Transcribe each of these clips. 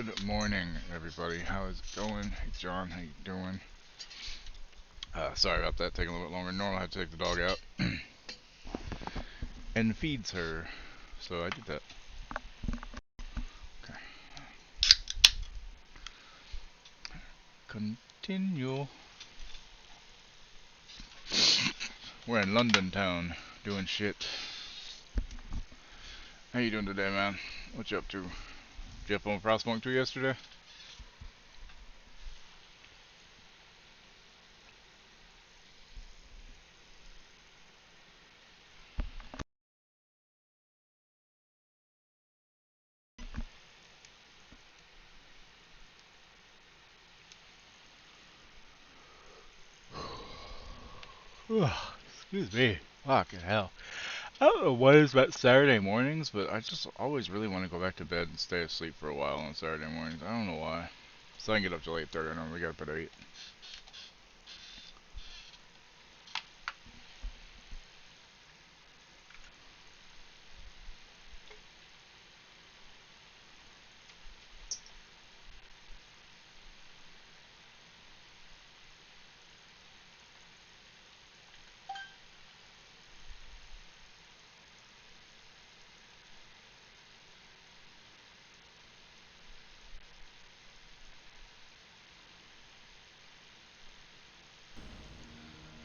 Good morning, everybody. How is it going? Hey, John, how you doing? Sorry about that, taking a little bit longer than normal. I had to take the dog out and feeds her, so I did that. Okay. Continue. We're in London town, doing shit. How you doing today, man? What you up to? Did you up on Frostpunk 2 yesterday? Excuse me. Fucking hell. I don't know what it is about Saturday mornings, but I just always really want to go back to bed and stay asleep for a while on Saturday mornings. I don't know why. So I can get up till 8:30. I normally get up at 8.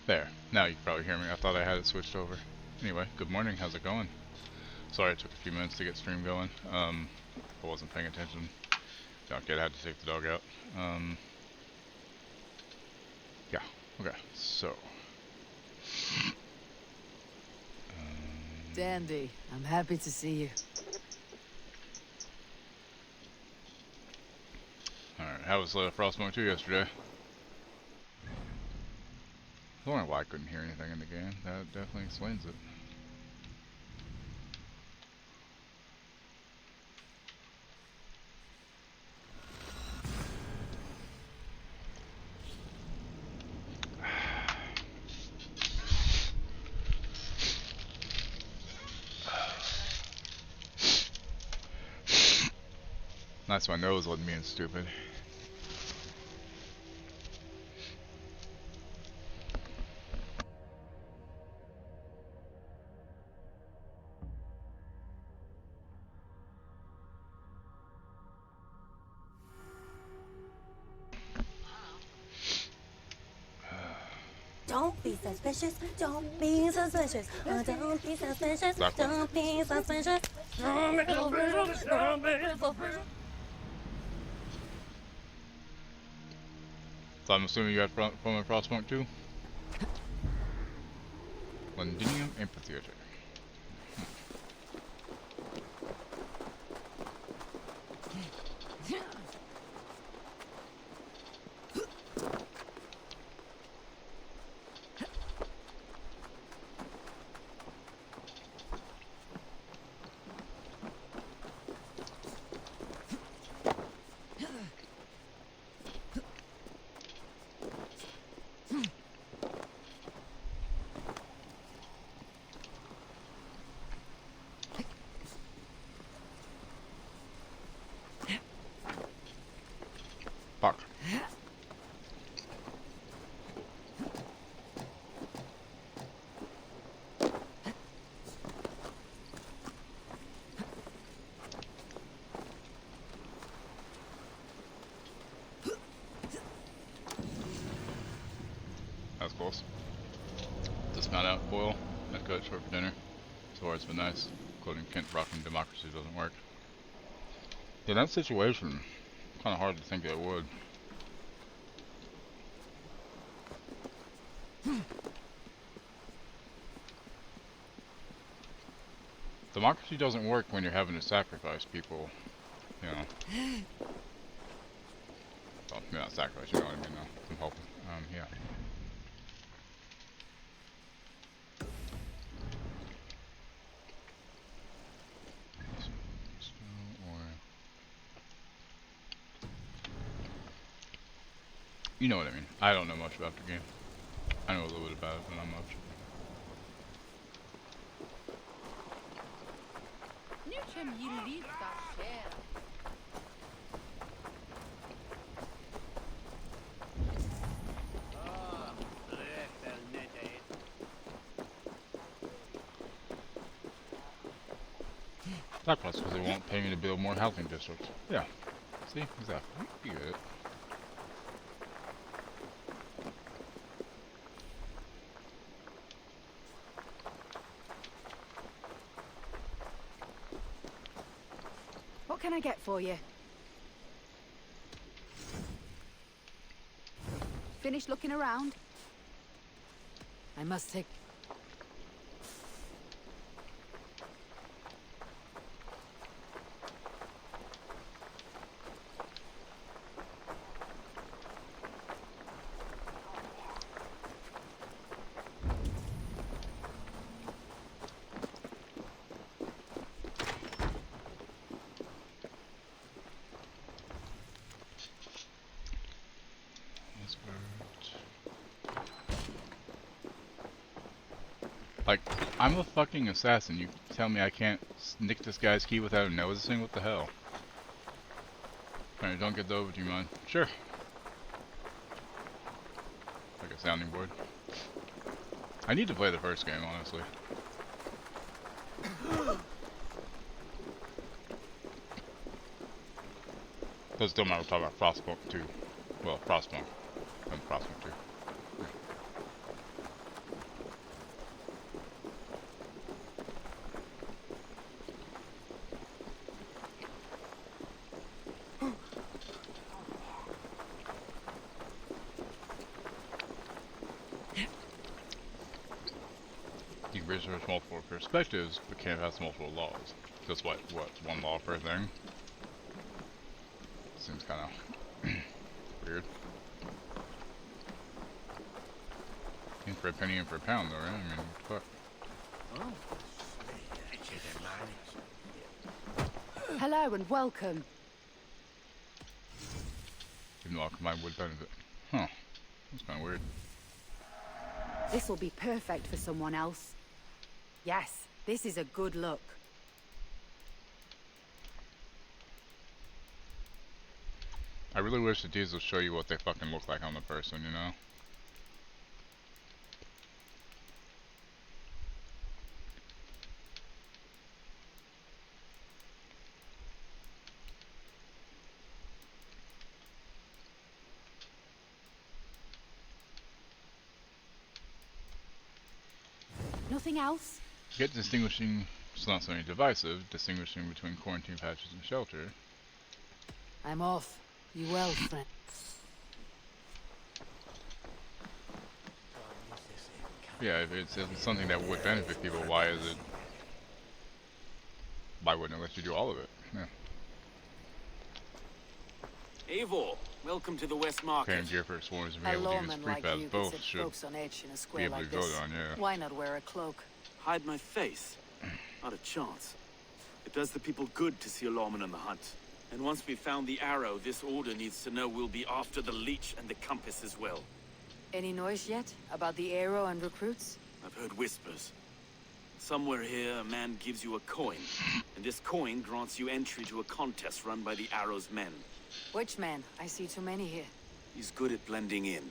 There. Now you can probably hear me. I thought I had it switched over. Anyway, good morning. How's it going? Sorry it took a few minutes to get stream going. I wasn't paying attention. Don't get. I had to take the dog out. Yeah. Okay. So. Dandy, I'm happy to see you. Alright, how was Frostpunk 2 yesterday? I was wondering why I couldn't hear anything in the game. That definitely explains it. That's my nose wasn't being stupid. Don't be suspicious, don't be suspicious, don't be suspicious, don't be suspicious. So I'm assuming you had fun with Frostpunk 2? Londinium Amphitheater. Fuck. That was close. Dismount out, boil, and cut it short for dinner. So far it's been nice. Quoting Kent rocking democracy doesn't work. In that situation, kinda hard to think it would. Democracy doesn't work when you're having to sacrifice people, you know. Well, not sacrifice, you know what I mean, though. I'm hoping. Yeah. You know what I mean. I don't know much about the game. I know a little bit about it, but not much. Likewise, because they won't pay me to build more housing districts. Yeah. See? Exactly. You get it. What can I get for you? Finished looking around? I must take... Like, I'm a fucking assassin. You tell me I can't nick this guy's key without him noticing? What the hell? Alright, don't get the over, do you mind? Sure. Like a sounding board. I need to play the first game, honestly. Does still matter to talk about Frostpunk 2. Well, Frostpunk. And Frostpunk 2. You can research multiple perspectives, but can't have multiple laws. Just what, one law per thing? Seems kind of weird. In for a penny, in for a pound, though, right? I mean, what the fuck? Hello and welcome. Even though I combine would benefit. Huh. That's kind of weird. This'll be perfect for someone else. Yes, this is a good look. I really wish that these would show you what they fucking look like on the person, you know? Nothing else? Get distinguishing, it's not so divisive, distinguishing between quarantine patches and shelter. I'm off. You well, friend. Yeah, if it's something that would benefit people, why is it... Why wouldn't it let you do all of it? Yeah. Eivor, welcome to the West Market. Paying gear for swarms and A being able to use lawman free like paths you both could set should folks on edge in a be square able to like be this. voted on, yeah. Why not wear a cloak? Hide my face? Not a chance. It does the people good to see a lawman on the hunt. And once we've found the arrow, this order needs to know we'll be after the leech and the compass as well. Any noise yet about the arrow and recruits? I've heard whispers. Somewhere here, a man gives you a coin, and this coin grants you entry to a contest run by the arrow's men. Which man? I see too many here. He's good at blending in.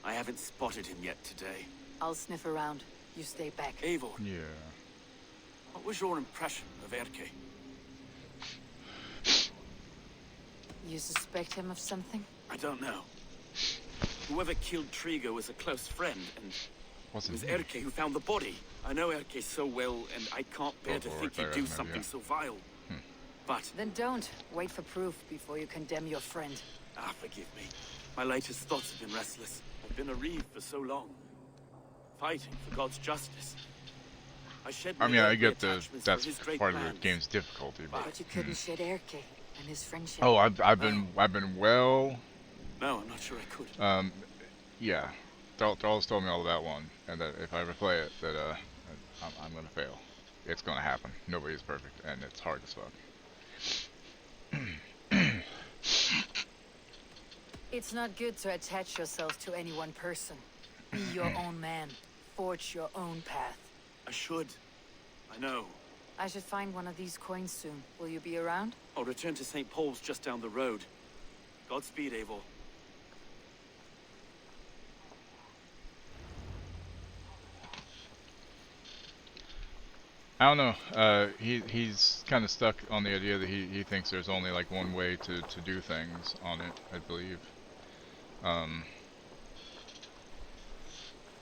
I haven't spotted him yet today. I'll sniff around. You stay back. Eivor, Yeah. what was your impression of Erke? You suspect him of something? I don't know. Whoever killed Trigo was a close friend, and it was Erke who found the body. I know Erke so well, and I can't bear to think he'd do something so vile. But... Then don't. Wait for proof before you condemn your friend. Ah, forgive me. My latest thoughts have been restless. I've been a reeve for so long. Fighting for God's justice. I mean, I get that's part of the game's difficulty, But you couldn't shed Erke and his friendship. Oh, I've been well. No, I'm not sure I could. Yeah. Thrall's told me all about one, and that if I ever play it, that I'm gonna fail. It's gonna happen. Nobody's perfect, and it's hard as fuck. It's not good to attach yourself to any one person. Be your own man. Forge your own path. I should. I know. I should find one of these coins soon. Will you be around? I'll return to St. Paul's just down the road. Godspeed, Eivor. I don't know. He's kind of stuck on the idea that he thinks there's only like one way to do things on it, I believe. Um,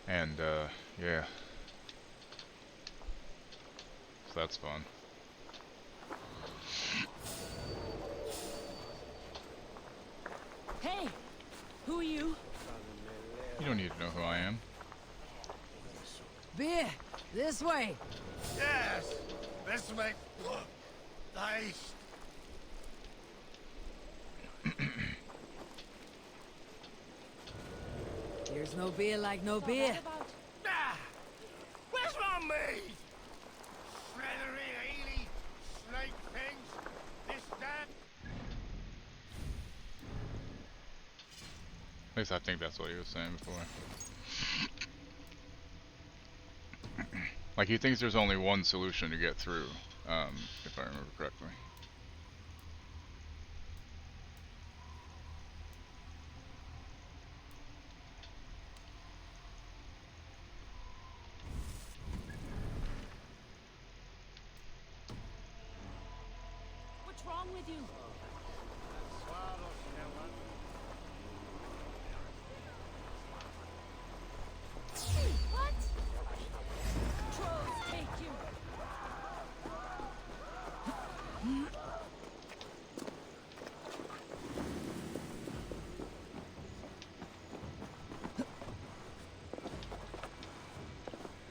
and yeah, so that's fun. Hey, who are you? You don't need to know who I am. Beer, this way. Yes, this way. Nice. There's no beer like no beer. Ah, where's my meat? Slithery, eely, snake things. This damn. At least I think that's what he was saying before. Like he thinks there's only one solution to get through, if I remember correctly. What's wrong with you? What? Trolls take you.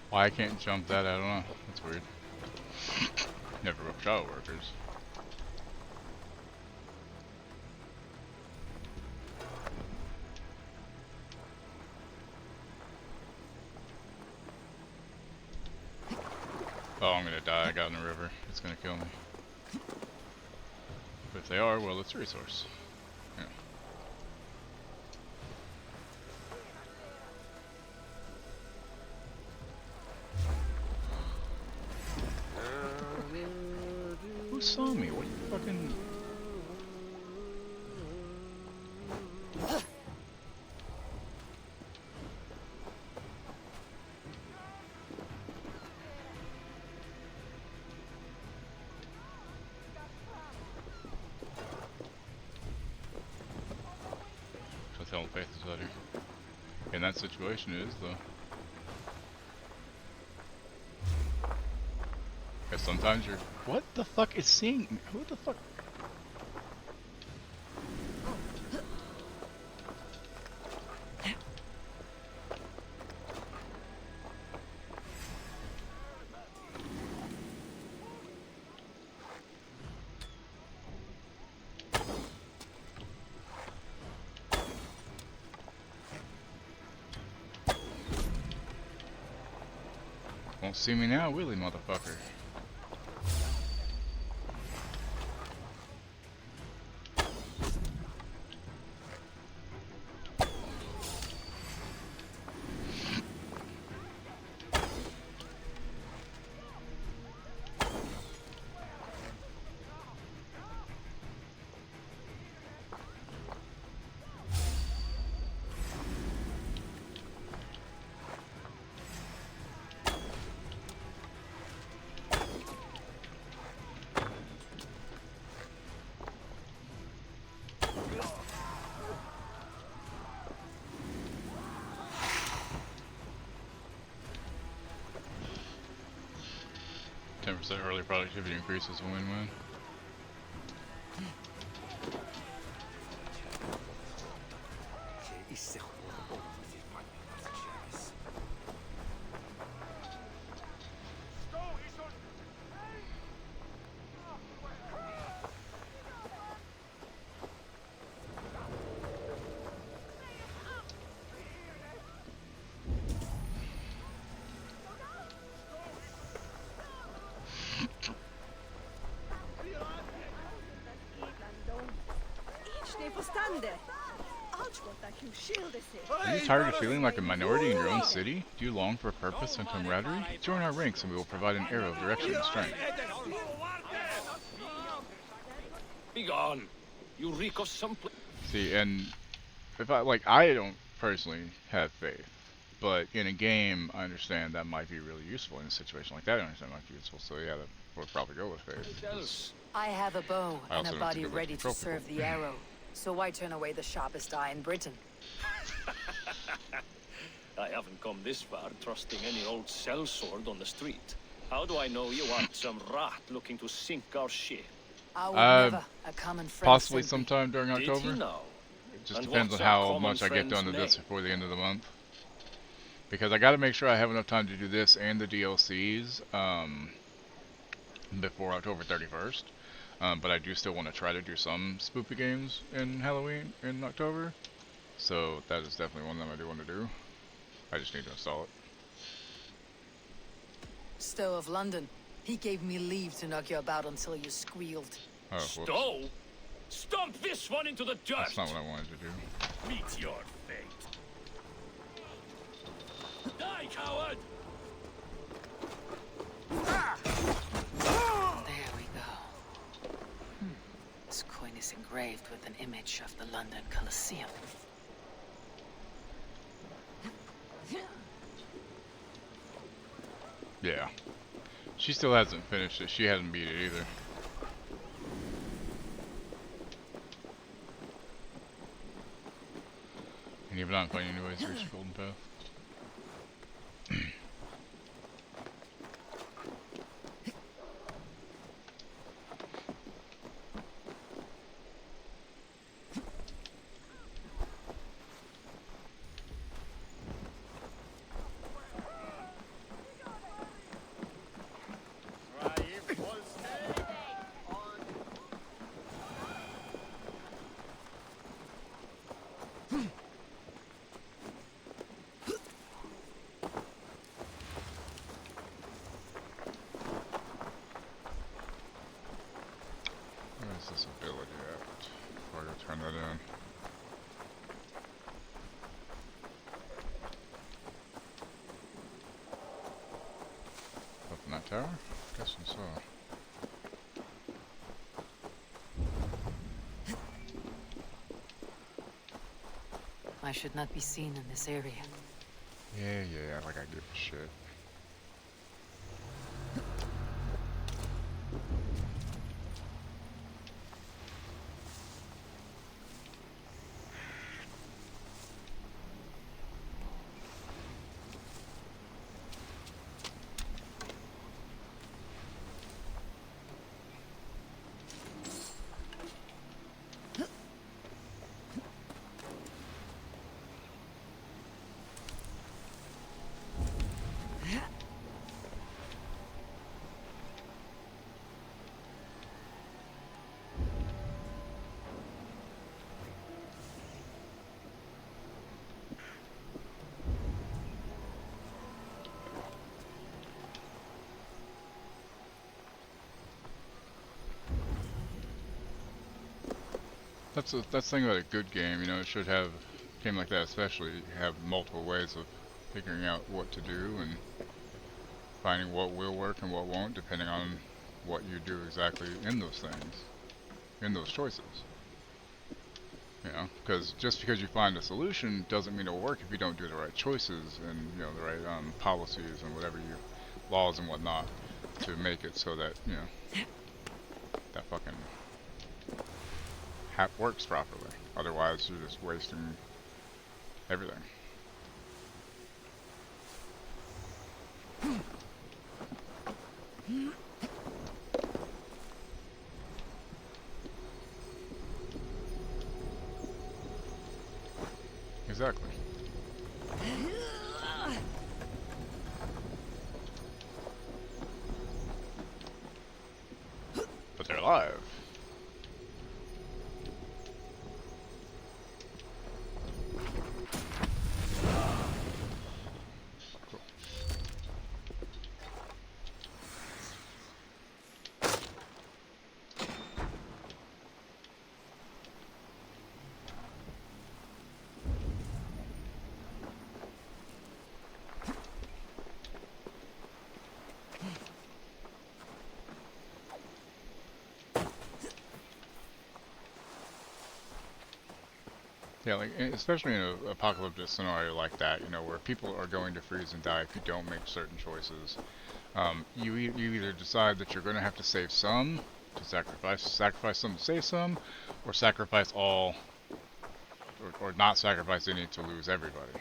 Why I can't jump that, I don't know. That's weird. Never with child workers. Oh, I'm gonna die. I got in the river. It's gonna kill me. But if they are, well, it's a resource. Yeah. Who saw me? What are you fucking... Tell Faith is out here. In that situation is though. Because sometimes you're... What the fuck is seeing me? Who the fuck? Won't see me now, will he, motherfucker? .10% early productivity increase is a win-win. Are you tired of feeling like a minority in your own city? Do you long for purpose and camaraderie? Join our ranks and we will provide an arrow of direction and strength. Be gone. You reek of some See, and if I don't personally have faith But in a game, I understand that might be really useful in a situation like that. I understand it might be useful, so yeah, that would probably go with faith. I have a bow I and also a don't body think it ready makes to me serve people. the arrow. So why turn away the sharpest eye in Britain? I haven't come this far trusting any old sellsword on the street. How do I know you aren't some rat looking to sink our ship? I would Uh, never. A common friend Possibly sent me. sometime during Did he October. now? It just And depends on what's our how common much I get friend's done to this name? before the end of the month. Because I got to make sure I have enough time to do this and the DLCs before October 31st. But I do still want to try to do some spoopy games in Halloween in October. So that is definitely one of them I do want to do. I just need to install it. Stowe of London. He gave me leave to knock you about until you squealed. Oh, whoops. Stow? Stomp this one into the dirt! That's not what I wanted to do. Meet your fate. Die, coward! There we go. This coin is engraved with an image of the London Colosseum. Yeah. She still hasn't finished it. She hasn't beat it either. And even I'm finding new ways to reach the golden path. Where is this ability at? Before I go turn that in. Up in that tower? Guessing so. I should not be seen in this area. Yeah, like I give a shit. That's the thing about a good game, you know, it should have, a game like that especially, have multiple ways of figuring out what to do and finding what will work and what won't, depending on what you do exactly in those things, in those choices. You know, because just because you find a solution doesn't mean it'll work if you don't do the right choices and, you know, the right policies and whatever you, laws and whatnot, to make it so that, you know, that fucking works properly. Otherwise, you're just wasting everything. Exactly. But they're alive. Yeah, like especially in an apocalyptic scenario like that, you know, where people are going to freeze and die if you don't make certain choices. You either decide that you're going to have to save some to sacrifice some to save some, or sacrifice all, or not sacrifice any to lose everybody.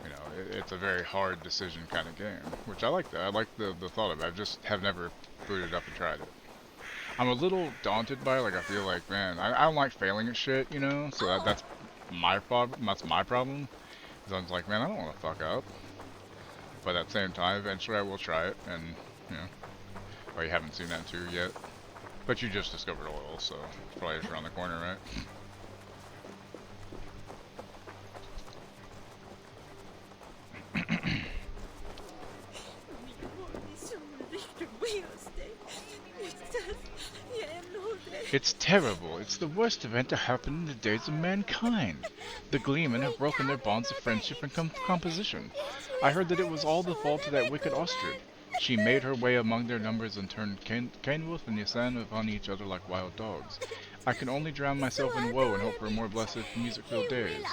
You know, it's a very hard decision kind of game, which I like that. I like the thought of it. I just have never booted up and tried it. I'm a little daunted by it. Like, I feel like, man, I don't like failing at shit, you know? So that's my problem. That's my problem. Because I'm like, man, I don't want to fuck up. But at the same time, eventually I will try it. And, you know, well, you haven't seen that too yet. But you just discovered oil, so it's probably just around the corner, right? It's terrible. It's the worst event to happen in the days of mankind. The Gleemen have broken their bonds of friendship and composition. I heard that it was all the fault of that wicked Ostrid. She made her way among their numbers and turned Cainwolf and Yasan upon each other like wild dogs. I can only drown myself in woe and hope for more blessed music-filled days.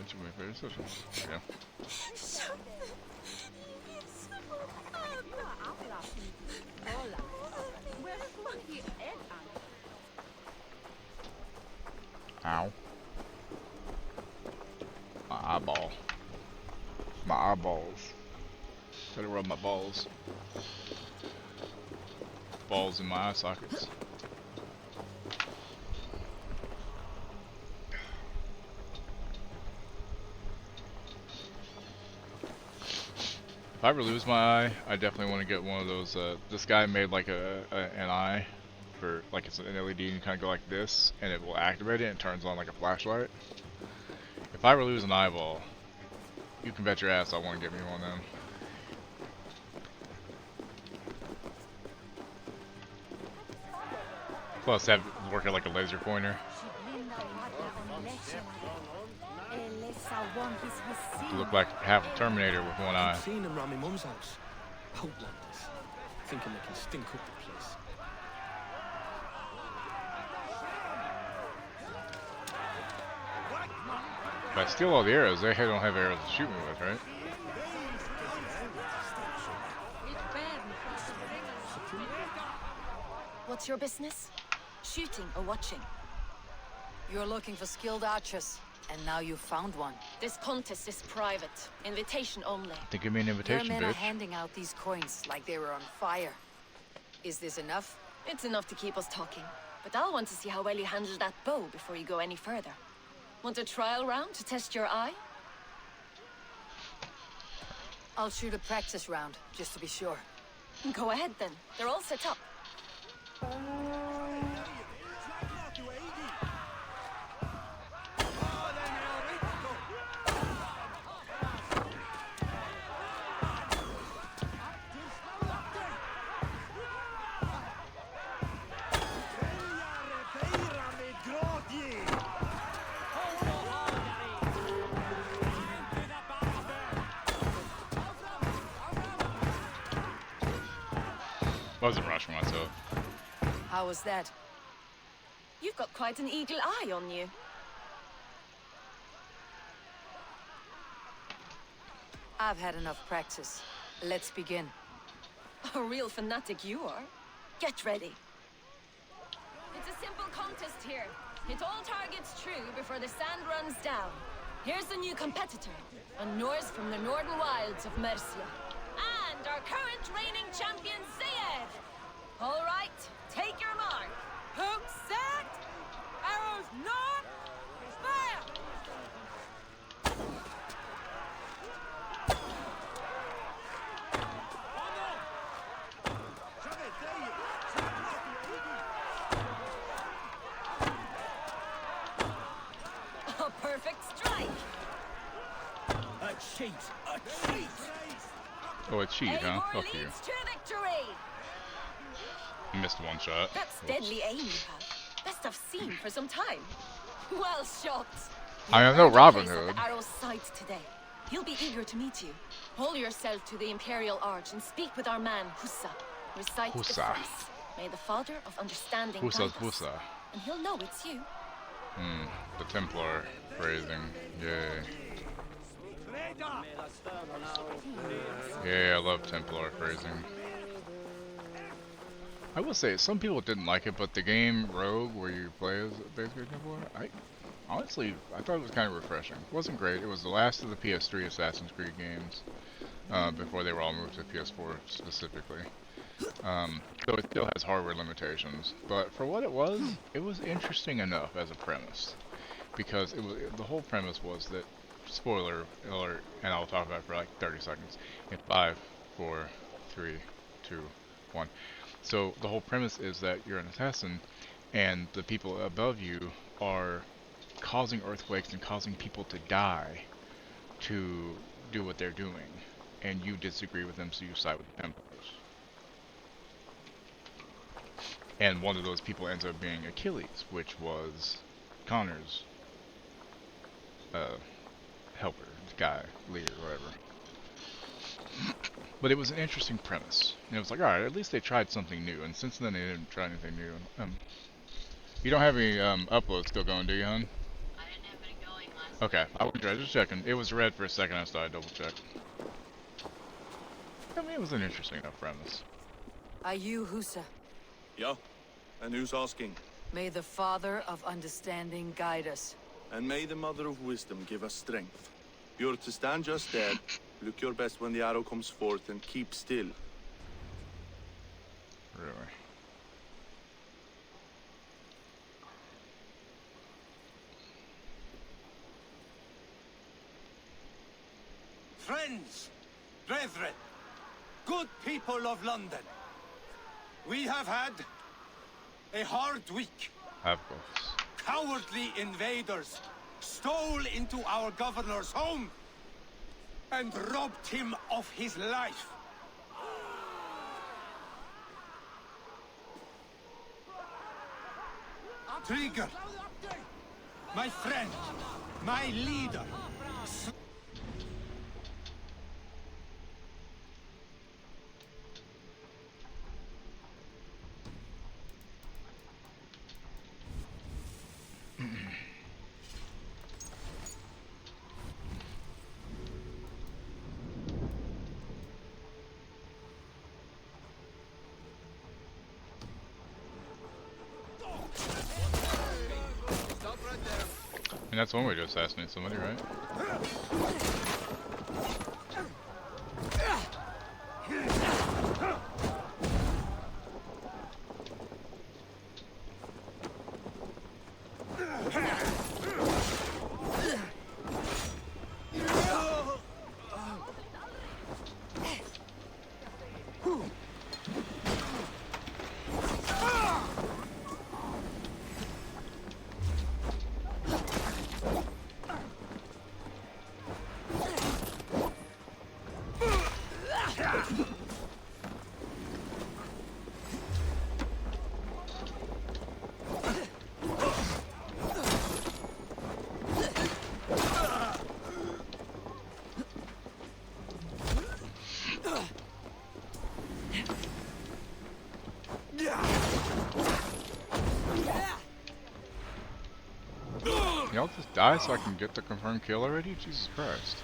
To my favorite sessions. Yeah. Ow. My eyeball. My eyeballs. Gotta rub my balls. Balls in my eye sockets. If I ever lose my eye, I definitely want to get one of those. This guy made like an eye for like it's an LED, and you kind of go like this, and it will activate it and it turns on like a flashlight. If I ever lose an eyeball, you can bet your ass I want to get me one of them. Plus, have it work like a laser pointer. You look like half a Terminator with one eye. I've seen them around my mum's house. Outlanders. Thinking they can stink up the place. If I steal all the arrows, they don't have arrows to shoot me with, right? What's your business? Shooting or watching? You're looking for skilled archers, and now you've found one. This contest is private. Invitation only. Then give me an Your invitation, men are bitch. handing out these coins like they were on fire. Is this enough? It's enough to keep us talking. But I'll want to see how well you handle that bow before you go any further. Want a trial round to test your eye? I'll shoot a practice round, just to be sure. Go ahead then. They're all set up. I wasn't rushing myself. How was that? You've got quite an eagle eye on you. I've had enough practice. Let's begin. A real fanatic you are. Get ready. It's a simple contest here. Hit all targets true before the sand runs down. Here's the new competitor, a Norse from the northern wilds of Mercia. And our current reigning champion, Zaev. All right, take your mark. Hook set! Arrows not! Fire! A perfect strike. A cheat! A cheat! Oh, it's cheat, huh? Eivor Fuck you. leads to victory. You missed one shot. That's Whoops. deadly aim you have. Best I've seen for some time. Well shot. I am no Robin Hood. Arrow's side today. He'll be eager to meet you. Hold yourself to the Imperial Arch and speak with our man, Hussa. Recite the Hussa. phrase. May the Father of Understanding Hussa's guide us. Hussa. And he'll know it's you. The Templar phrasing. Yay. Yeah, I love Templar phrasing. I will say, some people didn't like it, but the game Rogue, where you play as basically a Templar, honestly, I thought it was kind of refreshing. It wasn't great. It was the last of the PS3 Assassin's Creed games, before they were all moved to PS4 specifically. So it still has hardware limitations, but for what it was interesting enough as a premise. Because the whole premise was that, spoiler alert, and I'll talk about it for like 30 seconds, in 5, 4, 3, 2, 1. So the whole premise is that you're an assassin, and the people above you are causing earthquakes and causing people to die to do what they're doing, and you disagree with them, so you side with the Templars. And one of those people ends up being Achilles, which was Connor's helper, guy, leader, whatever. But it was an interesting premise. And it was like, alright, at least they tried something new, and since then they didn't try anything new. You don't have any uploads still going, do you, hon? I didn't have any going last Okay, I was just checking. It was red for a second, I thought I'd double check. I mean, it was an interesting enough premise. Are you Hussa? Yeah, and who's asking? May the Father of Understanding guide us. And may the Mother of Wisdom give us strength. You're to stand just there, look your best when the arrow comes forth, and keep still. Really? Friends, brethren, good people of London, we have had a hard week. Of course. Cowardly invaders stole into our governor's home and robbed him of his life. Trigger, my friend, my leader. And that's one way to assassinate somebody, right? Y'all just die so I can get the confirmed kill already? Jesus Christ.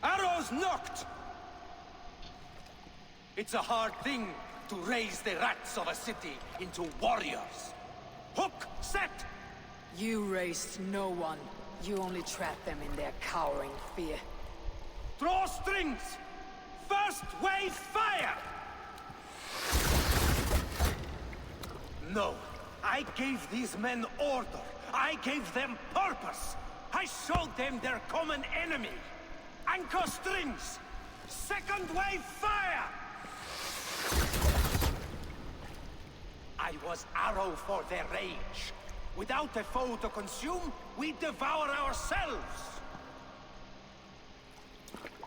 Arrows knocked! It's a hard thing to raise the rats of a city into warriors. Hook, set! You raised no one. You only trapped them in their cowering fear. Draw strings! First wave fire! No, I gave these men order. I gave them purpose. I showed them their common enemy. Anchor strings! Second wave fire! I was arrow for their rage. Without a foe to consume, we devour ourselves.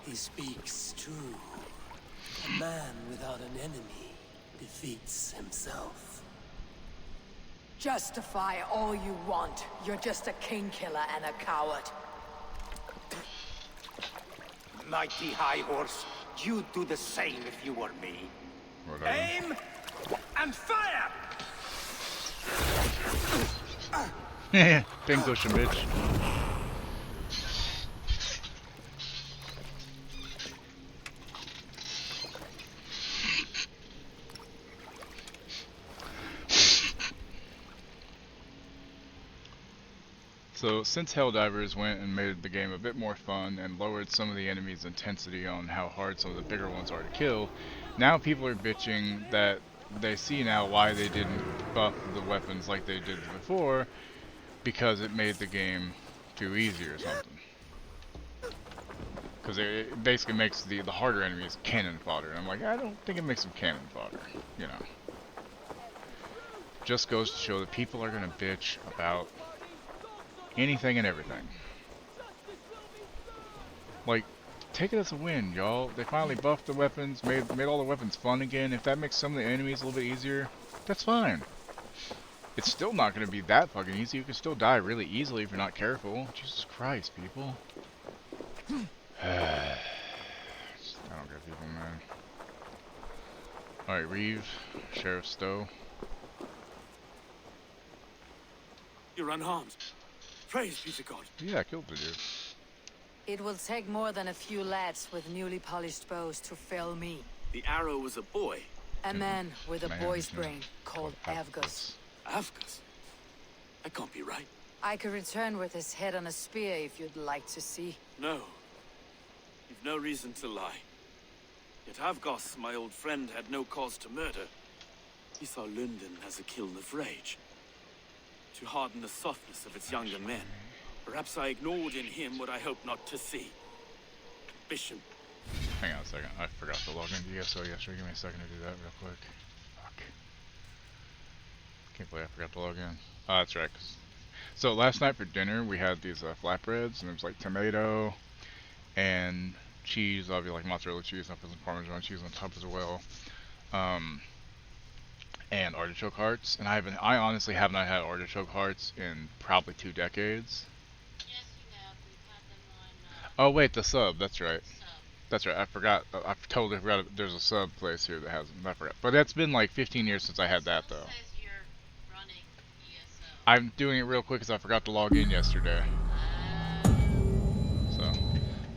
He speaks true. A man without an enemy defeats himself. Justify all you want. You're just a king killer and a coward. Mighty High Horse, you'd do the same if you were me. Whatever. Aim and fire! Pin cushion, bitch. So, since Helldivers went and made the game a bit more fun and lowered some of the enemies' intensity on how hard some of the bigger ones are to kill, now people are bitching that they see now why they didn't buff the weapons like they did before, because it made the game too easy or something. Because it basically makes the harder enemies cannon fodder. And I'm like, I don't think it makes them cannon fodder, you know. Just goes to show that people are going to bitch about anything and everything. Like, take it as a win, y'all. They finally buffed the weapons, made all the weapons fun again. If that makes some of the enemies a little bit easier, that's fine. It's still not going to be that fucking easy. You can still die really easily if you're not careful. Jesus Christ, people. I don't get people, man. Alright, Reeve, Sheriff Stowe. You're unharmed. Praise be to God. Yeah, I killed the dude. It will take more than a few lads with newly polished bows to fell me. The arrow was a boy. A man with a Man, boy's yeah. brain called Avgus. Avgus? That can't be right. I could return with his head on a spear if you'd like to see. No. You've no reason to lie. Yet Avgos, my old friend, had no cause to murder. He saw London as a kiln of rage, to harden the softness of its younger men. Perhaps I ignored in him what I hoped not to see. Ambition. Hang on a second. I forgot to log into ESO yesterday. Give me a second to do that real quick. Fuck. Can't believe I forgot to log in. Oh, that's right. So last night for dinner we had these flatbreads, and it was like tomato and cheese, obviously like mozzarella cheese, and I put some Parmesan cheese on top as well. And artichoke hearts, and I honestly have not had artichoke hearts in probably 2 decades. Yes, you have. We've had them on. Oh wait, the sub. That's right. Sub. That's right. I forgot. I totally forgot. There's a sub place here that has them. I forgot. But that's been like 15 years since I had that though. Says you're running ESO. I'm doing it real quick because I forgot to log in yesterday. So,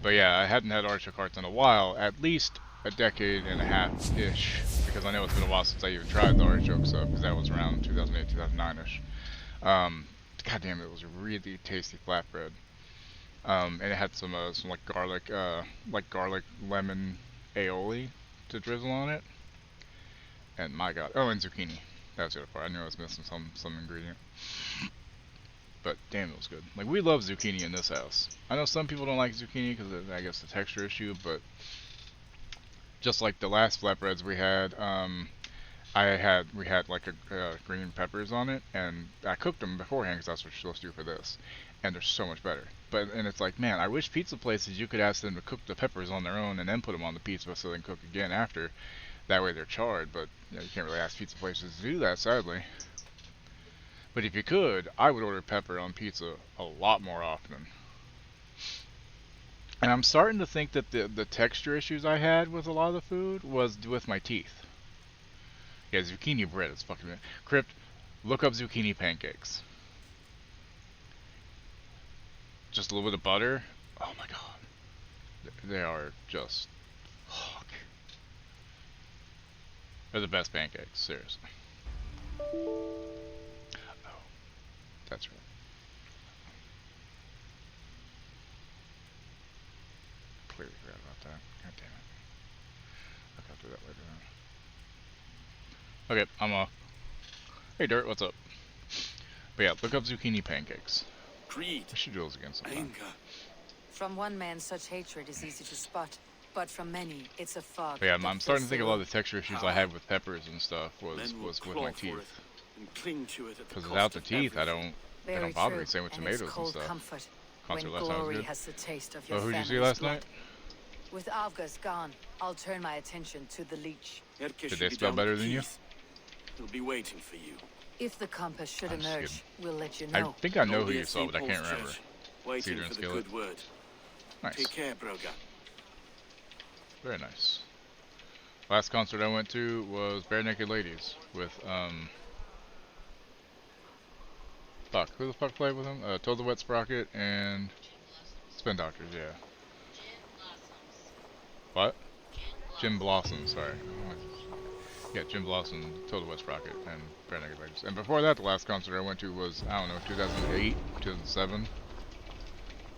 but yeah, I hadn't had artichoke hearts in a while. At least a decade and a half-ish. Because I know it's been a while since I even tried the artichoke sub, because that was around 2008, 2009-ish. God damn, it was a really tasty flatbread. And it had some like garlic lemon aioli to drizzle on it. And my god, oh, and zucchini. That was the other part. I knew I was missing some ingredient. But damn, it was good. Like, we love zucchini in this house. I know some people don't like zucchini because I guess the texture issue, but just like the last flatbreads we had, we had like green peppers on it, and I cooked them beforehand because that's what you're supposed to do for this, and they're so much better. And it's like, man, I wish pizza places you could ask them to cook the peppers on their own and then put them on the pizza so they can cook again after. That way they're charred, but you know, you can't really ask pizza places to do that, sadly. But if you could, I would order pepper on pizza a lot more often. And I'm starting to think that the texture issues I had with a lot of the food was with my teeth. Yeah, zucchini bread is fucking... Crypt, look up zucchini pancakes. Just a little bit of butter. Oh my god. They are just... Fuck. They're the best pancakes, seriously. Oh, that's right. Completely forgot about that. God damn it. I'll do that later on. Okay, I'm off. Hey Dirt, what's up? But yeah, look up zucchini pancakes. Greed. I should do those again sometime. Anger. From one man, such hatred is easy to spot, but from many, it's a fog. But yeah, that I'm starting to fills think the a lot of room. the texture issues I had with peppers and stuff was with my teeth. and cling to it at the Because cost without the of teeth, they everything. don't bother me. Same with and it's tomatoes and cold stuff. comfort Concert when last night was glory good. has the taste of your Oh, who'd you see family's last blood. night? With Avgas gone, I'll turn my attention to the leech. Erke Did should they be spell down better the than you? keys. He'll be waiting for you. If the compass should I'm just emerge, we'll let you I know. think I know I'll who be you at saw, St. but I can't Paul's remember. Church, waiting Cedar for and the Skillet. good word. Nice. Take care, Broga. Very nice. Last concert I went to was Bare Naked Ladies with fuck, who the fuck played with him? Toad the Wet Sprocket and Spin Doctors, yeah. What? Jim Blossom, sorry. Yeah, Jim Blossom, Toad the Wet Sprocket, and Bare Naked Ladies. And before that, the last concert I went to was, I don't know, 2008, 2007?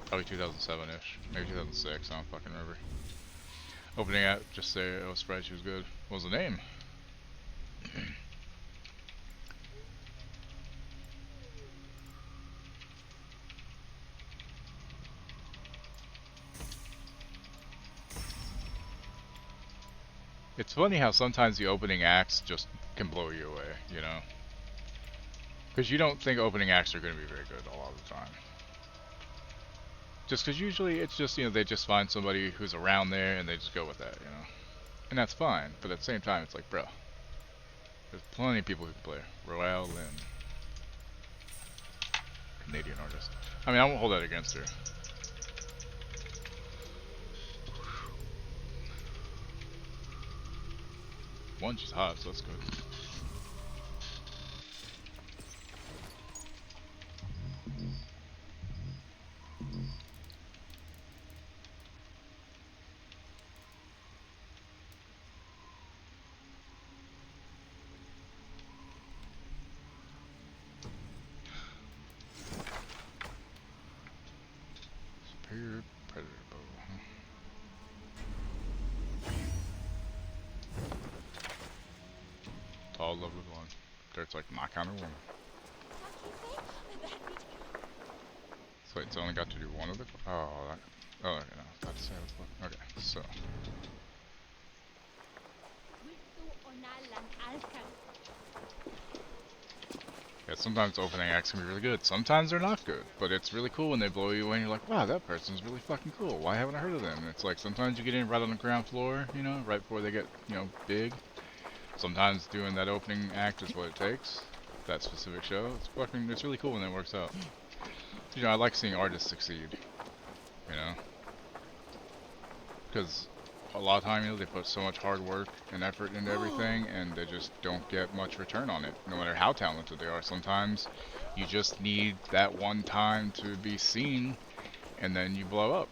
Probably 2007-ish. Maybe 2006, I don't fucking remember. Opening act, just say I was surprised she was good. What was the name? It's funny how sometimes the opening acts just can blow you away, you know? Because you don't think opening acts are going to be very good a lot of the time. Just because usually it's just, you know, they just find somebody who's around there and they just go with that, you know? And that's fine, but at the same time, it's like, bro, there's plenty of people who can play. Royale Lynn. Canadian artist. I mean, I won't hold that against her. One, she's hot, so that's good. Superior Predator bow, huh? Tall, lovely blonde. Dirt's like my kind of woman. So it's only got to do one of the. Oh, that, oh, okay, no, I was about to say okay, so. Yeah, sometimes opening acts can be really good. Sometimes they're not good, but it's really cool when they blow you away and you're like, wow, that person's really fucking cool. Why haven't I heard of them? And it's like sometimes you get in right on the ground floor, you know, right before they get, you know, big. Sometimes doing that opening act is what it takes. That specific show. It's really cool when that works out. You know, I like seeing artists succeed. You know? Because a lot of time, you know, they put so much hard work and effort into everything, and they just don't get much return on it, no matter how talented they are. Sometimes you just need that one time to be seen, and then you blow up.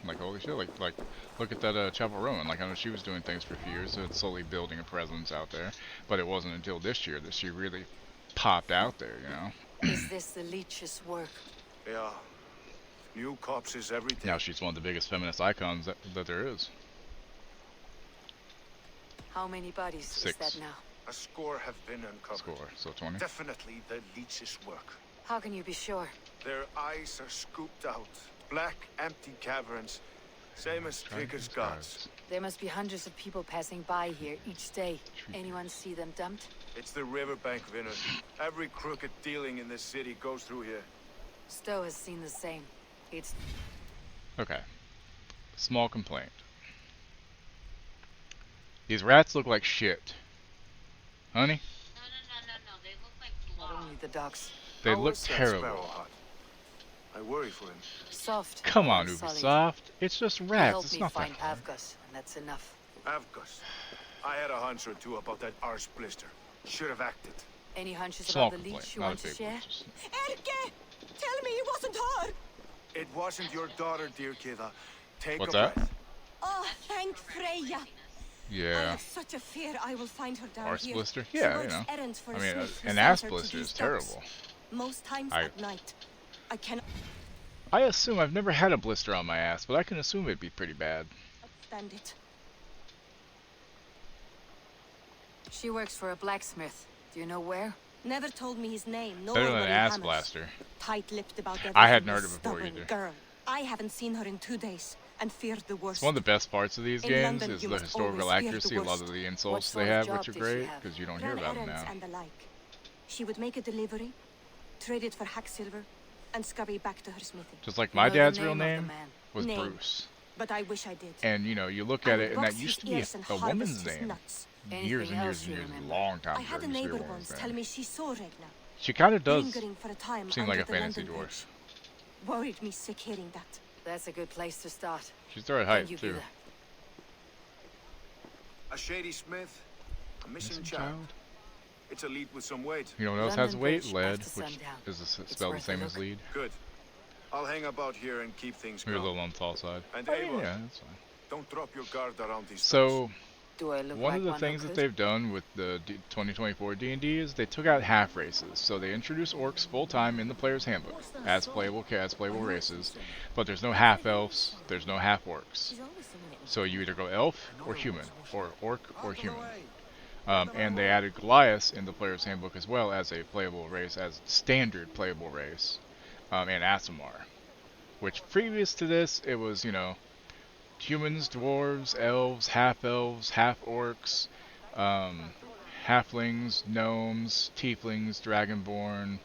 Like, holy shit, like look at that Chapel Rowan. Like, I know she was doing things for a few years, so it's slowly building a presence out there, but it wasn't until this year that she really popped out there, you know? Is this the leech's work? Yeah. New corpses every day. Now she's one of the biggest feminist icons that there is. How many bodies 6. is that now? A score have been uncovered. Score, so 20. Definitely the leech's work. How can you be sure? Their eyes are scooped out. Black, empty caverns. Same as Trigger's gods. There must be hundreds of people passing by here each day. Anyone see them dumped? It's the riverbank, Vinner. Every crooked dealing in this city goes through here. Stowe has seen the same. It's... Okay. Small complaint. These rats look like shit. Honey? No. They look like not blobs. only the dogs. They How look is that terrible. Sparrow Hut? I worry for him. Soft. Come on, and solid. Ubisoft. It's just He rats. helped It's me not that find hard. Avgas, and that's enough. Avgus. I had a hunch or two about that arse blister. Should have acted. Any hunches Small about the complaint, leech you not want a to big share? one. Just- Erke! Tell me it wasn't her! It wasn't your daughter, dear Kida. Take What's a that? breath. Oh, thank Freya. I Yeah. have such a fear I will find her down Arse here. blister? She Yeah, you works know. errands for I a mean, smith who an sends ass her to blister these is docks. terrible. Most times I- at night. I cannot I assume I've never had a blister on my ass, but I can assume it'd be pretty bad. stand it. She works for a blacksmith. Do you know where? Never told me his name, nor Better than where an he ass hammers. blaster. Tight-lipped about everything. I hadn't heard this it before stubborn either. girl. I haven't seen her in 2 days, and feared the worst. It's one of the best parts of these In games London, is you the must historical always fear the accuracy. A lot worst. of the What insults sort they of have, job which are did she great, have? because you don't hear Ran about them errands now. and the like. She would make a delivery, trade it for hack silver, and scurry back to her smithy. Just like You my know the dad's name real of the name man? was Name. Bruce. But I wish I did. And you know, you look I at would it, and that box used to his be ears and a woman's harvest his name. nuts. Years and Anything years else and you years, a remember? long time I ago. had a it used to be neighbor woman's once tell name. me she saw Regna. She kind of does Lingering for a time seem under like a the fantasy London dwarf. Bridge. Worried me sick hearing that. That's a good place to start. She's the right Can height you be too. there? A shady smith, a missing Missing child. child? It's a lead with some weight. You know what else has London weight? Bridge Lead, after which sundown. is It's spelled the worth a same as look. lead. Good. I'll hang about here and keep things Maybe a calm. little on the tall side. And Oh, Eivor, yeah, that's fine. don't drop your guard around these So, Do I look one like of the one things who that could? they've done with the 2024 D&D is they took out half races. So they introduced orcs full time in the player's handbook as playable races, but there's no half elves, there's no half orcs. So you either go elf or human, or orc or human. And they added Goliath in the player's handbook as well as a playable race, as standard playable race, and Aasimar. Which previous to this, it was, you know, humans, dwarves, elves, half-orcs, halflings, gnomes, tieflings, dragonborn.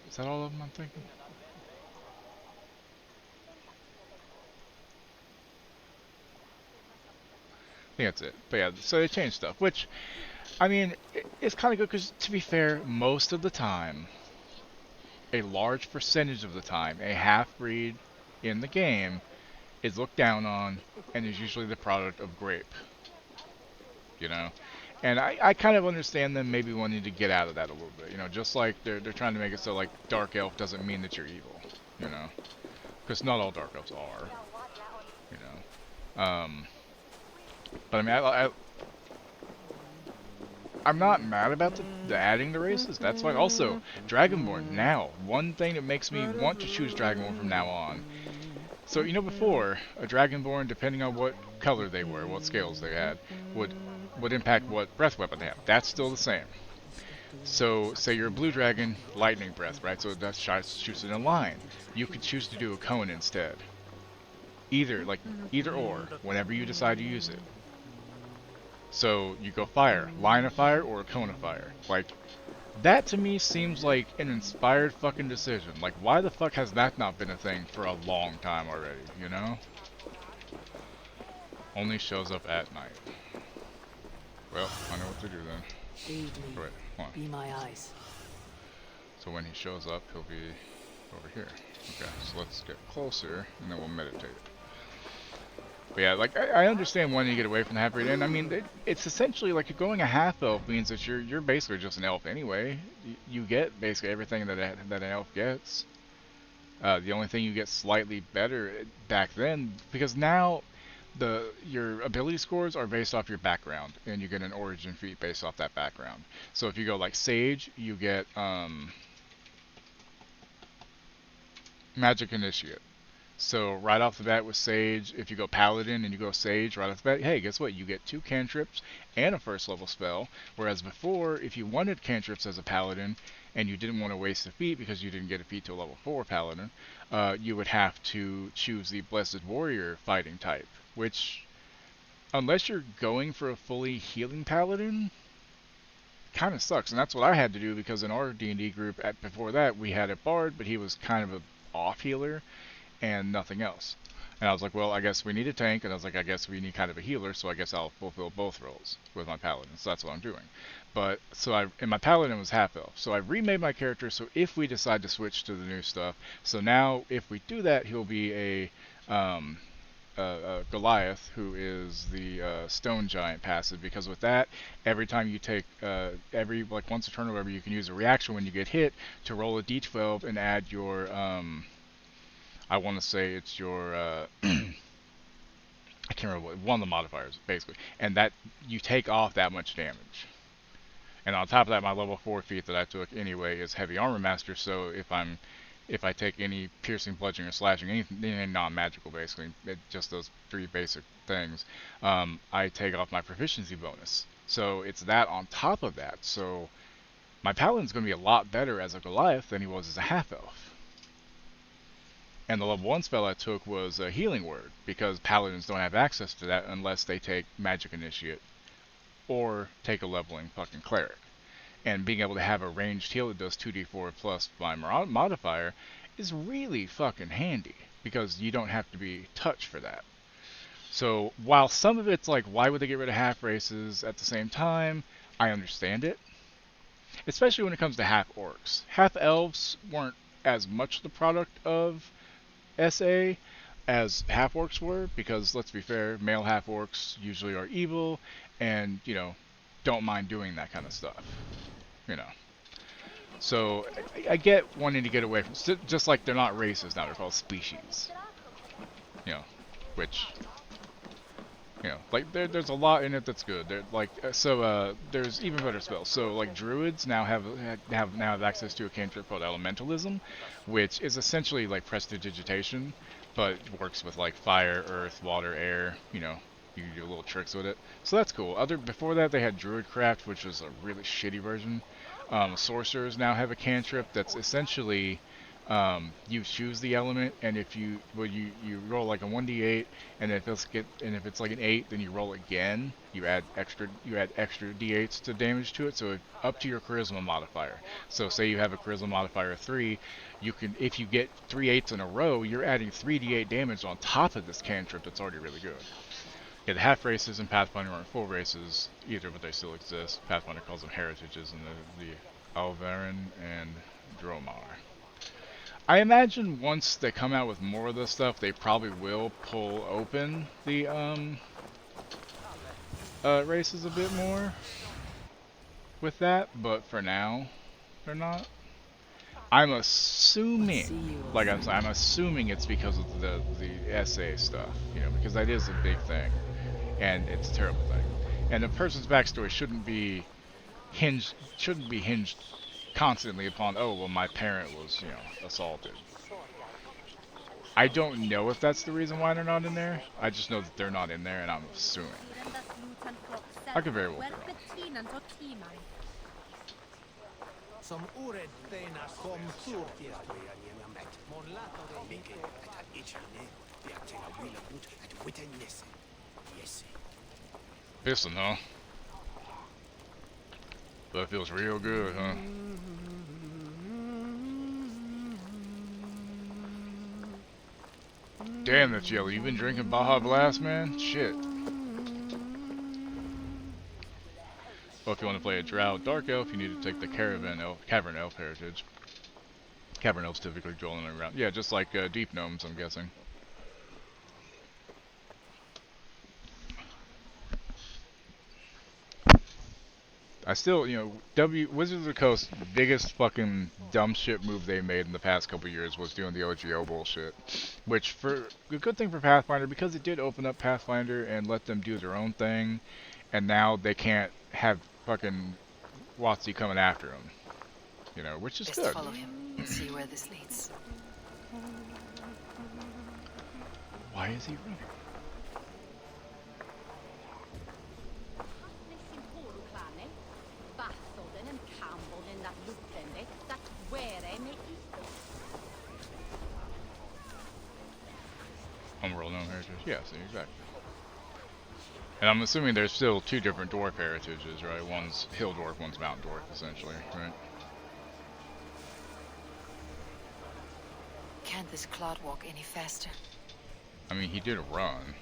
Is that all of them I'm thinking? I think that's it. But yeah, so they changed stuff, which, I mean, it's kind of good because, to be fair, most of the time, a large percentage of the time, a half-breed in the game is looked down on and is usually the product of grape. You know? And I kind of understand them maybe wanting to get out of that a little bit. You know, just like they're trying to make it so, like, dark elf doesn't mean that you're evil. You know? Because not all dark elves are. You know? But I mean, I'm not mad about the adding the races. That's fine. Also, Dragonborn now. One thing that makes me want to choose Dragonborn from now on. So, you know, before, a Dragonborn, depending on what color they were, what scales they had, would impact what breath weapon they have. That's still the same. So, say you're a blue dragon, lightning breath, right? So that shoots in a line. You could choose to do a cone instead. Either or, whenever you decide to use it. So, you go fire, line of fire, or a cone of fire. Like, that to me seems like an inspired fucking decision. Like, why the fuck has that not been a thing for a long time already, you know? Only shows up at night. Well, I know what to do then. Lead me. Wait, hold on. Be my eyes. So when he shows up, he'll be over here. Okay, so let's get closer, and then we'll meditate. But yeah, like, I understand wanting to get away from the half-breed, and I mean, it's essentially like you're going a half-elf means that you're basically just an elf anyway. You get basically everything that an elf gets. The only thing you get slightly better back then, because now your ability scores are based off your background, and you get an origin feat based off that background. So if you go like Sage, you get Magic Initiate. So right off the bat with Sage, if you go Paladin and you go Sage, right off the bat, hey, guess what? You get 2 cantrips and a first level spell. Whereas before, if you wanted cantrips as a Paladin and you didn't want to waste a feat because you didn't get a feat to a level 4 Paladin, you would have to choose the Blessed Warrior fighting type, which, unless you're going for a fully healing Paladin, kind of sucks. And that's what I had to do because in our D&D group before that, we had a Bard, but he was kind of a off healer and nothing else. And I was like, well, I guess we need a tank, and I was like, I guess we need kind of a healer, so I guess I'll fulfill both roles with my Paladin. So that's what I'm doing. But, and my Paladin was half-elf, so I remade my character, so if we decide to switch to the new stuff, so now, if we do that, he'll be a Goliath, who is the Stone Giant passive, because with that, every time you take, once a turn or whatever, you can use a reaction when you get hit to roll a d12 and add your, I want to say it's your, I can't remember one of the modifiers, basically. And that, you take off that much damage. And on top of that, my level 4 feat that I took anyway is Heavy Armor Master, so if I take any piercing, bludgeoning, or slashing, anything non-magical basically, just those 3 basic things, I take off my proficiency bonus. So it's that on top of that. So my Paladin's going to be a lot better as a Goliath than he was as a half-elf. And the level 1 spell I took was a Healing Word, because Paladins don't have access to that unless they take Magic Initiate or take a leveling fucking Cleric. and being able to have a ranged heal that does 2d4 plus my modifier is really fucking handy, because you don't have to be touched for that. So while some of it's like, why would they get rid of half races at the same time, I understand it. Especially when it comes to half orcs. Half elves weren't as much the product of SA as half orcs were, because let's be fair, male half orcs usually are evil and, you know, don't mind doing that kind of stuff. You know. So I get wanting to get away from, just like they're not races now, they're called species. You know, which, you know, like there's a lot in it that's good. There's even better spells. So like druids now have access to a cantrip called elementalism, which is essentially like prestidigitation, but works with like fire, earth, water, air. You know, you can do little tricks with it. So that's cool. Before that they had druidcraft, which was a really shitty version. Sorcerers now have a cantrip that's essentially you choose the element, and if you roll like a 1d8, and if it's like an 8, then you roll again. You add extra d8s to damage to it, so up to your charisma modifier. So say you have a charisma modifier of 3, you can, if you get 3 8s in a row, you're adding 3d8 damage on top of this cantrip that's already really good. Yeah, the half races in Pathfinder aren't full races either, but they still exist. Pathfinder calls them heritages, and the Alvarin and Dromar. I imagine once they come out with more of this stuff, they probably will pull open the races a bit more with that, but for now, they're not. I'm assuming, I'm assuming it's because of the SA stuff, you know, because that is a big thing, and it's a terrible thing. And a person's backstory shouldn't be hinged constantly upon, oh, well, my parent was, you know, assaulted. I don't know if that's the reason why they're not in there. I just know that they're not in there, and I'm assuming. I could very well be wrong. Pissing, huh? That feels real good, huh? Damn, that's yellow. You been drinking Baja Blast, man? Shit. Well, if you want to play a Drow Dark Elf, you need to take the Cavern Elf heritage. Cavern Elves typically dwelling around. Yeah, just like Deep Gnomes, I'm guessing. I still, you know, Wizards of the Coast, the biggest fucking dumb shit move they made in the past couple years was doing the OGO bullshit. Which, for a good thing for Pathfinder, because it did open up Pathfinder and let them do their own thing, and now they can't have fucking WotC coming after them. You know, which is good. Follow him and see where this leads. Why is he running? Homeworld Gnome heritage? Yeah, see, exactly. And I'm assuming there's still 2 different dwarf heritages, right? One's hill dwarf, one's mountain dwarf, essentially, right? Can't this clod walk any faster? I mean, he did a run.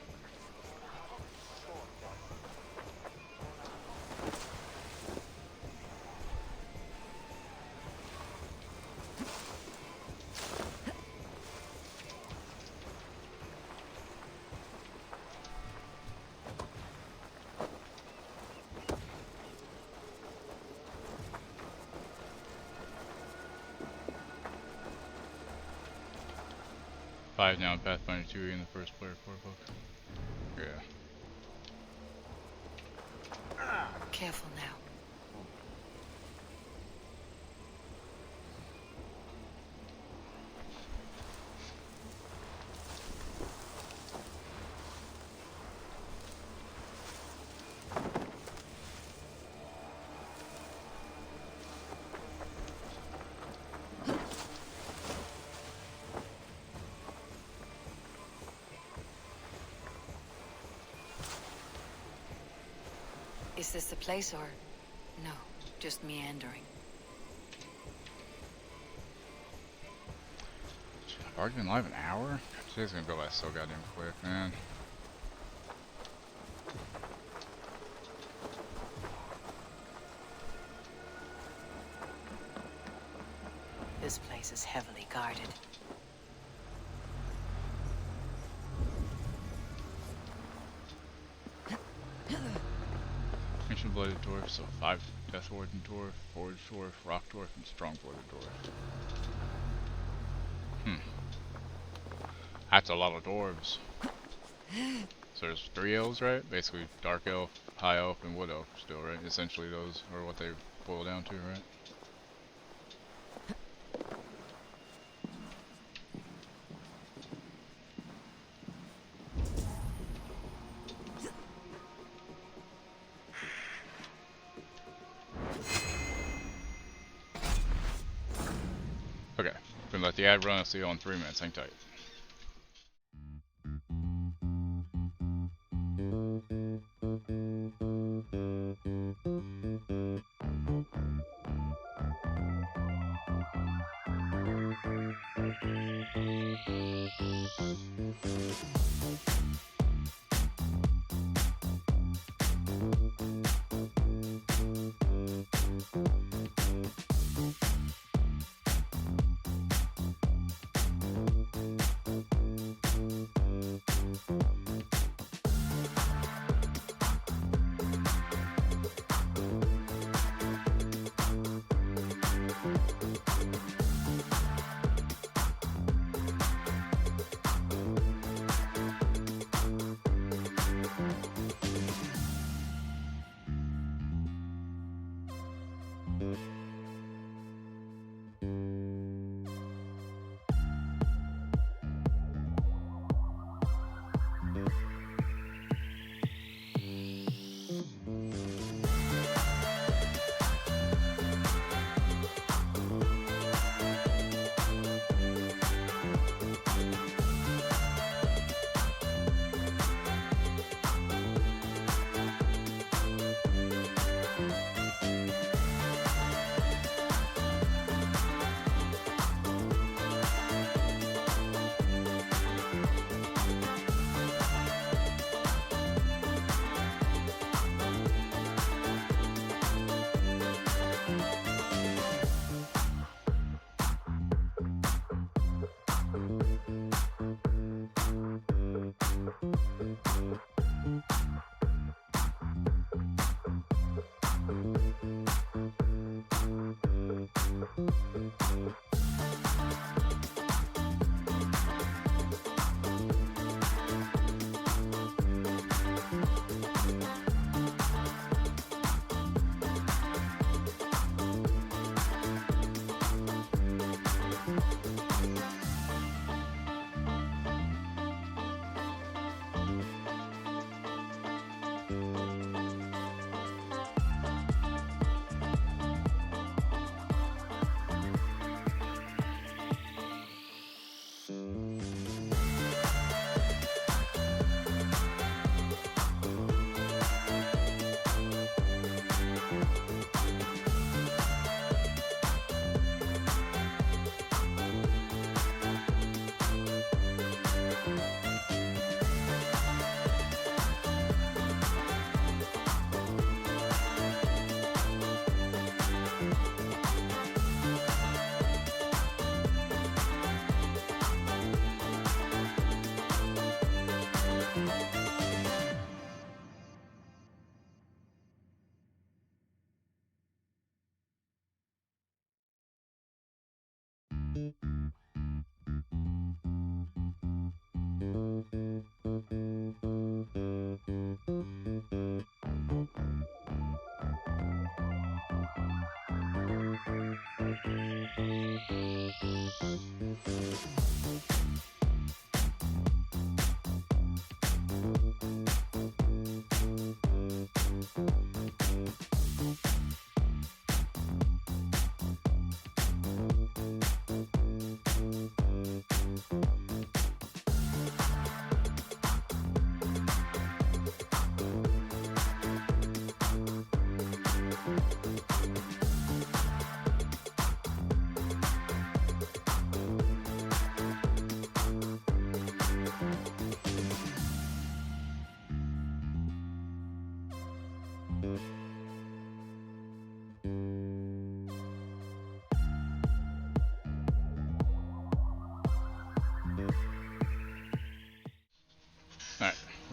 Five now in Pathfinder 2 in the first player 4 book. Yeah. Careful now. Is this the place or no? just meandering. Already been live an hour? Today's gonna go by so goddamn quick, man. This place is heavily guarded. Ancient Blooded Dwarf, so 5 Death Warden Dwarf, Forge Dwarf, Rock Dwarf, and Strong Blooded Dwarf. That's a lot of dwarves. So there's 3 elves, right? Basically Dark Elf, High Elf, and Wood Elf still, right? Essentially those are what they boil down to, right? Okay, gonna let the ad run. I'll see you in 3 minutes. Hang tight.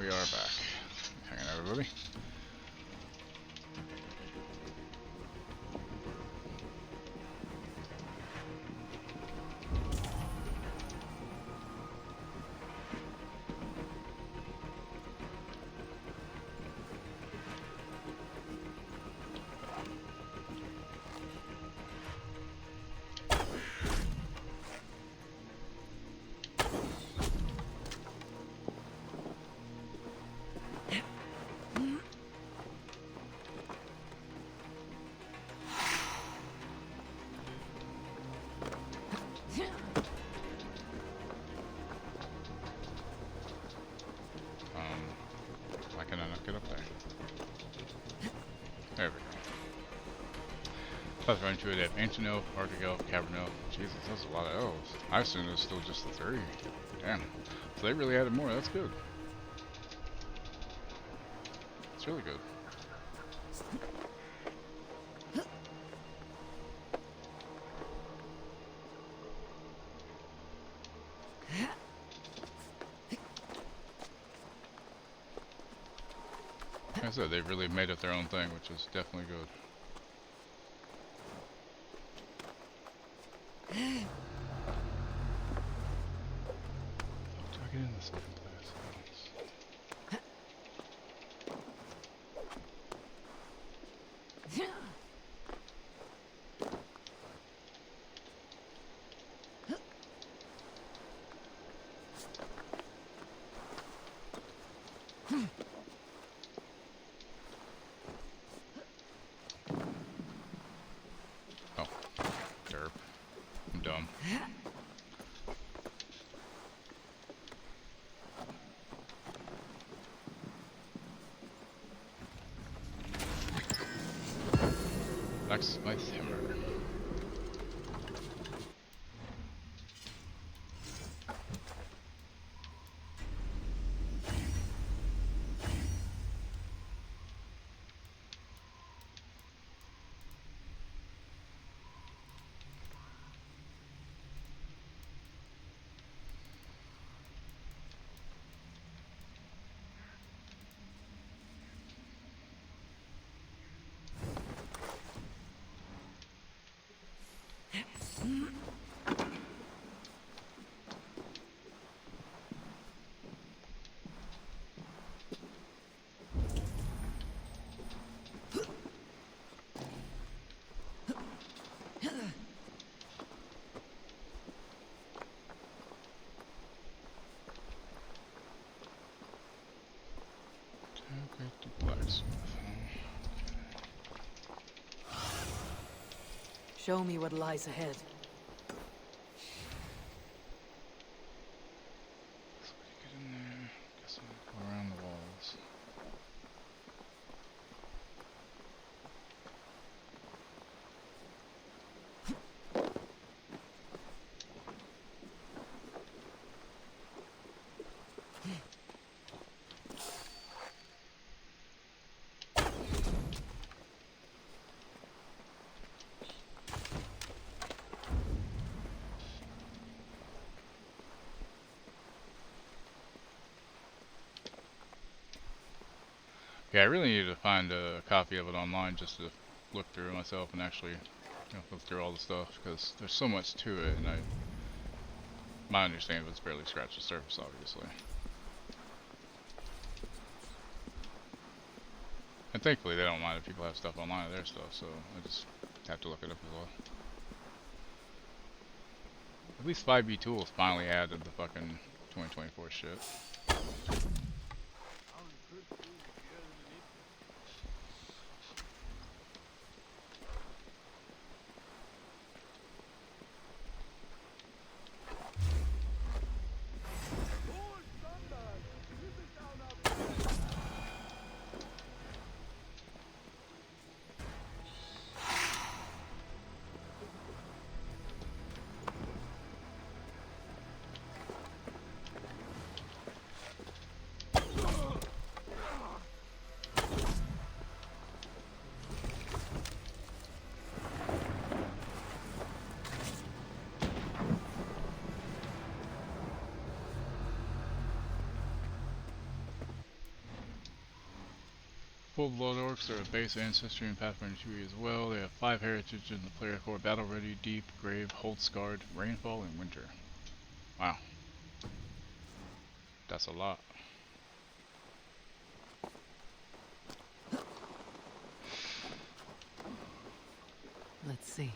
we are back. Hanging out, everybody. Why can I not get up there? There we go. Let's run through that ancient elf, arctic elf, cavern elf. Jesus, that's a lot of elves. I assumed it was still just the 3. Damn. So they really added more. That's good. It's really good. Like I said, they've really made it their own thing, which is definitely good. How do I get in the second place? Oh, derp. I'm dumb. Blacksmith hammer. Okay, the blacksmith. Show me what lies ahead. So we get in there. Guess I'll go around the walls. Yeah, I really need to find a copy of it online just to look through it myself and actually, look through all the stuff, because there's so much to it, and my understanding of it's barely scratched the surface, obviously. And thankfully, they don't mind if people have stuff online of their stuff, so I just have to look it up as well. At least 5B Tools finally added the fucking 2024 shit. Full-blood orcs are a base ancestry in Pathfinder 2 as well. They have 5 heritage in the player core: battle ready, deep, grave, hold scarred, rainfall, and winter. Wow. That's a lot. Let's see.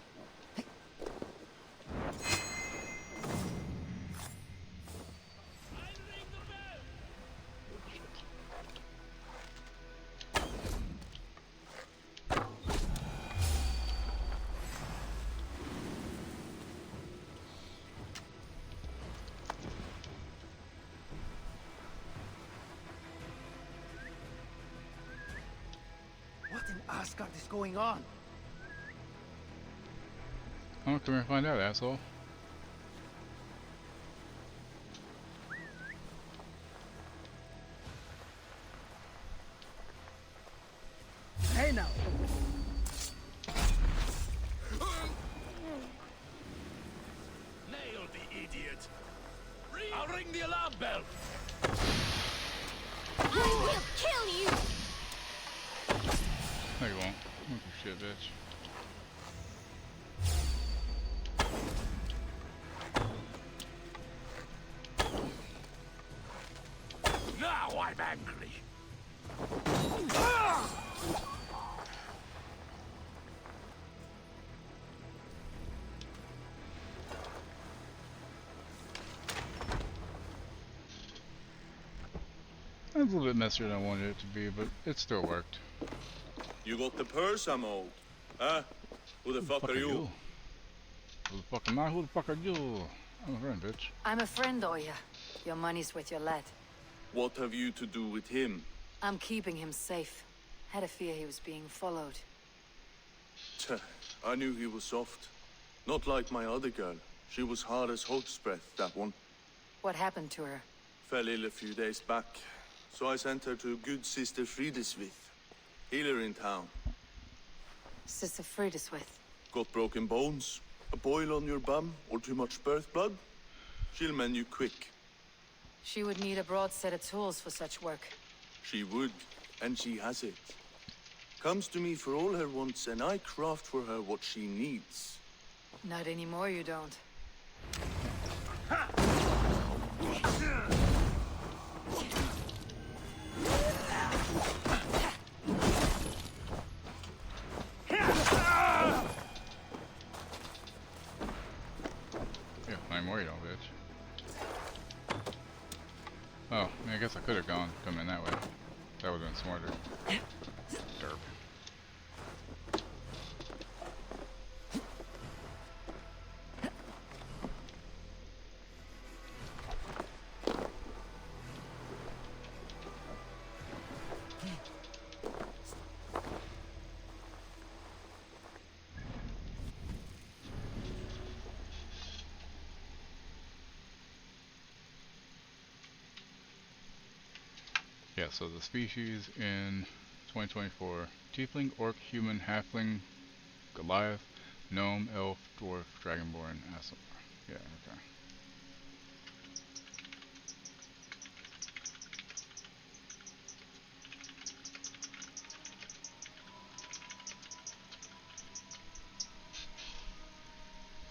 What in Asgard is going on? Oh, come here and find out, asshole. Hey now! Nailed the idiot! I'll ring the alarm bell! I will kill you! No, you won't. Don't do shit, bitch. Now I'm angry! It's a little bit messier than I wanted it to be, but it still worked. You got the purse, I'm old. Huh? Who the fuck are you? Who the fuck am I? Who the fuck are you? I'm a friend, bitch. I'm a friend, Oya. Your money's with your lad. What have you to do with him? I'm keeping him safe. Had a fear he was being followed. Tch, I knew he was soft. Not like my other girl. She was hard as hog's breath, that one. What happened to her? Fell ill a few days back. So I sent her to good Sister Frideswith. Healer in town. Sister Frideswith. Got broken bones, a boil on your bum, or too much birth blood? She'll mend you quick. She would need a broad set of tools for such work. She would, and she has it. Comes to me for all her wants, and I craft for her what she needs. Not anymore, you don't. Yeah, not anymore, you don't, bitch. Oh, I mean, I guess I could have come in that way. That would have been smarter. Derp. Yeah, so the species in 2024: Tiefling, Orc, Human, Halfling, Goliath, Gnome, Elf, Dwarf, Dragonborn, Asshole. Yeah, okay.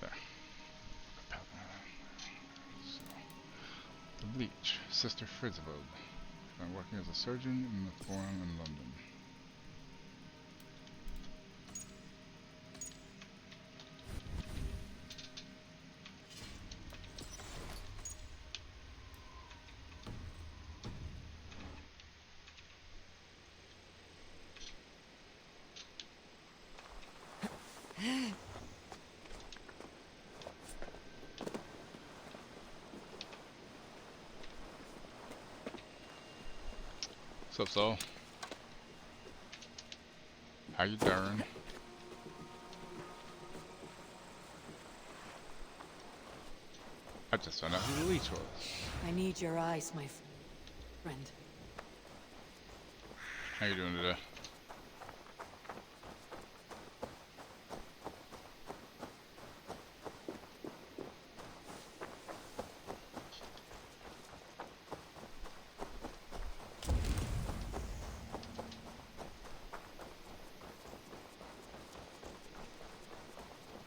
There. So, the Bleach, Sister Frizzlebug. I'm working as a surgeon in the Forum in London. What's up, Saul? How you doing? I just found out who the leech was. I need your eyes, my friend. How you doing today?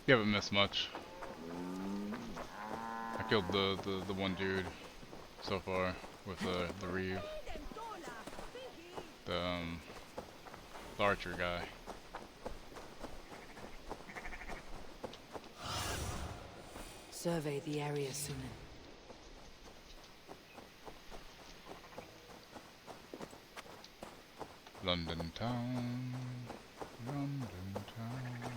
You haven't missed much. I killed the one dude so far with the Reeve. The archer guy. Survey the area soon. London town, London town.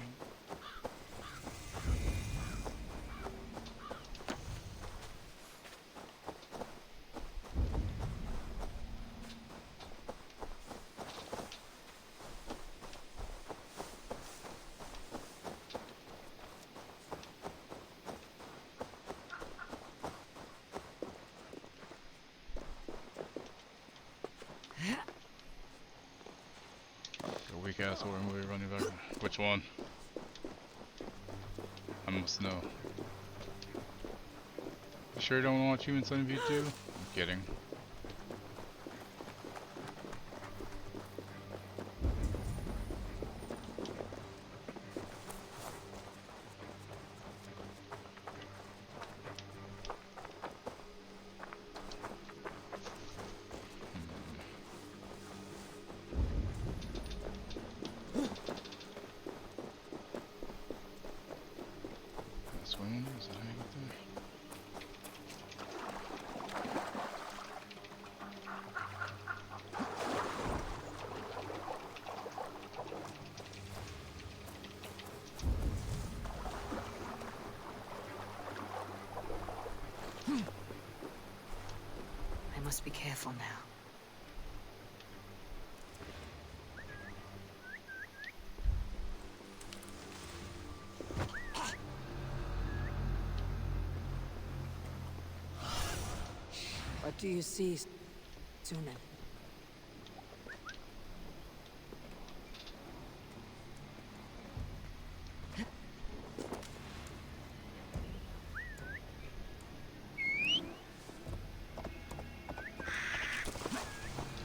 Weak ass horror movie running back. Which one? I must know. You sure you don't watch Human Centipede 2? I'm kidding. Swing? Is that how you get there? I must be careful now. What do you see, Sunan?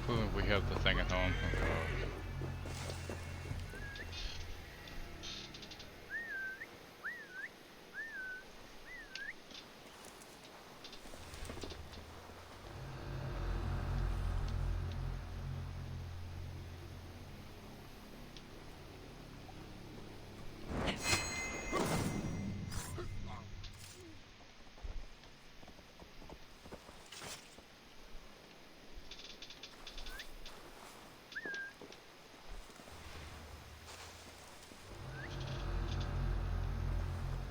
Cool, we have the thing at home. Oh, God.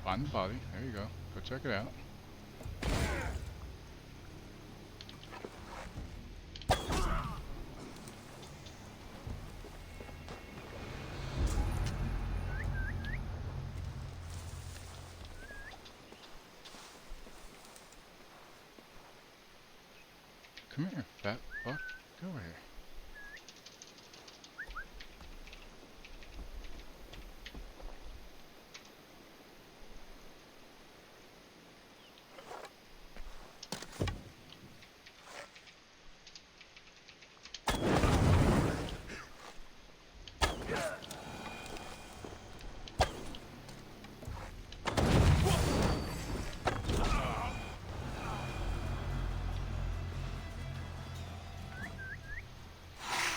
Find the body. There you go. Go check it out. Come here, fat fuck. Go over here.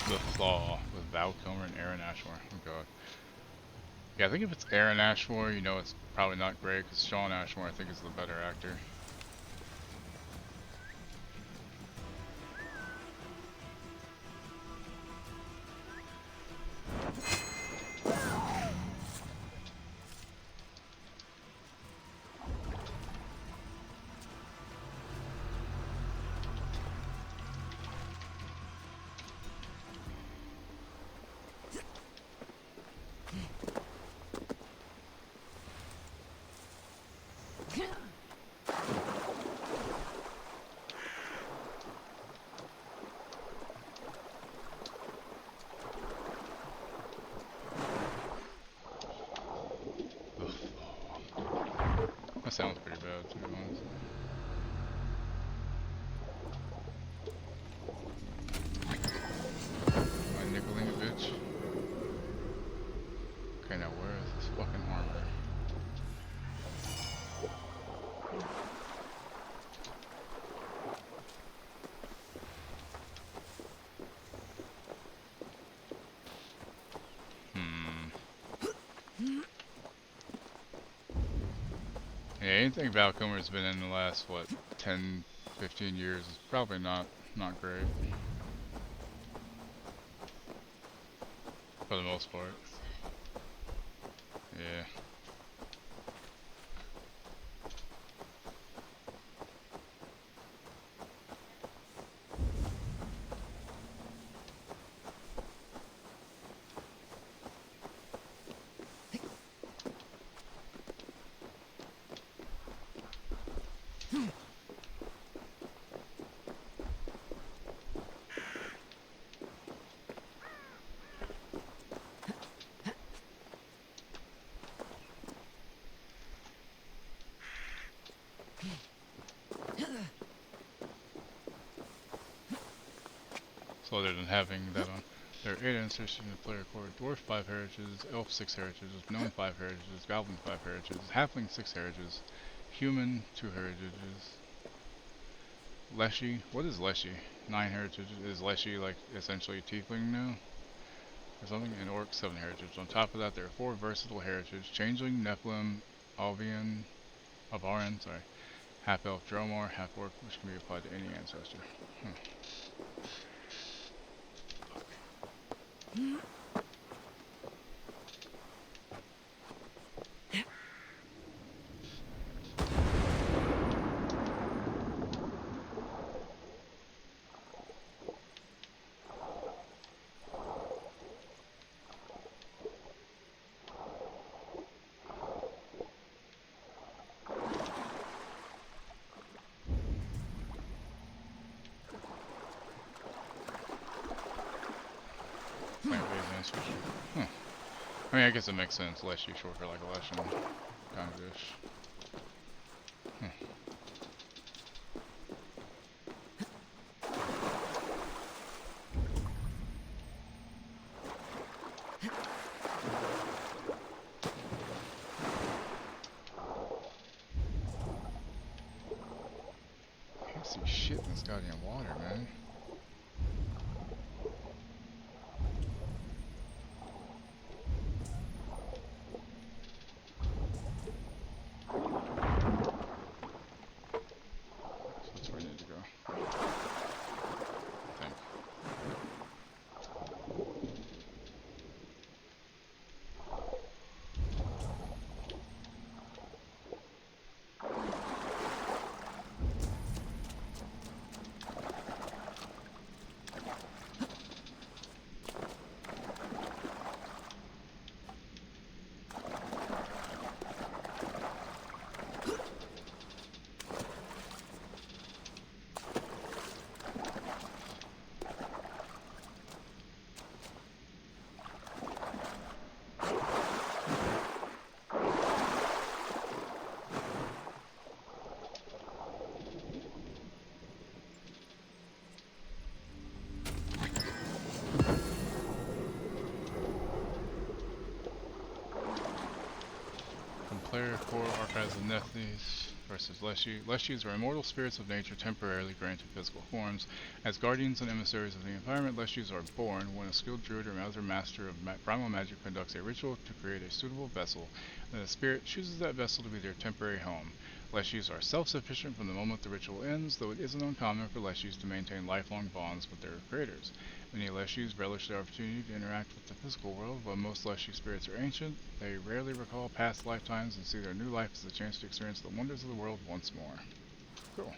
The Thaw with Val Kilmer and Aaron Ashmore. Oh god. Yeah, I think if it's Aaron Ashmore, you know it's probably not great, because Sean Ashmore I think is the better actor. That sounds pretty bad, to be honest. My nickeling a bitch. Okay, now where is this fucking armor? Yeah, anything Valcomer's been in the last, what, 10, 15 years is probably not great. For the most part. Yeah. So other than having that on, there are 8 insertions in the player core: Dwarf 5 heritages, Elf 6 heritages, Gnome 5 heritages, Goblin 5 heritages, Halfling 6 heritages, Human 2 heritages, Leshy, what is Leshy? 9 heritages. Is Leshy like essentially Tiefling now? Or something? And Orc 7 heritage. On top of that there are 4 versatile heritage: Changeling, Nephilim, Alvian, Avaran, sorry, Half Elf, Dromar, Half Orc, which can be applied to any ancestor. Huh. I mean, I guess it makes sense. Leshy short for like a Leshen, kind of ish. I can't see shit in this goddamn water, man. Player core archives of Nethys versus Leshy. Leshies are immortal spirits of nature temporarily granted physical forms. As guardians and emissaries of the environment, Leshies are born when a skilled druid or other master of primal magic conducts a ritual to create a suitable vessel, and the spirit chooses that vessel to be their temporary home. Leshies are self-sufficient from the moment the ritual ends, though it isn't uncommon for Leshies to maintain lifelong bonds with their creators. Many Leshies relish the opportunity to interact with the physical world. While most Leshy spirits are ancient, they rarely recall past lifetimes and see their new life as a chance to experience the wonders of the world once more. Cool.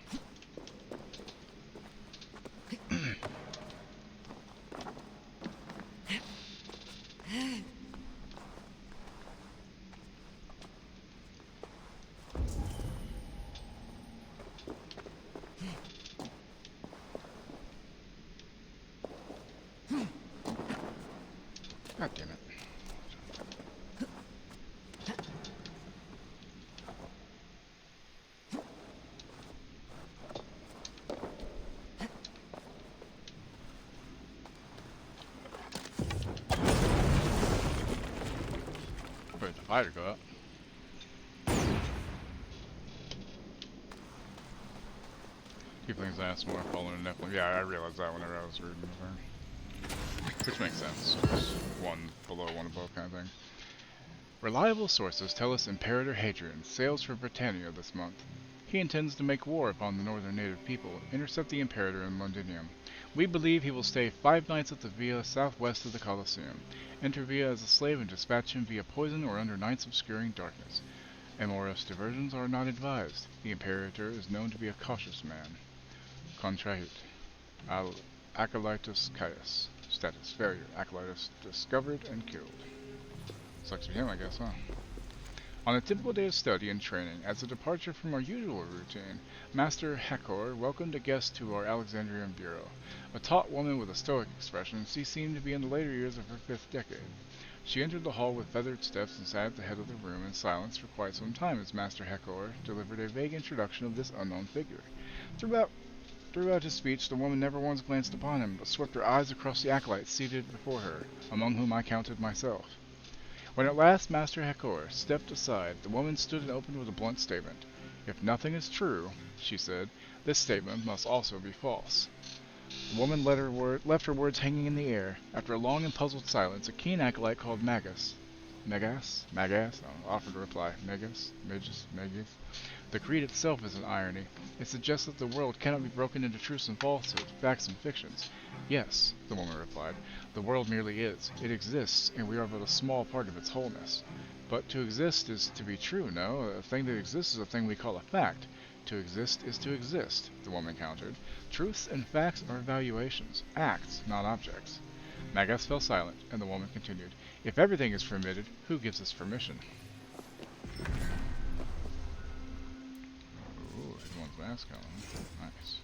God damn it. Where'd the fighter go up? Tieflings ask more following a Nephilim. Yeah, I realized that whenever I was reading the thing. Which makes sense. Just one below, one above kind of thing. Reliable sources tell us Imperator Hadrian sails for Britannia this month. He intends to make war upon the northern native people, intercept the Imperator in Londinium. We believe he will stay 5 nights at the Via southwest of the Colosseum, enter Via as a slave and dispatch him via poison or under night's obscuring darkness. Amorous diversions are not advised. The Imperator is known to be a cautious man. Contrahit. Acolytus Caius. Status failure. Acolytus discovered and killed. Sucks for him, I guess, huh? On a typical day of study and training, as a departure from our usual routine, Master Hakor welcomed a guest to our Alexandrian bureau. A taut woman with a stoic expression, she seemed to be in the later years of her 5th decade. She entered the hall with feathered steps and sat at the head of the room in silence for quite some time as Master Hakor delivered a vague introduction of this unknown figure. Throughout his speech, the woman never once glanced upon him, but swept her eyes across the acolytes seated before her, among whom I counted myself. When at last Master Hakor stepped aside, the woman stood and opened with a blunt statement. If nothing is true, she said, this statement must also be false. The woman left her words hanging in the air. After a long and puzzled silence, a keen acolyte called Magus offered to reply. Magus? The creed itself is an irony. It suggests that the world cannot be broken into truths and falsehoods, facts and fictions. Yes, the woman replied, the world merely is. It exists, and we are but a small part of its wholeness. But to exist is to be true, no? A thing that exists is a thing we call a fact. To exist is to exist, the woman countered. Truths and facts are valuations, acts, not objects. Magus fell silent, and the woman continued, if everything is permitted, who gives us permission? Ooh, everyone's mask on. Nice.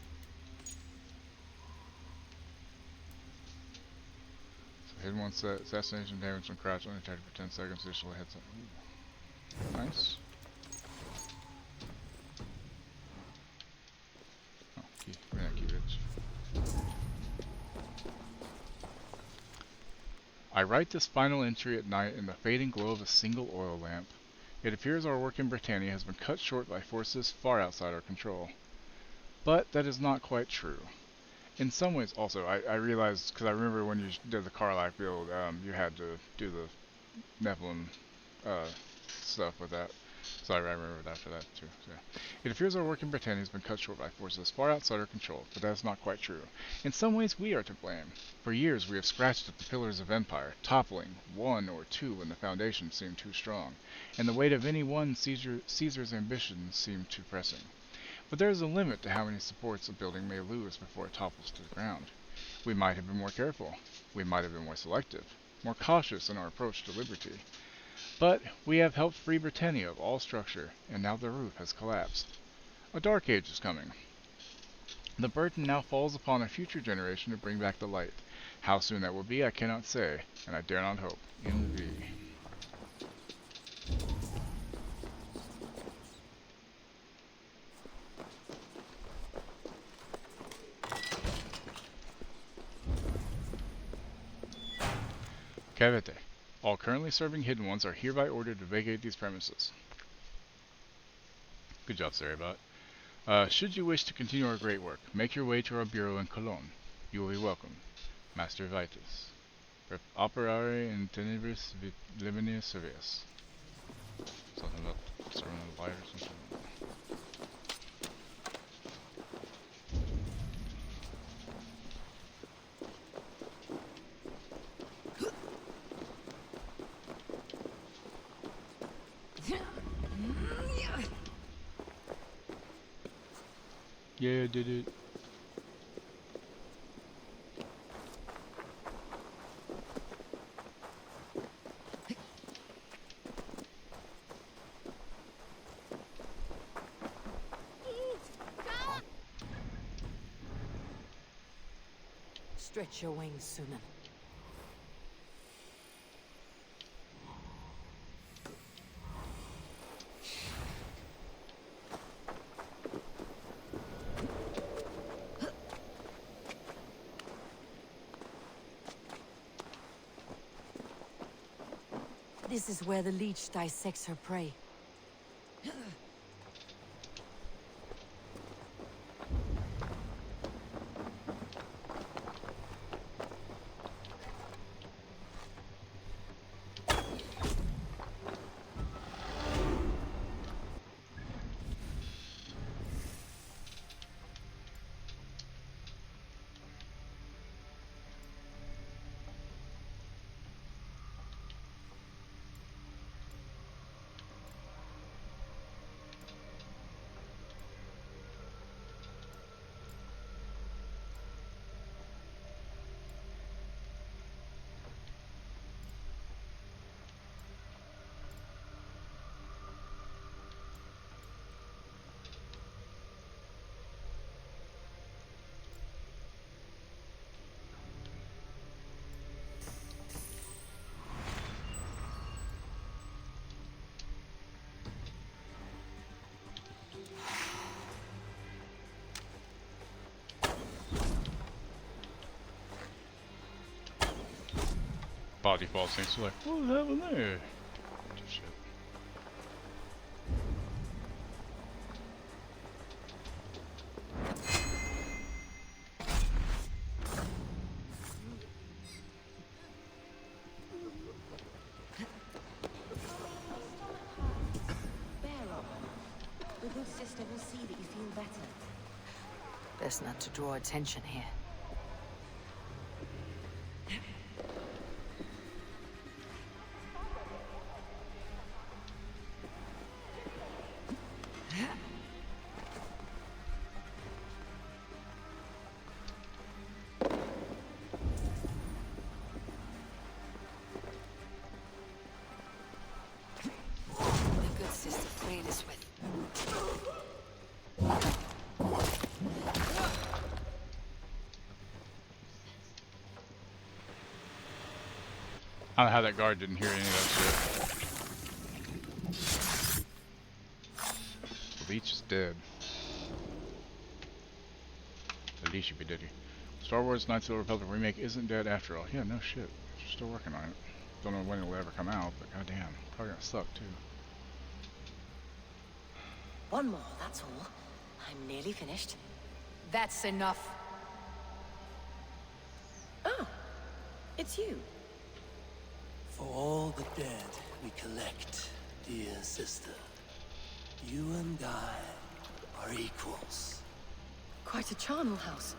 So hidden one set, assassination damage on crouch undetected for 10 seconds, additional heads up. Ooh. Nice. Oh, key. We're not key rich. I write this final entry at night in the fading glow of a single oil lamp. It appears our work in Britannia has been cut short by forces far outside our control. But that is not quite true. In some ways, also, I realized, because I remember when you did the Carlisle build, you had to do the Nephilim stuff with that. So I remember that for that too. So, yeah. It appears our work in Britannia has been cut short by forces far outside our control, but that is not quite true. In some ways, we are to blame. For years, we have scratched at the pillars of empire, toppling one or two when the foundation seemed too strong, and the weight of any one Caesar's ambitions seemed too pressing. But there is a limit to how many supports a building may lose before it topples to the ground. We might have been more careful. We might have been more selective, more cautious in our approach to liberty. But we have helped free Britannia of all structure, and now the roof has collapsed. A dark age is coming. The burden now falls upon a future generation to bring back the light. How soon that will be, I cannot say, and I dare not hope. In V. Cavete. All currently serving Hidden Ones are hereby ordered to vacate these premises. Good job, Sarabot. Should you wish to continue our great work, make your way to our bureau in Cologne. You will be welcome. Master Vitus. Operare in tenebris libenia servius. Something about serving the light or something. Yeah, I did it. Stretch your wings, Sunan. This is where the leech dissects her prey. Body default things like, what happened there? Shit. The good sister will see that you feel better. Best not to draw attention here. The good sister freed us with. I don't know how that guard didn't hear any of that shit. The leech is dead. The leech should be dead here. Star Wars Knights of the Republic remake isn't dead after all. Yeah, no shit. They're still working on it. Don't know when it'll ever come out, but goddamn, probably gonna suck too. One more, that's all. I'm nearly finished. That's enough. Oh, it's you. For all the dead we collect, dear sister, you and I are equals. Quite a charnel house.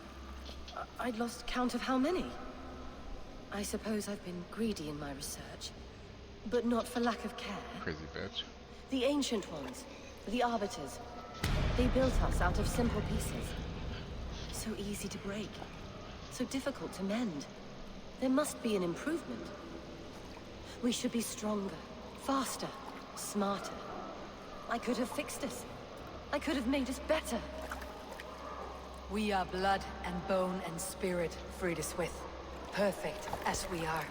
I'd lost count of how many. I suppose I've been greedy in my research, but not for lack of care. Crazy bitch. The ancient ones, the arbiters, they built us out of simple pieces. So easy to break, so difficult to mend. There must be an improvement. We should be stronger, faster, smarter. I could have fixed us. I could have made us better. We are blood and bone and spirit, freed us with. Perfect as we are.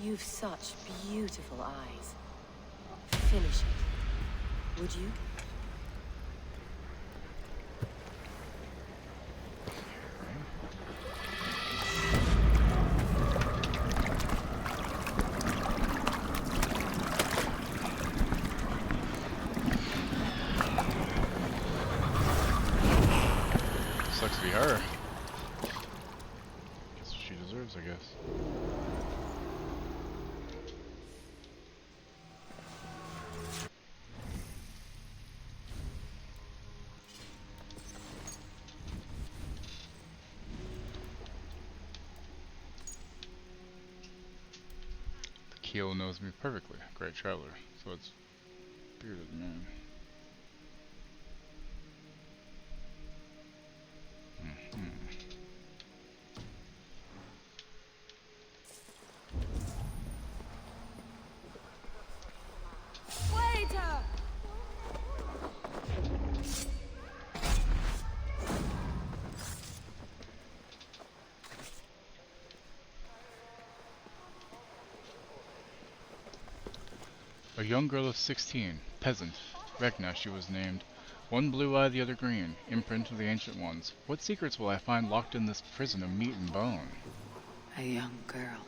You've such beautiful eyes. Finish it, would you? Sucks to be her. That's what she deserves, I guess. The keel knows me perfectly. Great traveler. So it's bearded man. Waiter! A young girl of 16, peasant. Vecna, she was named. One blue eye, the other green. Imprint of the ancient ones. What secrets will I find locked in this prison of meat and bone? A young girl.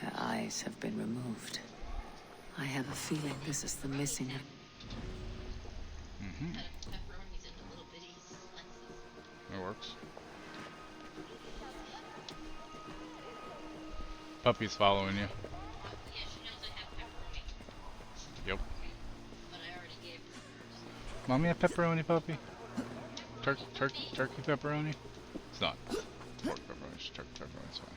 Her eyes have been removed. I have a feeling this is the missing. It works. Puppy's following you. Yep. Mommy, a pepperoni puppy? Turkey pepperoni? It's not pork pepperoni, it's turkey pepperoni, it's fine.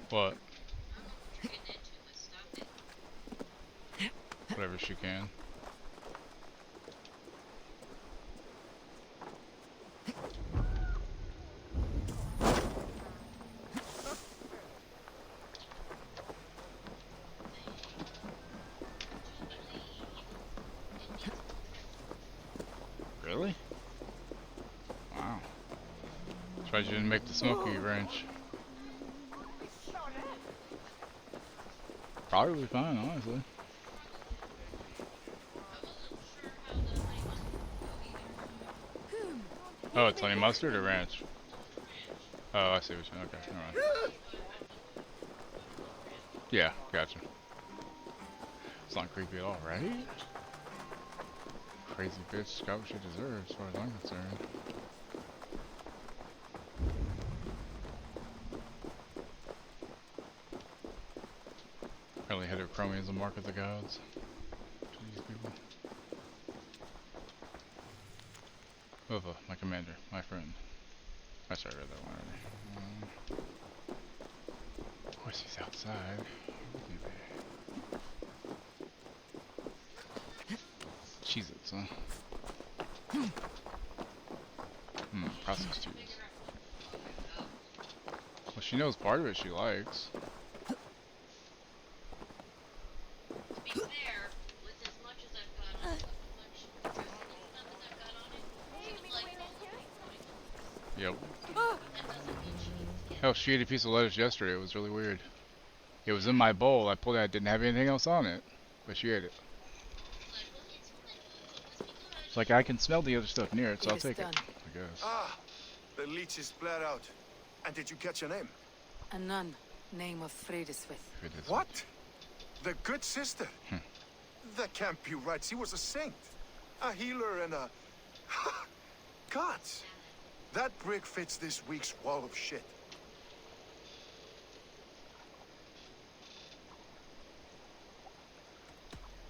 What? Whatever she can. Surprised you didn't make the Smoky Ranch. Probably fine, honestly. Oh, it's honey mustard or ranch? Oh, I see what you mean. Okay, alright. Yeah, gotcha. It's not creepy at all, right? Crazy bitch got what she deserves, as far as I'm concerned. Apparently heterochromia is a mark of the gods. These people. Ova, my commander, my friend. I started read that one already. Of course he's outside. Where would he be? Cheez-Its, huh? Processed cheese. Well, she knows part of it she likes. Yep. Hell, she ate a piece of lettuce yesterday. It was really weird. It was in my bowl. I pulled it out. It didn't have anything else on it. But she ate it. It's like I can smell the other stuff near it, so I'll take it. I guess. Ah, the leech is bled out. And did you catch a name? A nun, name of Fredeswith. What? The good sister? That can't be right. She was a saint. A healer and a... Gods! That brick fits this week's wall of shit.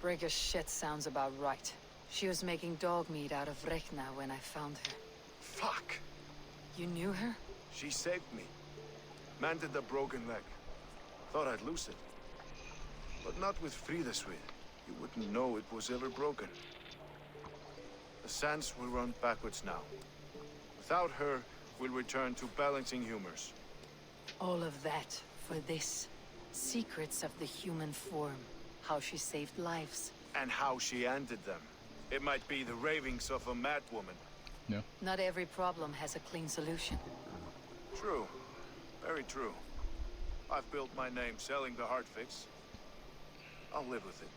Brick of shit sounds about right. She was making dog meat out of Rekna when I found her. Fuck! You knew her? She saved me. Mended the broken leg. Thought I'd lose it. But not with Frideswith. You wouldn't know it was ever broken. The sands will run backwards now. Without her, we'll return to balancing humors. All of that for this. Secrets of the human form. How she saved lives. And how she ended them. It might be the ravings of a mad woman. No. Not every problem has a clean solution. True. Very true. I've built my name selling the heart fix. I'll live with it.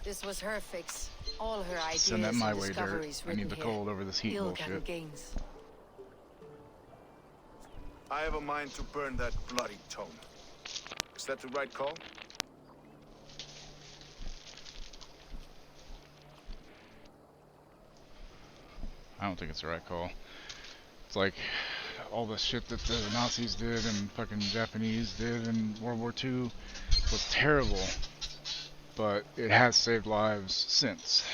This was her fix. All her ideas Send that my and way, Dirt. discoveries I need the written cold over this heat here. bullshit. Ill-gotten gains. I have a mind to burn that bloody tome. Is that the right call? I don't think it's the right call. It's like all the shit that the Nazis did and fucking Japanese did in World War II was terrible, but it has saved lives since.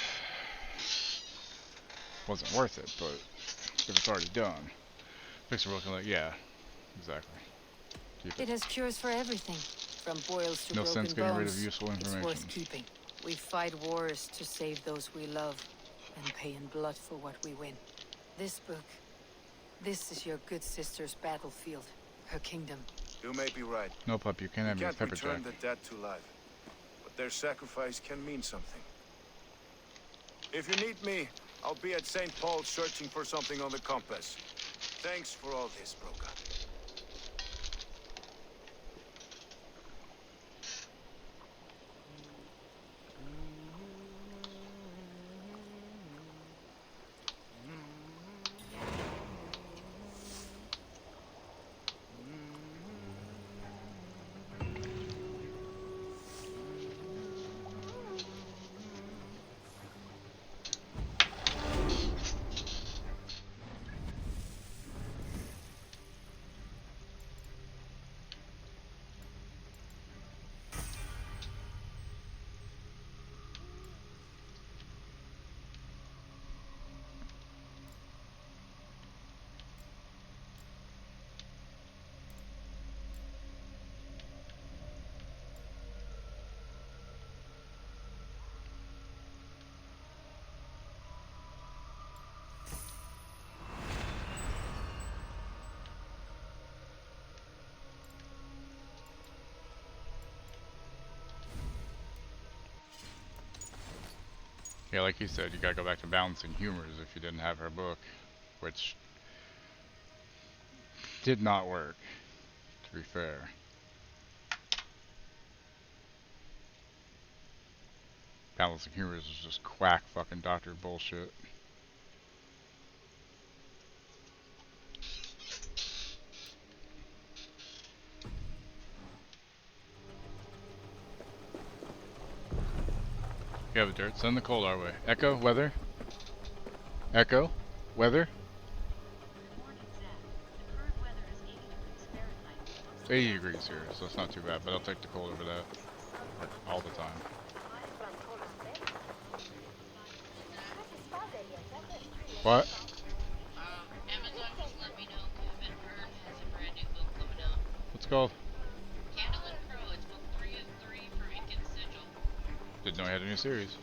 Wasn't worth it, but if it's already done, fix it looking like, yeah, exactly. Keep It has cures for everything, from boils to no broken sense getting rid bones. of useful It's information. worth keeping. We fight wars to save those we love, and pay in blood for what we win. This book, this is your good sister's battlefield, her kingdom. You may be right. No, pup, you can't have your Can't pepper return jack. the dead to life, but their sacrifice can mean something. If you need me, I'll be at St. Paul's searching for something on the compass. Thanks for all this, Broga. Yeah, like you said, you gotta go back to balancing humors if you didn't have her book, which did not work, to be fair. Balancing Heroes is just quack fucking doctor bullshit. You have a dirt. Send the cold our way. Echo, weather. Echo, weather. 80 degrees here, so it's not too bad, but I'll take the cold over that all the time. What? Amazon just let me know Kevin Byrne has a brand new book coming out. What's it called? Candle and Crow. It's book 3 of 3 for Ink and Sigil. Didn't know he had a new series.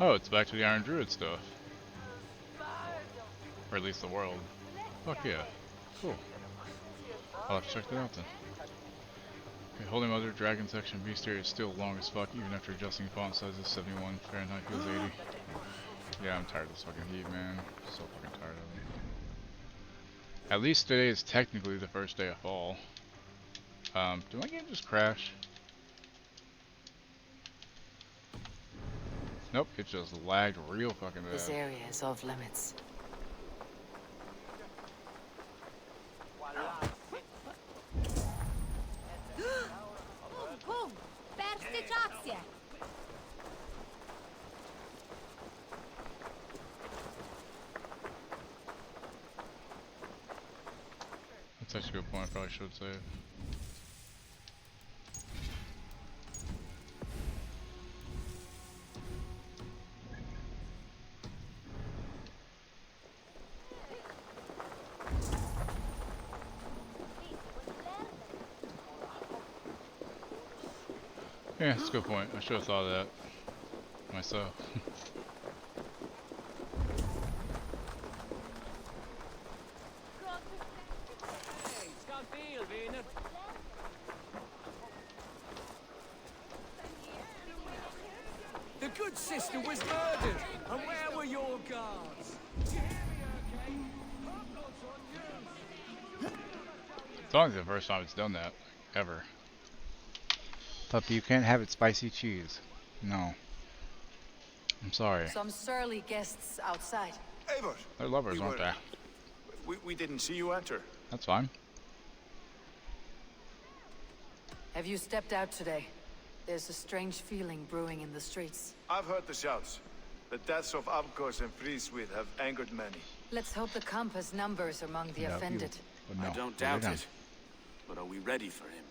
Oh, it's back to the Iron Druid stuff. Or at least the world. Fuck yeah. Cool. I'll have to check that out then. Okay, Holy Mother, Dragon section, Beast area is still long as fuck, even after adjusting font sizes. 71 Fahrenheit feels 80. Yeah, I'm tired of this fucking heat, man. So fucking tired of it. At least today is technically the first day of fall. Did my game just crash? Nope, it just lagged real fucking bad. This area is off limits. That's actually a good point, I probably should save. Yeah, that's a good point. I should have thought of that myself. The good sister was murdered, and where were your guards? It's only the first time it's done that, ever. Puppy, you can't have it spicy cheese. No. I'm sorry. Some surly guests outside. Eivor! They're lovers, aren't they? We didn't see you enter. That's fine. Have you stepped out today? There's a strange feeling brewing in the streets. I've heard the shouts. The deaths of Avkos and Friswith have angered many. Let's hope the compass numbers among the offended. No, I don't doubt it. But are we ready for him?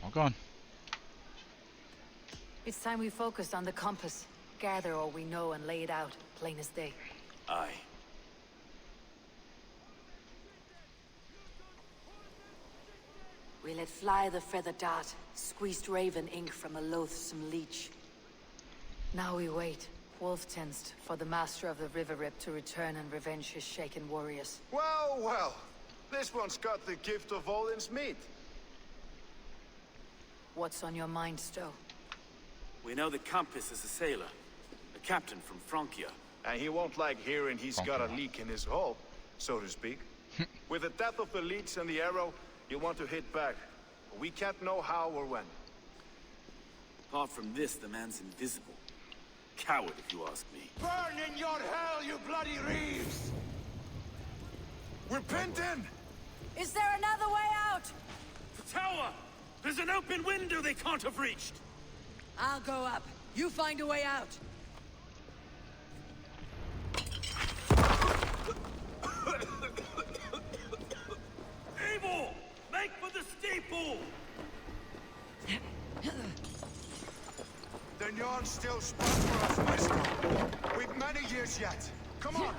All gone. It's time we focused on the compass. Gather all we know and lay it out, plain as day. Aye. We let fly the feather dart, squeezed raven ink from a loathsome leech. Now we wait, wolf-tensed, for the master of the river rip to return and revenge his shaken warriors. Well, well. This one's got the gift of Odin's meat. What's on your mind, Stowe? We know the compass is a sailor. A captain from Francia. And he won't like hearing he's got a leak in his hull, so to speak. With the death of the leech and the arrow, you want to hit back. But we can't know how or when. Apart from this, the man's invisible. Coward, if you ask me. Burn in your hell, you bloody reeves! We're pinned in! Is there another way out? The tower! There's an open window they can't have reached! I'll go up. You find a way out. Abel! Make for the steeple! The yarn's still spot for us, Wisdom. We've many years yet. Come on!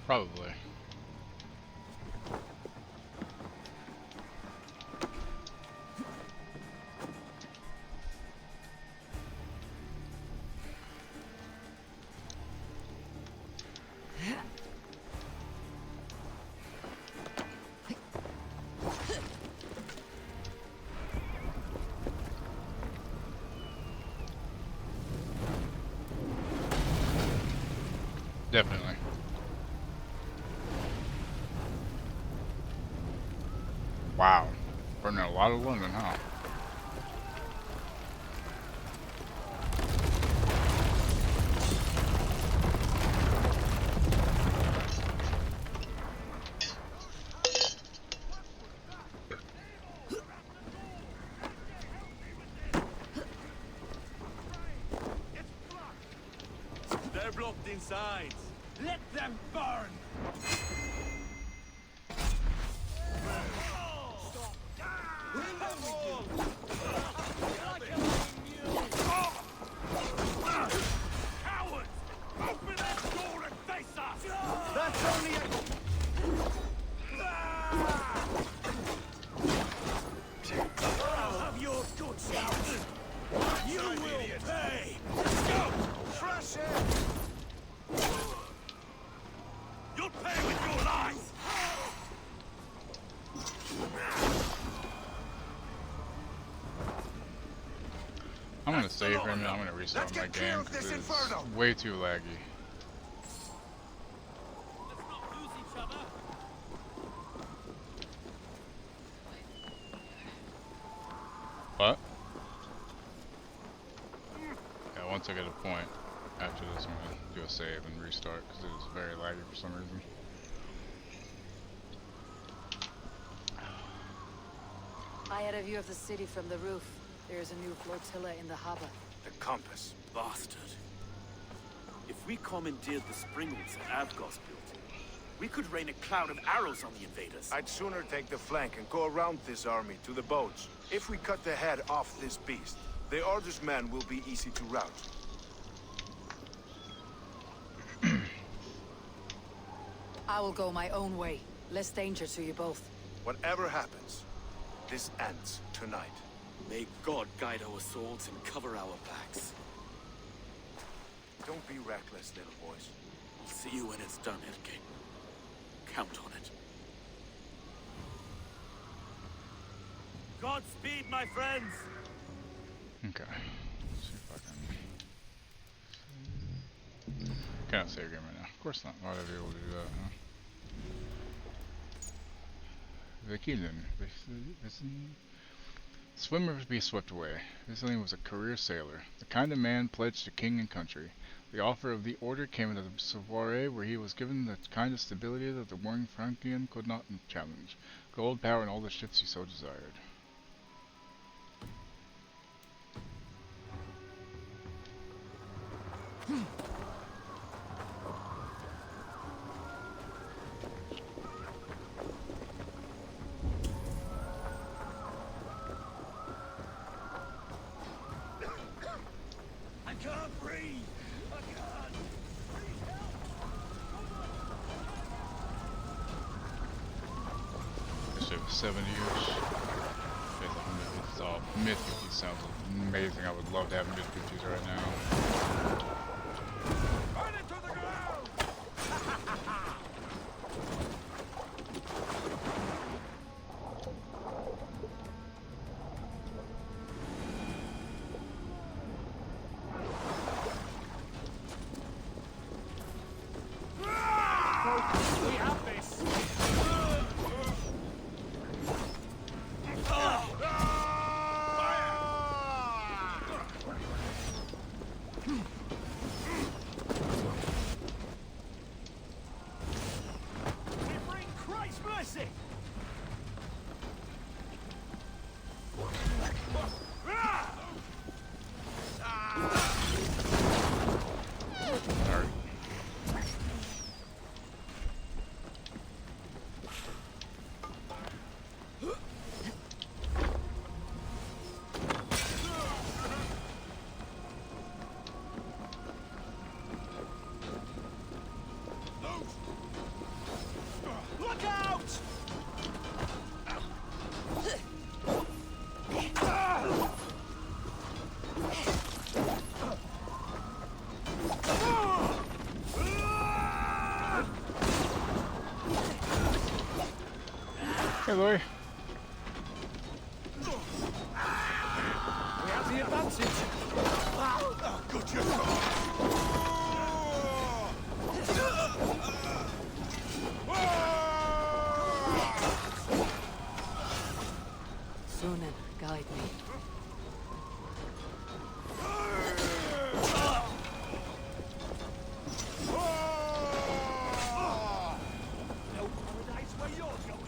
Probably. Definitely. Wow. Burning a lot of London, huh? They're blocked inside. Let them burn! Cowards! Open that door and face us! That's only a... I'll have your goods now! You will pay! Let's go! Crush it! You'll pay with your lives! I'm gonna save him and I'm gonna restart my game because it's way too laggy. What? Yeah, once I get a point after this, I'm gonna do a save and restart because it was very laggy for some reason. I had a view of the city from the roof. There is a new flotilla in the harbor. The compass. Bastard. If we commandeered the springles that Avgos built, we could rain a cloud of arrows on the invaders. I'd sooner take the flank and go around this army to the boats. If we cut the head off this beast, the Order's men will be easy to rout. I will go my own way. Less danger to you both. Whatever happens, this ends tonight. May God guide our swords and cover our backs. Don't be reckless, little boys. I'll see you when it's done, Erke. Count on it. Godspeed, my friends! Okay. Let's see if I can... Can't save game right now. Of course not. Why would I be able to do that, huh? Vicilin. Swimmers be swept away. Vicilin was a career sailor, the kind of man pledged to king and country. The offer of the order came at a soiree where he was given the kind of stability that the warring Frankian could not challenge. Gold, power, and all the ships he so desired. I can't breathe! I can't! Please help! This ship is 70-ish. It's 150s off. Mid-50s sounds amazing. I would love to have mid-50s right now. Burn it to the ground! We have this! Lori. We have the advantage. Good yourself. Sunan, guide me. No paradise where you're going.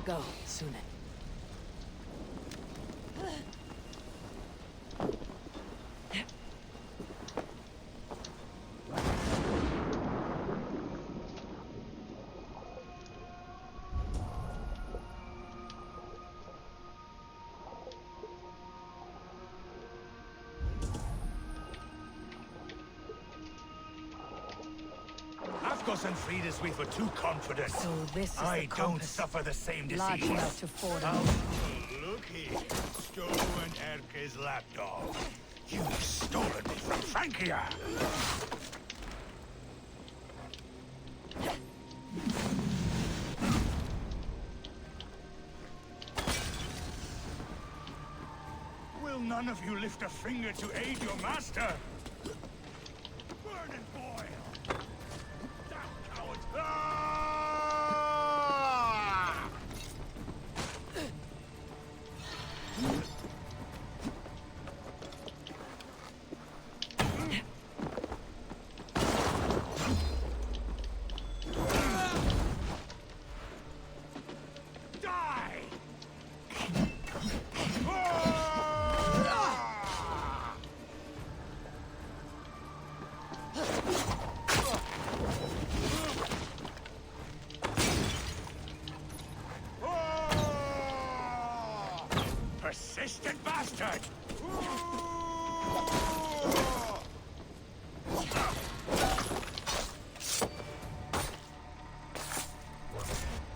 Go, Sunan. Afgos and Friedasweith were too confident. So this is I the don't compass. suffer the same Large disease. enough to fall in. Oh, look here. Sto and Erke's lapdog. You've stolen it from Frankia. Will none of you lift a finger to aid your master? Burn and boil! Damn cowards! Ah! Die! Persistent bastard!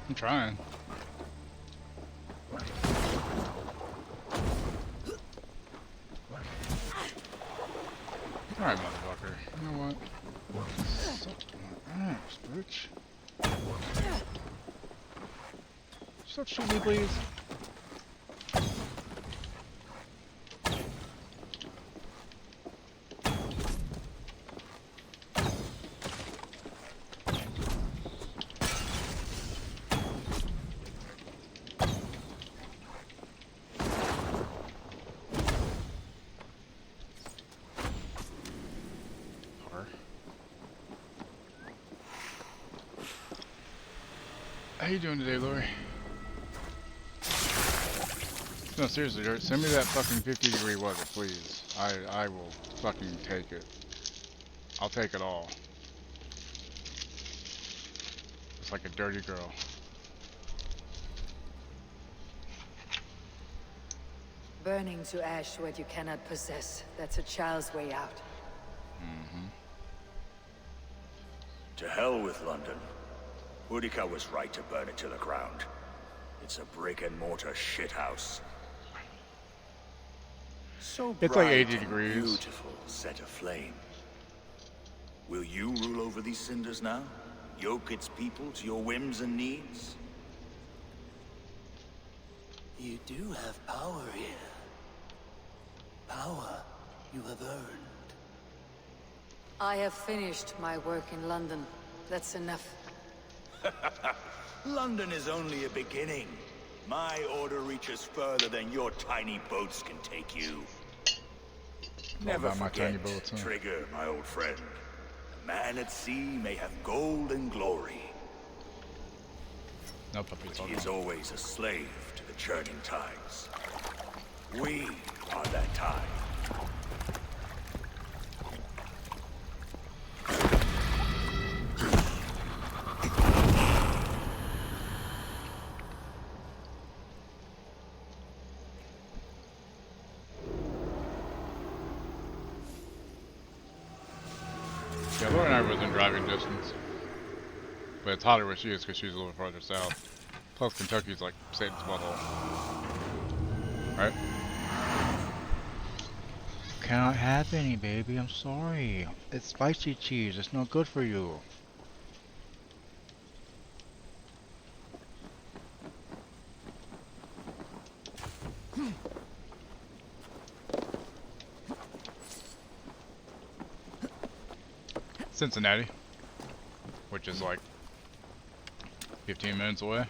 I'm trying. Alright, motherfucker. You know what? Suck my ass, bitch. Stop shooting me, please. How you doing today, Lori? No, seriously, Dirt, send me that fucking 50-degree weather, please. I will fucking take it. I'll take it all. It's like a dirty girl. Burning to ash what you cannot possess. That's a child's way out. Mm-hmm. To hell with London. Boudica was right to burn it to the ground. It's a brick-and-mortar shithouse. So It's like bright 80 and degrees. Beautiful, set aflame. Will you rule over these cinders now? Yoke its people to your whims and needs? You do have power here. Power you have earned. I have finished my work in London. That's enough. London is only a beginning. My order reaches further than your tiny boats can take you. Never about my forget, tiny boats, huh? Trigger, my old friend. A man at sea may have gold and glory. No puppies. He is always a slave to the churning tides. We are that tide. Yeah, Laura and I were within driving distance. But it's hotter where she is because she's a little farther south. Plus Kentucky's like Satan's butthole. Right? Cannot have any, baby. I'm sorry. It's spicy cheese. It's not good for you. Cincinnati, which is like 15 minutes away.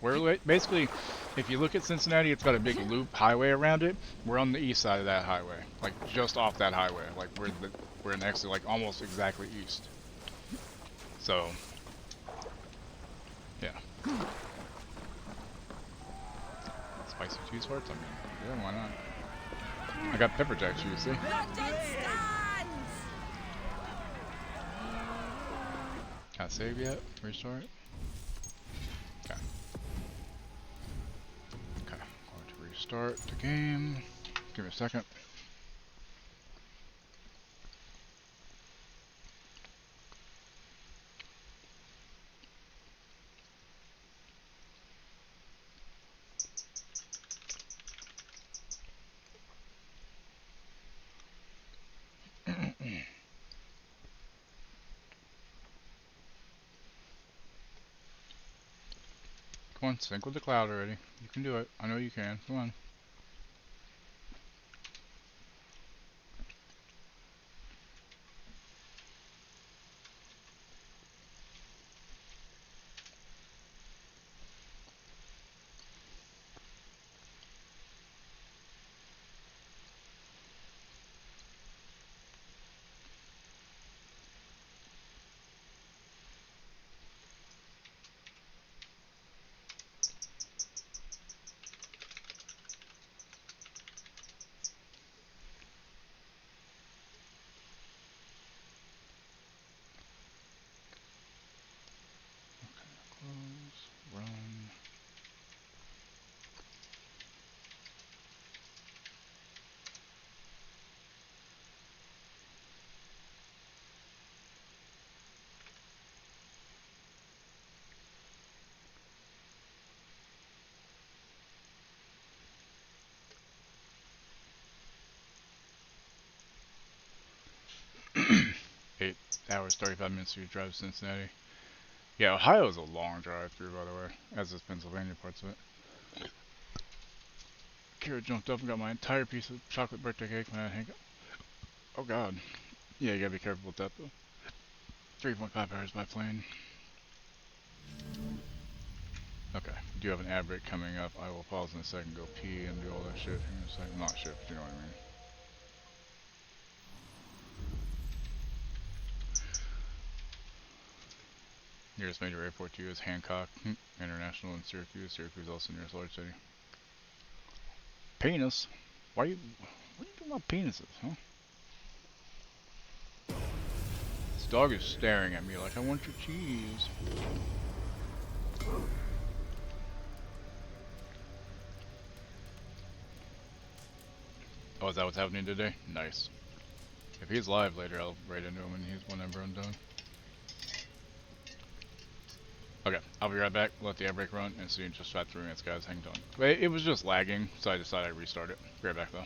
We're basically, if you look at Cincinnati, it's got a big loop highway around it. We're on the east side of that highway, like just off that highway. Like we're next to, like, almost exactly east. So, yeah. Spicy cheese hearts? I mean, yeah, why not? I got pepper jack cheese, see? Can I save yet? Restart? Okay. Okay, going to restart the game. Give me a second. Come on, sync with the cloud already. You can do it. I know you can. Come on. Close, run. Eight hours, 35 minutes to drive to Cincinnati. Yeah, Ohio is a long drive through, by the way, as is Pennsylvania parts of it. Kira jumped up and got my entire piece of chocolate birthday cake, man. Hank. Oh god. Yeah, you gotta be careful with that, though. 3.5 hours by plane. Okay, do you have an ad break coming up? I will pause in a second, go pee and do all that shit. In a second. Not shit, but you know what I mean. Nearest major airport to you is Hancock International in Syracuse. Syracuse also nearest large city. Penis? What are you doing about penises, huh? This dog is staring at me like, I want your cheese. Oh, is that what's happening today? Nice. If he's live later, I'll raid into him and he's whenever I'm done. Okay, I'll be right back. Let the air brake run and see in just about 3 minutes, guys. Hang on. Wait, it was just lagging, so I decided I'd restart it. Be right back, though.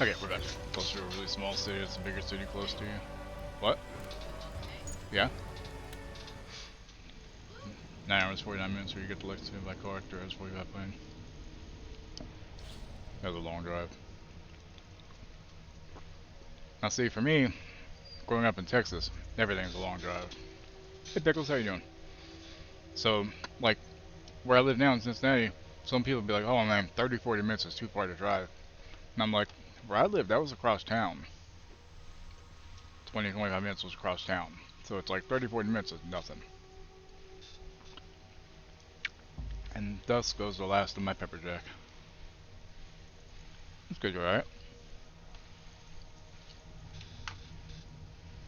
Okay, we're back. Closer to a really small city. It's a bigger city close to you. What? Yeah? 9 hours, 49 minutes where you get to Lexington by car, 3 hours, 45 plane. That was a long drive. Now see, for me, growing up in Texas, everything's a long drive. Hey Pickles, how you doing? So, like, where I live now in Cincinnati, some people be like, oh man, 30, 40 minutes is too far to drive. And I'm like, where I live, that was across town. 20, 25 minutes was across town. So it's like 30, 40 minutes is nothing. And thus goes the last of my pepper jack. That's good, alright?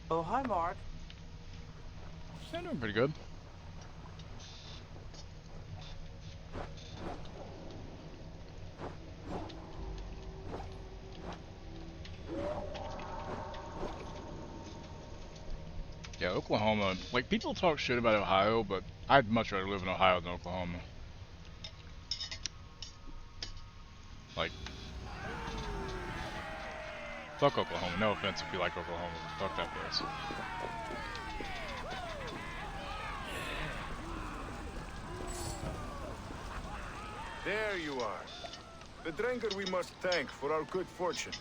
Oh, hi, Mark. I'm doing pretty good. Yeah, Oklahoma, like, people talk shit about Ohio, but I'd much rather live in Ohio than Oklahoma. Like, fuck Oklahoma. No offense if you like Oklahoma, but fuck that place. There you are. The drinker we must thank for our good fortune.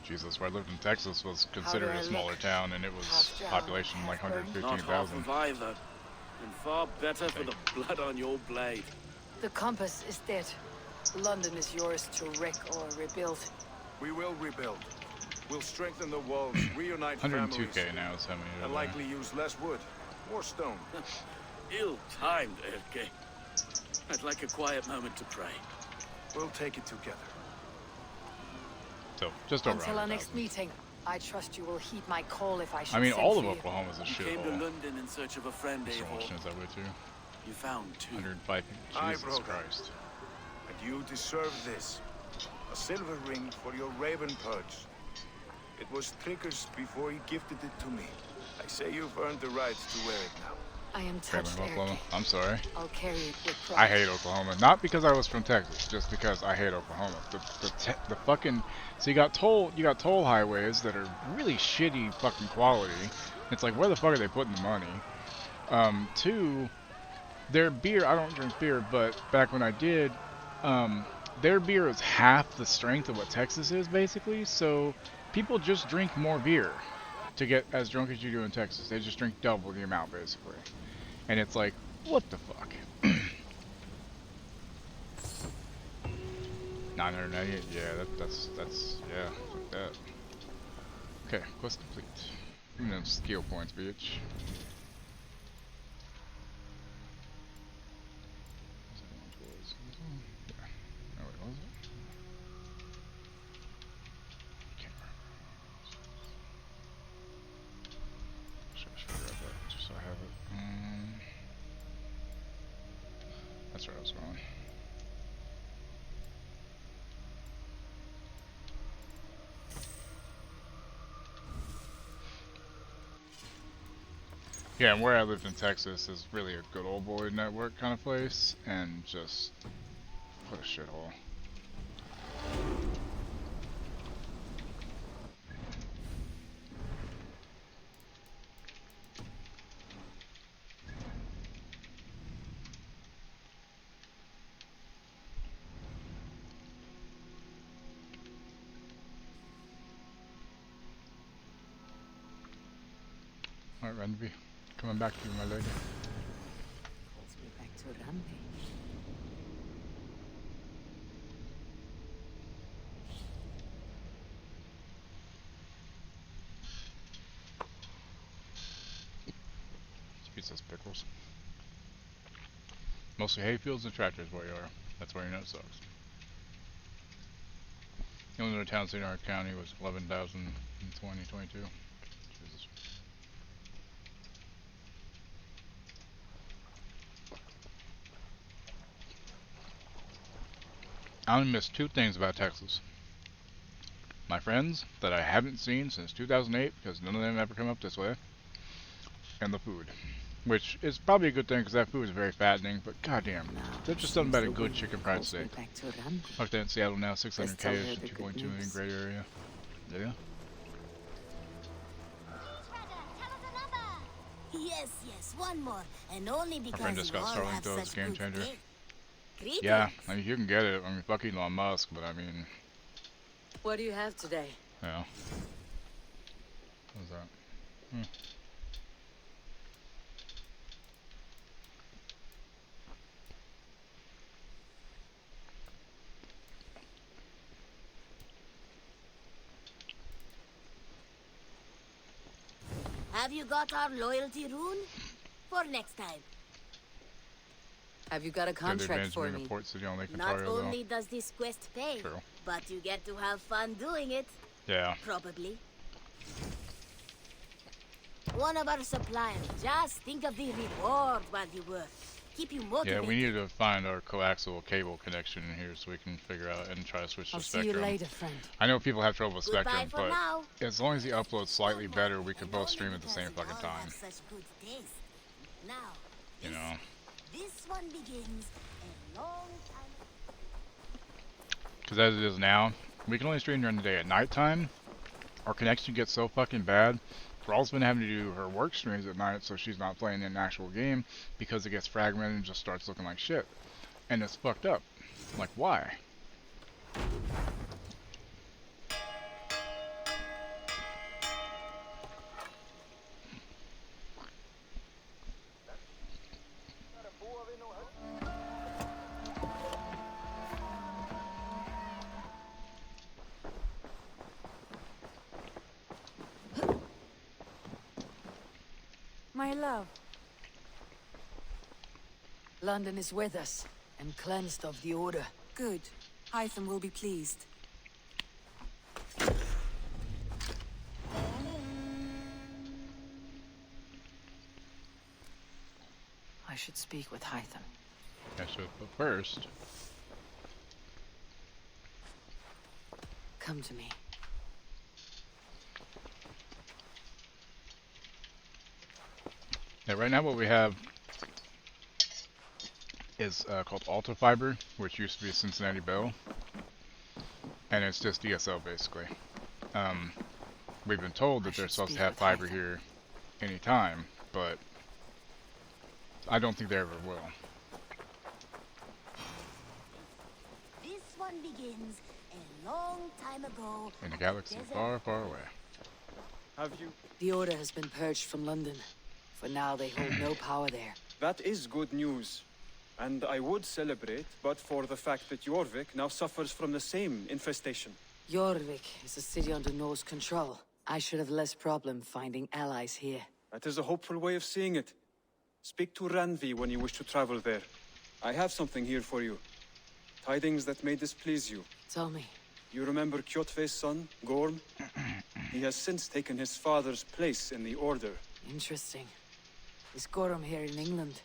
Jesus, where I lived in Texas was considered a smaller town, and it was population like 115,000. Not half of either, and far better for the blood on your blade. The compass is dead. London is yours to wreck or rebuild. We will rebuild. We'll strengthen the walls, reunite 102K families, now is how many and likely use less wood, more stone. Ill-timed, Erke. I'd like a quiet moment to pray. We'll take it together. So, just over Until our next meeting, I trust you will heed my call if I should. I mean, send all for of you. Oklahoma's a shithole. Came to London in search of a friend, Eivor. Is that way too? You found two. 105 people. Jesus Christ. And you deserve this. A silver ring for your raven purge. It was Trigger's before he gifted it to me. I say you've earned the right to wear it now. I am touched, Oklahoma. I'm sorry. I'll carry it with pride. I hate Oklahoma. Not because I was from Texas, just because I hate Oklahoma. The fucking, so you got toll highways that are really shitty fucking quality. It's like, where the fuck are they putting the money? Two, their beer, I don't drink beer, but back when I did, their beer is half the strength of what Texas is, basically. So people just drink more beer to get as drunk as you do in Texas. They just drink double the amount, basically. And it's like, what the fuck? 998, yeah, that's yeah, like that. Okay, quest complete. Even them skill points, bitch. Yeah. Oh, wait, was it? Can't remember. Should grab that just so I have it. That's where I was going. Yeah, and where I lived in Texas is really a good old boy network kind of place, and just what a shithole. Alright, Renby, coming back to you, my lady. Let's be back to Rambi. Pizza's pickles. Mostly hayfields and tractors where you are. That's where you know it sucks. The only other town in our county was 11,000 in 2022. Jesus. I only miss two things about Texas. My friends that I haven't seen since 2008 because none of them ever come up this way. And the food. Which is probably a good thing because that food is very fattening, but goddamn, there's just something about a good chicken fried steak. Like that in Seattle now, 600K, 2.2 million, great area. Yeah. Yes, yes, one more, and only because my friend just got you all Starlink have though, it's a such game good changer. taste. Yeah, I mean, you can get it. I mean, fuck Elon Musk, but I mean... What do you have today? Yeah. What was that? Have you got our loyalty rune? For next time. Have you got a contract for me? Not only does this quest pay, but you get to have fun doing it. Yeah. Probably. One of our suppliers. Just think of the reward while you work. Keep you motivated. Yeah, we need to find our coaxial cable connection in here so we can figure out and try to switch to Spectrum. See you later, friend. I know people have trouble with Spectrum, but now. as long as the upload's slightly better, we can both stream at the same fucking time. Now, you know. This one begins a long time. Because as it is now, we can only stream during the day. At nighttime, our connection gets so fucking bad. Raw's been having to do her work streams at night, so she's not playing an actual game because it gets fragmented and just starts looking like shit. And it's fucked up. Like, why? My love. London is with us, and cleansed of the Order. Good. Hytham will be pleased. I should speak with Hytham. I should, but first... Come to me. Yeah, right now what we have is called Alta Fiber, which used to be Cincinnati Bell, and it's just DSL basically. We've been told that they're supposed to have fiber here anytime, but I don't think they ever will. This one begins a long time ago. In a galaxy far, far away. Have you? The Order has been purged from London. For now, they hold no power there. That is good news. And I would celebrate, but for the fact that Jorvik now suffers from the same infestation. Jorvik is a city under Norse control. I should have less problem finding allies here. That is a hopeful way of seeing it. Speak to Ranvi when you wish to travel there. I have something here for you. Tidings that may displease you. Tell me. You remember Kjotve's son, Gorm? He has since taken his father's place in the Order. Interesting. Is Gorm here in England?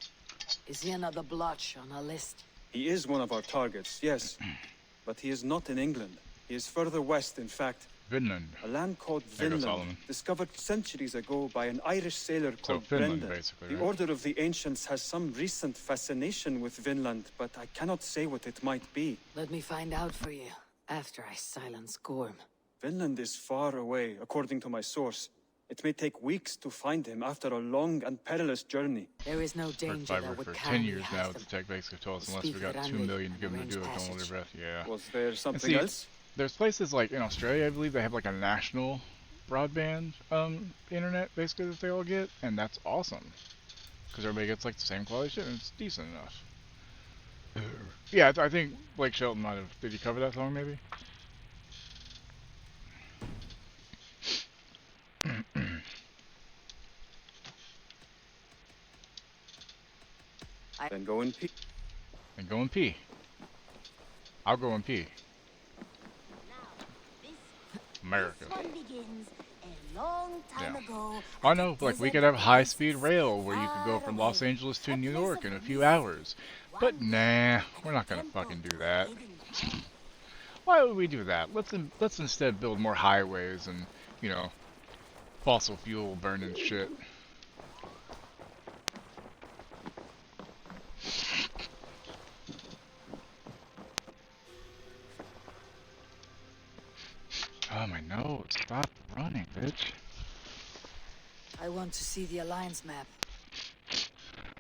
Is he another blotch on our list? He is one of our targets, yes. But he is not in England. He is further west, in fact. Vinland. A land called There you go, Vinland, Solomon. discovered centuries ago by an Irish sailor called Finland, Brendan. basically, The right? Order of the Ancients has some recent fascination with Vinland, but I cannot say what it might be. Let me find out for you, after I silence Gorm. Vinland is far away, according to my source. It may take weeks to find him after a long and perilous journey. There is no Worked danger fiber that would for carry 10 years us now them. with the tech basically told us We'll unless we speak got with 2 Andy million to and give them to arrange do it, don't hold passage. your breath. Yeah. Was there And something see, else? there's places like in Australia, I believe they have like a national broadband internet basically that they all get, and that's awesome because everybody gets like the same quality shit and it's decent enough. Yeah, I think Blake Shelton might have. Did he cover that song maybe? Then go and pee. Then go and pee. I'll go and pee. America. This one begins a long time ago. I know, like we could have high-speed rail where you could go from Los Angeles to New York in a few hours. But nah, we're not gonna fucking do that. Why would we do that? Let's instead build more highways and, you know, fossil fuel burning shit. Oh my nose, stop running, bitch. I want to see the Alliance map.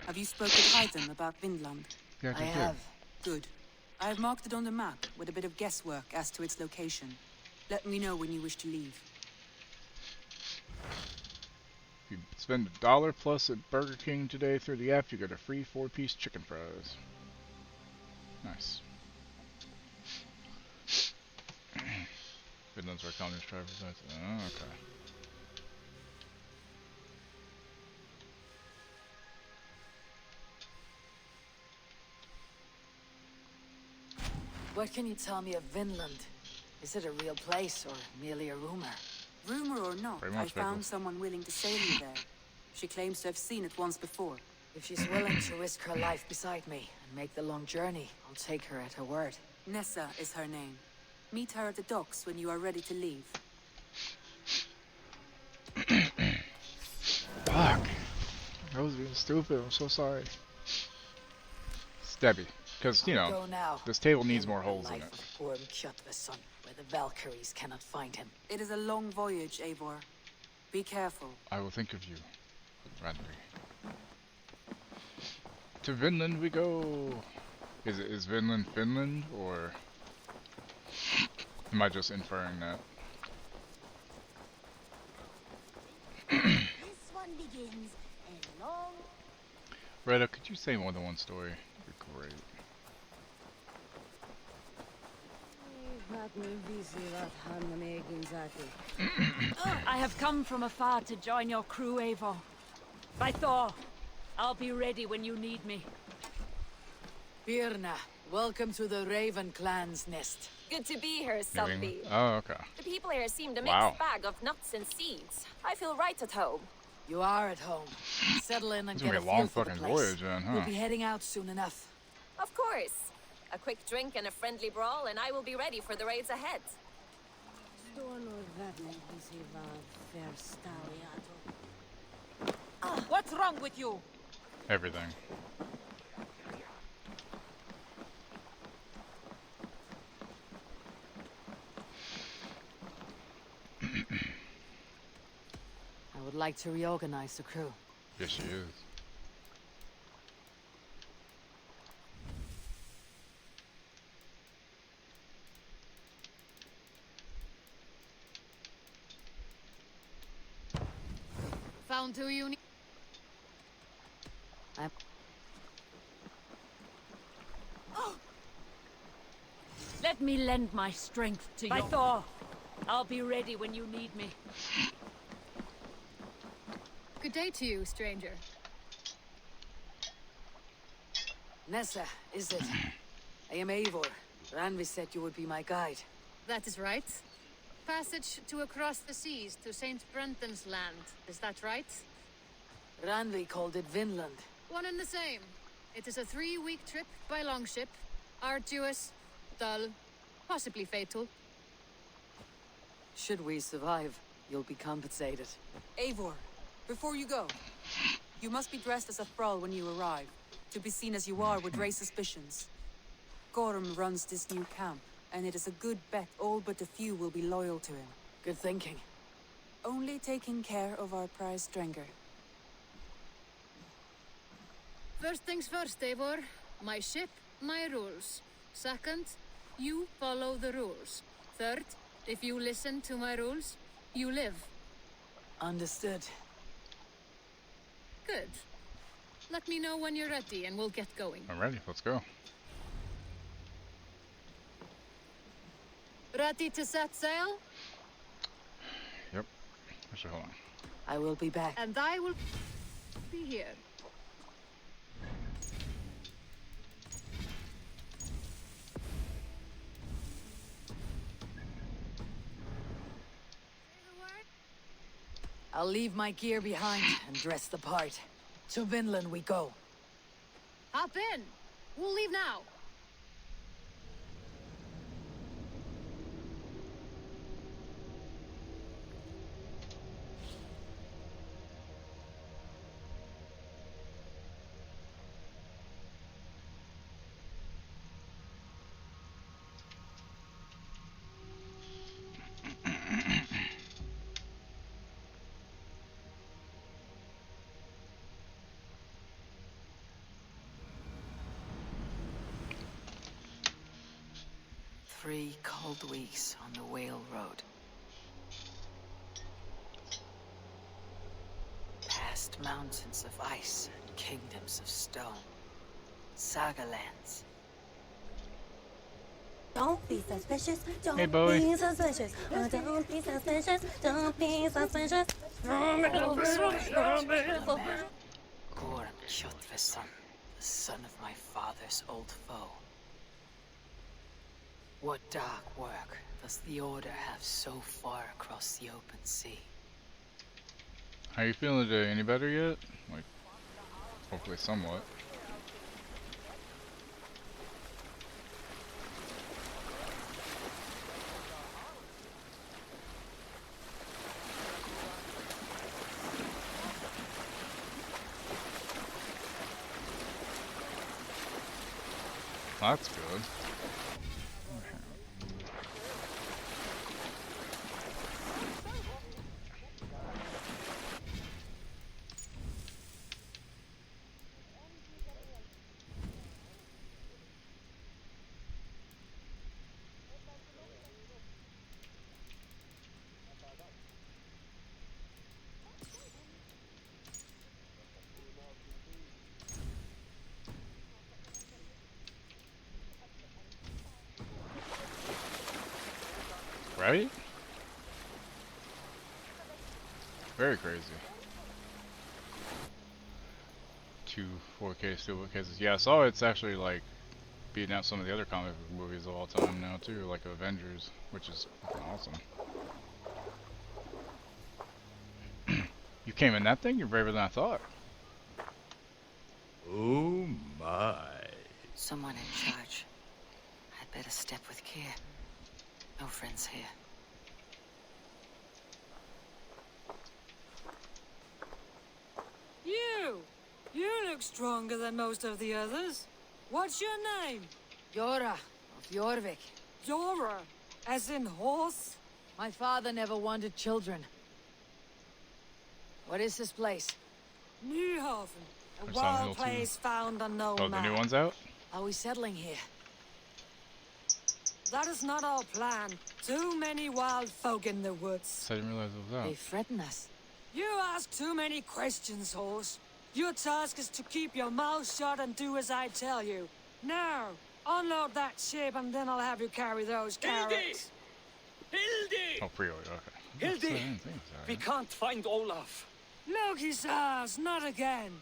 Have you spoken to Hyden about Vinland? Yeah, I have. Good. I have marked it on the map with a bit of guesswork as to its location. Let me know when you wish to leave. If you spend $1 plus at Burger King today through the app, you get a free 4-piece chicken fries. Nice. Finland's where Connor's driver's license. Oh, okay. What can you tell me of Vinland? Is it a real place or merely a rumor? Rumor or not, Very I much, found Pickle. someone willing to sail you there. She claims to have seen it once before. If she's willing to risk her life beside me and make the long journey, I'll take her at her word. Nessa is her name. Meet her at the docks when you are ready to leave. Fuck. I was being stupid. I'm so sorry. It's Debbie. Because, you Go know, now. this table needs End more the holes in life it. of Orm Kjotveson, where the Valkyries cannot find him. It is a long voyage, Eivor. Be careful. I will think of you, Randy. To Vinland we go. Is Vinland Finland, or am I just inferring that? This one begins a long. Retta, could you say more than one story? That'd be great. I have come from afar to join your crew, Eivor. By Thor, I'll be ready when you need me. Birna, welcome to the Raven clan's nest. Good to be here, New Selby. England? Oh, okay. The people here seem a Wow. mixed bag of nuts and seeds. I feel right at home. You are at home. Settle in and It's get gonna a be a long feel for the fucking place. voyage then, huh? We'll be heading out soon enough. Of course. A quick drink and a friendly brawl, and I will be ready for the raids ahead. What's wrong with you? Everything. I would like to reorganize the crew. Yes, she is. Found who you need. Let me lend my strength to you. By Thor, I'll be ready when you need me. Good day to you, stranger. Nessa, is it? I am Eivor. Ranvi said you would be my guide. That is right. Passage to across the seas to Saint Brenton's land. Is that right? Ranvi called it Vinland. One and the same. It is a 3-week trip by longship. Arduous, dull, possibly fatal. Should we survive, you'll be compensated. Eivor, before you go, you must be dressed as a thrall when you arrive. To be seen as you are would raise suspicions. Gorm runs this new camp, and it is a good bet all but a few will be loyal to him. Good thinking. Only taking care of our prize Strenger. First things first, Eivor. My ship, my rules. Second, you follow the rules. Third, if you listen to my rules, you live. Understood. Good. Let me know when you're ready and we'll get going. I'm ready. Let's go. Ready to set sail? Yep. Actually, hold on. I will be back. And I will be here. I'll leave my gear behind and dress the part. To Vinland we go. Hop in. We'll leave now. Three cold weeks on the Whale Road. Past mountains of ice and kingdoms of stone. Saga lands. Don't be suspicious. Don't Hey, boy. be suspicious. Don't be suspicious. Don't be suspicious. Gorm Kjotveson, the son of my father's old foe. What dark work does the Order have so far across the open sea? How you feeling today? Any better yet? Like, hopefully somewhat. That's good. Right? Very crazy. 2 4K steelbook cases. Yeah, I saw it's actually like beating out some of the other comic book movies of all time now too, like Avengers, which is fucking awesome. You came in that thing? You're braver than I thought. Oh my. Someone in charge. I'd better step with care. No friends here. You look stronger than most of the others. What's your name? Yora of Jorvik. Yora, as in horse? My father never wanted children. What is this place? Newhaven, a There's wild Hill too. place found on no Oh, the map. new one's out? Are we settling here? That is not our plan. Too many wild folk in the woods. I didn't realize it was They out. threaten us. You ask too many questions, horse. Your task is to keep your mouth shut and do as I tell you. Now, unload that ship and then I'll have you carry those carrots. Hildy! Oh, pre-order, okay. Hildy! We can't find Olaf. Loki says, not again.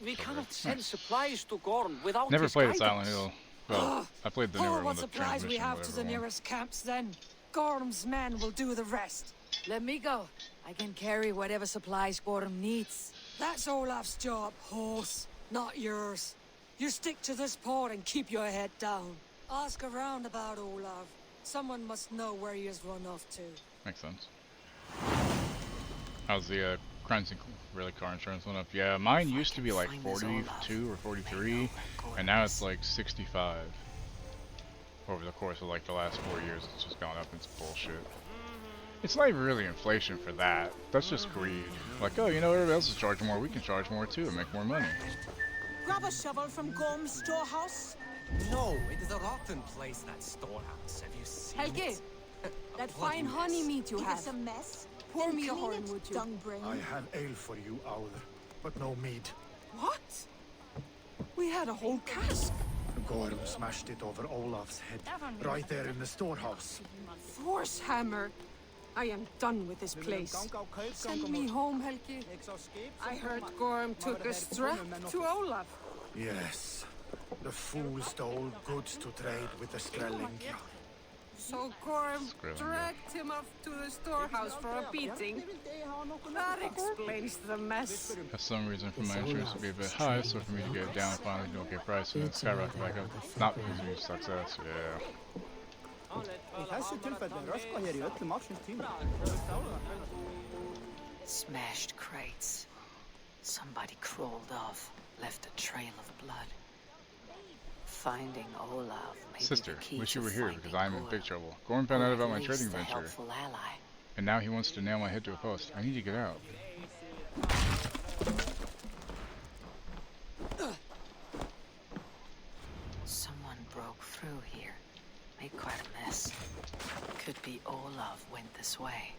We cannot send supplies to Gorm without Never his played guidance. Silent Hill. Well, I played the newer Oh, one, what the supplies we transmission, have to the whatever one. nearest camps then. Gorm's men will do the rest. Let me go. I can carry whatever supplies Gorm needs. That's Olaf's job, horse, not yours. You stick to this port and keep your head down. Ask around about Olaf. Someone must know where he has run off to. Makes sense. How's the crimes and really car insurance went up? Yeah, mine used to be like 42 or 43, and now it's like 65. Over the course of like the last 4 years, it's just gone up. It's bullshit. It's not even really inflation for that. That's just greed. Like, oh, you know, everybody else is charging more. We can charge more too and make more money. Grab a shovel from Gorm's storehouse. No, it is a rotten place, that storehouse. Have you seen Helge, it? that fine honey meat you have. It's a mess. Pour Then me a clean horn, it, would you? dung brain. I have ale for you, Owl, but no mead. What? We had a whole cask. Gorm smashed it over Olaf's head, right there in the storehouse. Force hammer. I am done with this place. Send me home, Helgi. I heard Gorm took a strap to Olaf. Yes. The fool stole goods to trade with the Skrelling. So Gorm dragged him off to the storehouse for a beating. That explains the mess. For some reason, for my insurance to be a bit high, so for me to get it down finally to okay price and then skyrocket back up. Not because of your success, yeah. Smashed crates. Somebody crawled off, left a trail of blood. Finding Olaf may Sister, be the key wish you to were here finding because I'm in Gorm. big trouble. Gorm found out about my At trading least a venture, helpful ally. and now he wants to nail my head to a post. I need to get out. Someone broke through here. Made quite a mess. Could be Olaf went this way.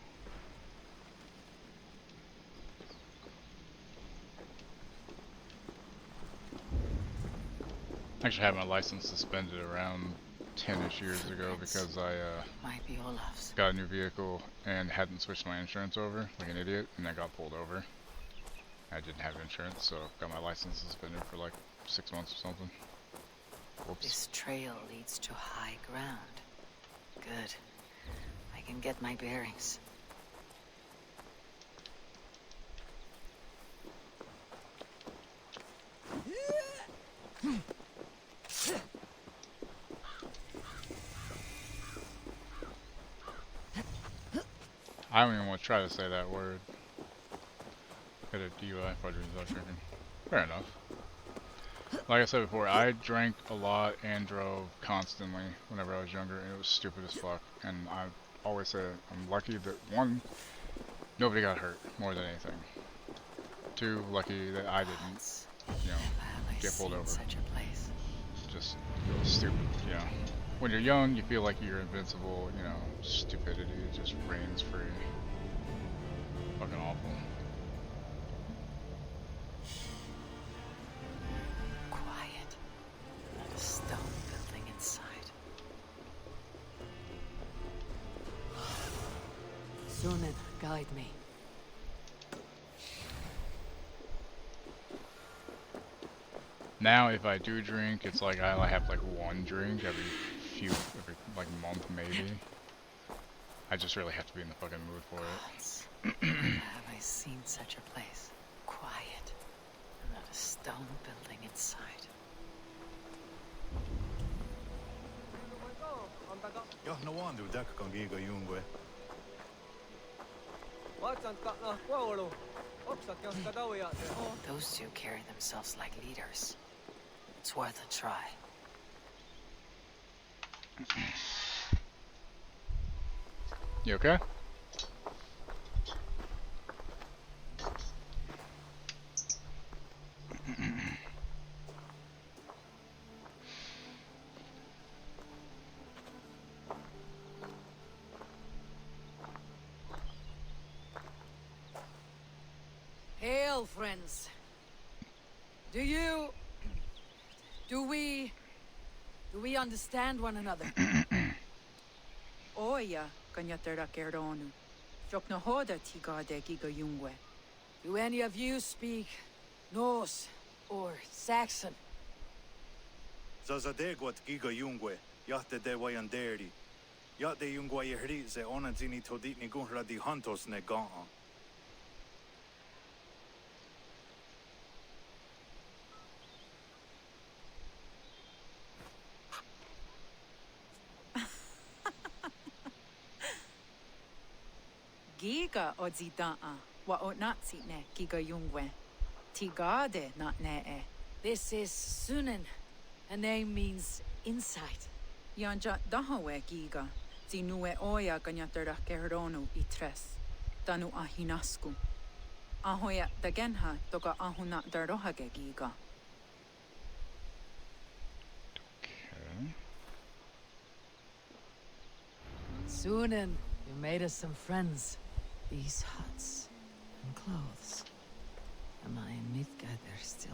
Actually, had my license suspended around 10-ish years ago because I Might be Olaf's. got a new vehicle and hadn't switched my insurance over like an idiot, and I got pulled over. I didn't have insurance, so got my license suspended for like 6 months or something. Whoops. This trail leads to high ground. Good. I can get my bearings. I don't even want to try to say that word. Got a DUI for drinking. Fair enough. Like I said before, I drank a lot and drove constantly whenever I was younger, and it was stupid as fuck. And I always say I'm lucky that, one, nobody got hurt more than anything. Two, lucky that I didn't, you know, get pulled over. Such a place. Just really stupid, you know. When you're young, you feel like you're invincible, you know, stupidity just reigns free. Fucking awful. Quiet. Not a stone building inside. Sunan, guide me. Now, if I do drink, it's like I have like one drink every like month maybe. I just really have to be in the fucking mood for it. Have I seen such a place? Quiet. Not a stone building inside. Jah, no wonder that kan giga jungwe. Those two carry themselves like leaders. It's worth a try. You okay? Hail, friends. Do we understand one another? Oya, kanyatera kerdonu. Jokna hoda tigade giga jungwe. Do any of you speak Norse or Saxon? Zazadegwat giga jungwe, jahte de wayanderi. Jahte jungwe yehri se onanzini todit ni gunra di hantos ne gaha. Giga odzidaa wa otnatsi ne giga yungwe. Tigade not ne e. This is Sunan. A name means insight. Yanja dahawe giga. Zinue oya ganyatera geronu itres. Danu ahinasku. Ahoya dagenha toga ahuna darohage giga. Sunan, you made us some friends. These huts and clothes. Am I in Midgard still?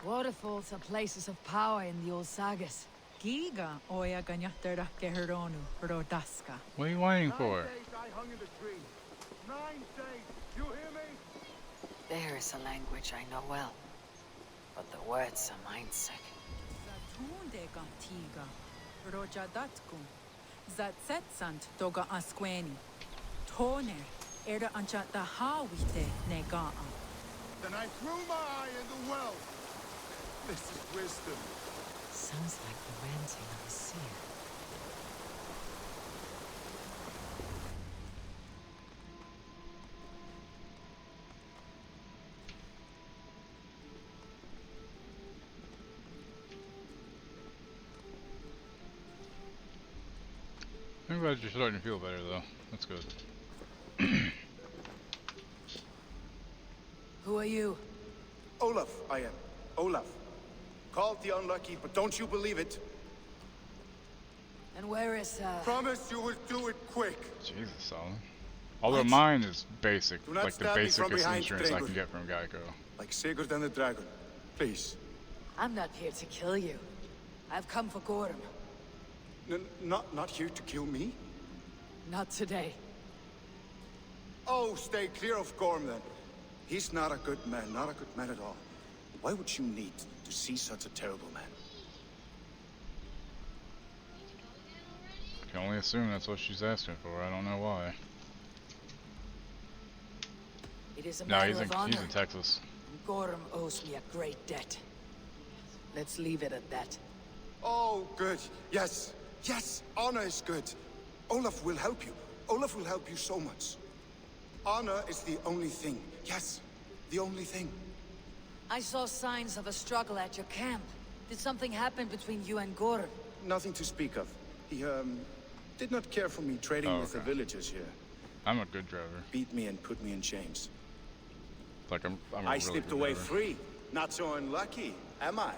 Waterfalls are places of power in the old sagas. Giga oya ganyatera geronu rodaska. What are you whining for? 9 days I hung in the tree. 9 days. You hear me? There is a language I know well, but the words are mindsick. Zatunde gantiga. Rojadatku. Zatsetsant doga asqueni. Toner. Era anchata hawite negaa. Then I threw my eye in the well. This is wisdom. Sounds like the ranting of a seer. I'm glad you're starting to feel better, though. That's good. Who are you? Olaf, I am. Olaf. Called the unlucky, but don't you believe it? And where is, Promise you will do it quick. Jesus, Solomon. Although mine is basic, Do not like the stab me from basicest behind, insurance I Drago. can get from Geico. Like Sigurd and the dragon. Please. I'm not here to kill you. I've come for Gorm. Not here to kill me? Not today. Oh, stay clear of Gorm then. He's not a good man, not a good man at all. Why would you need to see such a terrible man? I can only assume that's what she's asking for. I don't know why. It is a No, matter he's of honor. in Texas. And Gorm owes me a great debt. Let's leave it at that. Oh, good. Yes. Yes, honor is good. Olaf will help you. Olaf will help you so much. Honor is the only thing. Yes, the only thing. I saw signs of a struggle at your camp. Did something happen between you and Gorm? Nothing to speak of. He, did not care for me trading with the villagers here. I'm a good driver. Beat me and put me in chains. Like I'm a I really slipped good away driver. free. Not so unlucky, am I?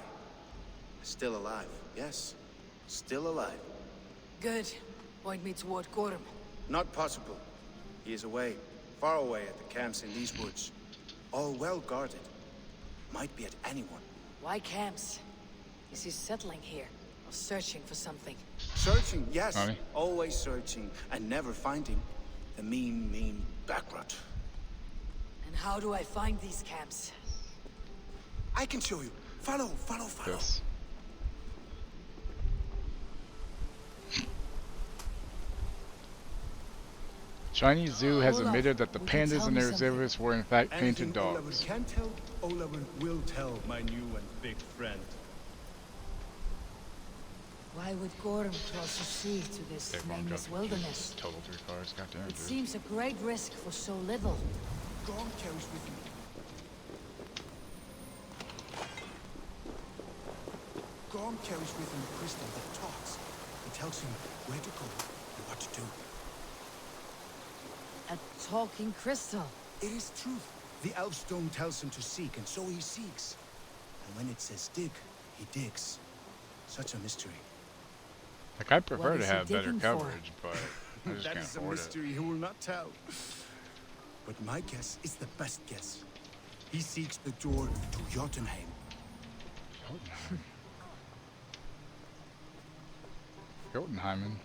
Still alive, yes. Still alive. Good. Point me toward Gorm. Not possible. He is away. Far away at the camps in these woods. All well guarded. Might be at anyone. Why camps? Is he settling here? Or searching for something? Searching, yes. Honey? Always searching and never finding. The mean backrot. And how do I find these camps? I can show you. Follow. Yes. Chinese zoo has Olaf, admitted that the will you pandas tell in me their something? exhibits were in fact Anything painted Olaf dogs. can tell, Olaf will tell, my new and big friend. Why would Gorm cross the sea to this Take one nameless jump. wilderness? Total 3 cars, goddamn It dude. seems a great risk for so little. Gorm carries with you. Gorm carries with him a crystal that talks. It tells him where to go and what to do. A talking crystal. It is truth. The elf stone tells him to seek, and so he seeks. And when it says dig, he digs. Such a mystery. Like, I prefer What to is he have better digging for? coverage, but I just That can't is a afford it. mystery he will not tell. But my guess is the best guess. He seeks the door to Jotunheim. Jotunheimen.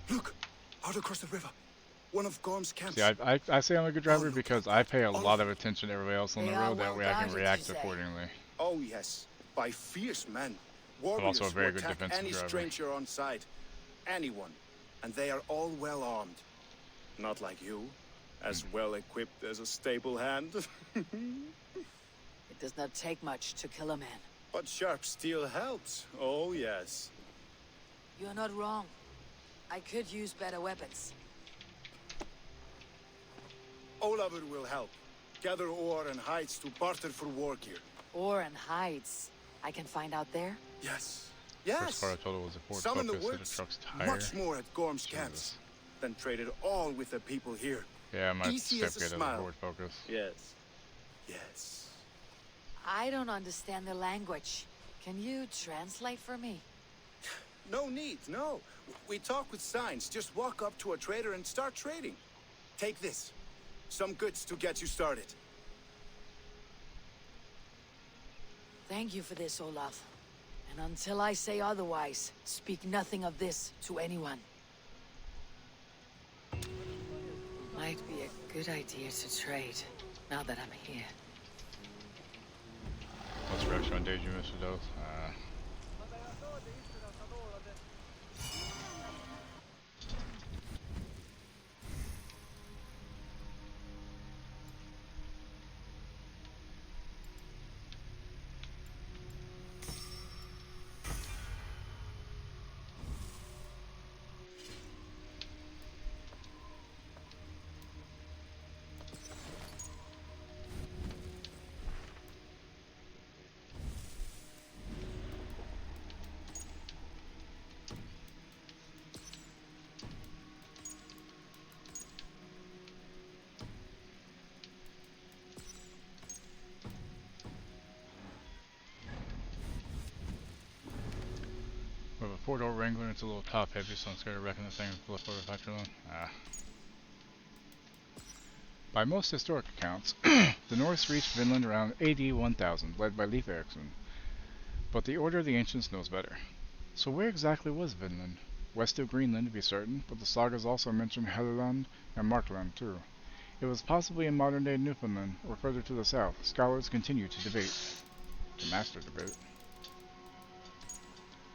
Look! Out across the river. One of Gorm's camps. See, I say I'm a good driver because I pay a lot of attention to everybody else on the road. That way I can react accordingly. Oh yes, by fierce men. I'm Warriors also a very who good attack defensive any driver. stranger on sight. Anyone. And they are all well armed. Not like you. As well equipped as a stable hand. It does not take much to kill a man. But sharp steel helps. Oh yes. You're not wrong. I could use better weapons. Olavur will help. Gather ore and hides to barter for war gear. Ore and hides. I can find out there? Yes. First Yes. car I told her was a Ford Some in the Focus, hit a woods. truck's tire. Much more at Gorm's Jesus. camps. Then traded all with the people here. Yeah, my Easy as a stepkid has a smile. Ford Focus. Yes. Yes. I don't understand the language. Can you translate for me? No need, no. We talk with signs. Just walk up to a trader and start trading. Take this. Some goods to get you started. Thank you for this, Olaf. And until I say otherwise, speak nothing of this to anyone. Might be a good idea to trade, now that I'm here. What's your reaction on days you missed with those? We have a 4-door Wrangler, it's a little top heavy, so I'm scared of wrecking the thing with left over factory loan. By most historic accounts, the Norse reached Vinland around AD 1000, led by Leif Erikson. But the Order of the Ancients knows better. So where exactly was Vinland? West of Greenland to be certain, but the sagas also mention Helluland and Markland too. It was possibly in modern-day Newfoundland, or further to the south. Scholars continue to debate. The master debate.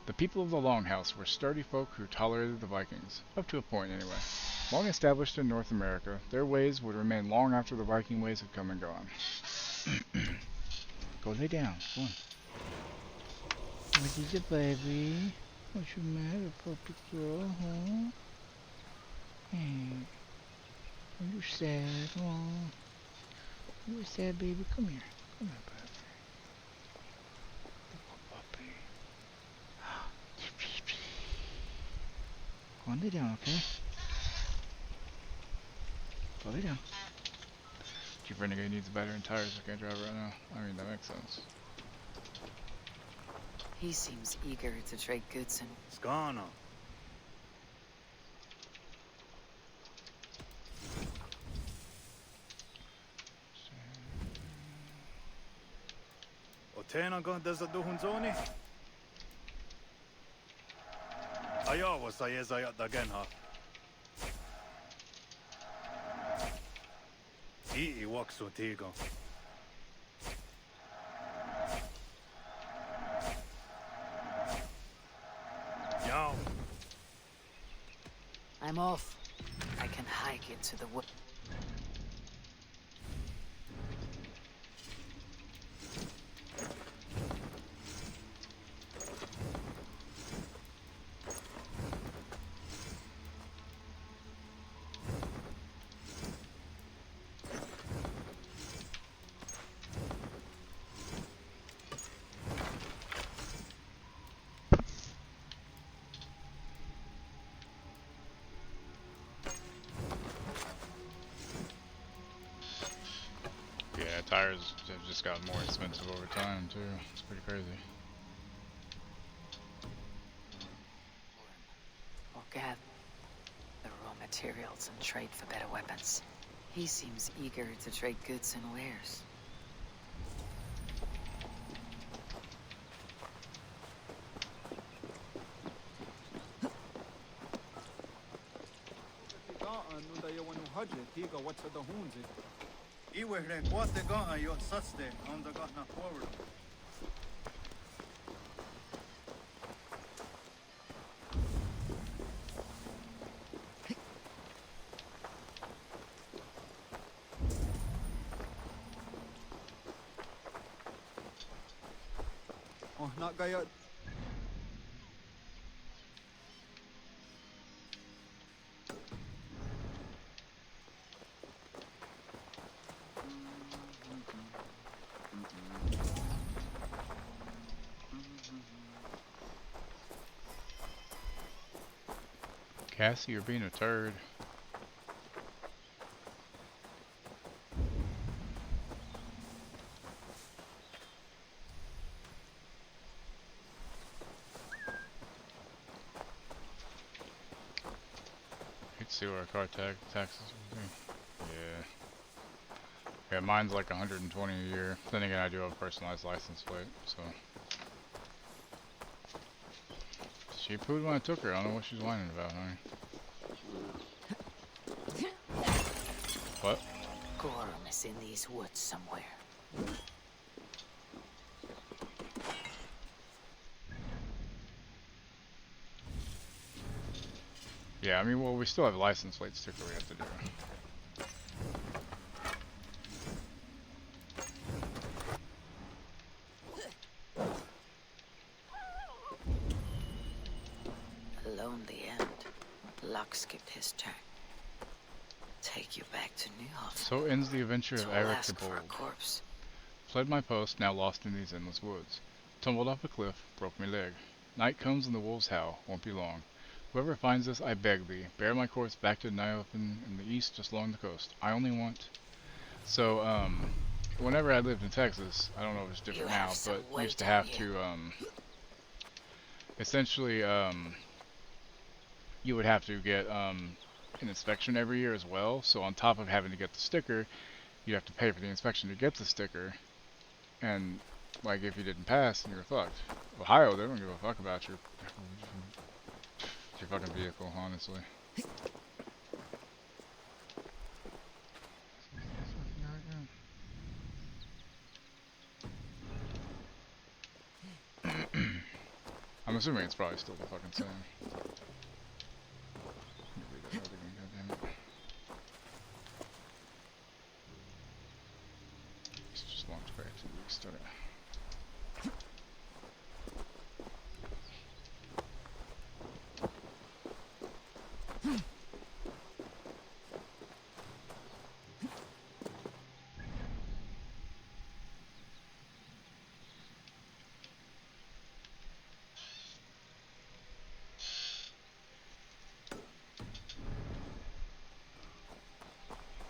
The people of the Longhouse were sturdy folk who tolerated the Vikings, up to a point anyway. Long established in North America, their ways would remain long after the Viking ways had come and gone. Go lay down, come on. What is it, baby? What's your matter, puppy girl, huh? Hey, are you sad? Oh, you sad, baby? Come here. Come here, baby. Go on, lay down, okay? Go lay down. Chief Renegade needs better tires. I can't drive right now. I mean, that makes sense. He seems eager to trade goods and... Skana. Otena gon desa duhunzoni? Ayawa sa yezayat dagenha. Ii waksu tigo. Yow. I'm off. I can hike into the wood. Tires have just gotten more expensive over time too. It's pretty crazy. Or gather the raw materials and trade for better weapons. He seems eager to trade goods and wares. Not Gaya. Cassie, you're being a turd. Let's see what our car taxes will be. Yeah. Yeah, mine's like 120 a year. Then again, I do have a personalized license plate, so. She pooed when I took her. I don't know what she's whining about, honey. What? Gorham is in these woods somewhere. Yeah, I mean, well, we still have a license plate sticker we have to do. A lonely end. Luck skipped his turn. Take you back to New York. So ends the adventure of Eric the Bold. Corpse. Fled my post, now lost in these endless woods. Tumbled off a cliff, broke my leg. Night comes and the wolves howl, won't be long. Whoever finds us, I beg thee, bear my corpse back to Nyopen in the east, just along the coast. I only want... So, whenever I lived in Texas, I don't know if it's different now, but I used to have to, essentially, you would have to get, an inspection every year as well. So on top of having to get the sticker, you have to pay for the inspection to get the sticker. And, like, if you didn't pass, then you're fucked. Ohio, they don't give a fuck about your fucking vehicle, honestly. I'm assuming it's probably still the fucking same. It's just launched back 2 weeks, start it.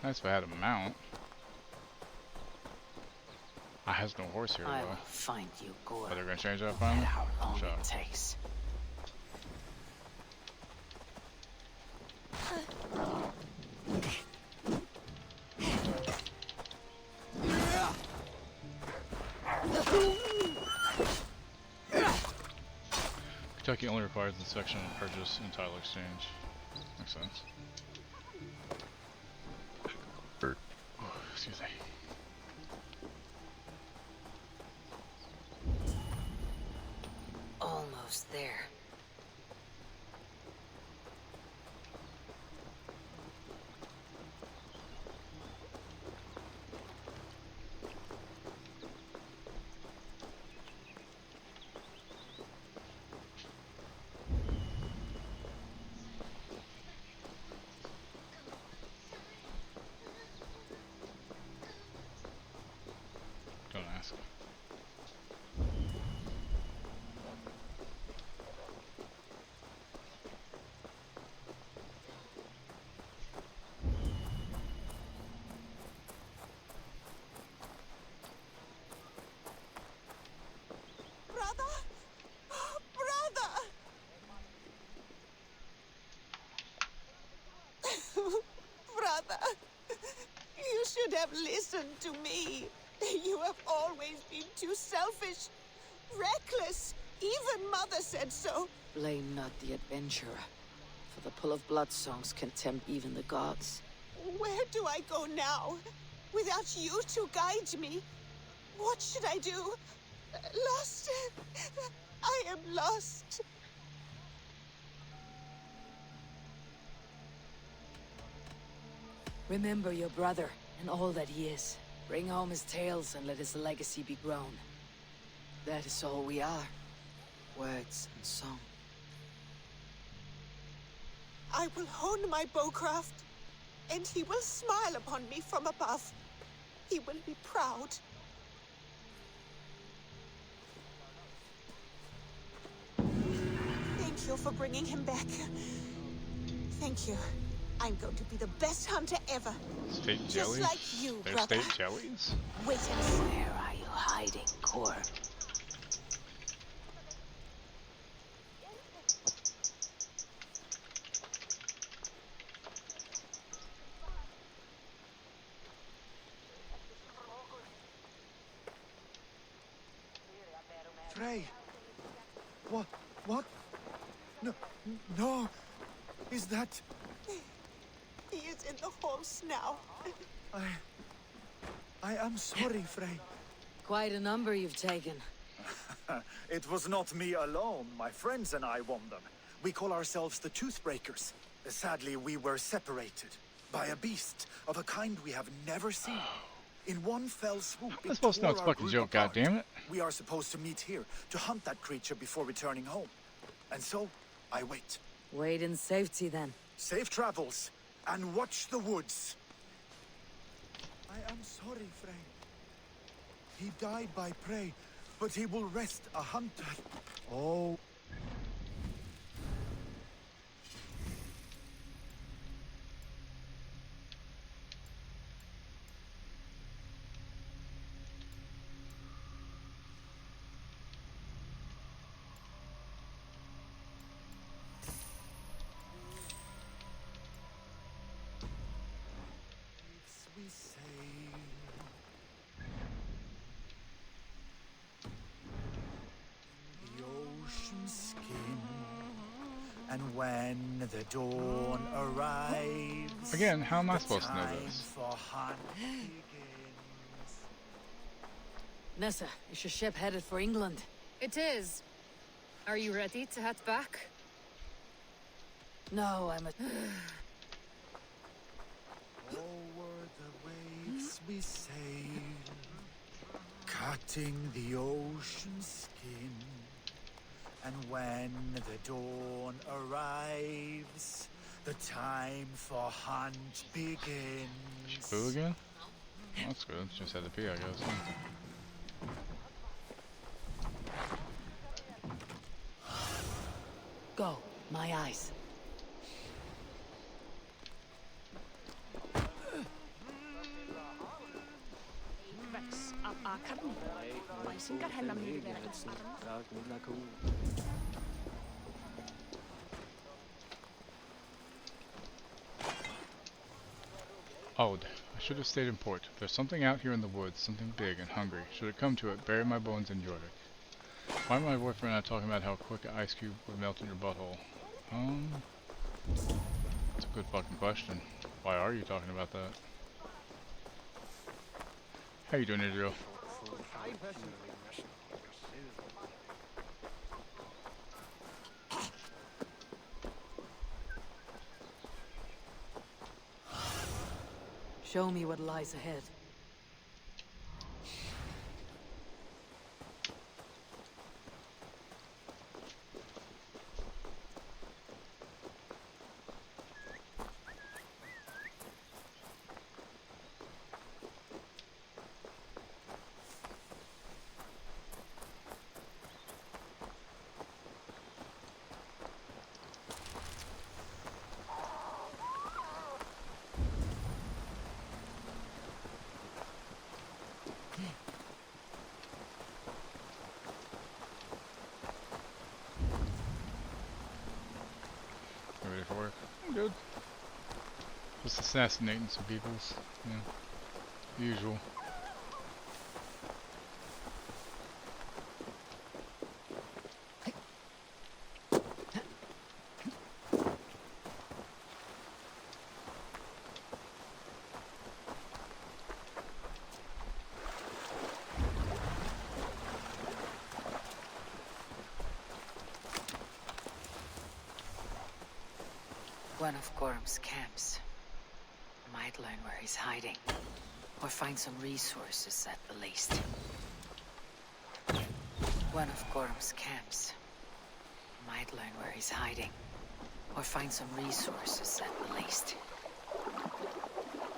Nice if I had a mount. I has no horse here, I though. will find you, Gore. Are they gonna change that finally? How long it takes. Kentucky only requires inspection and purchase and title exchange. Makes sense. Excuse me. Almost there. Don't ask. Brother, you should have listened to me. You have always been too selfish, reckless. Even Mother said so. Blame not the adventurer for The pull of blood songs can tempt even the gods. Where do I go now? Without you to guide me? What should I do? Lost. I am lost. Remember your brother and all that he is. Bring home his tales and let his legacy be grown. That is all we are. Words and song. I will hone my bowcraft, and he will smile upon me from above. He will be proud. Thank you for bringing him back. Thank you. I'm going to be the best hunter ever. State Just jellies? like you, They're brother. state jellies? Wait and see. Where are you hiding, Cor? Frey! What? What? No, no! Is that... He is in the halls now. I am sorry, Frey. Quite a number you've taken. It was not me alone. My friends and I won them. We call ourselves the Toothbreakers. Sadly, we were separated by a beast of a kind we have never seen. In one fell swoop, I'm supposed to know it's a fucking joke, goddammit. We are supposed to meet here to hunt that creature before returning home. And so, I wait. Wait in safety, then. Safe travels, and watch the woods. I am sorry, Frey. He died by prey, but he will rest a hunter. Oh. We sail the ocean skin, and when the dawn arrives, Again, how am I supposed to know this? for hunt Nessa, is your ship headed for England? It is. Are you ready to head back? No, I'm a... over the waves we sail, cutting the ocean skin, and when the dawn arrives, the time for hunt begins. Boo again? Oh, that's good. Just had to pee, I guess. Go, my eyes. Oh, I should have stayed in port. There's something out here in the woods, something big and hungry. Should it come to it, bury my bones in Jorvik. Why am my boyfriend not talking about how quick an ice cube would melt in your butthole? That's a good fucking question. Why are you talking about that? How you doing, Israel? Show me what lies ahead. Ready for work? I'm good. Just assassinating some peoples. Yeah. Usual. One of Gorham's camps. Might learn where he's hiding. Or find some resources at the least. One of Gorham's camps. Might learn where he's hiding. Or find some resources at the least.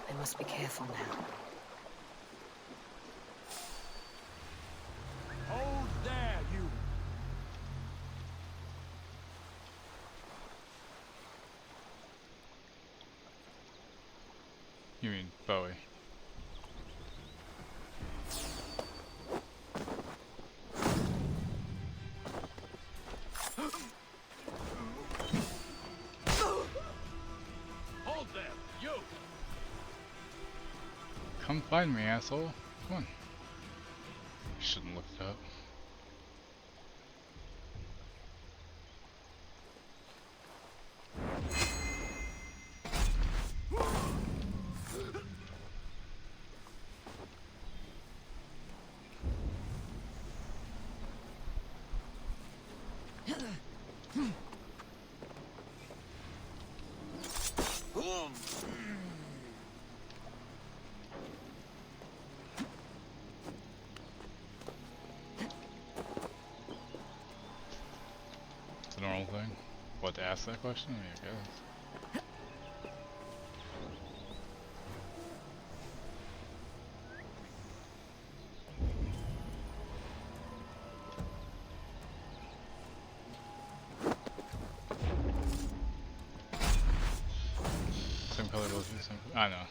I must be careful now. Hold there, you! You mean Bowie? Hold there, you! Come find me, asshole. Come on. Shouldn't look it up. It's a normal thing. What, to ask that question? I mean, I guess. Same color, both of you, same color. I know.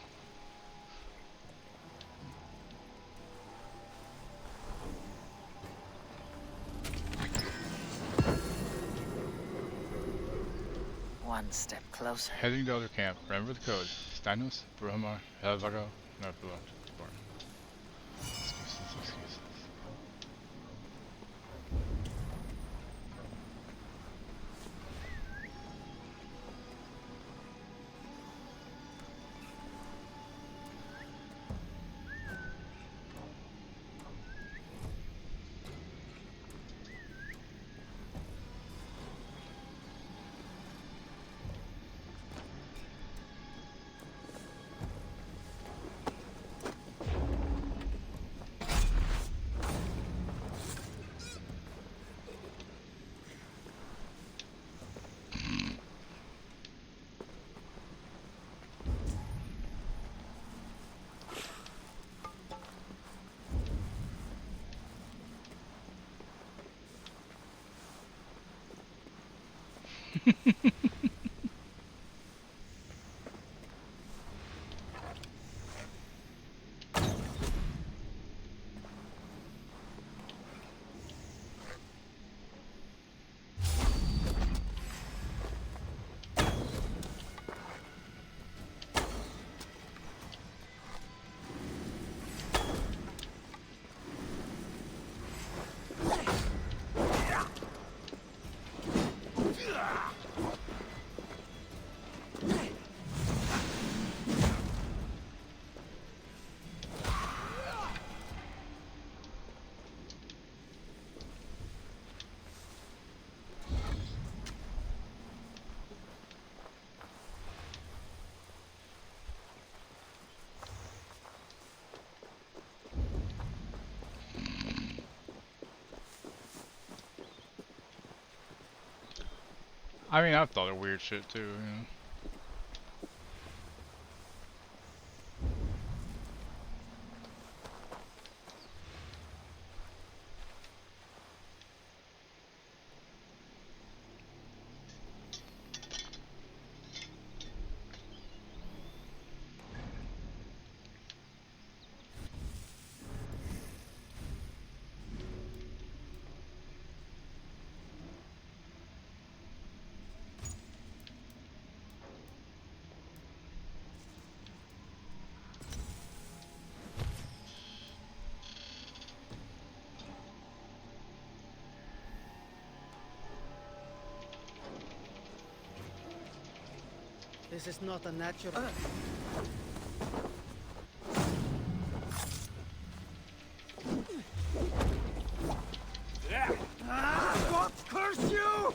One step closer. Heading to other camp. Remember the code. Steinos, Brahma, Helvago, Northblood. Excuses. I mean, I've thought of weird shit too, you know. This is not a natural... God curse you!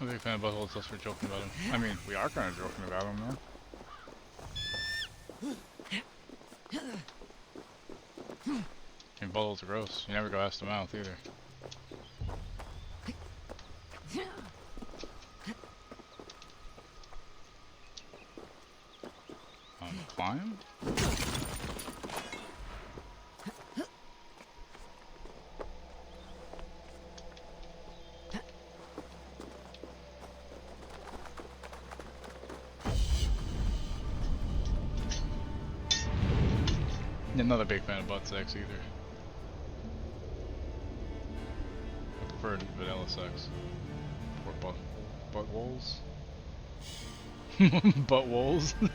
I'm a big fan of buttholes, just for joking about them. I mean, we are kind of joking about them, though. And buttholes are gross. You never go ask the mouth either. Climb? Not a big fan of butt sex either. I prefer vanilla sex. Or butt woles. Butt woles. I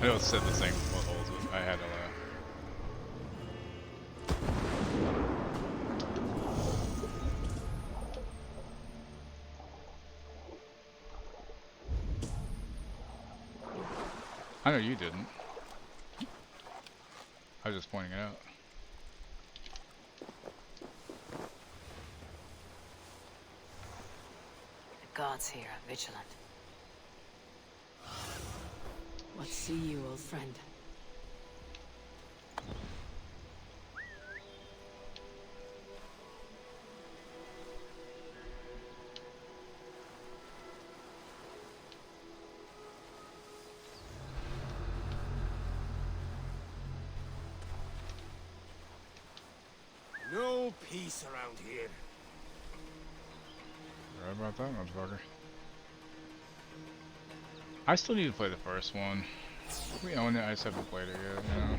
know it said the same with butt holes, but I had to laugh. I know you didn't. I was just pointing it out. The gods here are vigilant. What see you, old friend? No peace around here. Right about that, motherfucker. I still need to play the first one. We own it, I just haven't played it yet, you know.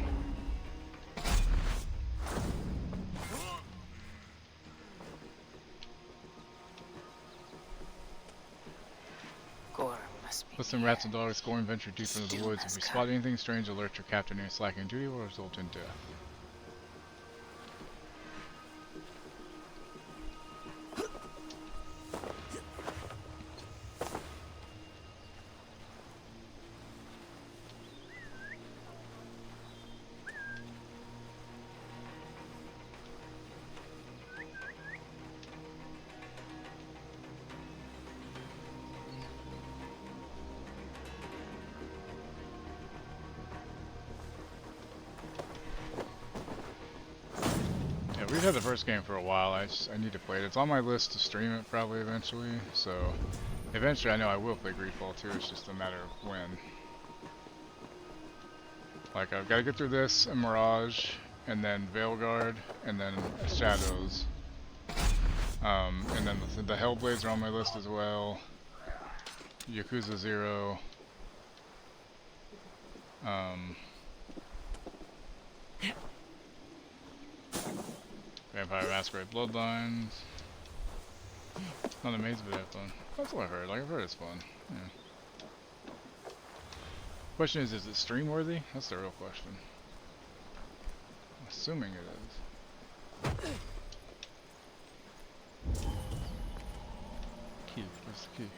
Listen, rats and dogs, go and venture deeper into the woods. If we spot anything strange, alert your captain and slacking duty will result in death. We've had the first game for a while. I need to play it. It's on my list to stream it probably eventually. So eventually I know I will play Greedfall 2. It's just a matter of when. Like I've got to get through this and Mirage, and then Veilguard, and then Shadows. And then the Hellblades are on my list as well. Yakuza 0. Vampire Masquerade Bloodlines. Not amazing, but fun. That's what I heard. Like, I've heard it's fun. Yeah. Question is it stream worthy? That's the real question. I'm assuming it is. Key. Where's the key?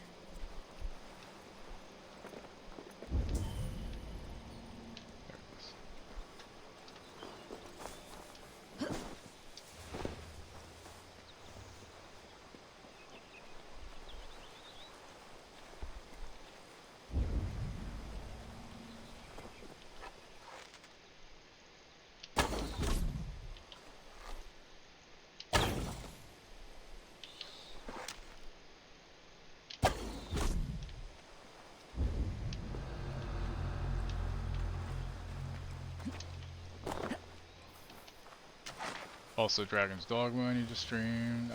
Also, Dragon's Dogma I need to stream.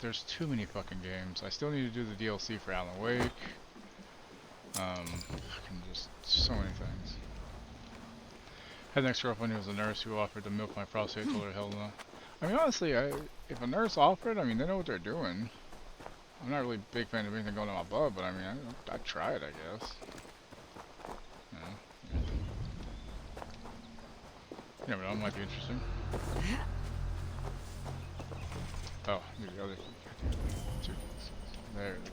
There's too many fucking games. I still need to do the DLC for Alan Wake. Fucking just so many things. Had an ex-girlfriend who was a nurse who offered to milk my prostate, told her hell no. I mean, honestly, if a nurse offered, I mean, they know what they're doing. I'm not really a big fan of anything going on my butt, but I mean, I'd try it, I guess. You know, you never know, it might be interesting. Oh, the other two. There it is.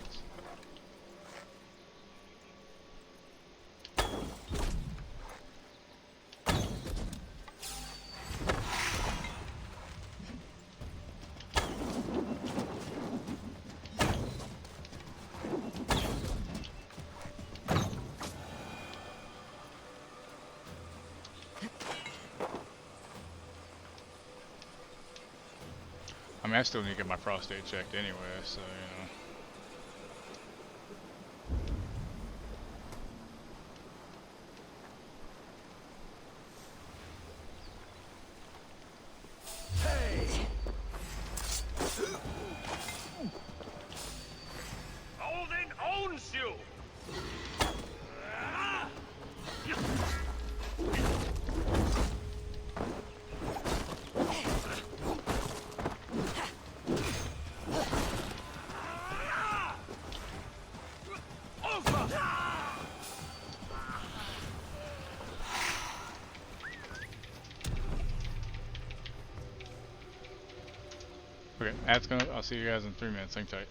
mean, I still need to get my prostate checked anyway, so, you know. Odin owns you! Okay, that's gonna. I'll see you guys in 3 minutes. Hang tight.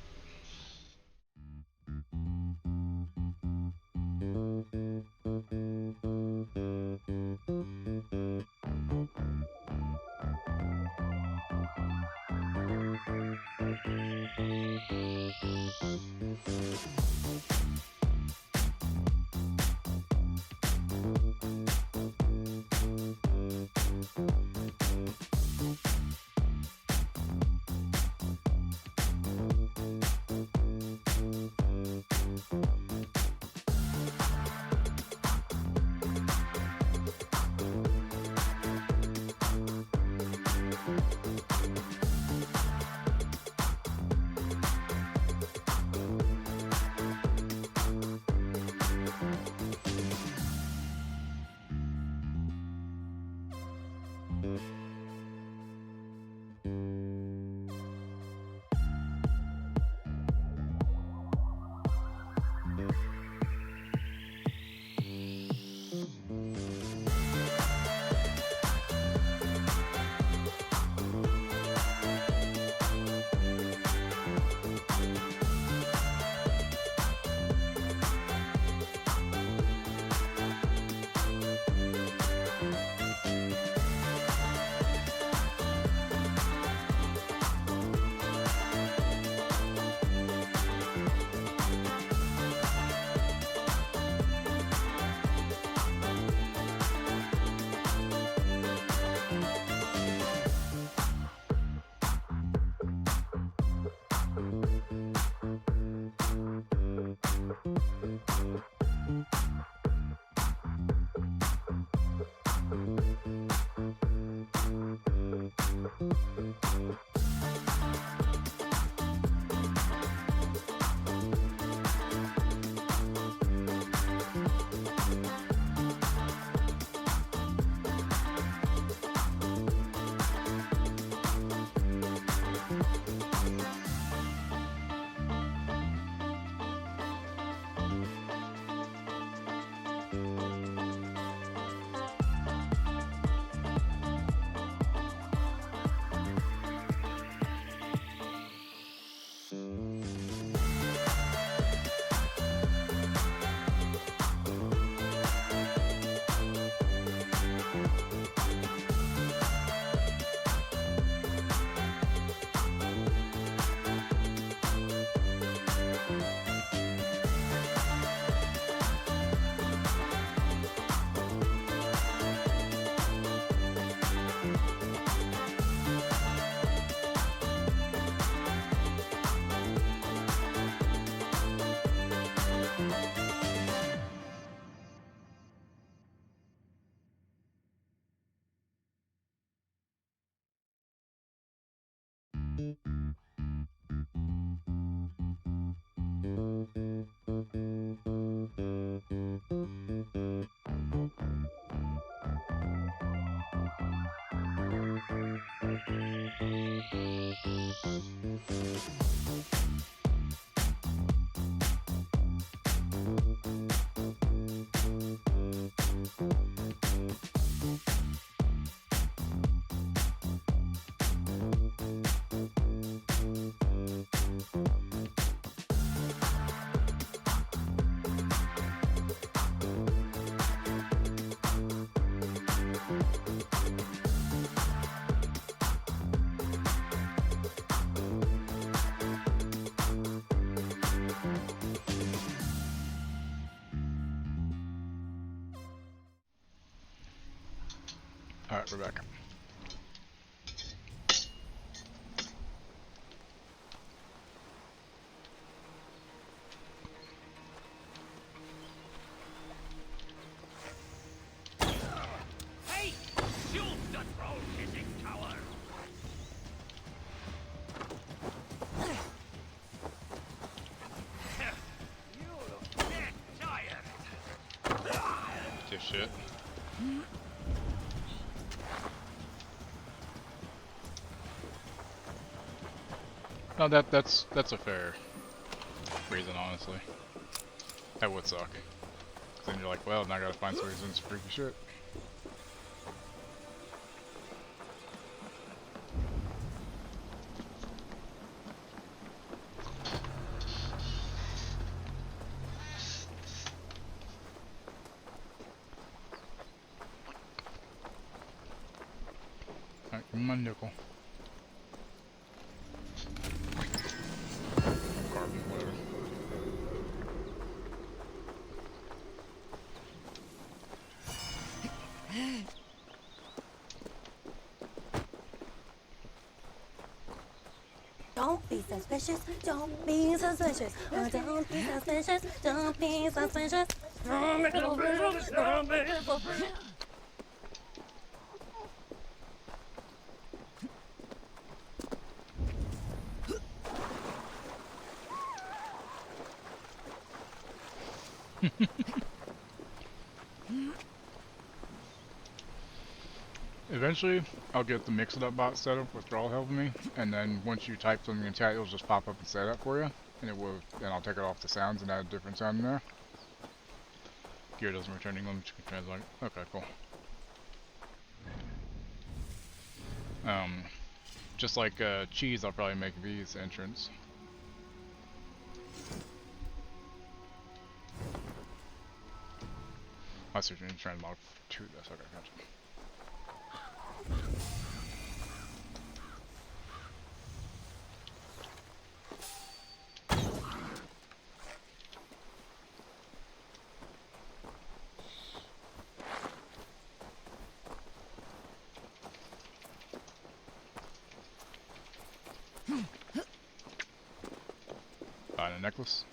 Alright, we're back. as shit. No, that's a fair reason, honestly. That would suck. Then you're like, well, now I gotta find some reasons for freaky shit. Alright, give me my nickel. Carbon, whatever. Don't be suspicious, don't be suspicious, oh, don't be suspicious, don't be suspicious. Eventually, I'll get the mix-it-up bot set up with Thrall helping me, and then once you type something in chat, it'll just pop up and set that for you, and I'll take it off the sounds and add a different sound in there. Gear doesn't return England, you can translate. Okay, cool. Just like cheese, I'll probably make V's entrance. I see you're trying to log to this. Okay, gotcha. Find a necklace.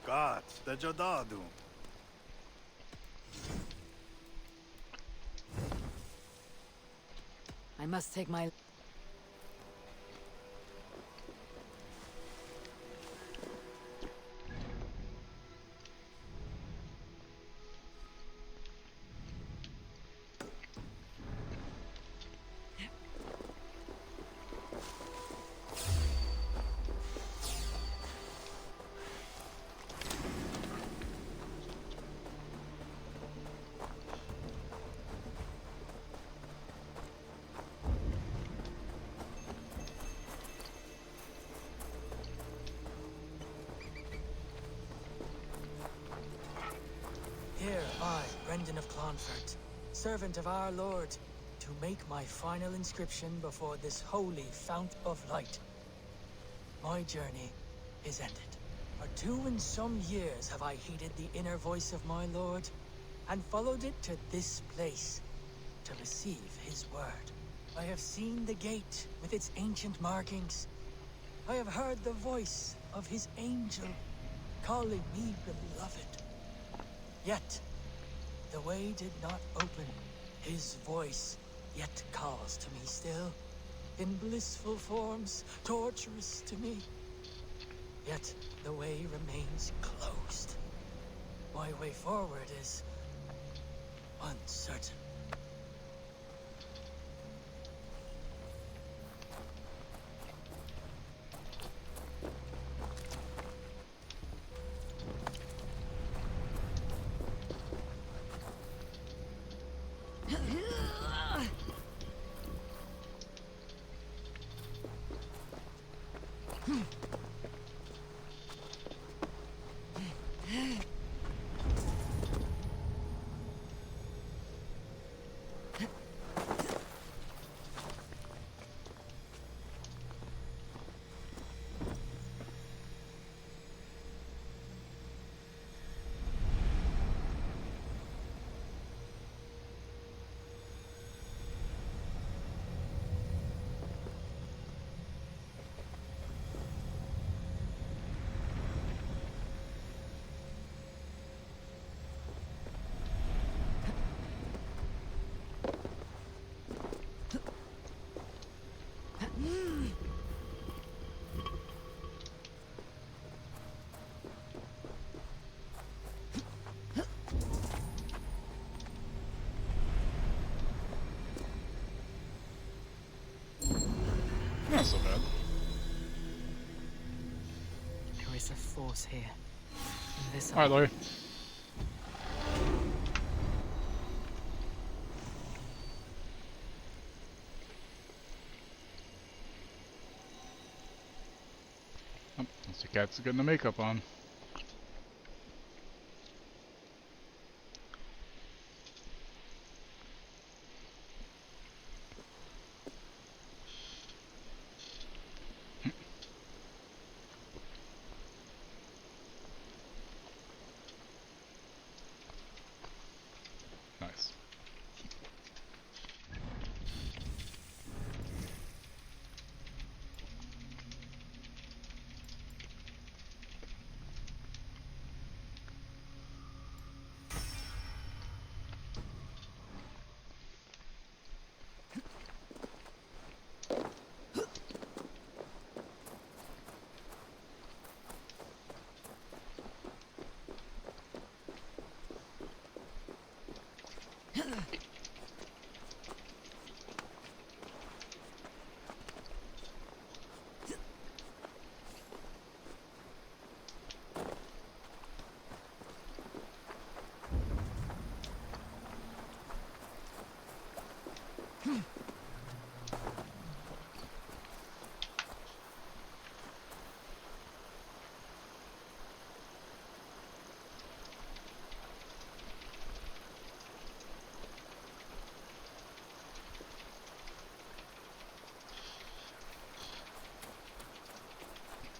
God, the Jadadu. I must take my... Here I, Brendan of Clonfert, servant of our Lord, to make my final inscription before this holy fount of light. My journey is ended. For 2 and some years have I heeded the inner voice of my Lord, and followed it to this place, to receive his word. I have seen the gate with its ancient markings. I have heard the voice of his angel calling me beloved. Yet, the way did not open. His voice yet calls to me still, in blissful forms, torturous to me. Yet, the way remains closed. My way forward is uncertain. Not so bad. There is a force here. Alright, Lori. Oh, the cat's getting the makeup on. Nice.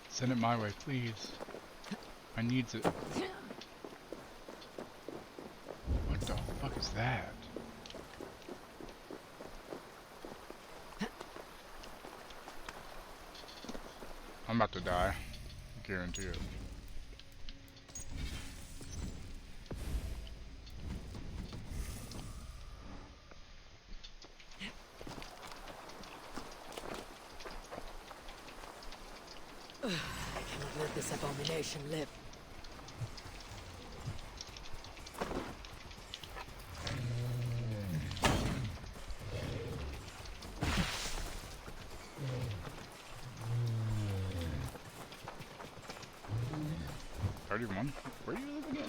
Send it my way, please. I needs it. What the fuck is that? I'm about to die. Guarantee it. I cannot let this abomination live. Where are you living at?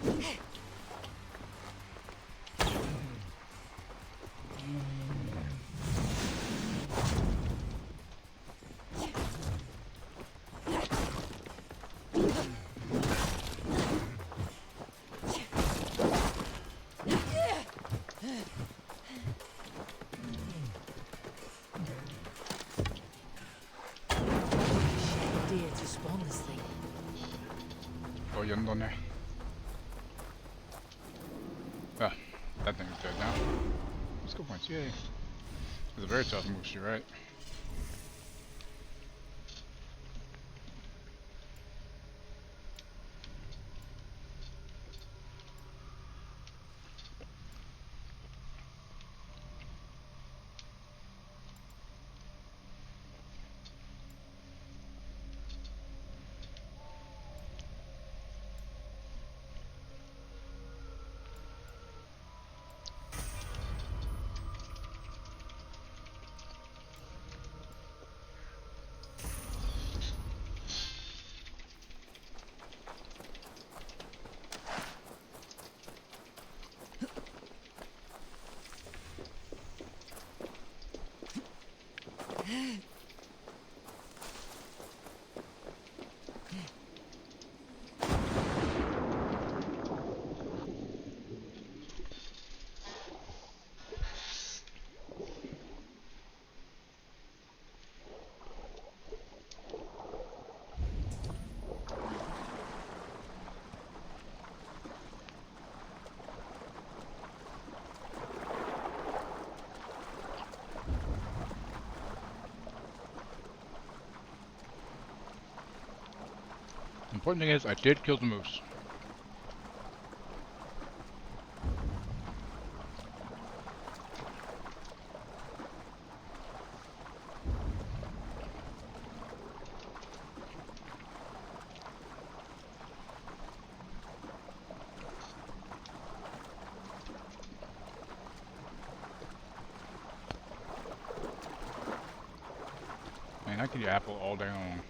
Dear to spawn this thing. Estoy yendo donde. Ah, that thing's dead now. Let's go points, yay. It's a very tough moose, you're right. The important thing is, I did kill the moose. Man, I could eat apple all day long.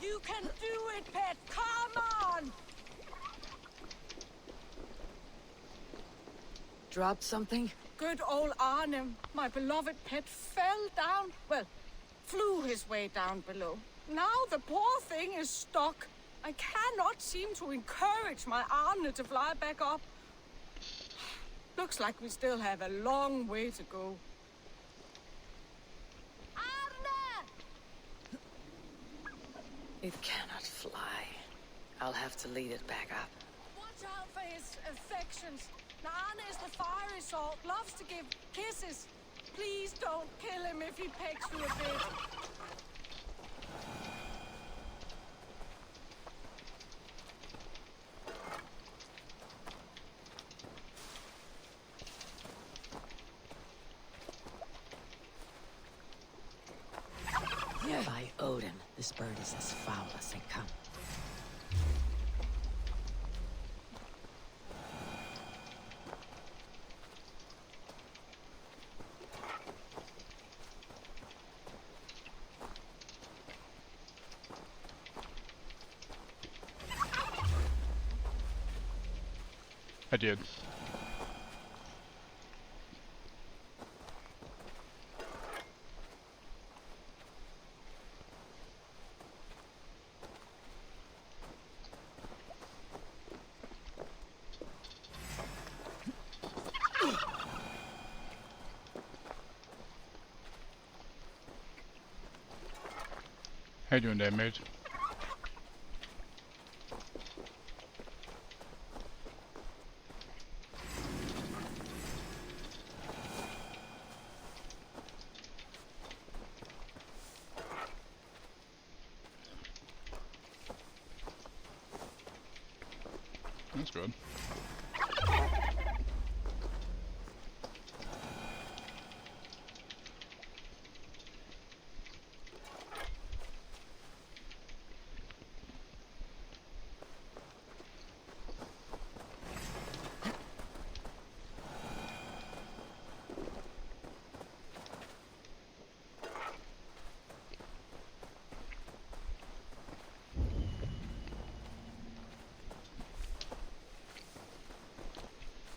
You can do it, pet! Come on! Dropped something? Good old Arnim, my beloved pet, fell down. Well, flew his way down below. Now the poor thing is stuck. I cannot seem to encourage my Arne to fly back up. Looks like we still have a long way to go. It cannot fly. I'll have to lead it back up. Watch out for his affections. Arne is the fiery sort, loves to give kisses. Please don't kill him if he pecks you a bit. By Odin, this bird is as foul as they come. I did. How you doing there, mate? That's good.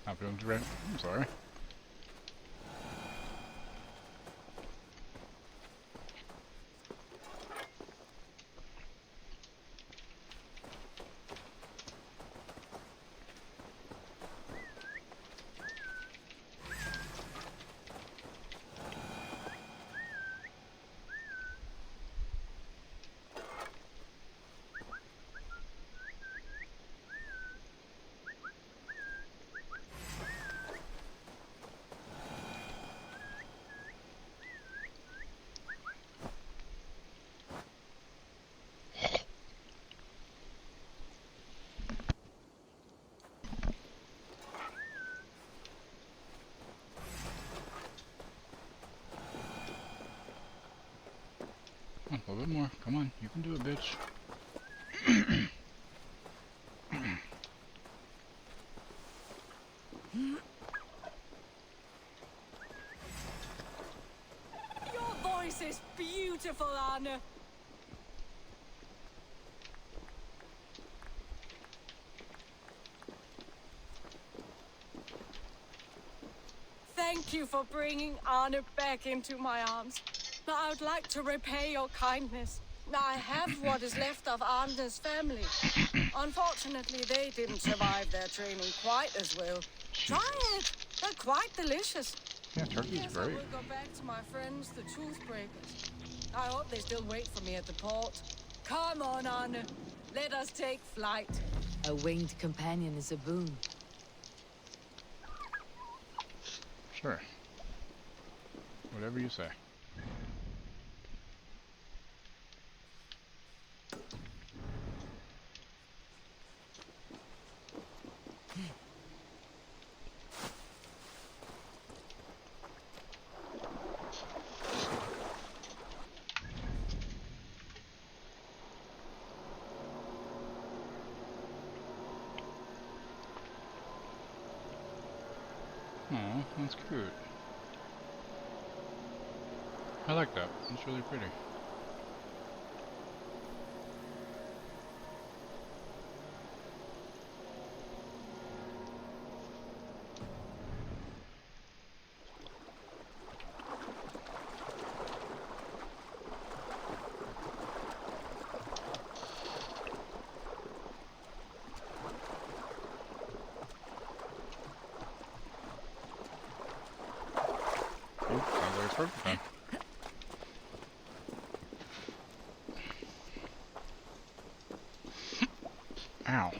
Not feeling too great. I'm sorry. A little bit more. Come on, you can do it, bitch. Your voice is beautiful, Anna. Thank you for bringing Anna back into my arms. I would like to repay your kindness. I have what is left of Anna's family. Unfortunately, they didn't survive their training quite as well. Try it. They're quite delicious. Yeah, turkey's Yes, great. I will go back to my friends, the Toothbreakers. I hope they still wait for me at the port. Come on, Anna. Let us take flight. A winged companion is a boon. Sure. Whatever you say. Aw, that's cute. I like that. It's really pretty. Oh, sounds like it's perfect then. Ow.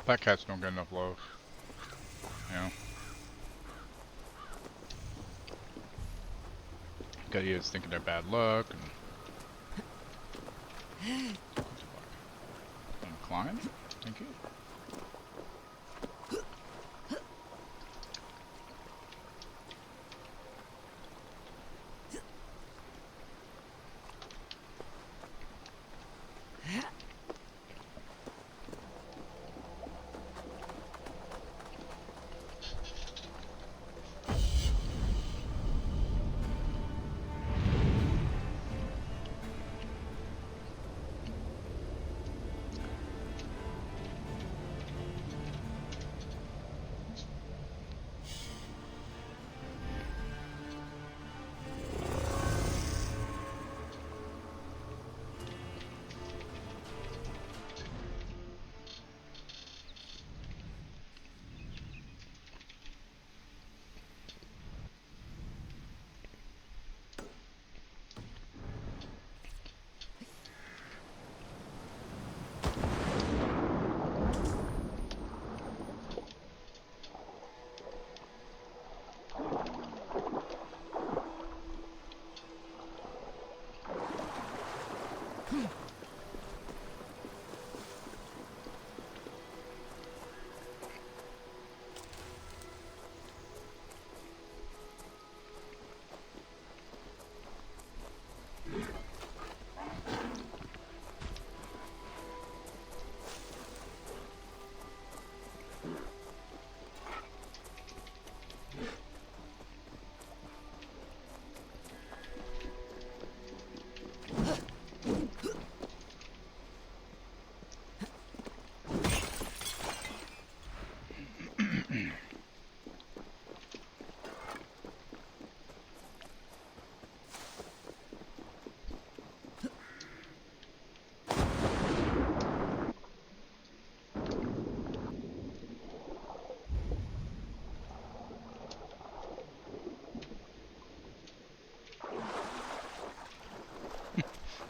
Black cats don't get enough love. You know? Got idiots thinking they're bad luck and climb. Thank you.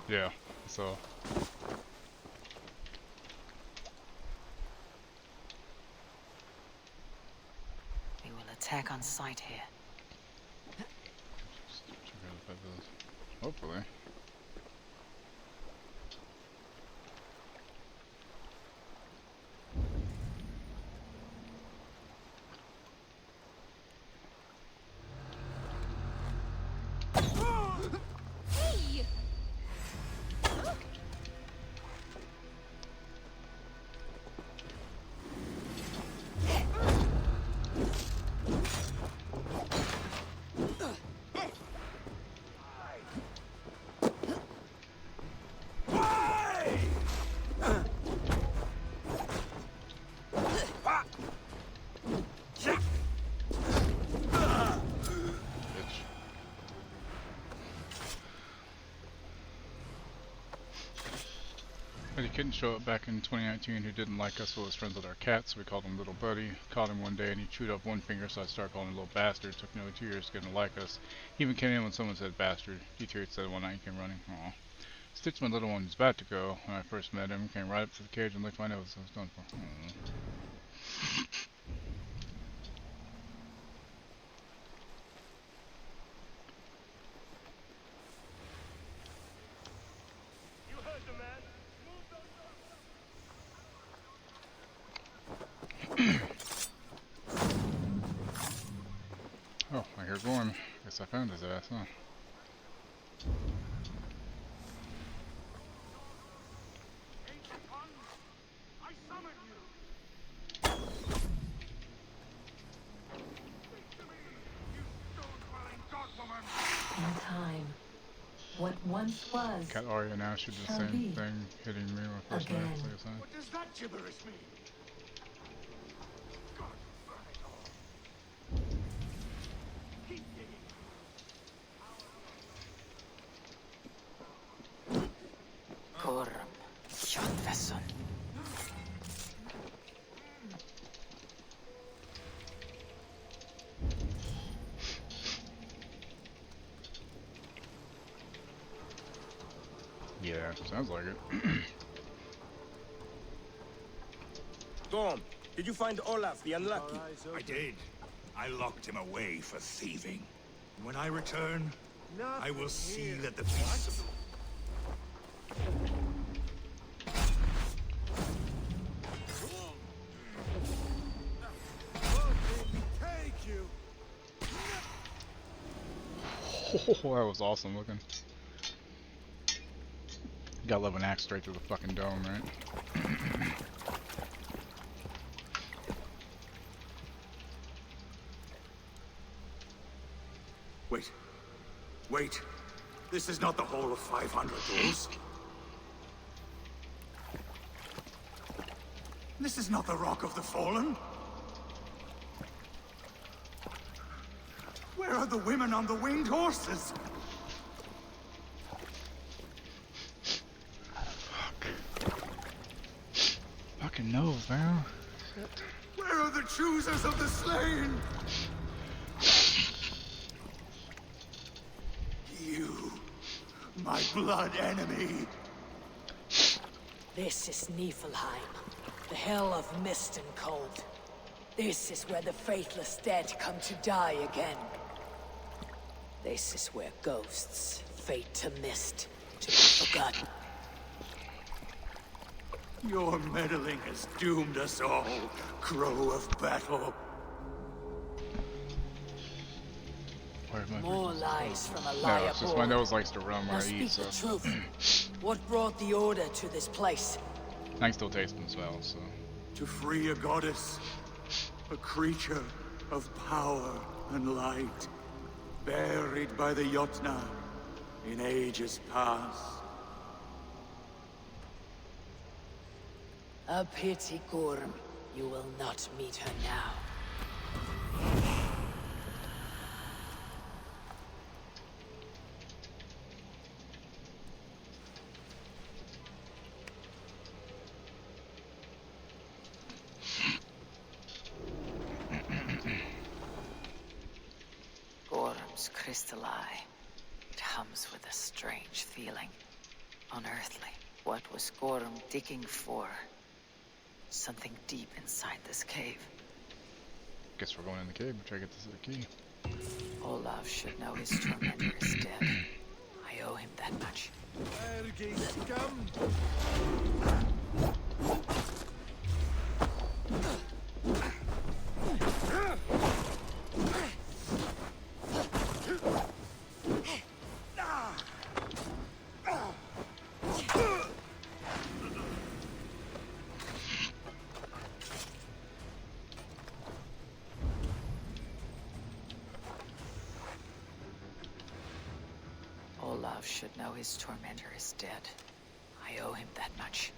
Yeah, so. They will attack on sight here. Hopefully. But he couldn't show up back in 2019 who didn't like us, but was friends with our cat, so we called him Little Buddy. Caught him one day and he chewed up one finger, so I started calling him Little Bastard. Took nearly 2 years to get him to like us. He even came in when someone said bastard. Deteriorated said one night he came running. Aw. Stitch, my little one, was about to go. When I first met him, came right up to the cage and licked my nose. I was done for. Aww. Oh, I hear Gorm. Guess I found his ass, huh? In time, what once was. Cat Arya now should do the same thing, hitting me when I first met him. What does that gibberish mean? Gorm, Kjötvässon. Yeah, sounds like it. Gorm, did you find Olaf the Unlucky? I did. I locked him away for thieving. When I return, I will see that the beasts... Oh, that was awesome looking. Gotta love an axe straight through the fucking dome, right? Wait. Wait. This is not the Hall of 500 Doors. This is not the Rock of the Fallen. Where are the women on the winged horses? Fucking knows, man. Where are the choosers of the slain? You, my blood enemy. This is Niflheim, the hell of mist and cold. This is where the faithless dead come to die again. This is where ghosts fade to mist, to be forgotten. Your meddling has doomed us all, Crow of Battle. More lies from a No, liar. it's just my nose likes to run when Now I speak eat, so. the truth. What brought the Order to this place? I can still taste them as well, so. To free a goddess, a creature of power and light, buried by the Jotnar in ages past. A pity, Gorm. You will not meet her now. Gorm's crystal eye. It hums with a strange feeling. Unearthly. What was Gorm digging for? Something deep inside this cave. Guess we're going in the cave and try to get this key. Olaf should know his tormentor is dead. I owe him that much. Olaf should know his tormentor is dead. I owe him that much.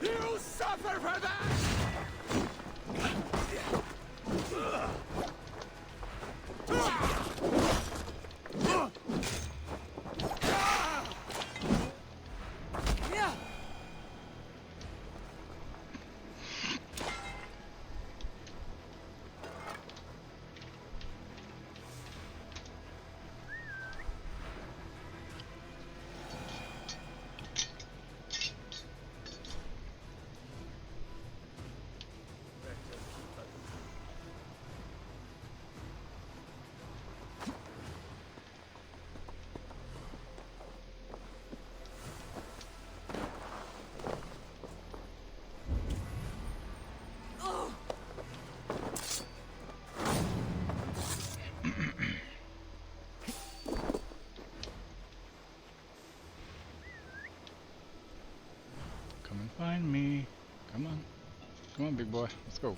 You suffer for that! Come and find me. Come on. Come on, big boy. Let's go.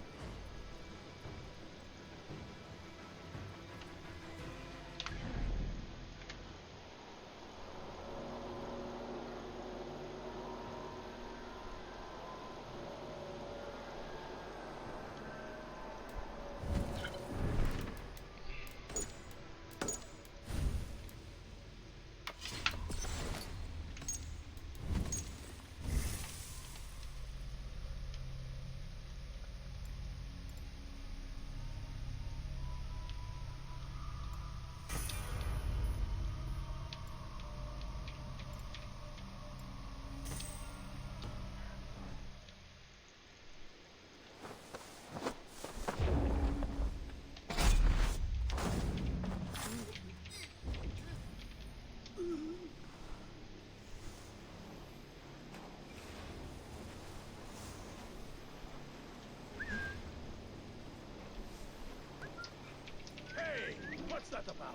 What's that about?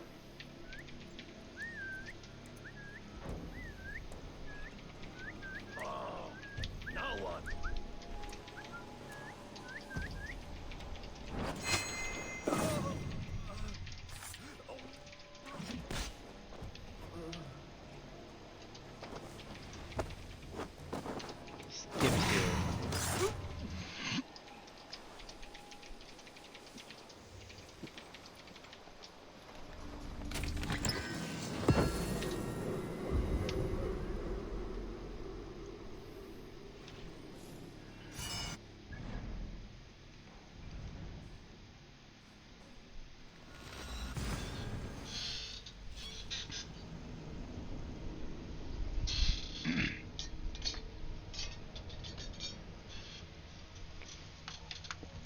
Oh, now what?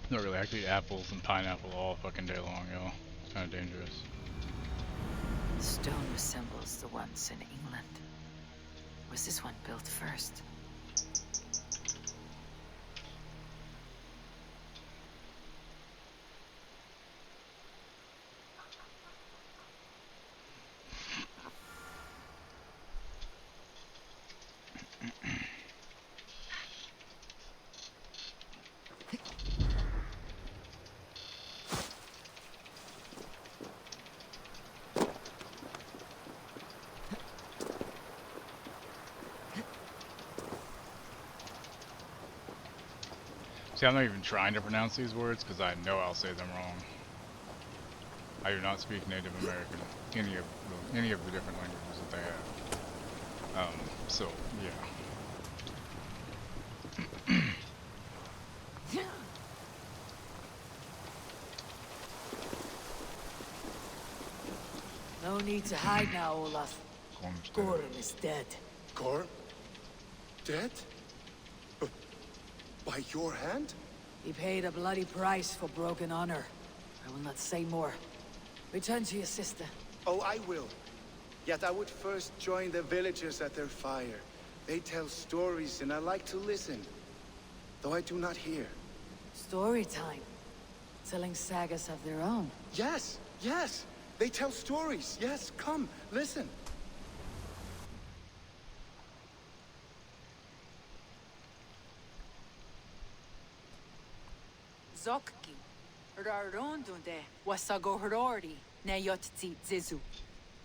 Not really. I could eat apples and pineapple all fucking day long, yo. It's kind of dangerous. The stone resembles the ones in England. Was this one built first? See, I'm not even trying to pronounce these words because I know I'll say them wrong. I do not speak Native American, any of the different languages that they have. So yeah. No need to hide now, Olaf. Gorm is dead. Gorm? Dead? By your hand? He paid a bloody price for broken honor. I will not say more. Return to your sister. Oh, I will. Yet I would first join the villagers at their fire. They tell stories and I like to listen. Though I do not hear. Story time. Telling sagas of their own. Yes, yes! They tell stories. Yes, come, listen. Zokki, Rarondunde, Wasagohorori, Nayotzi Zizu,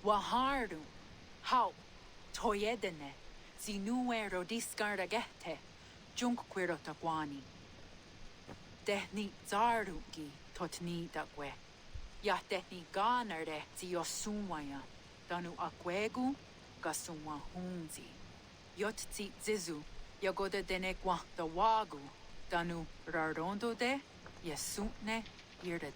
Waharu, How, Toyedene, Zinuero discardagete, Junkquirotaguani. Tehni Zaruki, Totni Dagwe, Yatehni Ganare, Ziosumaya, Danu Akwegu, Gasuma Hunzi, Yotzi Zizu, Yagoda Denekwa, the Wagu, Danu Rarondo de, Yesutne, Yirde.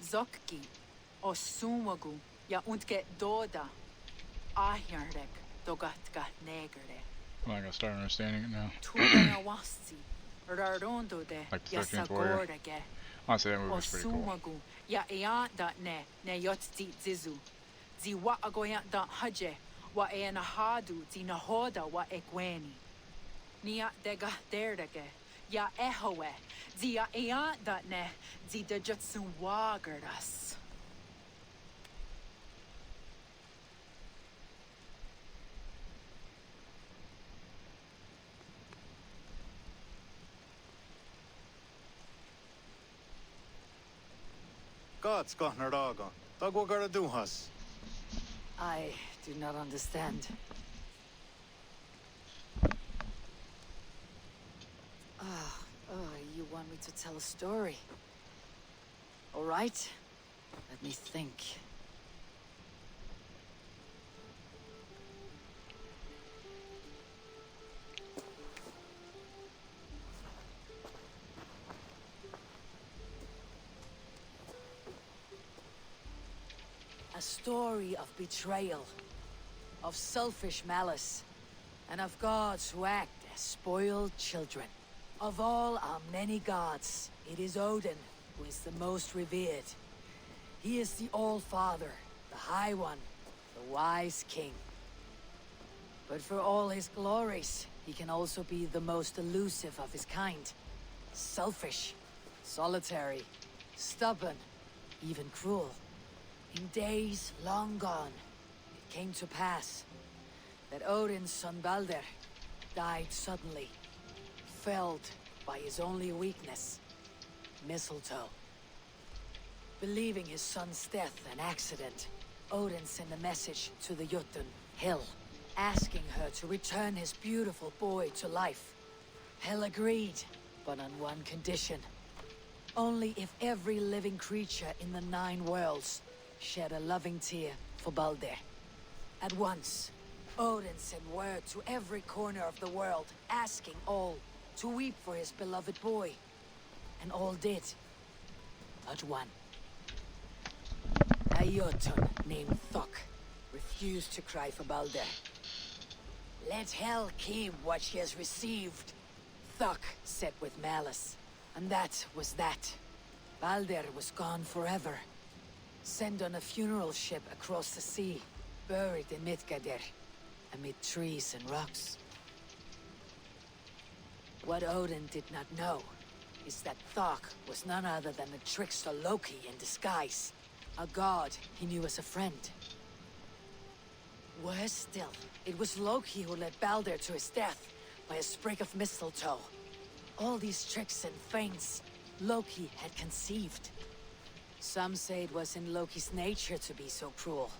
Zokki, Osumagu, ja untke doda, Ahjarek, dogatka negere. Well, I gotta start understanding it now. Tuna wasti, Rarondo de, Like the 13th warrior. Yasagorege. Honestly, that movie was pretty cool. Osumagu, ya eanda ne yotzi zizu. Zi wa agoyant da haje, wa eanahadu, zi nahoda wa ekweni. Nia dega derdege, ya ehoe, zi ya eanda ne, zi de jutsun wagerdas. God's got her dog on. Dog what gotta do us? I do not understand. You want me to tell a story? All right. Let me think. A story of betrayal, of selfish malice, and of gods who act as spoiled children. Of all our many gods, it is Odin who is the most revered. He is the All-Father, the High One, the Wise King. But for all his glories, he can also be the most elusive of his kind. Selfish, solitary, stubborn, even cruel. In days long gone, it came to pass that Odin's son Balder died suddenly, felled by his only weakness, mistletoe. Believing his son's death an accident, Odin sent a message to the Jotun, Hel, asking her to return his beautiful boy to life. Hel agreed, but on one condition. Only if every living creature in the 9 worlds shed a loving tear for Balder. At once, Odin sent word to every corner of the world, asking all to weep for his beloved boy. And all did, but one. A Jotun named Thok refused to cry for Balder. Let Hel keep what she has received, Thok said with malice. And that was that. Balder was gone forever. Sent on a funeral ship across the sea, buried in Midgardr, amid trees and rocks. What Odin did not know is that Thok was none other than the trickster Loki in disguise, a god he knew as a friend. Worse still, it was Loki who led Balder to his death by a sprig of mistletoe. All these tricks and feints Loki had conceived. Some say it was in Loki's nature to be so cruel.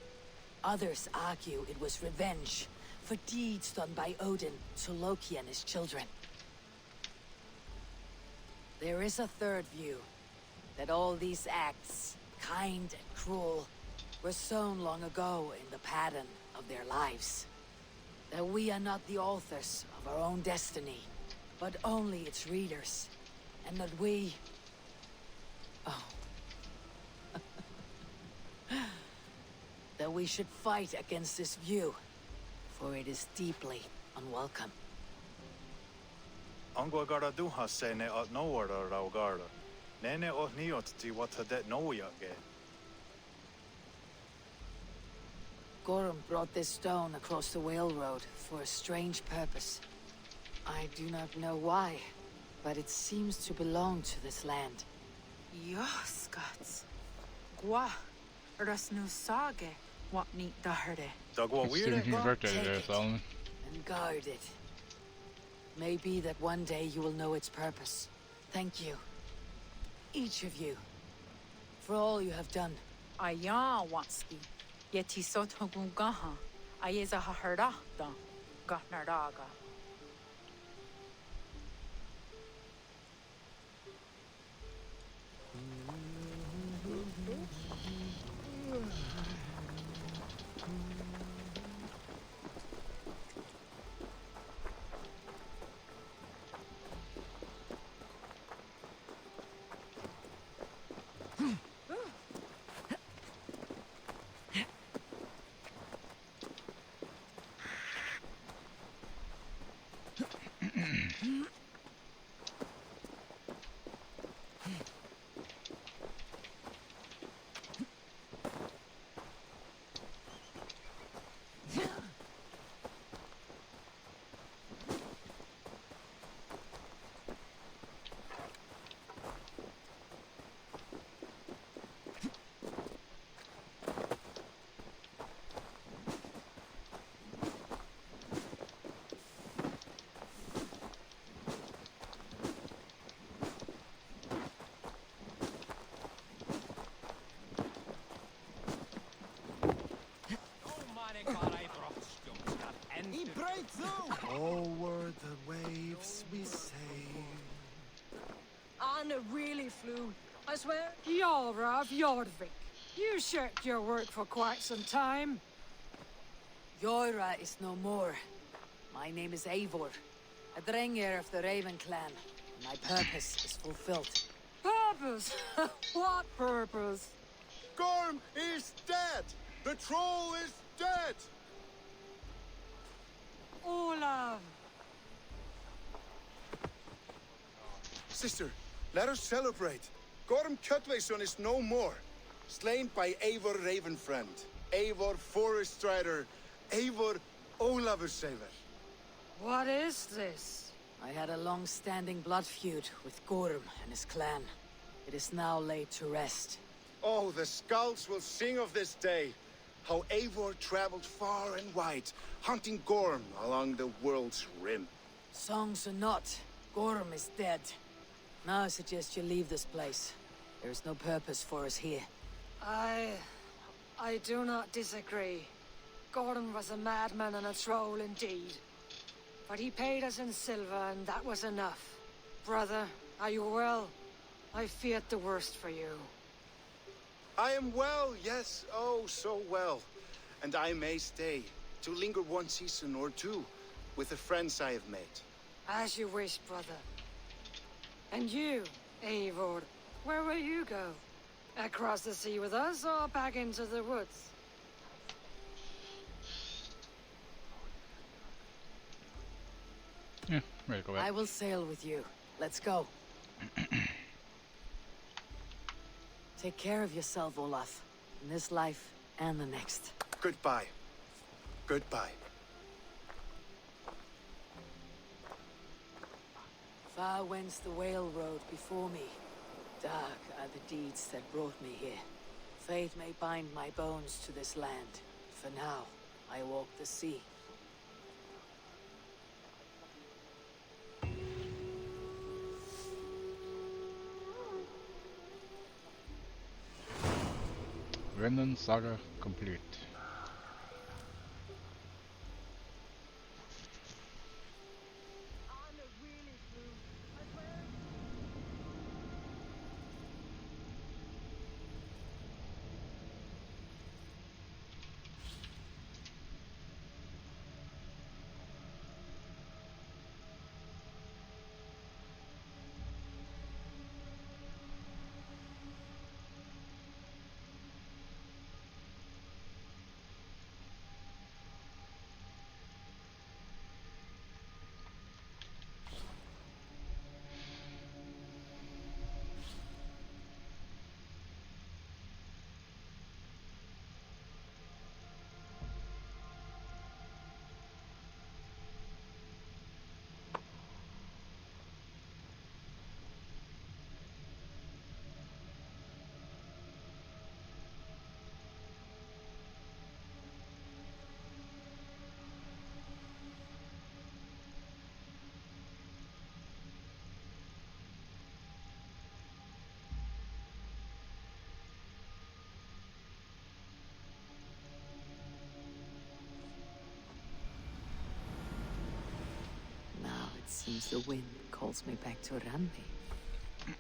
Others argue it was revenge for deeds done by Odin to Loki and his children. There is a third view, that all these acts, kind and cruel, were sown long ago in the pattern of their lives. That we are not the authors of our own destiny, but only its readers. And that we... Oh. That we should fight against this view, for it is deeply unwelcome. Angwa gara duha se ne at nowara rau gara. Nene o niot ti wata det noya ge. Gorm brought this stone across the Whale Road for a strange purpose. I do not know why, but it seems to belong to this land. Yoskats. Gwa. Rasnu sage. What neat daherde. Dagwa It's your birthday today, Solomon. And guard it. Maybe that one day you will know its purpose. Thank you. Each of you. For all you have done. Aya wanski. Yeti sot hugungaha. Ayeza haherdahta. Gatnardaga. Over the waves we sail. Anna really flew. I swear. Jorah of Jorvik. You shirked your work for quite some time. Jorah is no more. My name is Eivor, a Drengir of the Raven clan. My purpose is fulfilled. Purpose? What purpose? Gorm is dead! The troll is dead! Olaf! Sister, let us celebrate. Gorm Kjötveson is no more. Slain by Eivor Ravenfriend, Eivor Forest Strider, Eivor Ólafursaver. What is this? I had a long-standing blood feud with Gorm and his clan. It is now laid to rest. Oh, the skulls will sing of this day. How Eivor traveled far and wide, hunting Gorm along the world's rim. Songs or not, Gorm is dead. Now I suggest you leave this place. There is no purpose for us here. I do not disagree. Gordon was a madman and a troll indeed. But he paid us in silver, and that was enough. Brother, are you well? I feared the worst for you. I am well, yes, oh, so well. And I may stay, to linger one season or two, with the friends I have made. As you wish, brother. And you, Eivor, where will you go? Across the sea with us, or back into the woods? Yeah, ready to go back. I will sail with you. Let's go. Take care of yourself, Olaf. In this life and the next. Goodbye. Goodbye. Far wends the Whale Road before me. Dark are the deeds that brought me here. Fate may bind my bones to this land. For now, I walk the sea. Vinland Saga complete. Now it seems the wind calls me back to Randi.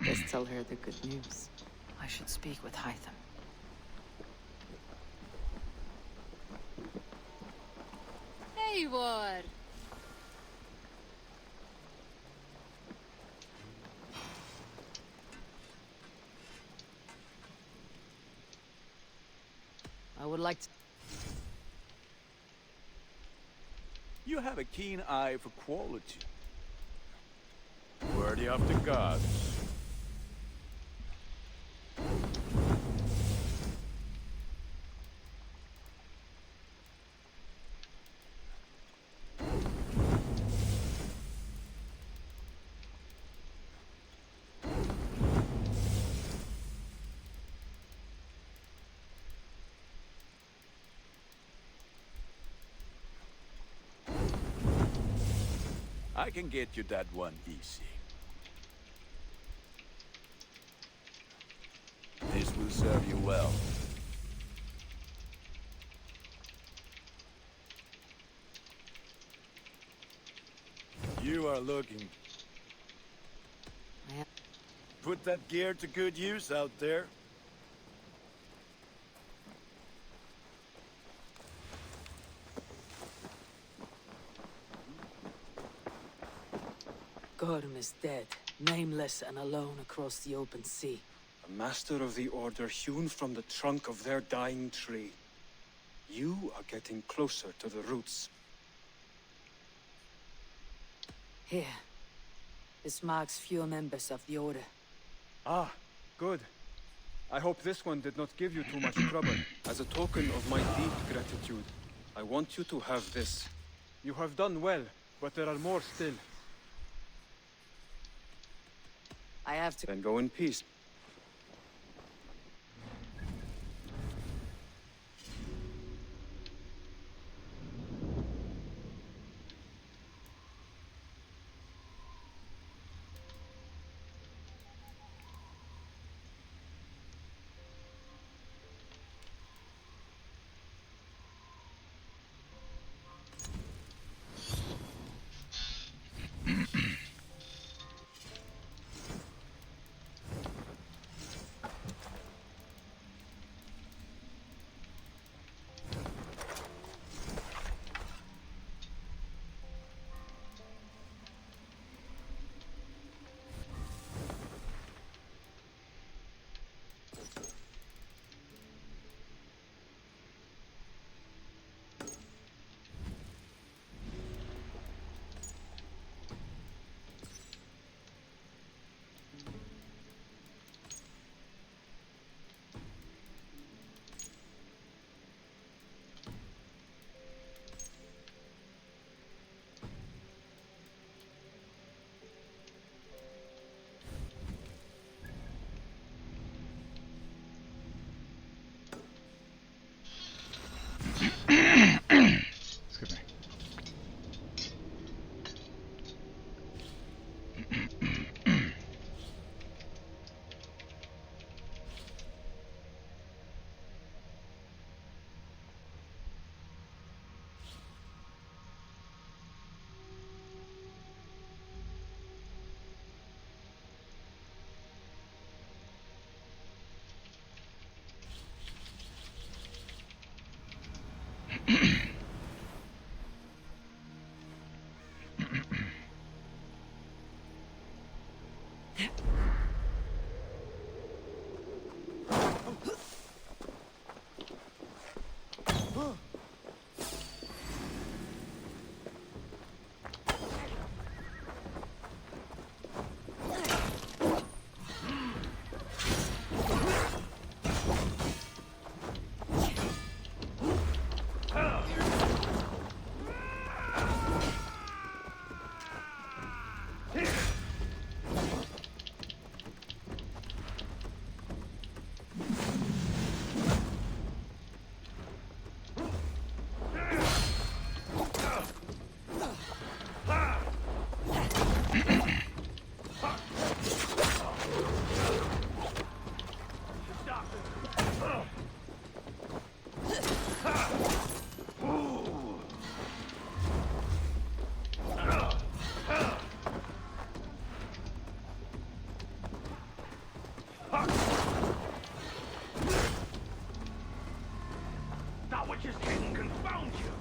Best tell her the good news. I should speak with Hytham. Eivor! I would like to... You have a keen eye for quality. Worthy of the gods. I can get you that one easy. This will serve you well. You are looking. Put that gear to good use out there. Gorm is dead, nameless and alone across the open sea. A master of the Order hewn from the trunk of their dying tree. You are getting closer to the roots. Here. This marks fewer members of the Order. Ah, good. I hope this one did not give you too much trouble. As a token of my deep gratitude, I want you to have this. You have done well, but there are more still. I have to... Then go in peace. That which is hidden confound you.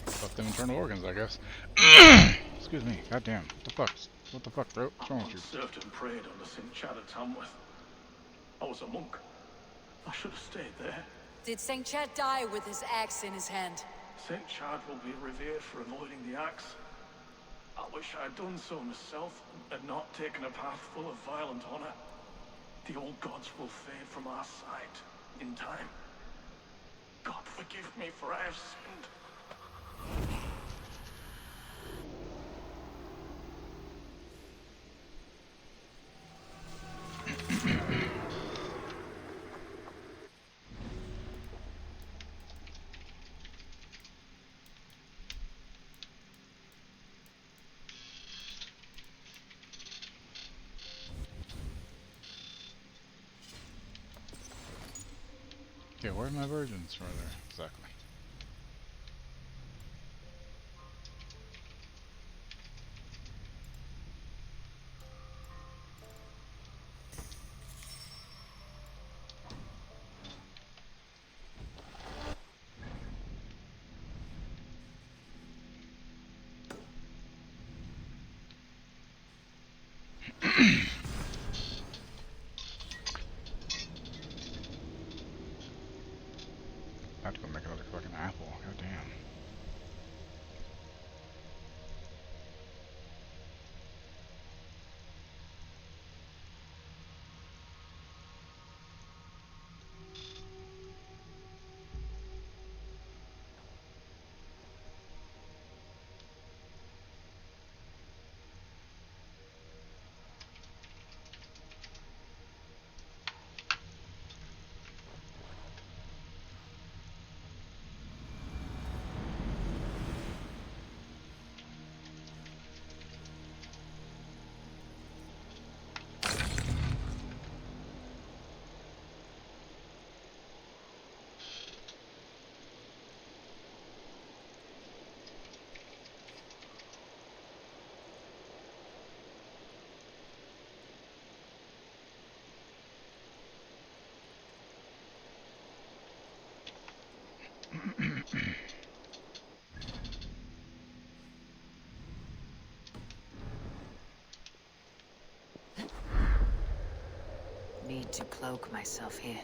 Fuck them internal organs, I guess. Excuse me. Goddamn. What the fuck? What the fuck, bro? What's wrong with you? Served and prayed under St. Chad at Tamworth. I was a monk. I should have stayed there. Did St. Chad die with his axe in his hand? St. Chad will be revered for avoiding the axe. I wish I had done so myself and not taken a path full of violent honor. The old gods will fade from our sight in time. God forgive me, for I have sinned. Okay, where are my virgins? Right there. Exactly. I have to go make another fucking apple. Goddamn. Need to cloak myself here.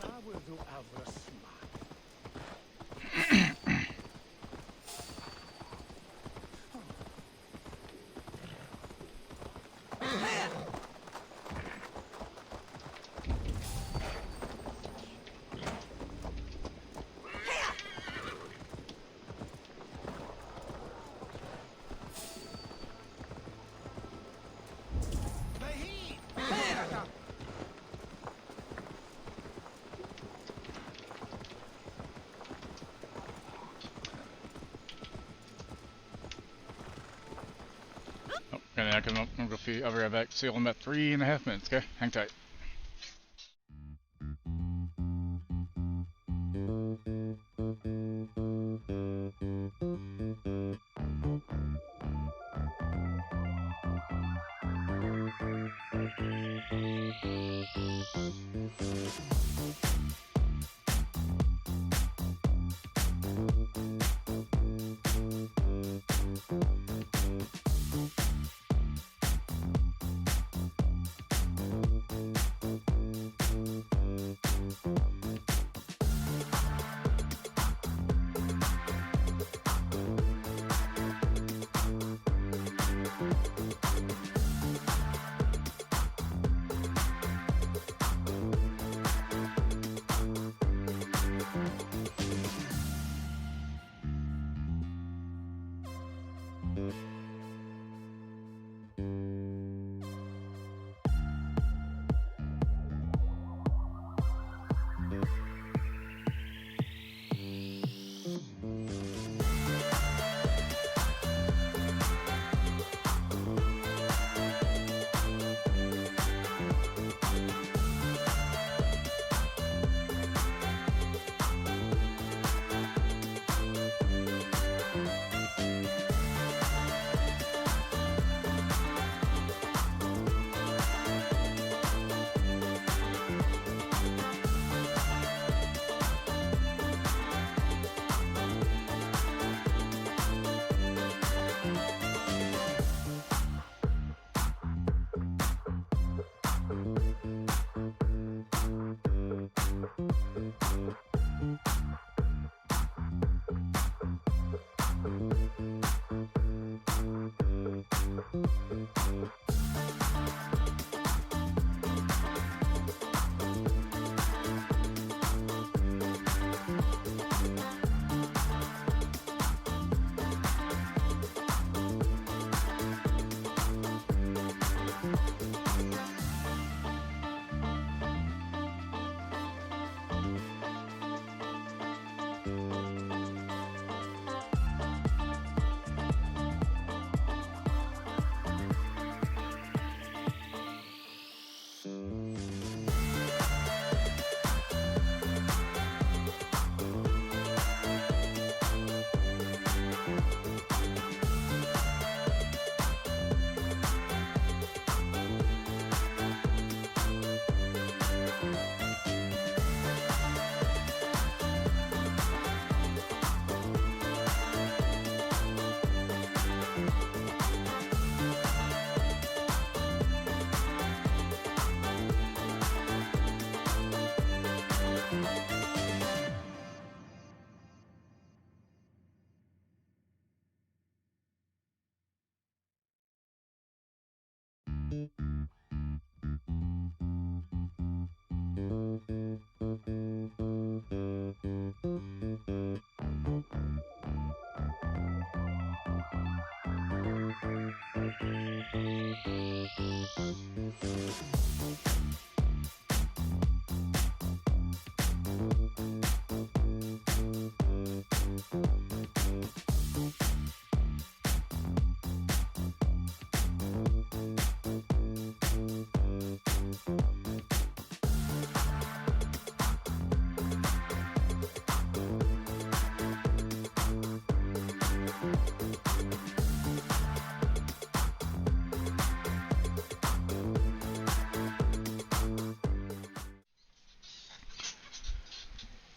I will do ever smart. Okay, I can I'll be right back. See you in about 3.5 minutes, okay? Hang tight.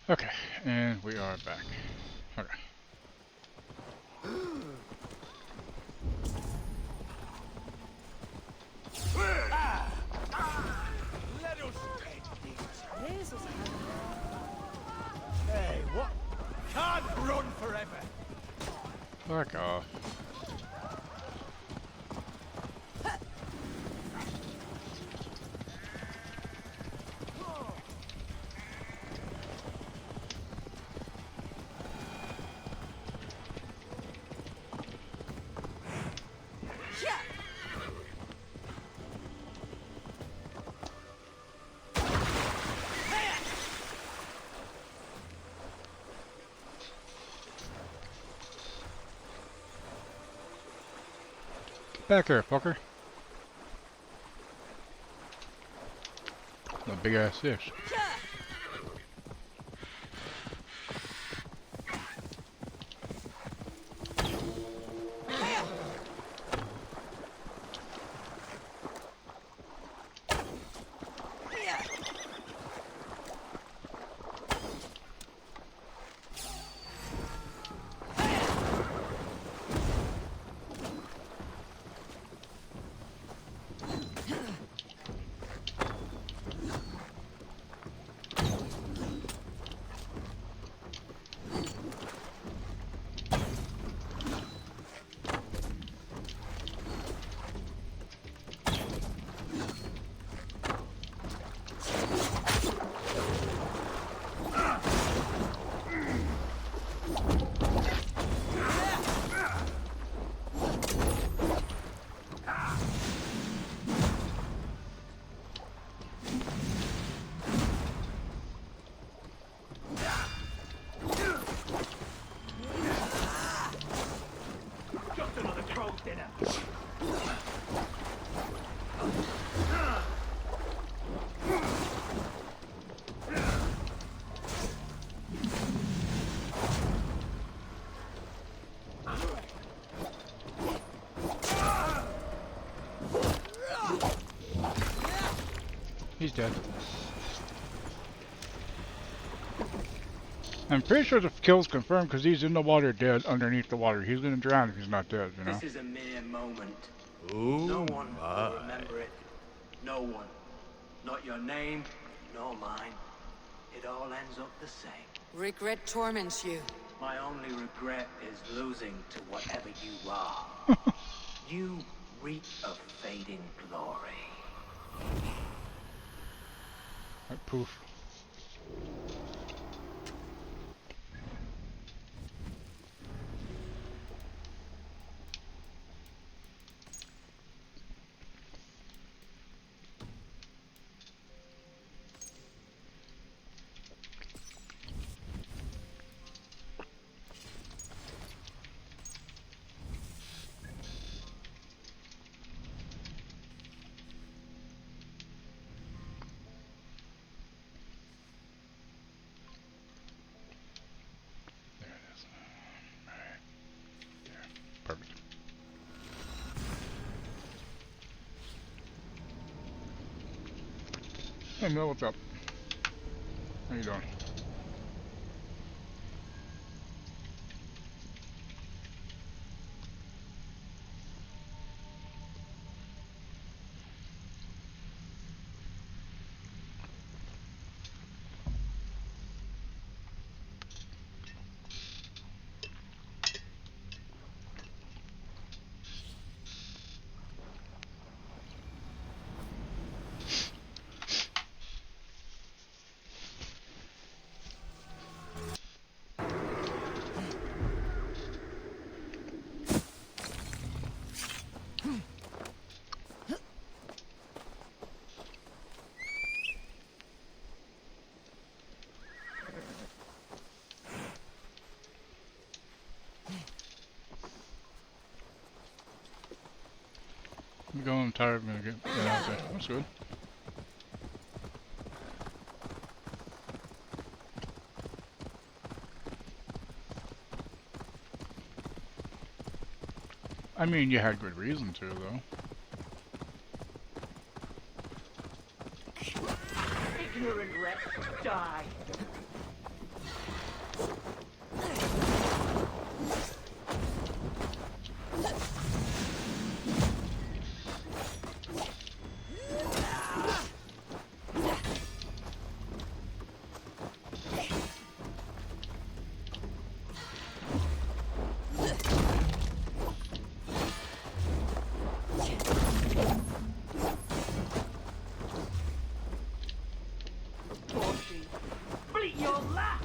Okay, and we are back. Okay. Hey, what? Can't run forever. Fuck off. Back here, fucker. A big ass fish. He's dead. I'm pretty sure the kill's confirmed because he's in the water dead underneath the water. He's gonna drown if he's not dead, you know? This is a mere moment. Oh, No one will remember it. No one. Not your name, nor mine. It all ends up the same. Regret torments you. My only regret is losing to whatever you are. You reek of fading glory. Like poof. Perfect. Hey Mel, what's up? How you doing? I'm going, I'm tired, I'm gonna get out there. That's good. I mean, you had good reason to, though. Ignorant wretch, die. Bleat your laugh!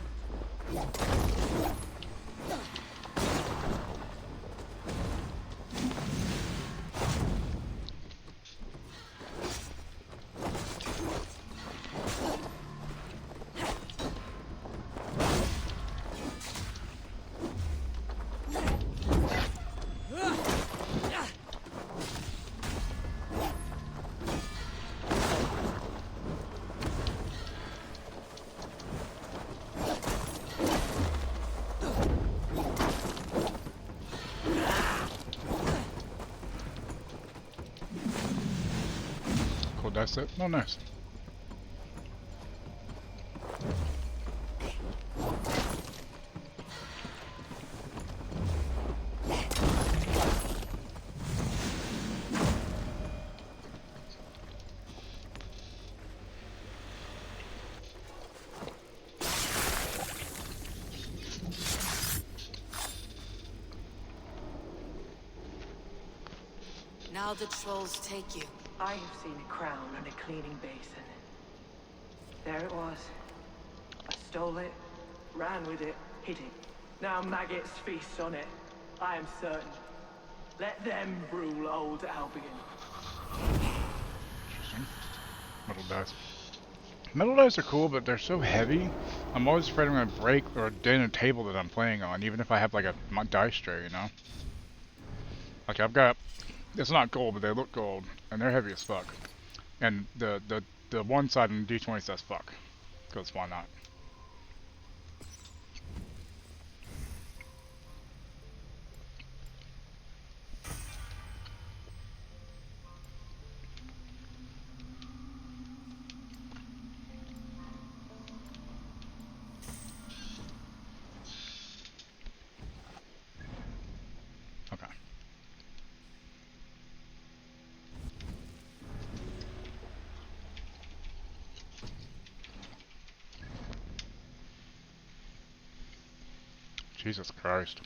Cool, that's it. Oh, nice. Now the trolls take you. I have seen a crown and a cleaning basin. There it was. I stole it, ran with it, hid it. Now maggots feast on it. I am certain. Let them rule old Albion. Interesting. Metal dice. Metal dice are cool, but they're so heavy. I'm always afraid I'm gonna break or dent a table that I'm playing on, even if I have like a dice tray, you know? Like I've got, it's not gold, but they look gold, and they're heavy as fuck. And the one side in D20 says fuck, because why not? Okay. Jesus Christ.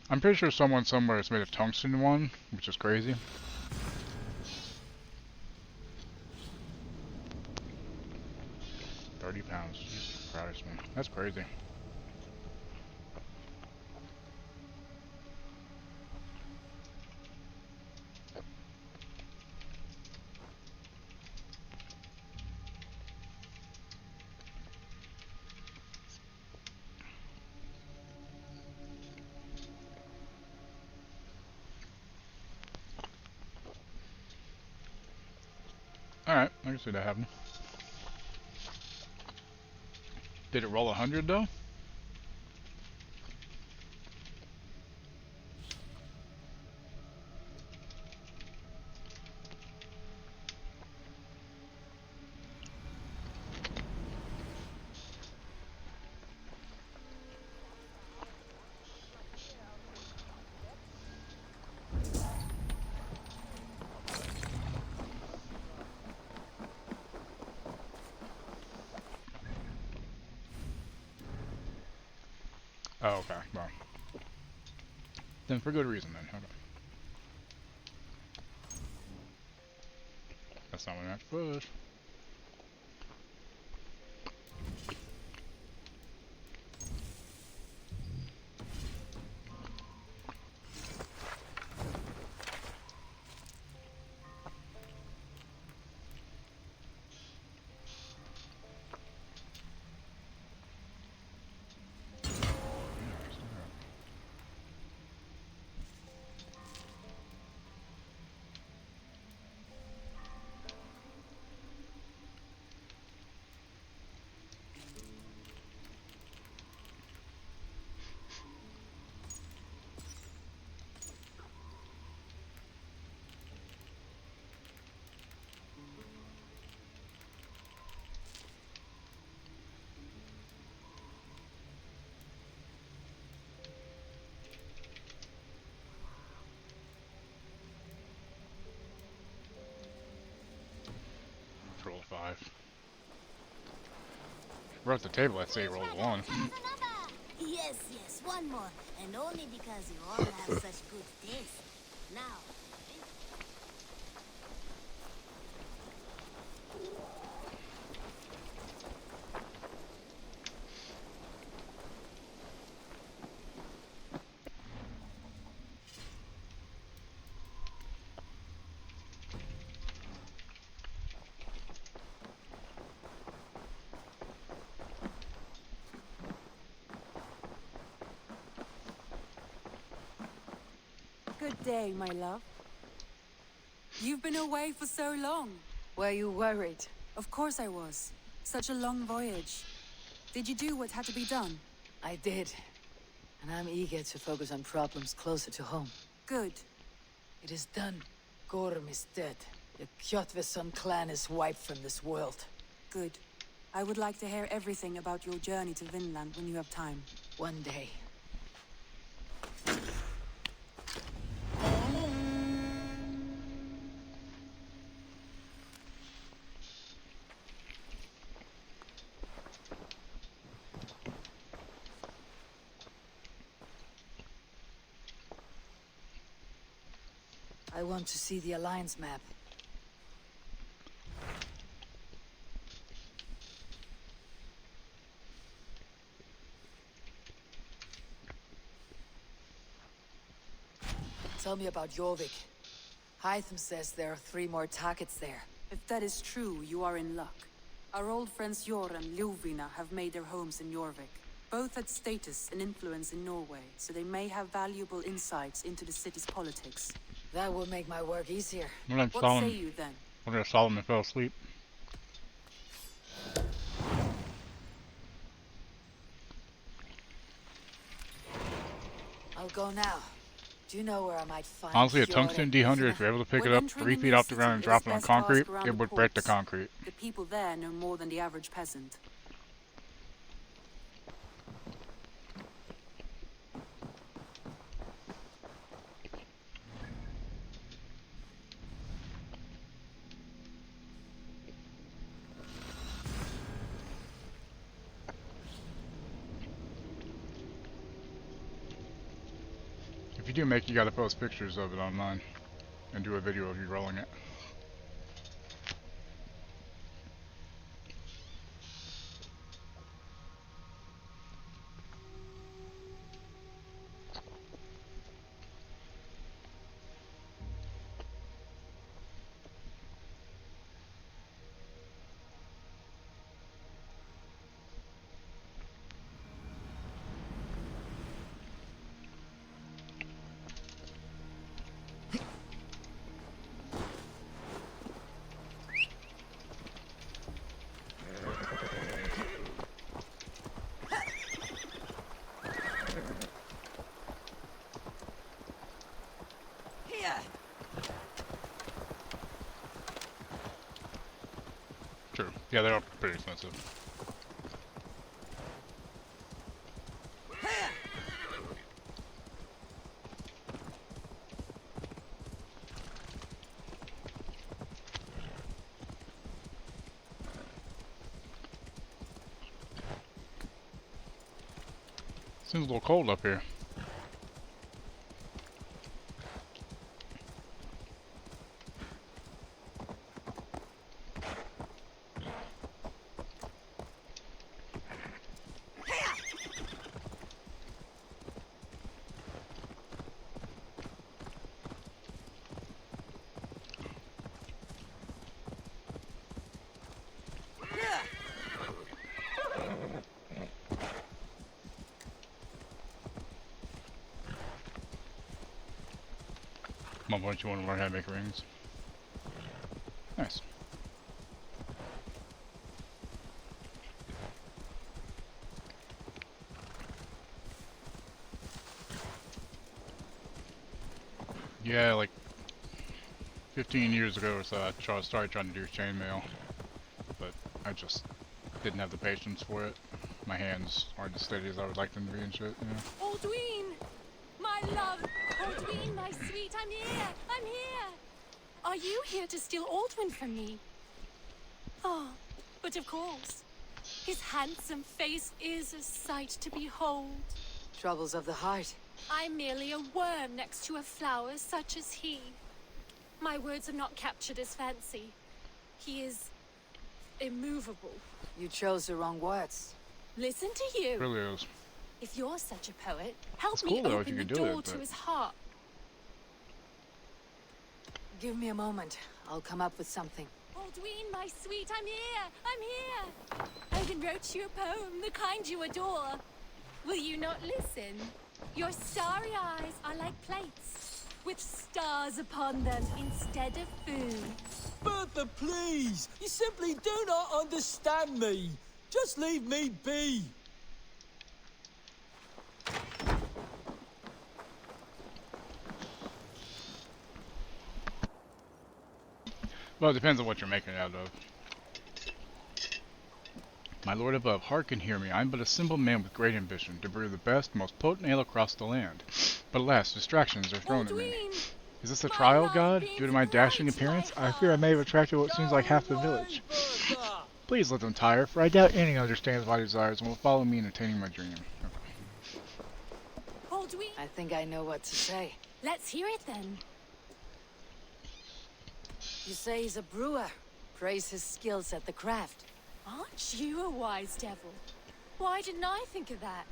I'm pretty sure someone somewhere has made a tungsten one, which is crazy. £30. Jesus Christ, man. That's crazy. Alright, I can see that happening. Did it roll 100 though? Oh, okay. Well, then for good reason then. Okay. That's not what I meant to push. life. We're at the table, I'd say roll 1. Yes, yes, one more. And only because you all have such good taste. Now, Good day, my love. You've been away for so long. Were you worried? Of course I was. Such a long voyage. Did you do what had to be done? I did. And I'm eager to focus on problems closer to home. Good. It is done. Gorm is dead. The Kjotveson clan is wiped from this world. Good. I would like to hear everything about your journey to Vinland when you have time. One day. I want to see the Alliance map. Tell me about Jorvik. Hytham says there are 3 more targets there. If that is true, you are in luck. Our old friends Jor and Ljuvina have made their homes in Jorvik. Both had status and influence in Norway, so they may have valuable insights into the city's politics. That will make my work easier. What say you then? Wonder if Solomon fell asleep. I'll go now. Do you know where I might find? Honestly, a tungsten D100, if you're able to pick it up 3 feet off the ground and drop it on concrete, it would break the concrete. The people there know more than the average peasant. If you do make it, you gotta post pictures of it online and do a video of you rolling it. True. Yeah, they're all pretty expensive. Seems a little cold up here. Mom, why don't you want to learn how to make rings? Nice. Yeah, like 15 years ago or so, I started trying to do chainmail, but I just didn't have the patience for it. My hands aren't as steady as I would like them to be and shit, you know? Aldwin! My love! Aldwin, my sweet, I'm here! I'm here! Are you here to steal Aldwin from me? Oh, but of course. His handsome face is a sight to behold. Troubles of the heart. I'm merely a worm next to a flower such as he. My words have not captured his fancy. He is immovable. You chose the wrong words. Listen to you. Really is. If you're such a poet, help It's me cool, though, if open you the can do it, door to but- his heart. Give me a moment. I'll come up with something. Aldween, my sweet, I'm here! I'm here! I can wrote you a poem, the kind you adore. Will you not listen? Your starry eyes are like plates, with stars upon them instead of food. Bertha, please! You simply do not understand me! Just leave me be! Well, it depends on what you're making it out of. My lord above, hearken, hear me. I am but a simple man with great ambition, to brew the best, most potent ale across the land. But alas, distractions are thrown at me. Is this a trial, God? Due to my dashing appearance, I fear I may have attracted what seems like half the village. Please let them tire, for I doubt anyone understands my desires and will follow me in attaining my dream. Aldween, I think I know what to say. let's hear it then. You say he's a brewer. Praise his skills at the craft. Aren't you a wise devil? Why didn't I think of that?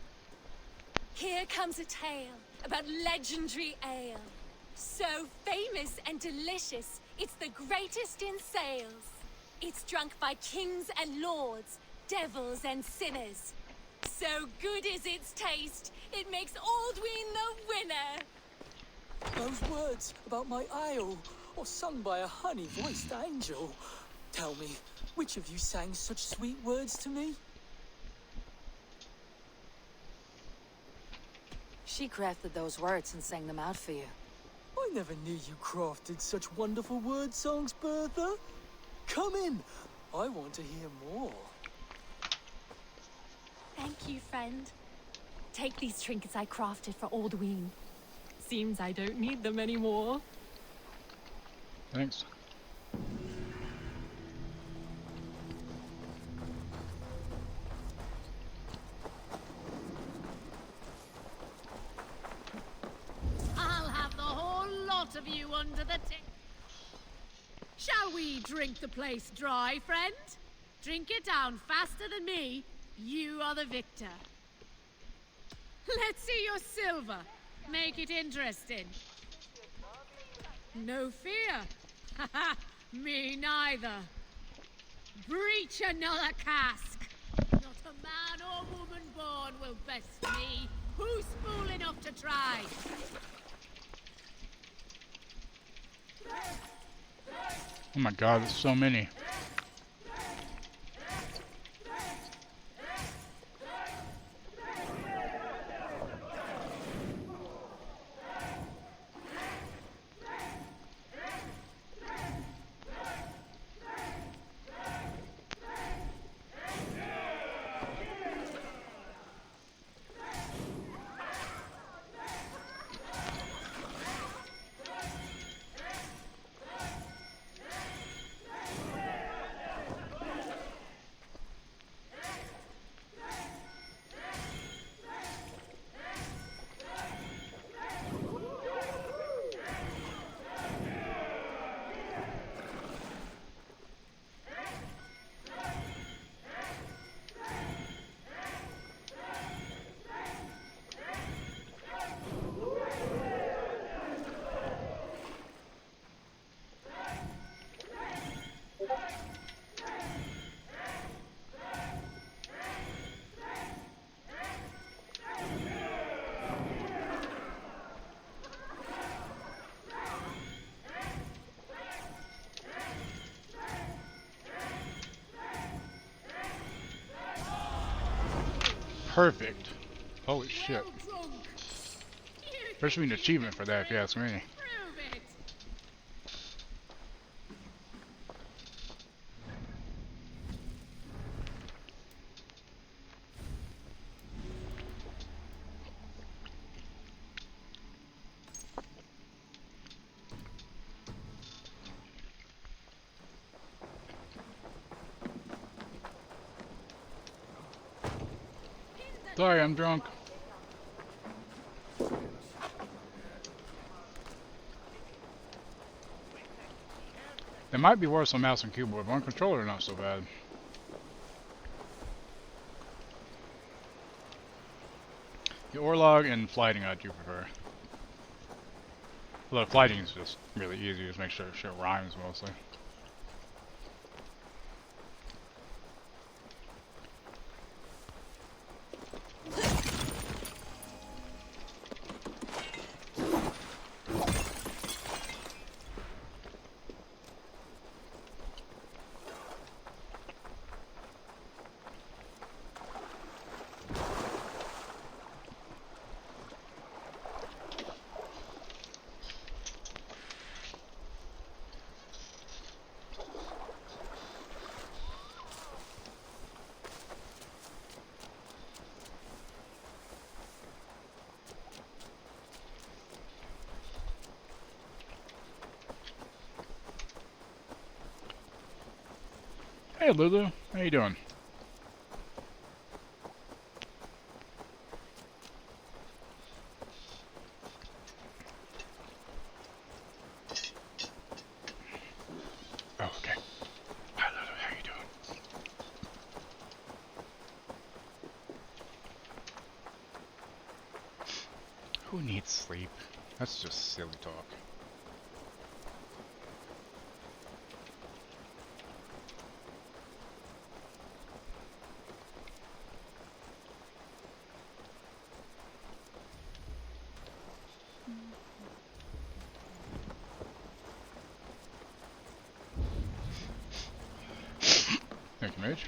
Here comes a tale about legendary ale. So famous and delicious, it's the greatest in sales. It's drunk by kings and lords, devils and sinners. So good is its taste, it makes Aldween the winner. Those words about my ale, or sung by a honey-voiced angel. Tell me, which of you sang such sweet words to me? She crafted those words and sang them out for you. I never knew you crafted such wonderful word songs, Bertha. Come in. I want to hear more. Thank you, friend. Take these trinkets I crafted for Aldween. Seems I don't need them anymore. Thanks. I'll have the whole lot of you under the Shall we drink the place dry, friend? Drink it down faster than me. You are the victor. Let's see your silver. Make it interesting. No fear. Haha, me neither. Breach another cask. Not a man or woman born will best me. Who's fool enough to try? Oh my god, there's so many. Perfect. Holy shit. There should be an achievement for that if you ask me. Sorry, I'm drunk. It might be worse on mouse and keyboard, but on controller, not so bad. The Orlog and flighting I do prefer. Although flighting is just really easy, just make sure shit rhymes mostly. Hey Lulu, how you doing? Oh, okay. Hi Lulu, how you doing? Who needs sleep? That's just silly talk. Thank you, Mage.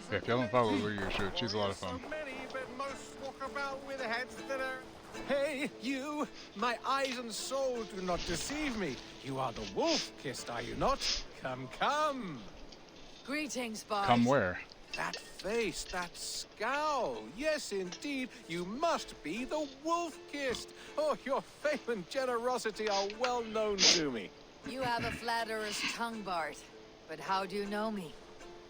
Yeah, if you haven't followed Lulu, you should. She's a lot of fun. Hey, you! My eyes and soul do not deceive me. You are the wolf-kissed, are you not? Come, come! Greetings, Bard. Come where? That face, that scowl. Yes, indeed, you must be the wolf-kissed. Oh, your fame and generosity are well known to me. You have a flatterer's tongue, Bard. But how do you know me?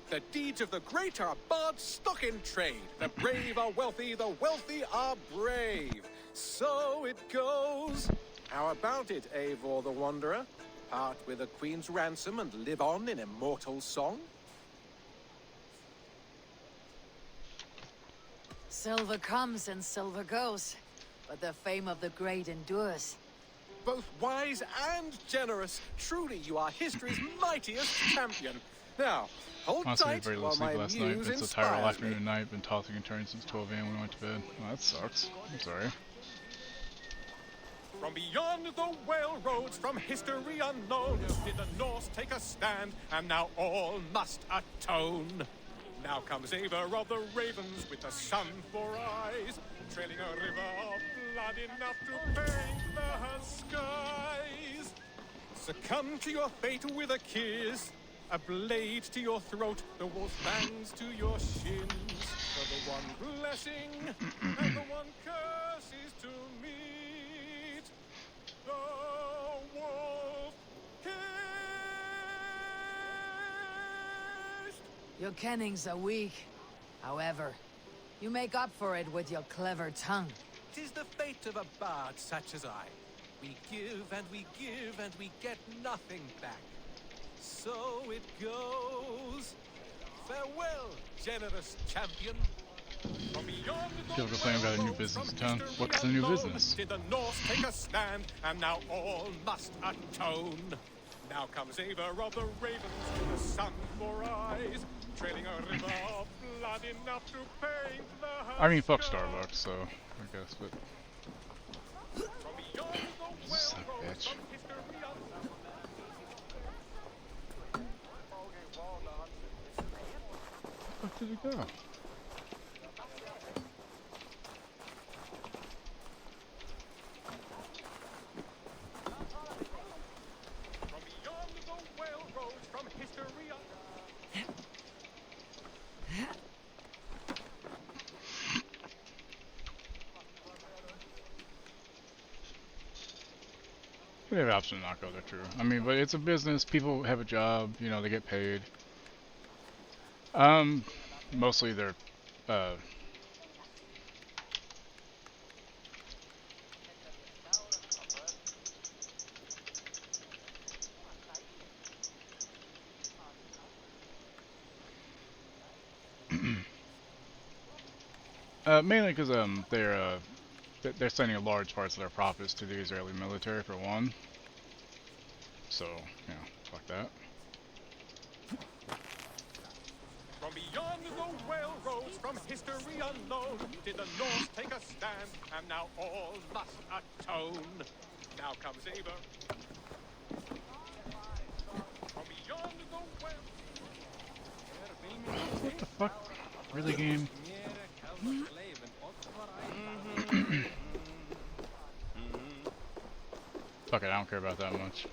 The deeds of the great are Bard's stock in trade. The brave are wealthy, the wealthy are brave. So it goes. How about it, Eivor the Wanderer? Part with a queen's ransom and live on in immortal song? Silver comes and silver goes, but the fame of the great endures. Both wise and generous. Truly, you are history's mightiest champion. Now, hold Honestly, tight very while little sleep my last night. muse Been so tired all inspires afternoon me. and night. Been tossing and turning since 12 a.m. when I went to bed. Well, that sucks. I'm sorry. From beyond the whale roads, from history unknown, did the Norse take a stand, and now all must atone. Now comes Eivor of the Ravens with the sun for eyes, trailing a river of blood enough to paint the skies. Succumb to your fate with a kiss, a blade to your throat, the wolf's fangs to your shins. For the one blessing and the one curse is to meet the wolf kissed. Your kennings are weak. However, you make up for it with your clever tongue. 'Tis the fate of a bard such as I. We give and we give and we get nothing back. So it goes. Farewell, generous champion. From beyond the Feel like a flame got a new business in town. What's the new business? did the Norse take a stand, and now all must atone. Now comes Eivor of the Ravens with the sun for eyes, trailing a river of blood enough to paint the I mean, fuck Starbucks, so I guess, but. Son of a bitch. Where did it go? They have the option to not go there, true. I mean, but it's a business. People have a job. You know, they get paid. Mostly they're, uh, mainly because they're sending large parts of their profits to the Israeli military for one. So, you know, fuck that. From beyond the railroads, from history unknown, did the Norse take a stand, and now all must atone. Now comes Eivor. From beyond the What the fuck? Really, game? Fuck it, I don't care about that much.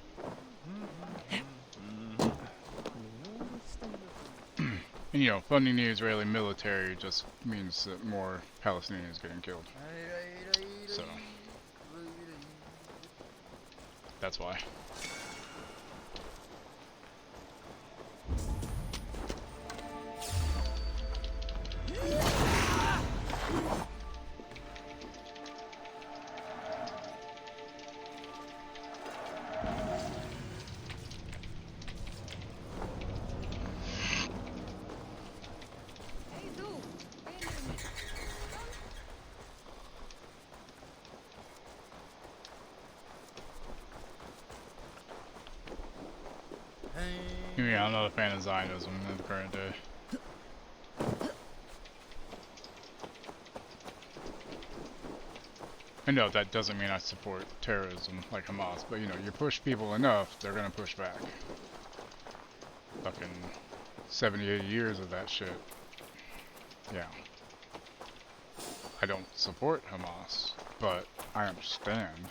And you know, funding the Israeli military just means that more Palestinians getting killed. So, that's why. Yeah, I'm not a fan of Zionism in the current day. And no, that doesn't mean I support terrorism like Hamas, but you know, you push people enough, they're gonna push back. Fucking 70, 80 years of that shit. Yeah. I don't support Hamas, but I understand.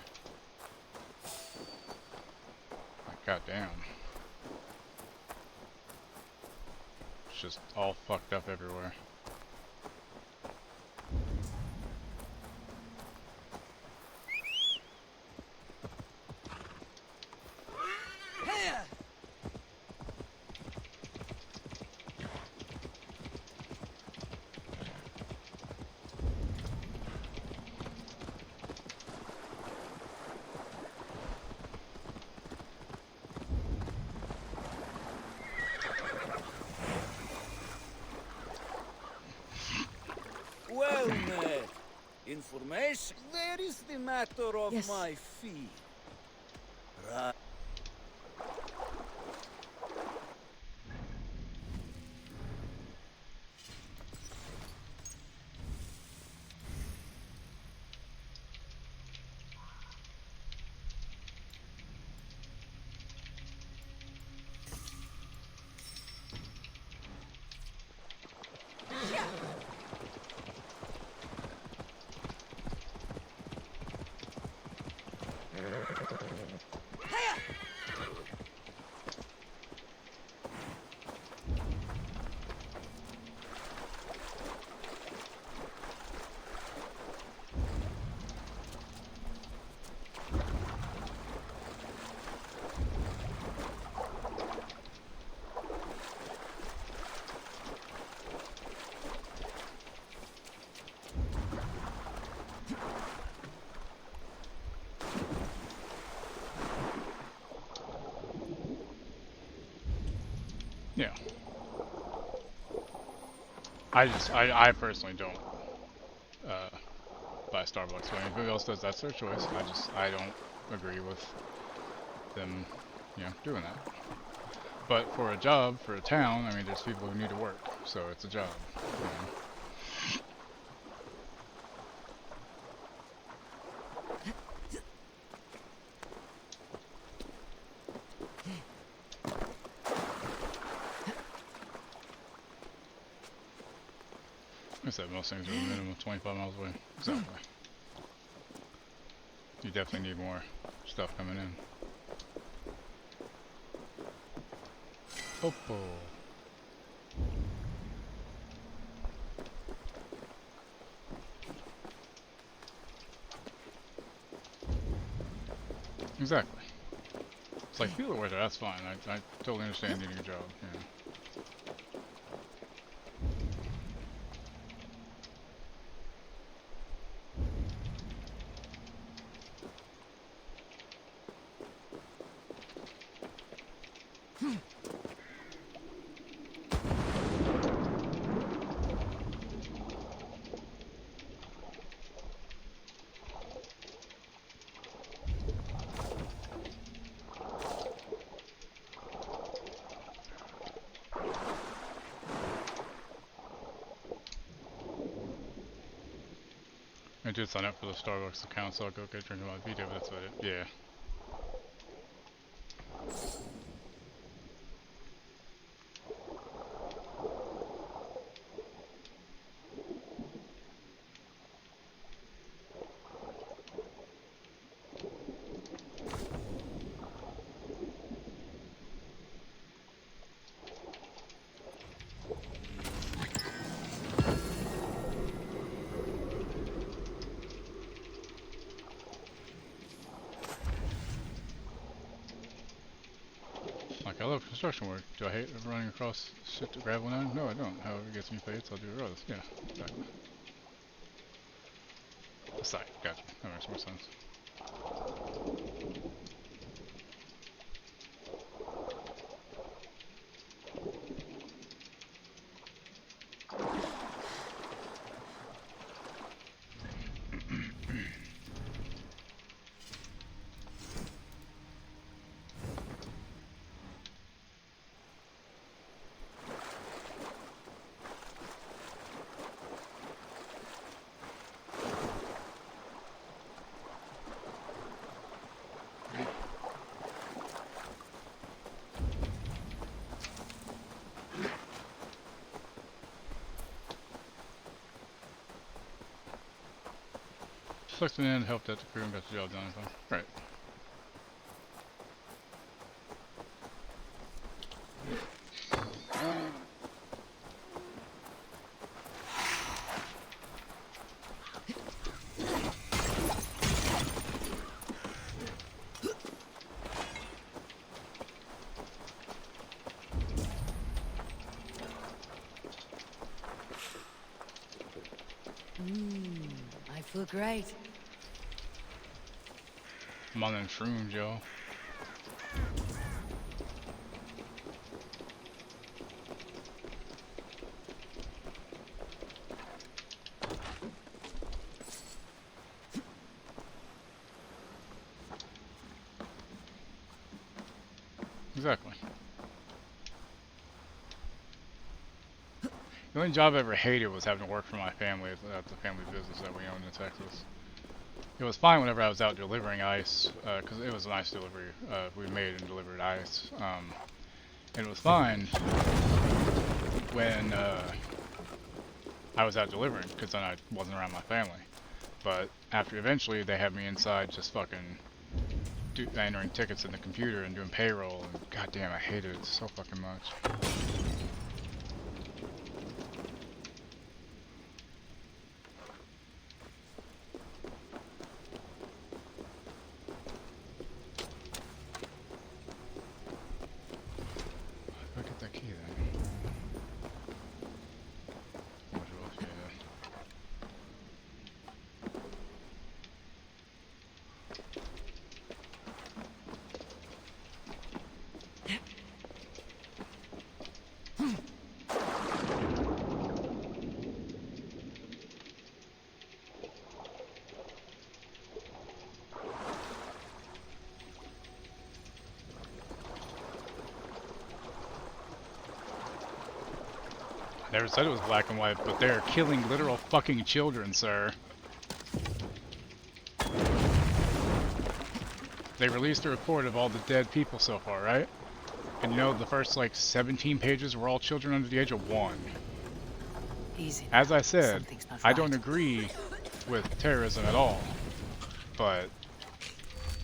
Like, goddamn. It's just all fucked up everywhere. Well met. Information? Where is the matter of my fee? Right. Yeah. I personally don't buy Starbucks. When anybody else does, that's their choice. I don't agree with them, you know, doing that. But for a job, for a town, I mean, there's people who need to work, so it's a job. You know? I said most things are a minimum of 25 miles away. Exactly. You definitely need more stuff coming in. Oppo. Exactly. It's like, feel the weather, that's fine. I totally understand needing a job, yeah. I did sign up for the Starbucks account, so I'll go get a drink of my video, but that's about it. Yeah. Like, I love construction work. Do I hate running across shit to gravel now? No, I don't. However it gets me paid, so I'll do it regardless. Yeah, exactly. Aside, gotcha. That makes more sense. Sucked in and helped out the crew and got the job done. Right. I feel great. I'm on them shrooms, yo. Exactly. The only job I ever hated was having to work for my family at the family business that we owned in Texas. It was fine whenever I was out delivering ice, because it was an ice delivery. We made and delivered ice. And it was fine when I was out delivering, because then I wasn't around my family. But after eventually they had me inside just fucking entering tickets in the computer and doing payroll, and goddamn, I hated it so fucking much. Never said it was black and white, but they're killing literal fucking children, sir. They released a report of all the dead people so far, right? And you know the first like 17 pages were all children under the age of 1. Easy. As I said, I don't agree with terrorism at all, but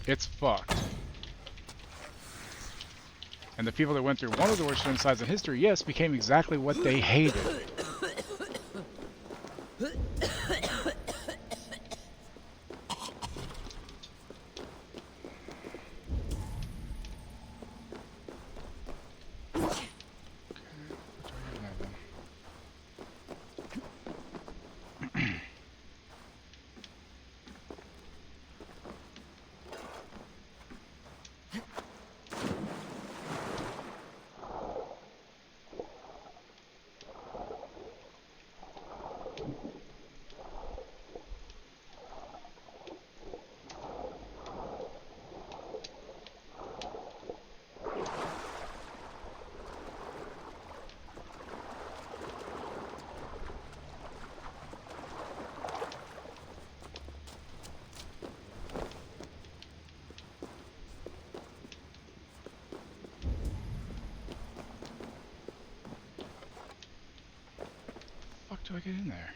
it's fucked. And the people that went through one of the worst genocides in history, yes, became exactly what they hated. I get in there?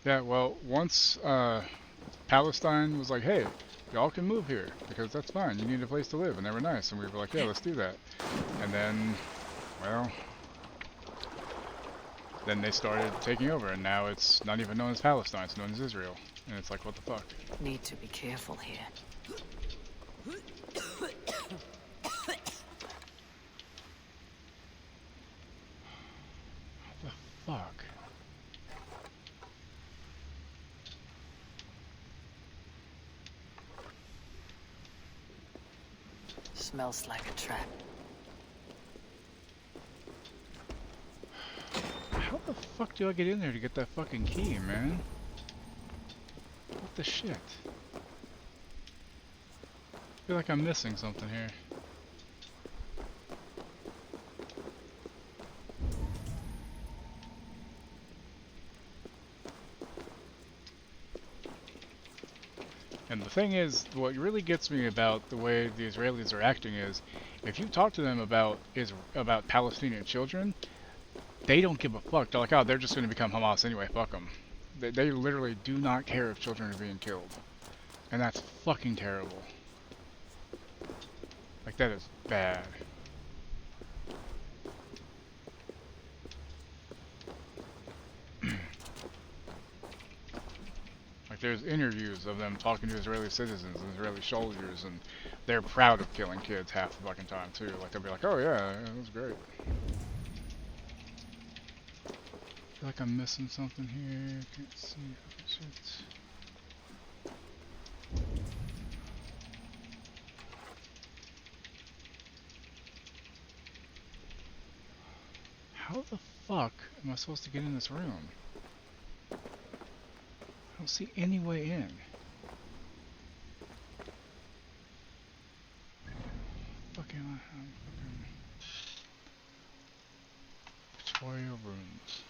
Yeah, well, once Palestine was like, hey, y'all can move here, because that's fine, you need a place to live, and they were nice, and we were like, yeah, let's do that. And then, well, then they started taking over, and now it's not even known as Palestine, it's known as Israel. And it's like, what the fuck? Need to be careful here. What the fuck? Smells like a trap. How the fuck do I get in there to get that fucking key, man? What the shit? I feel like I'm missing something here. And the thing is, what really gets me about the way the Israelis are acting is, if you talk to them about Palestinian children, they don't give a fuck. They're like, oh, they're just going to become Hamas anyway, fuck them. They literally do not care if children are being killed. And that's fucking terrible. Like, that is bad. Like, there's interviews of them talking to Israeli citizens and Israeli soldiers, and they're proud of killing kids half the fucking time, too. Like, they'll be like, oh yeah, it was great. I feel like I'm missing something here. Can't see. Shit. How the fuck am I supposed to get in this room? I don't see any way in. Fucking tutorial rooms.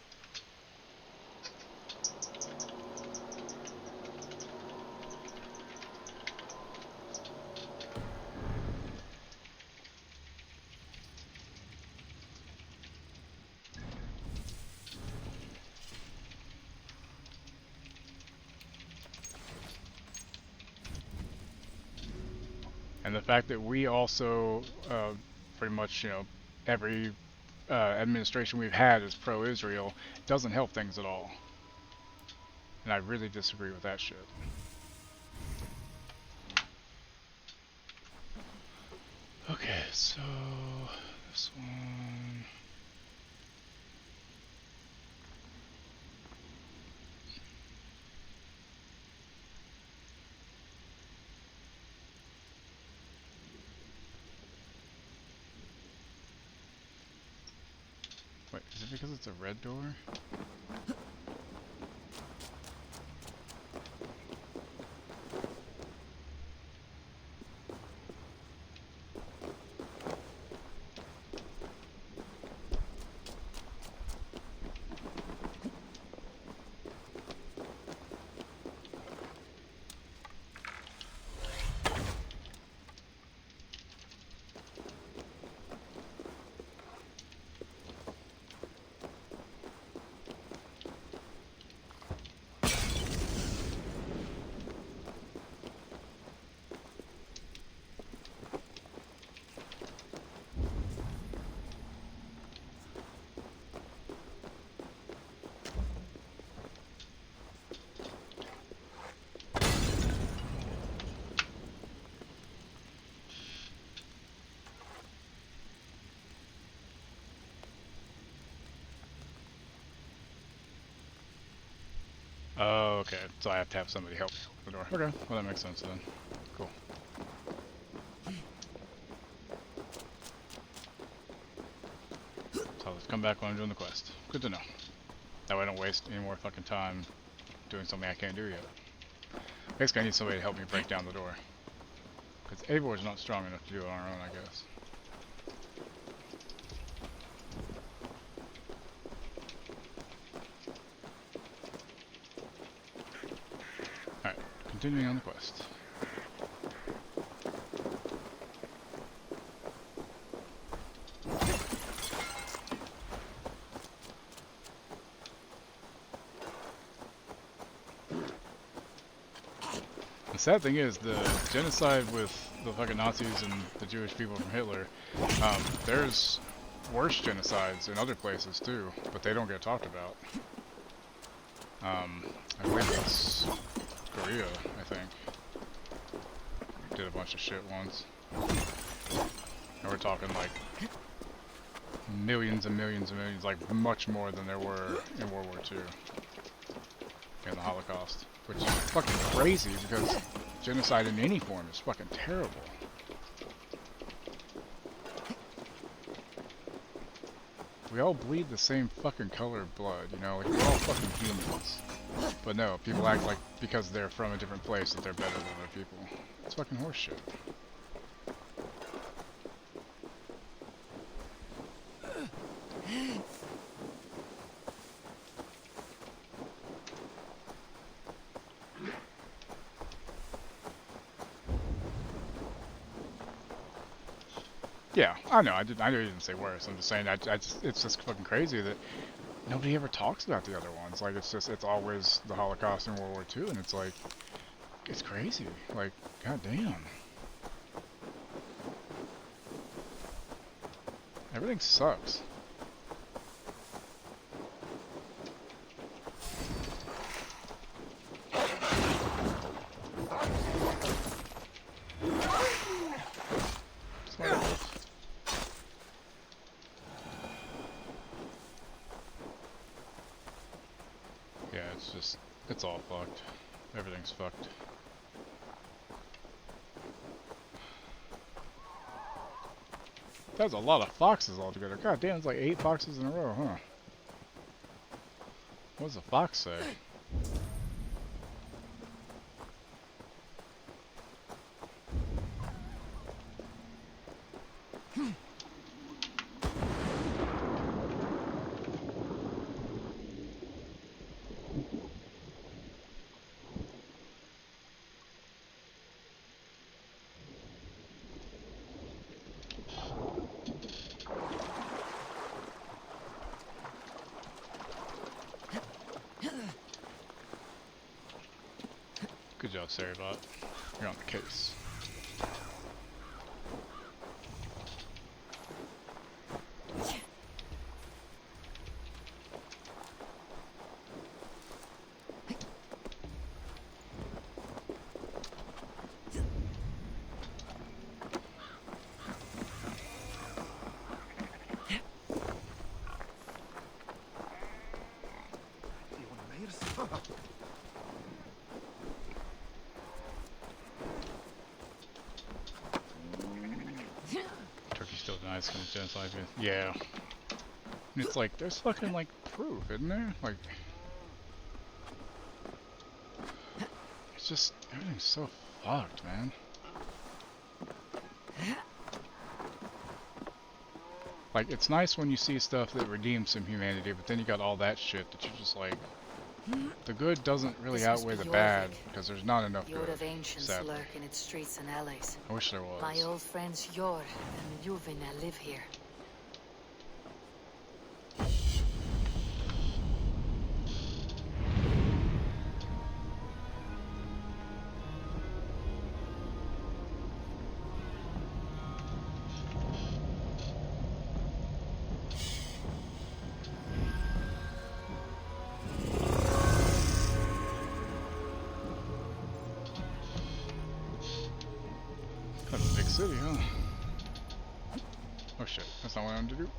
And the fact that we also, pretty much, you know, every administration we've had is pro-Israel doesn't help things at all. And I really disagree with that shit. Okay, so this one. Wait, is it because it's a red door? Oh, okay. So I have to have somebody help me open the door. Okay, well that makes sense then. Cool. So let's come back when I'm doing the quest. Good to know. That way I don't waste any more fucking time doing something I can't do yet. Basically I need somebody to help me break down the door. Because Eivor is not strong enough to do it on our own, I guess. continuing on the quest. The sad thing is, the genocide with the fucking Nazis and the Jewish people from Hitler, there's worse genocides in other places too, but they don't get talked about. I believe it's Korea, I think. Did a bunch of shit once. And we're talking like millions and millions and millions, like much more than there were in World War II. And the Holocaust. Which is fucking crazy because genocide in any form is fucking terrible. We all bleed the same fucking color of blood, you know, like we're all fucking humans. But no, people act like because they're from a different place that they're better than other people. It's fucking horseshit. Yeah, I know. I know you didn't say worse. I'm just saying it's just fucking crazy that nobody ever talks about the other ones. Like it's always the Holocaust and World War II, and it's like it's crazy. Like, goddamn. Everything sucks. Yeah, it's all fucked. Everything's fucked. That's a lot of foxes altogether. God damn, it's like 8 foxes in a row, huh? What does a fox say? Good job, Saribot. You're on the case. Turkey's still denies kind of genocide. Yeah. And it's like, there's fucking, like, proof, isn't there? Like, it's just, everything's so fucked, man. Like, it's nice when you see stuff that redeems some humanity, but then you got all that shit that you're just like, the good doesn't really outweigh the bad, because there's not enough good, of ancients sadly. lurk in its streets and alleys. I wish there was. My old friends Yor and Yuvina live here. Kind of a big city, huh? Oh shit, that's not what I wanted to do.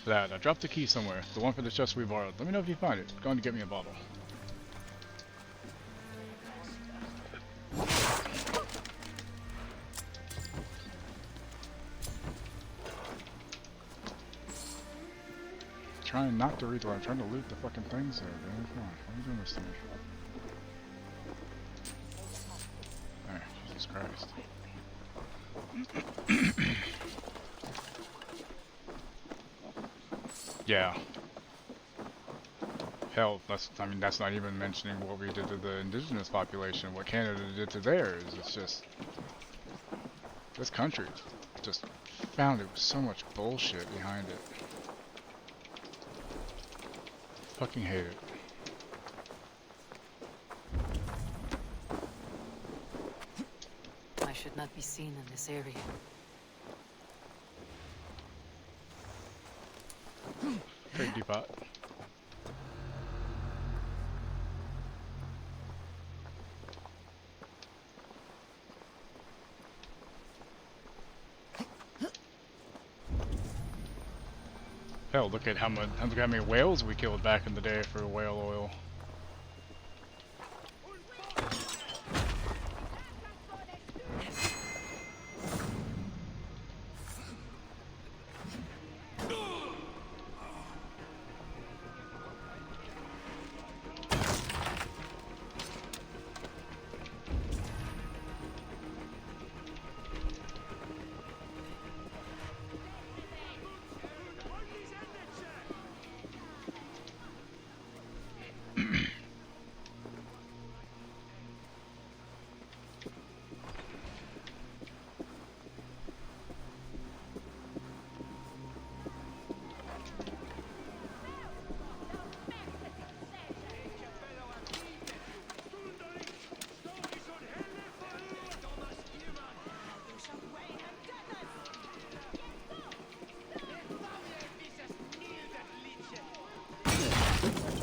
That, I dropped the key somewhere. The one for the chest we borrowed. Let me know if you find it. Go on to get me a bottle. trying not to read while I'm trying to loot the fucking things there, man. Come on, why are you doing this to me? There, Jesus Christ. Yeah. Hell, I mean, that's not even mentioning what we did to the indigenous population. What Canada did to theirs. It's just... This country just found it with so much bullshit behind it. Fucking hate it. I should not be seen in this area. Trade depot. Hell, look at how many whales we killed back in the day for whale oil.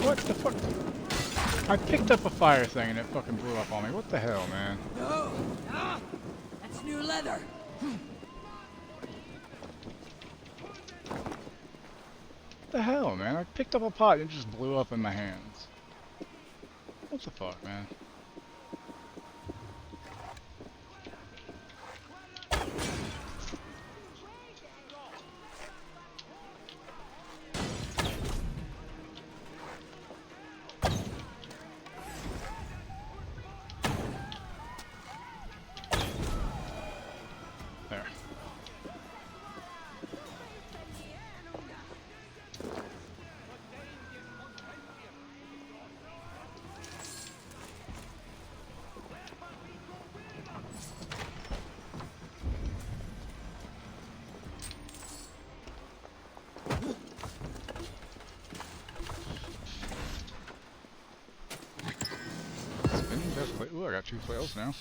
What the fuck? I picked up a fire thing and it fucking blew up on me. What the hell, man? No! Ah! That's new leather! What the hell, man? I picked up a pot and it just blew up in my hands. What the fuck, man? There. Spinning best plate. Ooh, I got 2 flails now.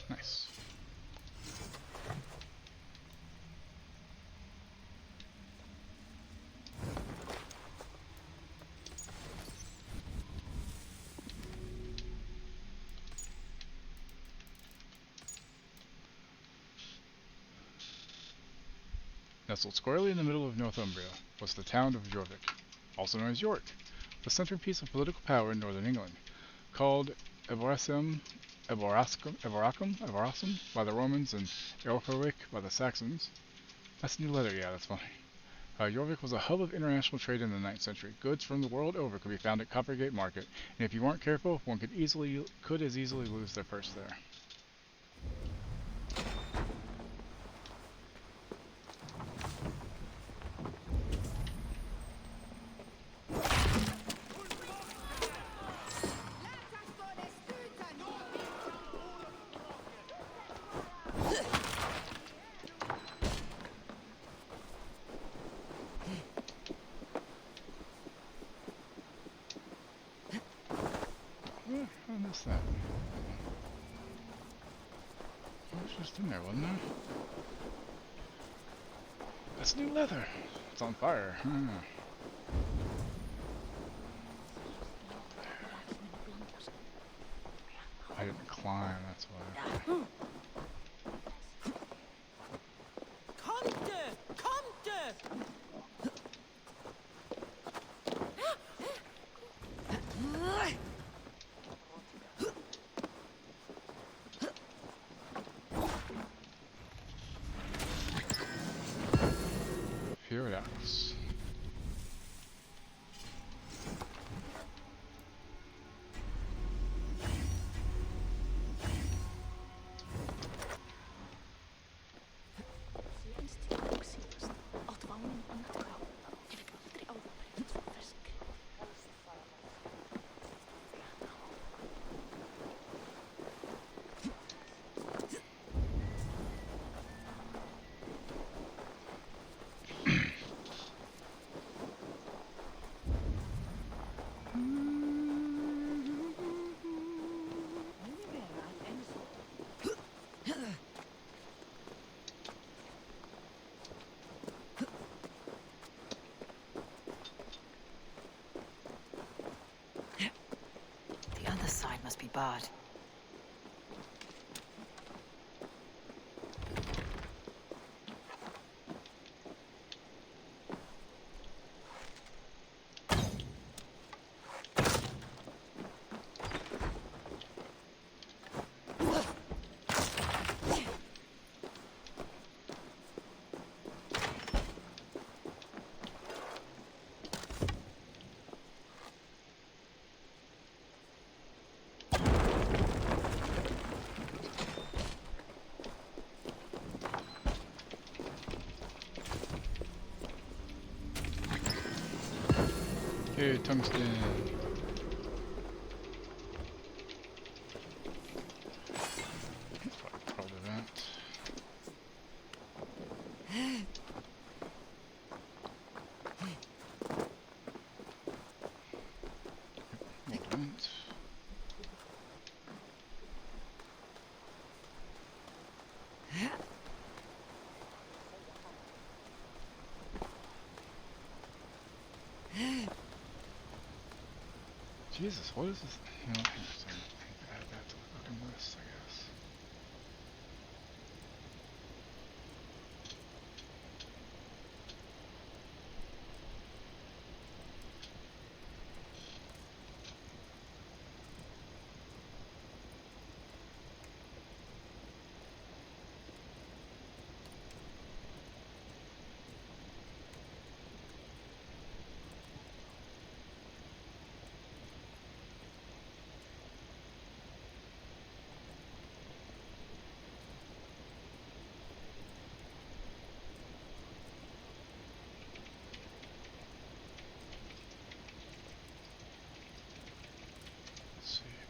Nice. Nestled squarely in the middle of Northumbria was the town of Jorvik, also known as York, the centerpiece of political power in northern England. Called Eboracum by the Romans and Eorhorwic by the Saxons. That's new leather, yeah, that's funny. Jorvik was a hub of international trade in the 9th century. Goods from the world over could be found at Coppergate Market, and if you weren't careful, one could as easily lose their purse there. I missed that. It was just in there, wasn't there? That's new leather. It's on fire. I didn't climb, that's why. Here it is. bard. Okay, tungsten. Probably that. Jesus, what is this? You know, add that to the fucking list, I guess.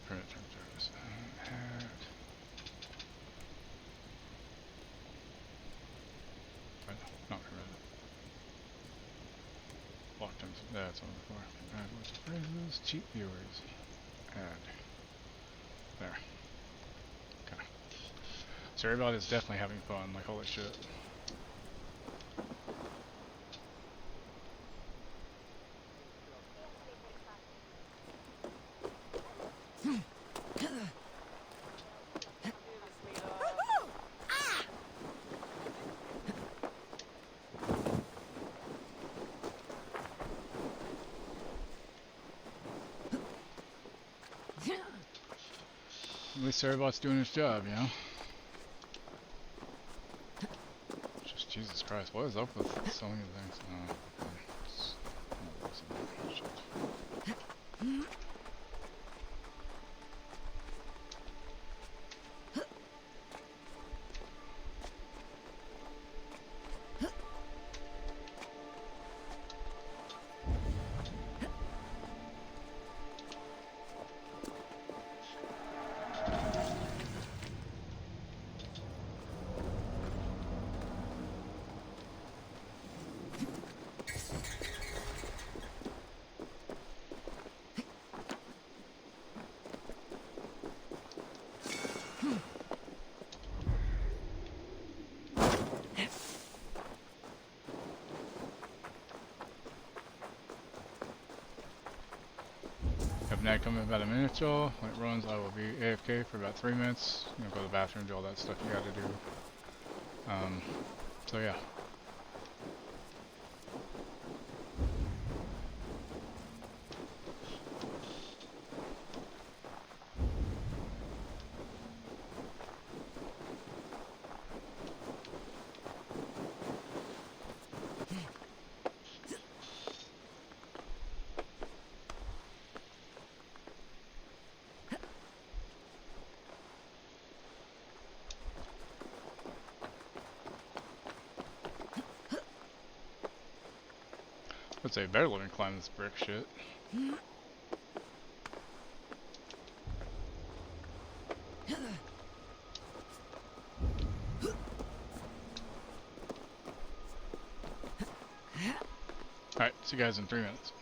Print service. Add. Not permitted. Locked in. That's on the floor. Add words and phrases. Cheap viewers. Add. There. Okay. So everybody's definitely having fun. Like, holy shit. At least everybody's doing his job, you know? Just Jesus Christ, what is up with so many things? Shit. Night coming in about a minute or so. When it runs, I will be AFK for about 3 minutes. You know, go to the bathroom, do all that stuff you gotta do. So yeah. I'd say better let me climb this brick shit. Alright, see you guys in 3 minutes.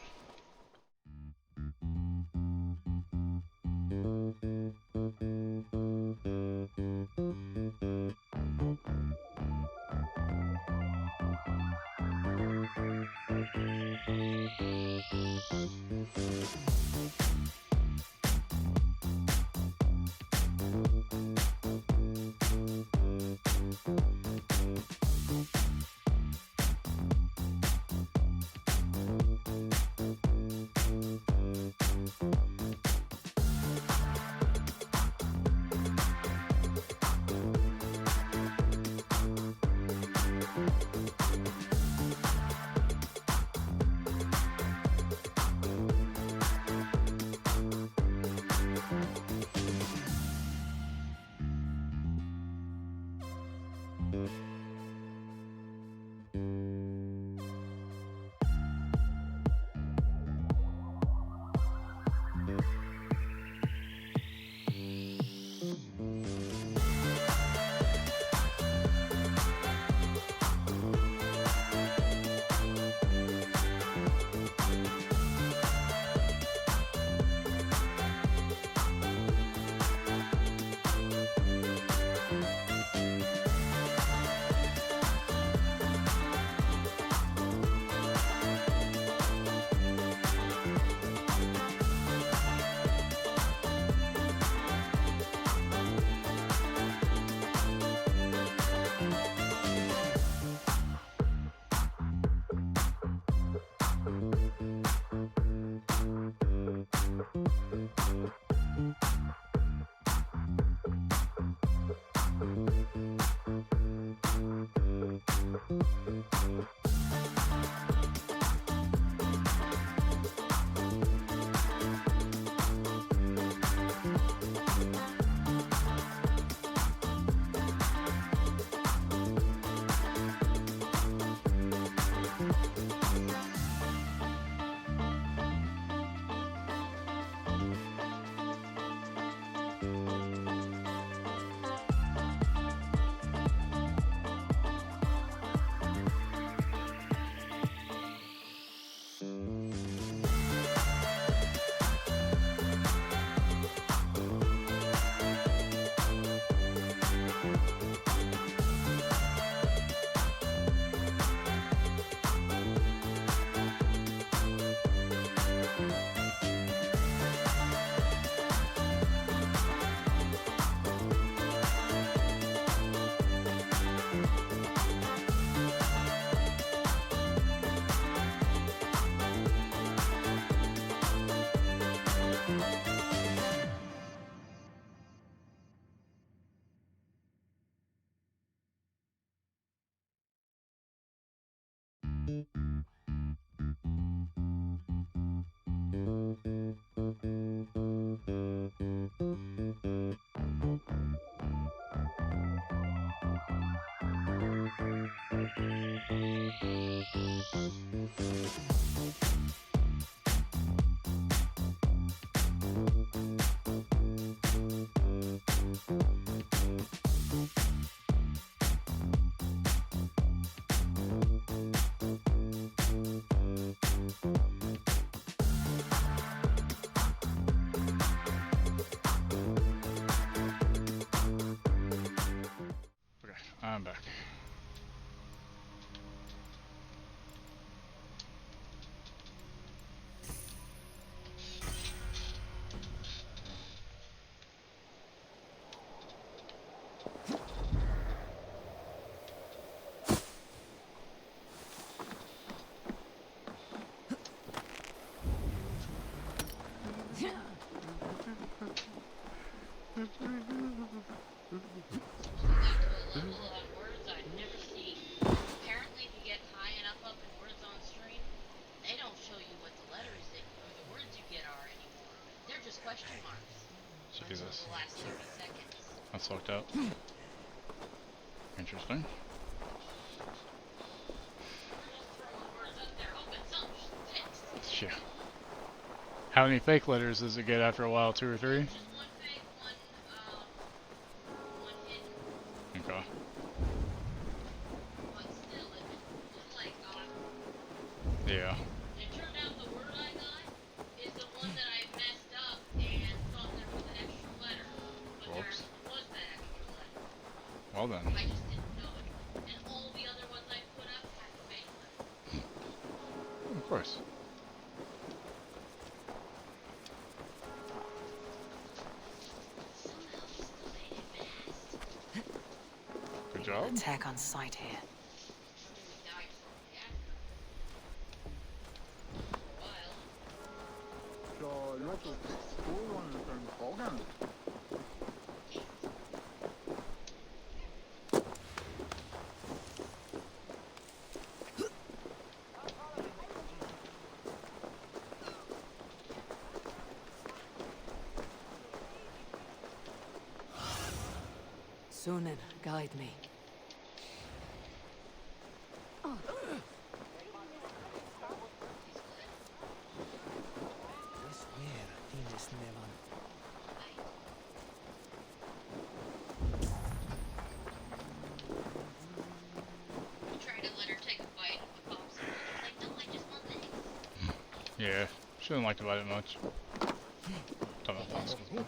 Okay, I'm back. Words I'd never seen. Apparently, if you get high enough up in words on stream, they don't show you what the letters that, or the words you get are anymore. They're just question marks. Until Jesus. the last 30 seconds. That's locked out. Interesting. Yeah. How many fake letters does it get after a while? 2 or 3? Just one fake, one hidden. Okay. But still, it's like, Yeah. it turned out the word I got is the one that I messed up and thought there was an extra letter. But there Whoops. was that extra letter. Well then. I just didn't know it. And all the other ones I put up had fake letters. Of course. Good job. Attack on sight here. Sunan, guide me. Tried to let her take a bite of the popsicle. She's like, no, I just want this. Yeah. She didn't like to bite it much. Talking about popsicles.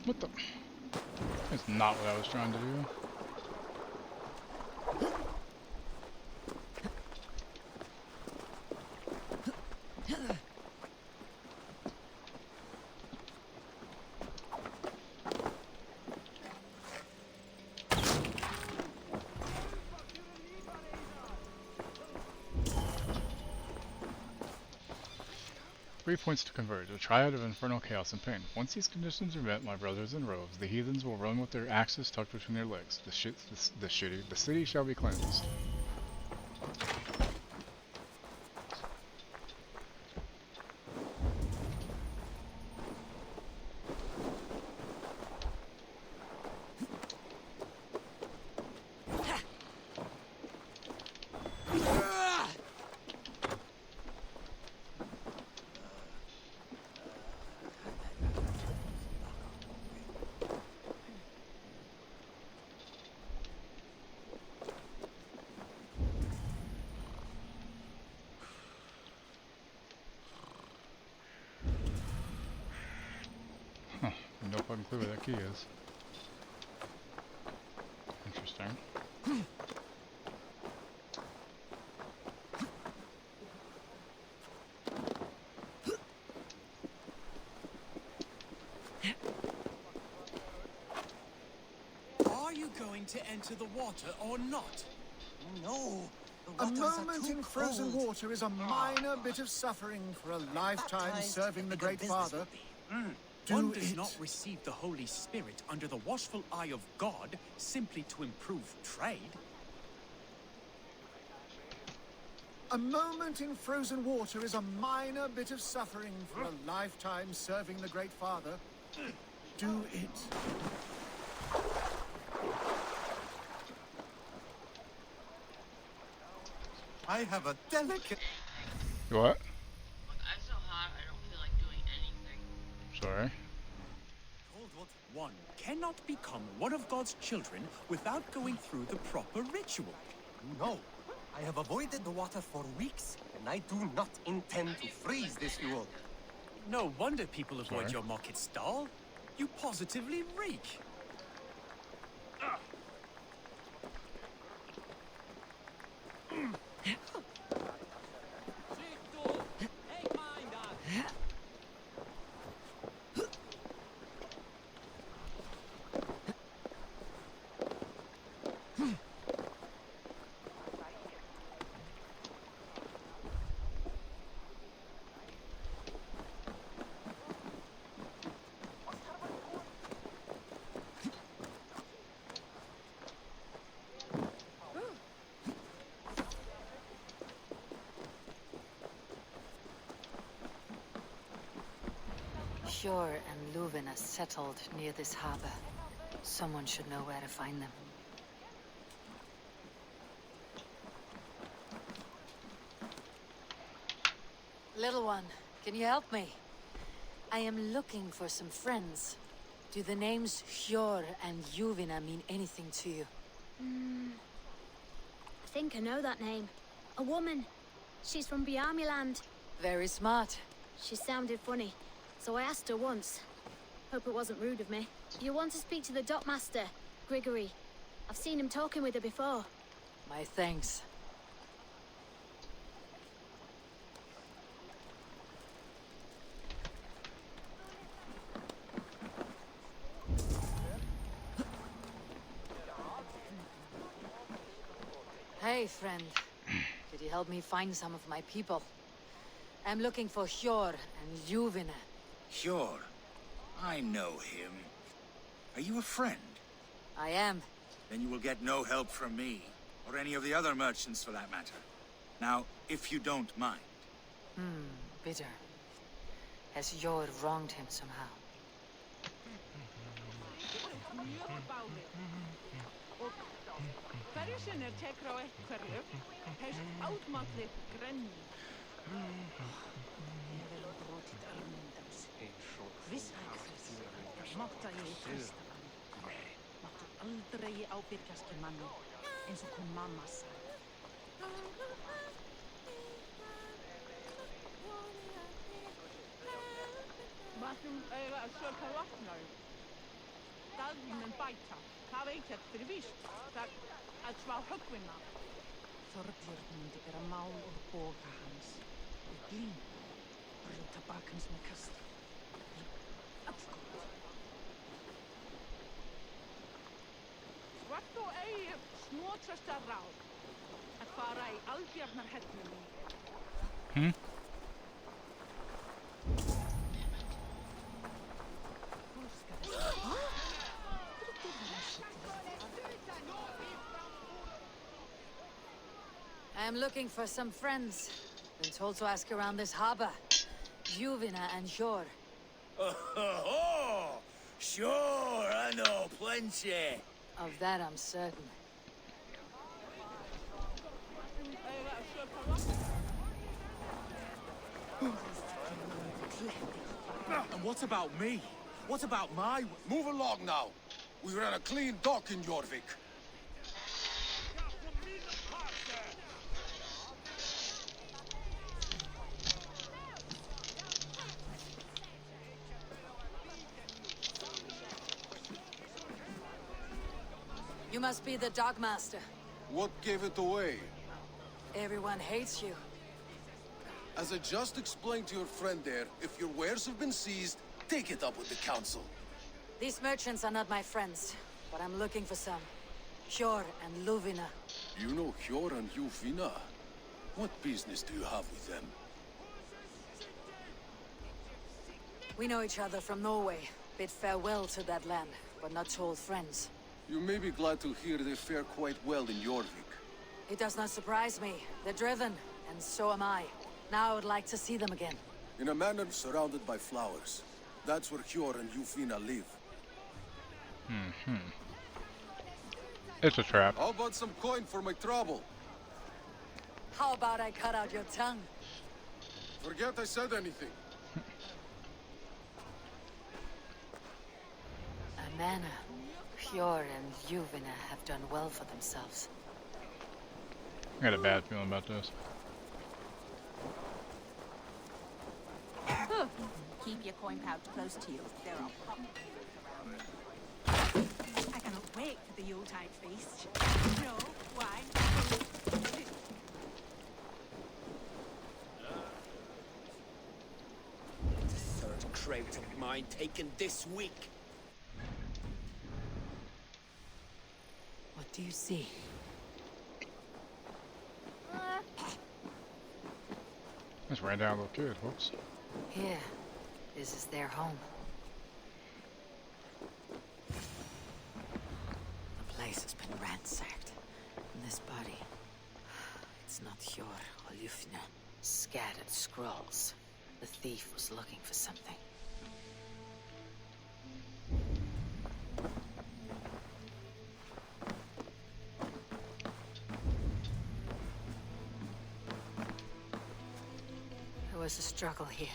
What the? That's not what I was trying to do. Three points to converge, a triad of infernal chaos and pain. Once these conditions are met, my brothers in robes, the heathens will run with their axes tucked between their legs. The city shall be cleansed. Huh, no fucking clue where that key is. Interesting. Are you going to enter the water or not? No. The A waters are moment too in frozen cold. water is a minor bit of suffering for a lifetime Baptized serving the Great business Father. will be. One does not receive the Holy Spirit under the watchful eye of God simply to improve trade. A moment in frozen water is a minor bit of suffering for a lifetime serving the Great Father. Do it. I have a delicate... What? I'm so hot, I don't feel like doing anything. Sorry. One cannot become one of God's children without going through the proper ritual. No. I have avoided the water for weeks, and I do not intend to freeze this duel. No wonder people avoid Sorry. your market stall. You positively reek. Shore and Leuven are settled near this harbor. Someone should know where to find them. Little one, can you help me? I am looking for some friends. Do the names Hjor and Juvina mean anything to you? I think I know that name. A woman. She's from Biamiland. Very smart. She sounded funny, so I asked her once. Hope it wasn't rude of me. You want to speak to the dockmaster, Grigory. I've seen him talking with her before. My thanks. Hey, friend. Could you help me find some of my people? I'm looking for Hjor and Juvina. Hjor? I know him. Are you a friend? I am. Then you will get no help from me, or any of the other merchants for that matter. Now, if you don't mind. Bitter. Has Hjor wronged him somehow? Hverju sinni tekur á einhverju, hefst átmátli grenni. Ég vil brotið örmyndans. Vissæk mátta ég treysta manni. Máttu aldrei ábyrgjast í manni, eins og hún mamma sagði. Máttum eiga að söka vatnar. Daginn bæta. Það veit ég fyrir víst. Það að svá höggvinna. Þorbjörn myndi bera mál úr boga hans. Og glín. Brjóta bak hans með kasti. Allgóð. Svart og eigi snotrasta ráð. Að fara í Albjarnar hellunni. I'm looking for some friends. Been told to ask around this harbor. Juvina and Hjor. Oh, sure, I know plenty. Of that I'm certain. And what about me? What about my... Move along now. We ran a clean dock in Jorvik. You must be the dogmaster. What gave it away? Everyone hates you. As I just explained to your friend there, if your wares have been seized, take it up with the council. These merchants are not my friends, but I'm looking for some. Hjor and Luvina. You know Hjor and Juvina? What business do you have with them? We know each other from Norway. Bid farewell to that land, but not to old friends. You may be glad to hear they fare quite well in Jorvik. It does not surprise me. They're driven, and so am I. Now I would like to see them again. In a manor surrounded by flowers. That's where Hjor and Yufina live. It's a trap. How about some coin for my trouble? How about I cut out your tongue? Forget I said anything. A manor. Hjor and Yuvina have done well for themselves. I got a bad feeling about this. Keep your coin pouch close to you. There are pop. I cannot wait for the Yuletide feast. No, why? The third crate of mine taken this week. What do you see? Just ran down a little kid, whoops. Here. This is their home. The place has been ransacked. And this body... It's not Hjor or Yufina. Scattered scrolls. The thief was looking for something. There was a struggle here.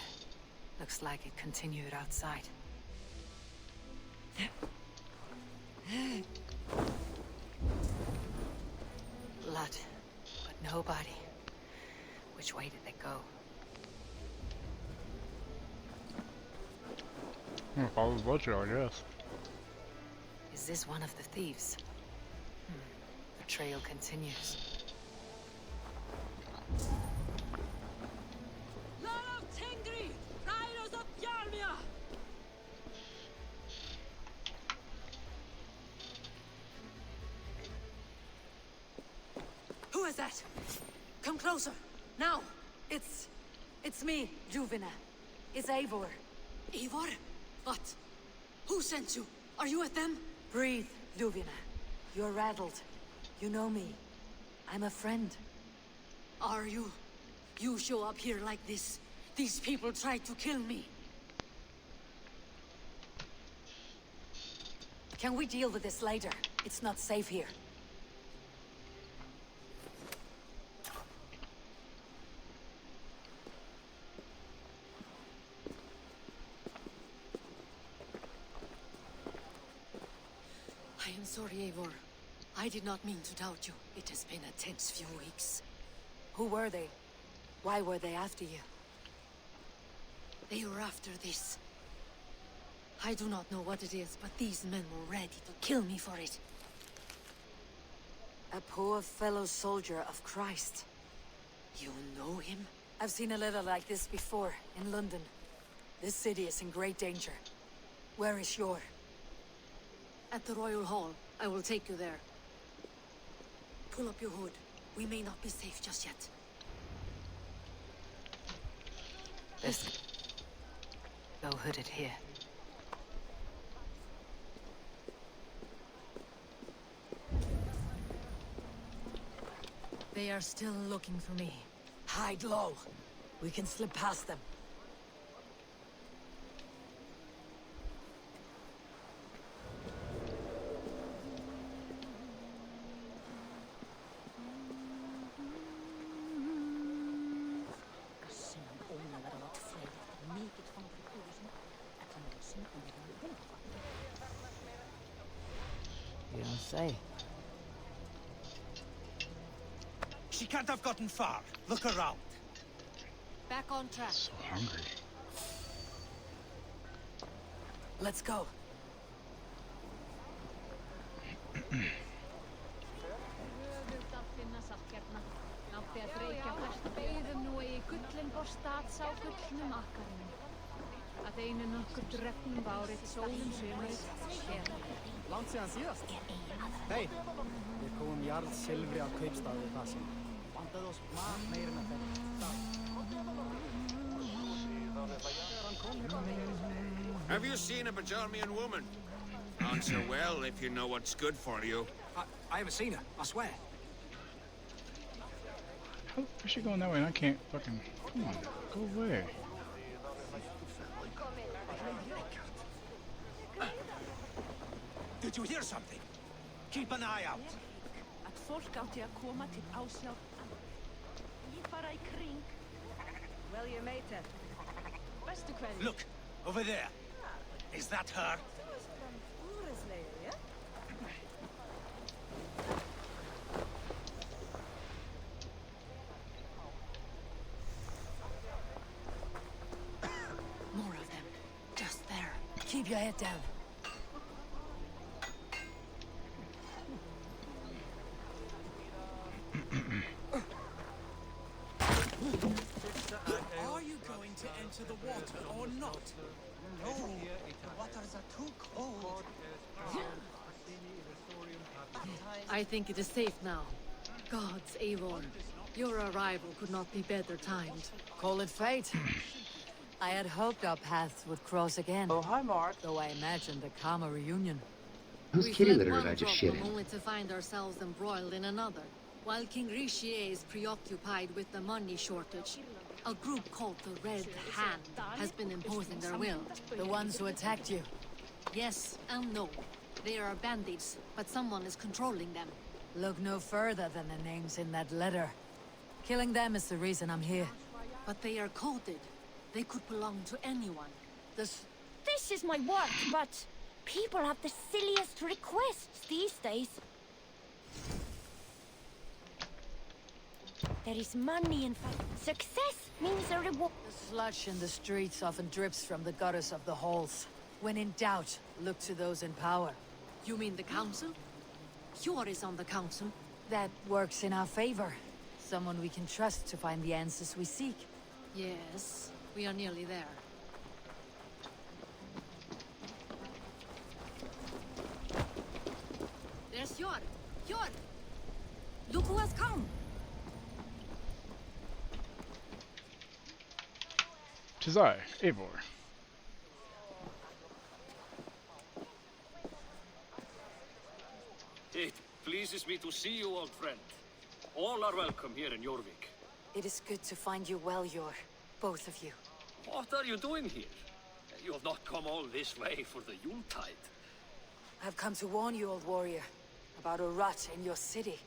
Looks like it continued outside. Blood, but no body. Which way did they go? Follow the blood trail, I guess. Is this one of the thieves? The trail continues. Who is that? Come closer. Now. It's me, Yuvina. It's Eivor. Eivor? What? Who sent you? Are you with them? Breathe, Yuvina. You're rattled. You know me. I'm a friend. Are you? You show up here like this. These people tried to kill me. Can we deal with this later? It's not safe here. I am sorry, Eivor. I did not mean to doubt you. It has been a tense few weeks. Who were they? Why were they after you? They were after this. I do not know what it is, but these men were ready to kill me for it. A poor fellow soldier of Christ. You know him? I've seen a letter like this before, in London. This city is in great danger. Where is Hjor? At the Royal Hall. I will take you there. Pull up your hood. We may not be safe just yet. This... Go hooded here. They are still looking for me. Hide low. We can slip past them. You don't say. She can't have gotten far. Look around. Back on track. So hungry. Let's go. Að einu nokkur drefnum bárið sólum sumarið hér. Langt síðan síðast. Hei, við komum jarð silfri á kaupstaði það sem. Vandaði oss mat meira með þeirri. Þegar hann Have you seen a Bajarmian woman? Answer well if you know what's good for you. I haven't seen her, I swear. How is she going that way and I can't fucking... Come on, go away. Did you hear something? Keep an eye out. At fólk átti að koma til ásjár. Ég bara í kring. Well, you made it. Bestu kveðjur. Look, over there. Is that her? More of them. Just there. Keep your head down. Are you going to enter the water or not? No, the waters are too cold. I think it is safe now. Gods, Avon. Your arrival could not be better timed. Call it fate. I had hoped our paths would cross again. Oh, hi, Mark. Though I imagined a calmer reunion. Whose kitty litter did I just shit in? Only to find ourselves embroiled in another. While King Richier is preoccupied with the money shortage, a group called the Red Hand has been imposing their will. The ones who attacked you? Yes and no. They are bandits, but someone is controlling them. Look no further than the names in that letter. Killing them is the reason I'm here. But they are coded. They could belong to anyone. This is my work, but people have the silliest requests these days. There is money in fight. Success means a reward. The sludge in the streets often drips from the gutters of the halls. When in doubt, look to those in power. You mean the council? Hjor is on the council. That works in our favor. Someone we can trust to find the answers we seek. Yes, we are nearly there. There's Hjor! Hjor! Look who has come! Tis I, Eivor. It pleases me to see you, old friend. All are welcome here in Jorvik. It is good to find you well, Hjor. Both of you. What are you doing here? You have not come all this way for the Yuletide. I've come to warn you, old warrior, about a rot in your city.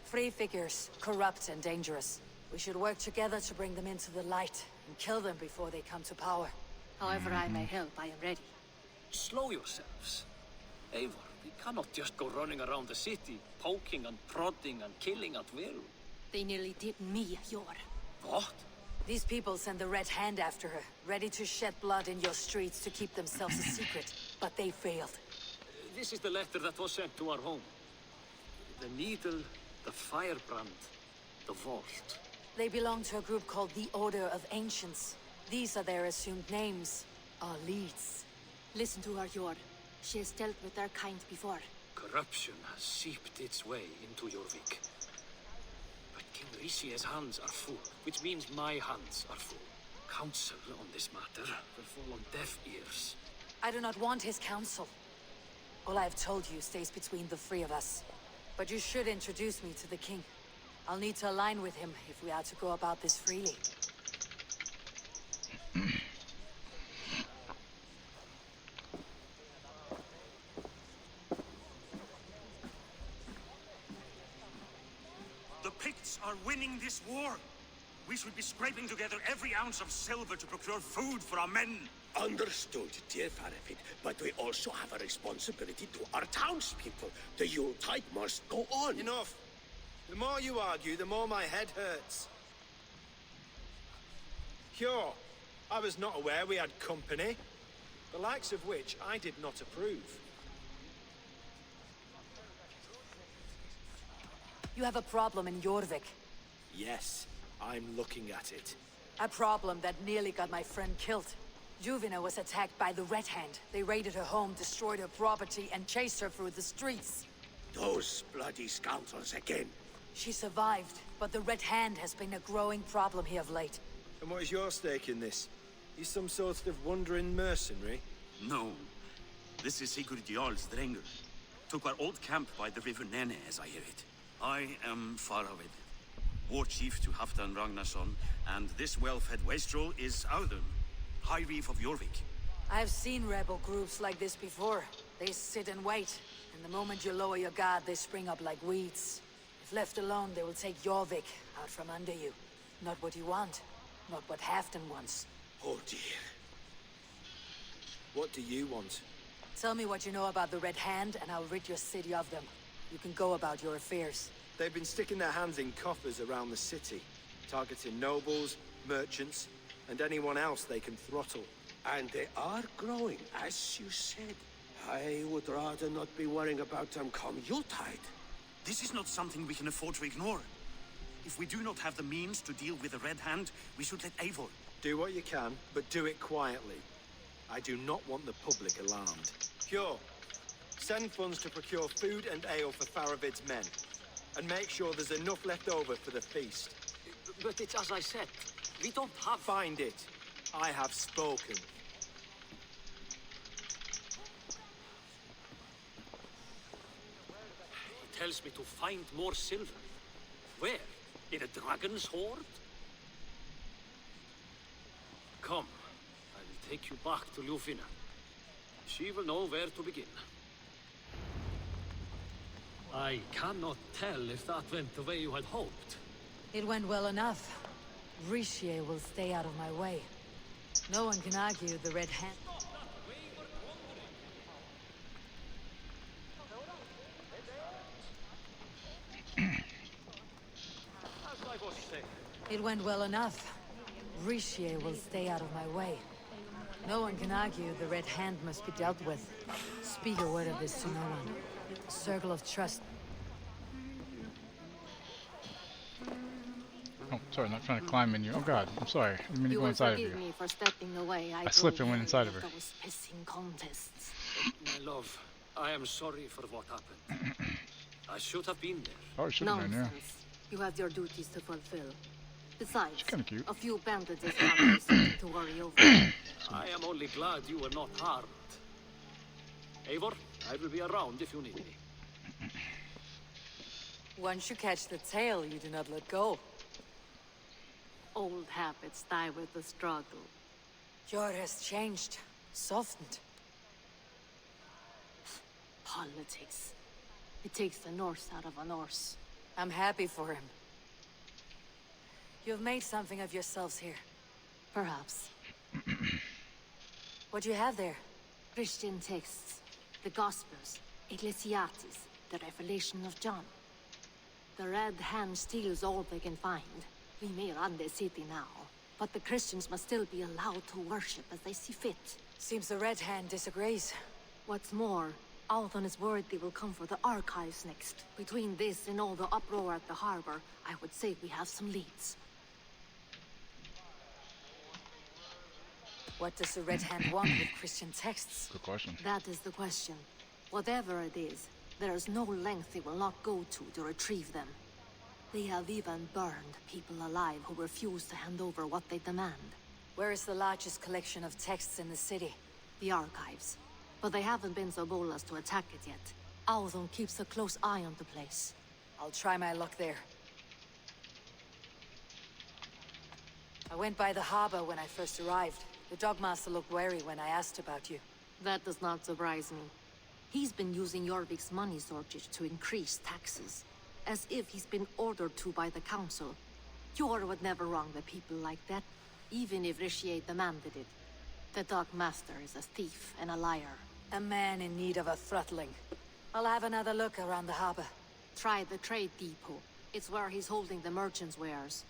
Free figures, corrupt and dangerous. We should work together to bring them into the light and kill them before they come to power. However I may help, I am ready. Slow yourselves. Eivor, we cannot just go running around the city, poking and prodding and killing at will. They nearly did me, Hjor. What? These people send the Red Hand after her, ready to shed blood in your streets to keep themselves a secret. But they failed. This is the letter that was sent to our home. The needle, the firebrand, the vault. They belong to a group called the Order of Ancients. These are their assumed names, our leads. Listen to her, Hjor. She has dealt with their kind before. Corruption has seeped its way into Jorvik. But King Richier's hands are full, which means my hands are full. Counsel on this matter will fall on deaf ears. I do not want his counsel. All I have told you stays between the three of us. But you should introduce me to the king. I'll need to align with him if we are to go about this freely. The Picts are winning this war. We should be scraping together every ounce of silver to procure food for our men. Understood, dear Farafit, but we also have a responsibility to our townspeople. The Yuletide must go on. Enough. The more you argue, the more my head hurts. Hjor, I was not aware we had company, the likes of which I did not approve. You have a problem in Jorvik. Yes, I'm looking at it. A problem that nearly got my friend killed. Juvina was attacked by the Red Hand. They raided her home, destroyed her property, and chased her through the streets. Those bloody scoundrels again. She survived, but the Red Hand has been a growing problem here of late. And what is your stake in this? You some sort of wandering mercenary? No. This is Sigurd Jarl's Drenger. Took our old camp by the river Nene, as I hear it. I am Faravid, war chief to Halfdan Ragnarsson, and this well-fed wastrel is Audun, High Reef of Jorvik. I've seen rebel groups like this before. They sit and wait, and the moment you lower your guard, they spring up like weeds. If left alone, they will take Jorvik out from under you. Not what you want, not what Halfdan wants. Oh dear. What do you want? Tell me what you know about the Red Hand, and I'll rid your city of them. You can go about your affairs. They've been sticking their hands in coffers around the city, targeting nobles, merchants, and anyone else they can throttle. And they are growing, as you said. I would rather not be worrying about them come Yuletide. This is not something we can afford to ignore. If we do not have the means to deal with the Red Hand, we should let Eivor. Do what you can, but do it quietly. I do not want the public alarmed. Cure. Send funds to procure food and ale for Faravid's men. And make sure there's enough left over for the feast. But it's as I said. We don't have... Find it. I have spoken. He tells me to find more silver. Where? In a dragon's hoard? Come. I will take you back to Ljufina. She will know where to begin. I cannot tell if that went the way you had hoped. It went well enough. Richier will stay out of my way. No one can argue the Red Hand. It went well enough. Richier will stay out of my way. No one can argue the Red Hand must be dealt with. Speak a word of this to no one. Circle of trust. Oh, sorry, not trying to climb in you. Oh god, I'm sorry. I didn't mean to go inside of you. Me for stepping away. I slipped and went inside of her. Those pissing contests. My love, I am sorry for what happened. I should have been there. Oh, should have been, yeah. You have your duties to fulfill. Besides, kinda cute. a few bandages are something to worry over. I am only glad you were not harmed. Eivor, I will be around if you need me. Once you catch the tail, you do not let go. Old habits die with the struggle. Jor has changed, softened. Politics. It takes the Norse out of a Norse. I'm happy for him. You've made something of yourselves here. Perhaps. What do you have there? Christian texts, the Gospels, Ecclesiastes, the Revelation of John. The Red Hand steals all they can find. We may run the city now, but the Christians must still be allowed to worship as they see fit. Seems the Red Hand disagrees. What's more, Althon is worried they will come for the archives next. Between this and all the uproar at the harbor, I would say we have some leads. What does the Red Hand want with Christian texts? Good question. That is the question. Whatever it is, there is no length they will not go to retrieve them. They have even burned people alive who refuse to hand over what they demand. Where is the largest collection of texts in the city? The archives. But they haven't been so bold as to attack it yet. Althon keeps a close eye on the place. I'll try my luck there. I went by the harbor when I first arrived. The Dogmaster looked wary when I asked about you. That does not surprise me. He's been using Jorvik's money shortage to increase taxes. As if he's been ordered to by the council. Jor would never wrong the people like that, even if Richier demanded it. The Dogmaster is a thief and a liar. A man in need of a throttling. I'll have another look around the harbor. Try the trade depot. It's where he's holding the merchants' wares.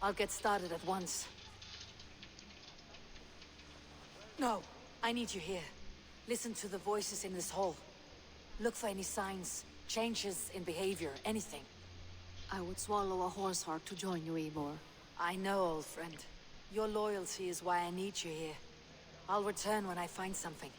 I'll get started at once. No, I need you here. Listen to the voices in this hall. Look for any signs, changes in behavior, anything. I would swallow a horse heart to join you, Eivor. I know, old friend. Your loyalty is why I need you here. I'll return when I find something.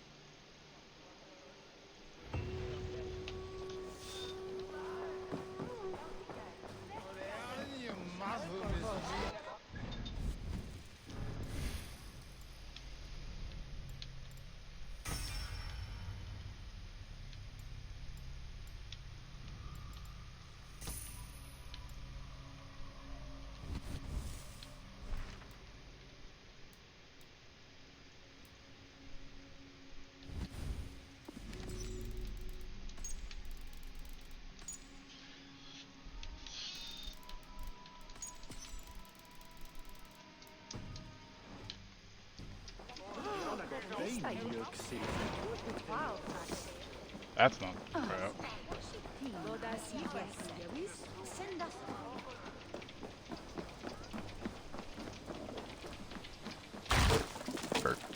That's not crap.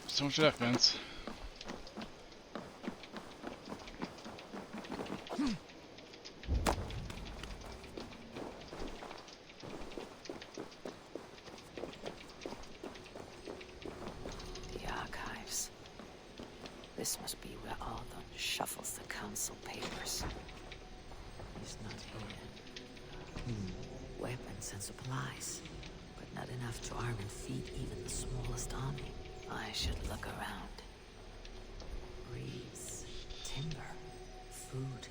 So much defense. The archives. This must be where Ardon shuffles the council papers. He's not here. Weapons and supplies, but not enough to arm and feed even the smallest army. I should look around. Reeds, timber, food,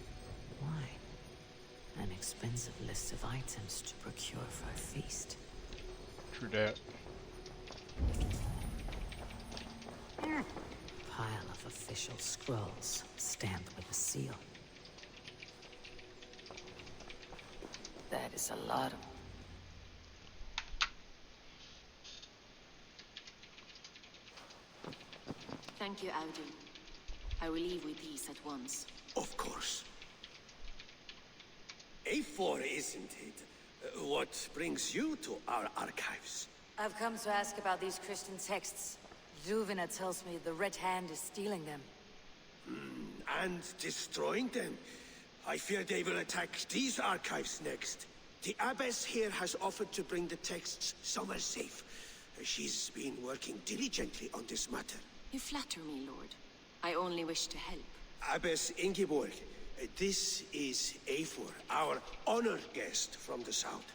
wine. An expensive list of items to procure for a feast. True that. Pile of official scrolls, stamped with a seal. That is a lot of... Thank you, Audun. I will leave with these at once. Of course. A4, isn't it? What brings you to our archives? I've come to ask about these Christian texts. Zuvina tells me the Red Hand is stealing them. And destroying them. I fear they will attack these archives next. The abbess here has offered to bring the texts somewhere safe. She's been working diligently on this matter. You flatter me, Lord. I only wish to help. Abbess Ingeborg, this is Eivor, our honored guest from the south.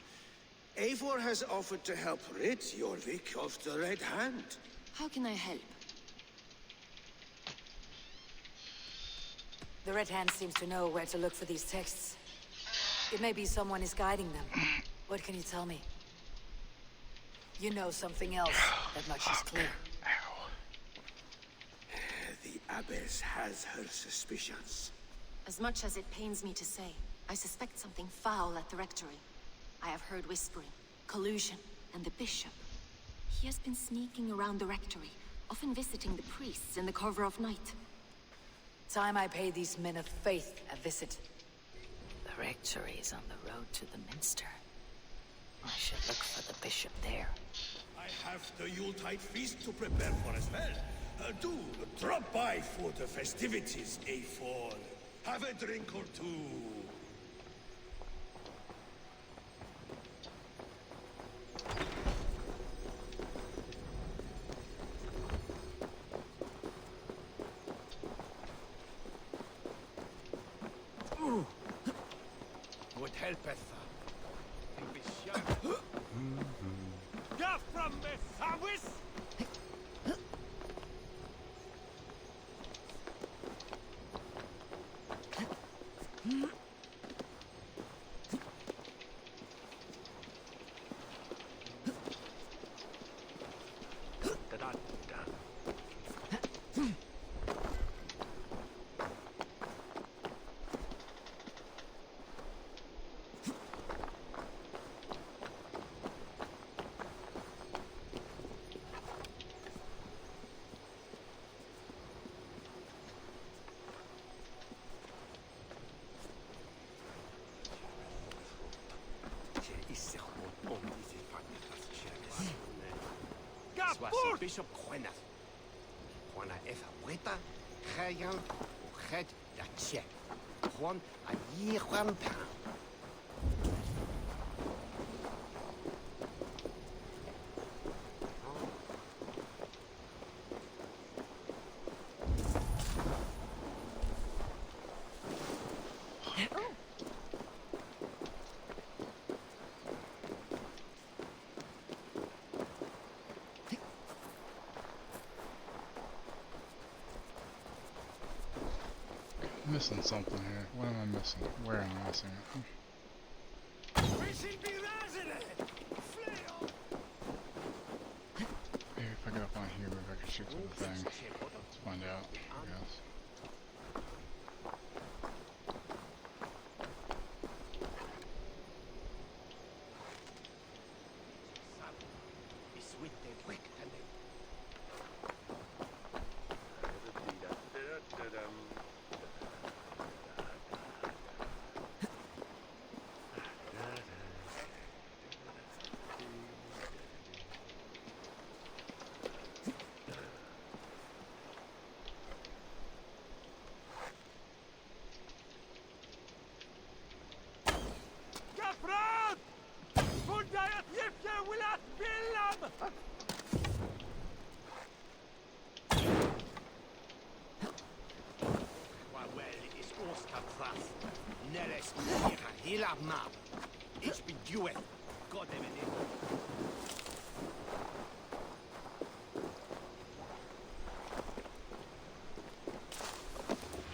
Eivor has offered to help rid Jorvik of the Red Hand. How can I help? The Red Hand seems to know where to look for these texts. It may be someone is guiding them. What can you tell me? You know something else. That much is clear. The abbess has her suspicions. As much as it pains me to say, I suspect something foul at the rectory. I have heard whispering, collusion, and the bishop. He has been sneaking around the rectory, often visiting the priests in the cover of night. Time I pay these men of faith a visit. The rectory is on the road to the minster. I should look for the bishop there. I have the Yuletide feast to prepare for as well. Do drop by for the festivities, Eivor. Have a drink or two. Would helpeth. Get from me, Sawis! Bishop Juanas. Juana esa vuelta, Jayan, Ujed, Yachie. Juan, allí Juan Pan. Missing something here. What am I missing? Where am I missing it? Maybe if I get up on here, maybe I can shoot through the thing. Let's find out, I guess.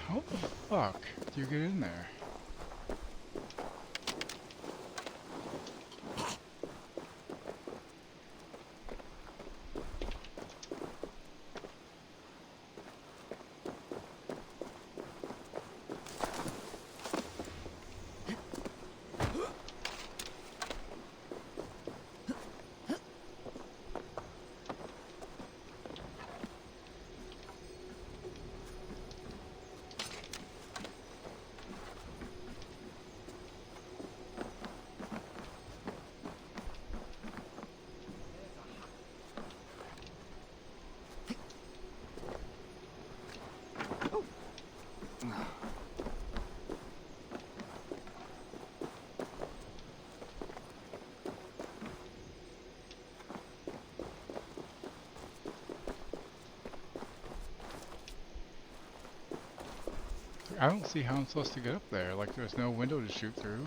How the fuck do you get in there? I don't see how I'm supposed to get up there. Like, there's no window to shoot through.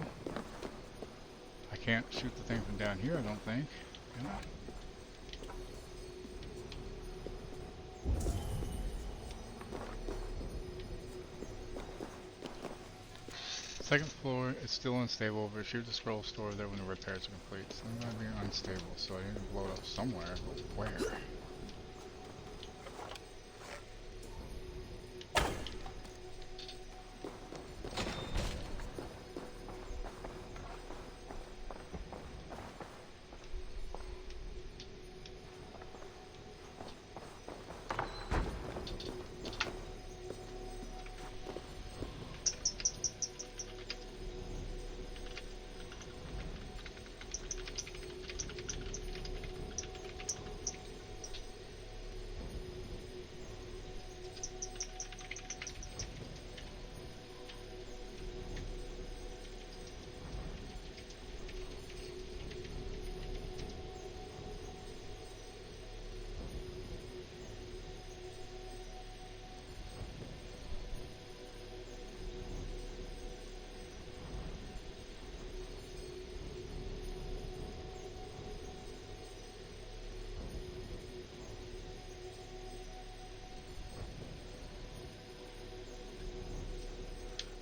I can't shoot the thing from down here, I don't think. Can I? Second floor is still unstable. Retrieve the scroll store there when the repairs are complete. So I'm gonna be unstable, so I need to blow it up somewhere, but where?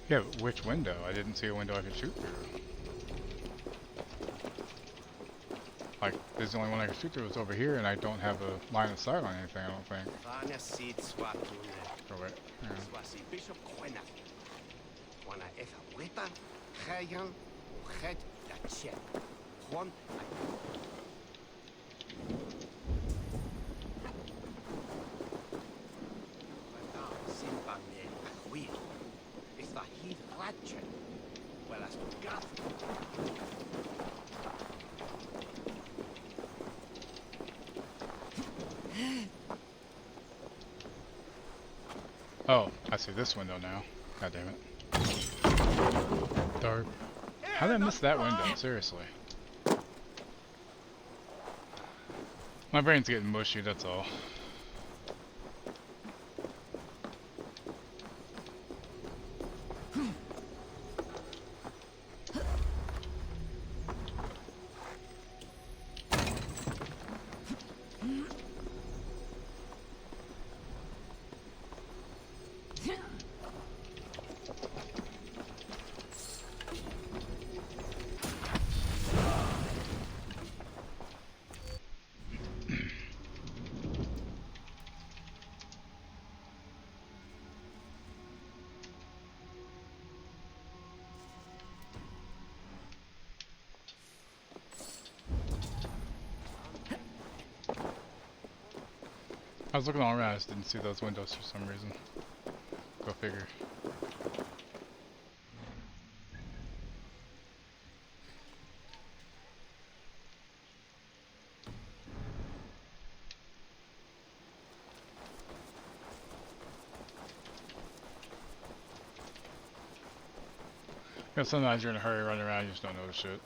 Yeah, but which window? I didn't see a window I could shoot through. Like, there's the only one I could shoot through was over here, and I don't have a line of sight on anything, I don't think. Oh, wait. Oh, I see this window now. God damn it. Dark. How did I miss that window? Seriously. My brain's getting mushy, that's all. I was looking all around, I just didn't see those windows for some reason. Go figure. Yeah, sometimes you're in a hurry running around, you just don't notice shit.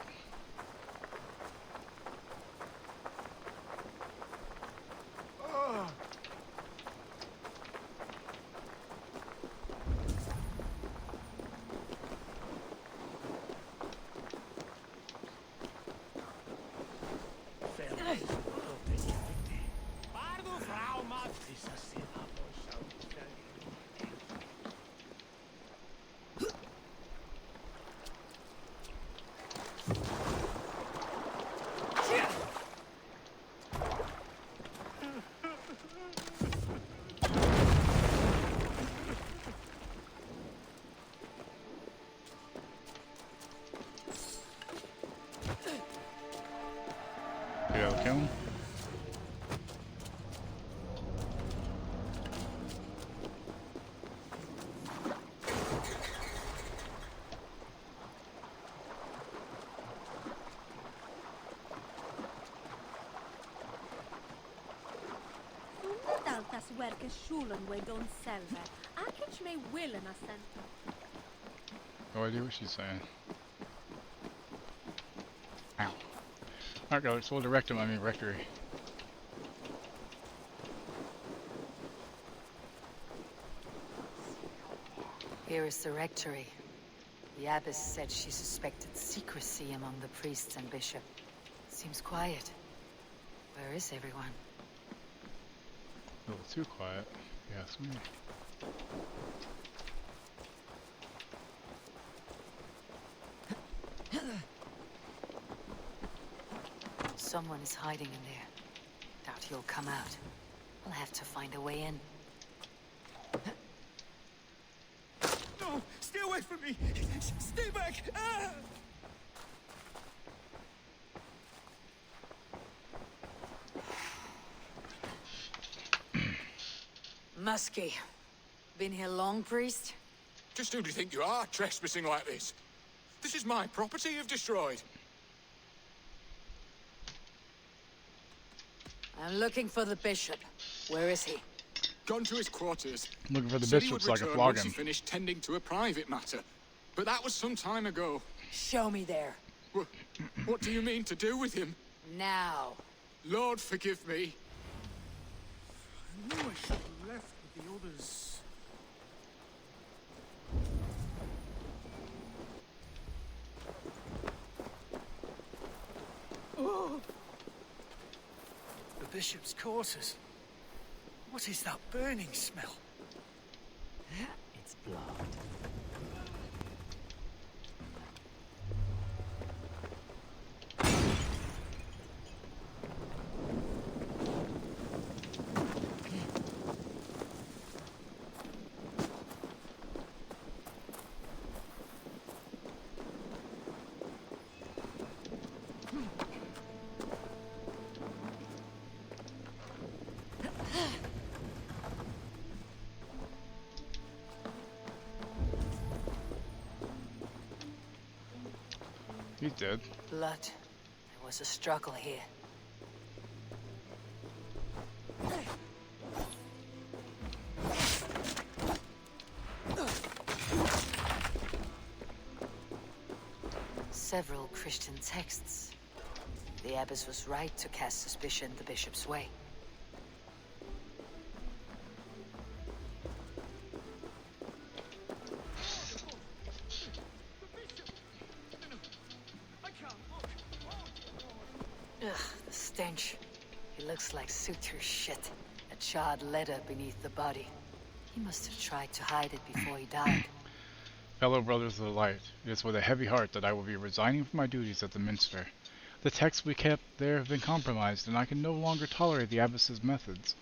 werke schulen we don't selve. Akich me will in a center. No idea what she's saying. Ow. Alright guys, we'll direct him, rectory. Here is the rectory. The abbess said she suspected secrecy among the priests and bishop. Seems quiet. Where is everyone? A little too quiet, if you ask me. Someone is hiding in there. Doubt he'll come out. We'll have to find a way in. No! Stay away from me! Stay back! Ah! Muskie. Been here long, priest? Just who do you think you are, trespassing like this? This is my property you've destroyed. I'm looking for the bishop. Where is he? Gone to his quarters. Looking for the Said he bishops would so I can return flog once he him. finished tending to a private matter. But that was some time ago. Show me there. What do you mean to do with him? Now. Lord, forgive me. I knew I should have left with the others. Oh! The bishop's quarters. What is that burning smell? It's blood. He's dead. Blood. There was a struggle here. Several Christian texts. The abbess was right to cast suspicion the bishop's way. Ugh, the stench. He looks like suture shit. A charred leather beneath the body. He must have tried to hide it before he died. Fellow brothers of the light, it is with a heavy heart that I will be resigning from my duties at the minster. The texts we kept there have been compromised, and I can no longer tolerate the abbess's methods.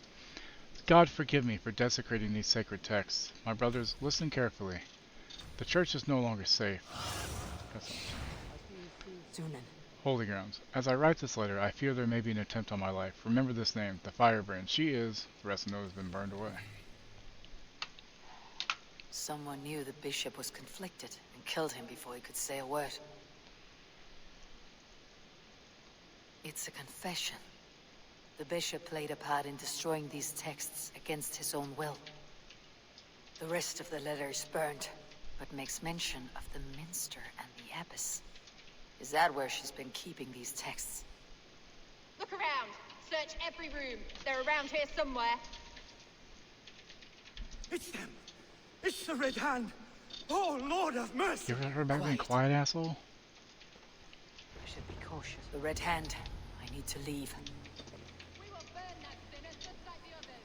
God forgive me for desecrating these sacred texts. My brothers, listen carefully. The church is no longer safe. Zunan. Holy grounds. As I write this letter, I fear there may be an attempt on my life. Remember this name, the Firebrand. She is, the rest of know has been burned away. Someone knew the bishop was conflicted and killed him before he could say a word. It's a confession. The bishop played a part in destroying these texts against his own will. The rest of the letter is burned, but makes mention of the minster and the abbess. Is that where she's been keeping these texts? Look around. Search every room. They're around here somewhere. It's them. It's the Red Hand. Oh, Lord have mercy. You ever heard about being quiet, asshole? I should be cautious. The Red Hand. I need to leave. We will burn that sinner just like the others.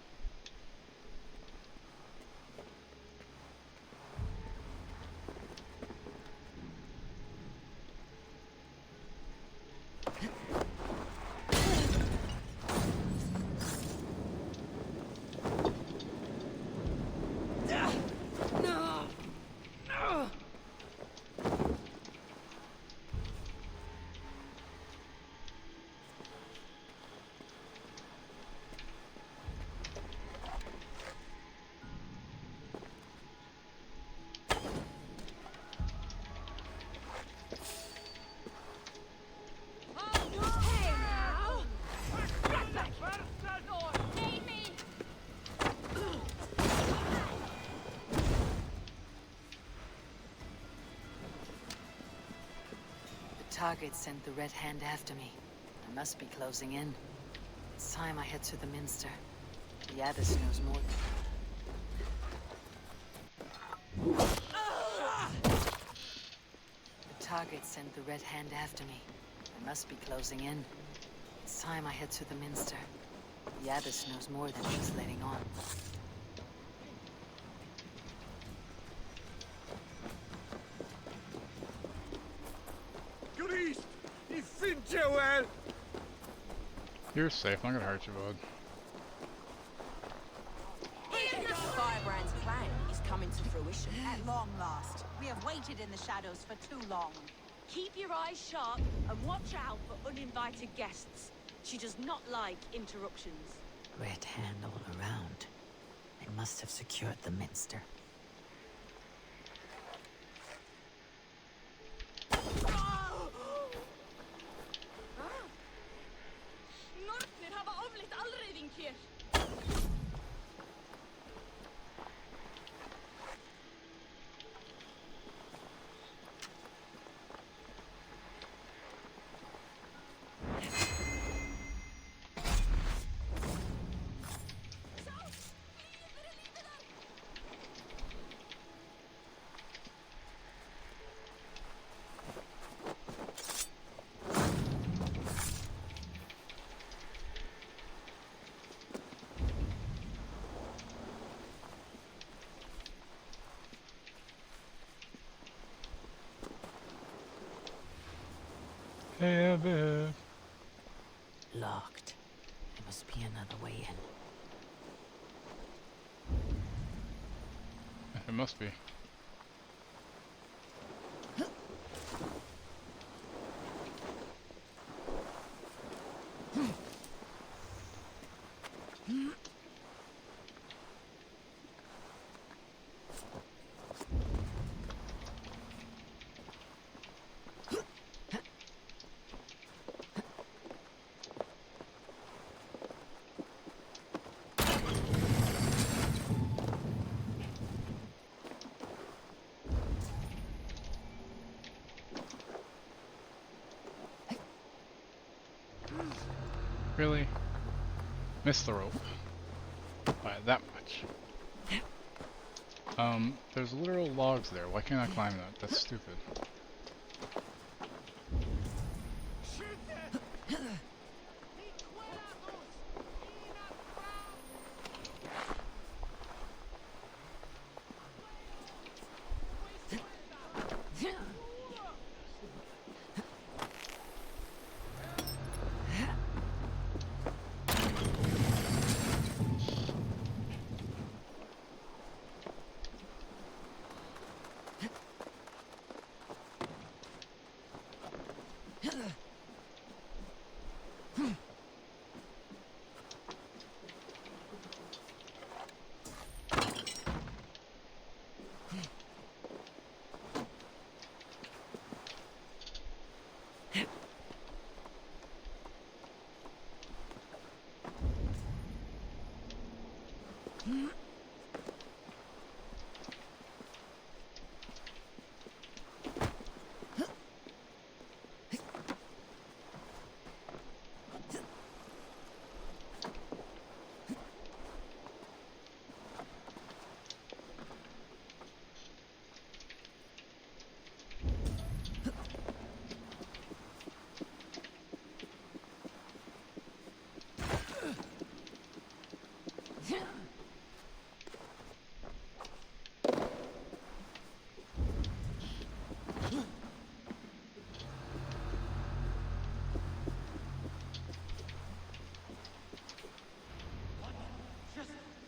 target sent the Red Hand after me. I must be closing in. It's time I head to the Minster. The Abbess knows more. The target sent the Red Hand after me. I must be closing in. It's time I head to the Minster. The Abbess knows more than she's letting on. Good east! You think you well? You're safe. I'm not gonna hurt you, bud. Firebrand's plan is coming to fruition. At long last. We have waited in the shadows for too long. Keep your eyes sharp and watch out for uninvited guests. She does not like interruptions. Red Hand all around. They must have secured the Minster. Nornir hafa ofleitt allreiðing hér. Hey, babe. Locked. There must be another way in. It must be. Really? Missed the rope. By that much. There's literal logs there. Why can't I climb that? That's stupid.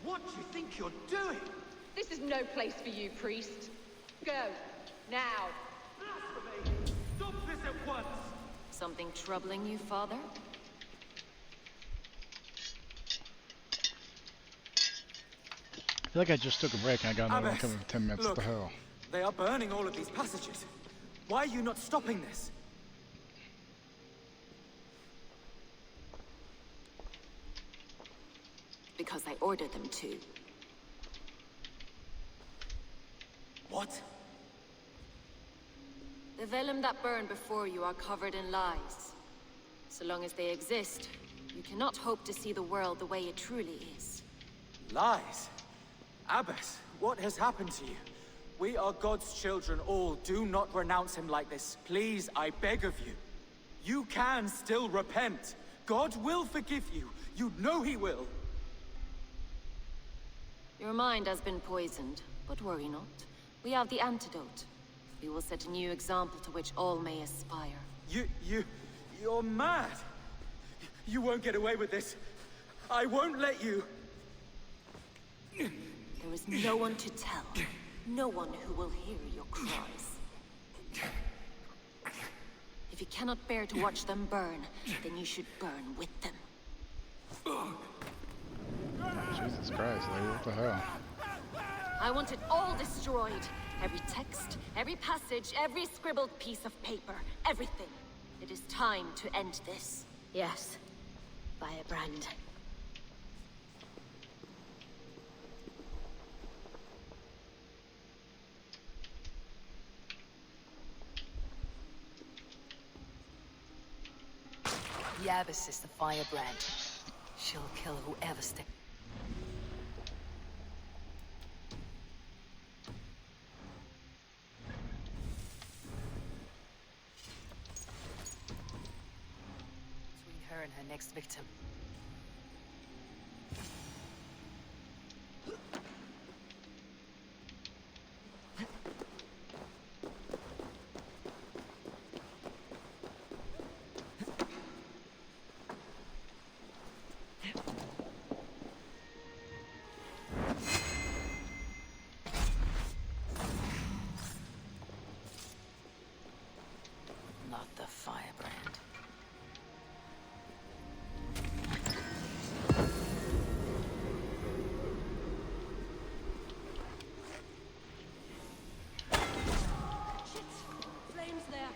What do you think you're doing? This is no place for you, priest. Go. Now. Blasphemy! Stop this at once! Something troubling you, Father? I feel like I just took a break and I got another one Abbess, coming in 10 minutes. look. What the hell? They are burning all of these passages. Why are you not stopping this? Because I ordered them to. What? The vellum that burned before you are covered in lies. So long as they exist, you cannot hope to see the world the way it truly is. Lies? Abbess, what has happened to you? We are God's children all. Do not renounce him like this. Please, I beg of you. You can still repent. God will forgive you. You know he will. Your mind has been poisoned, but worry not. We have the antidote. We will set a new example to which all may aspire. You're mad. You won't get away with this. I won't let you. There is no one to tell. No one who will hear your cries. If you cannot bear to watch them burn, then you should burn with them. Jesus Christ, lady, what the hell? I want it all destroyed. Every text, every passage, every scribbled piece of paper, everything. It is time to end this. Yes. Firebrand. The Abbess is the Firebrand. She'll kill whoever steps. Between her and her next victim. Not the Firebrand. Flames there.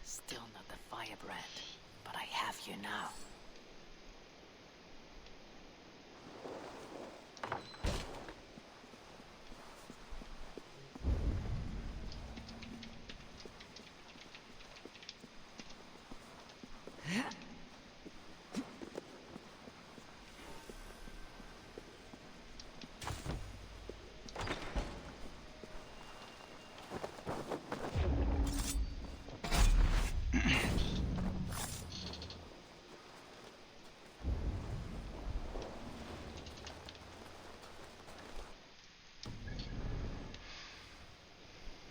Still not the Firebrand, but I have you now.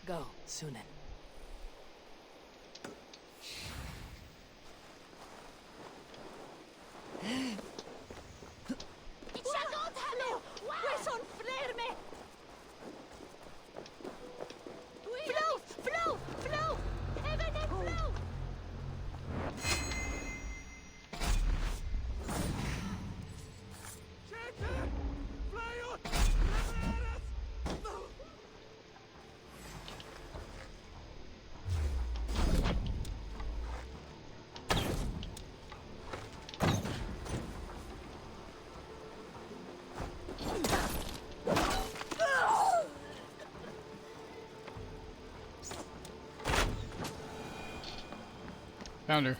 Go, Sunan. Found her.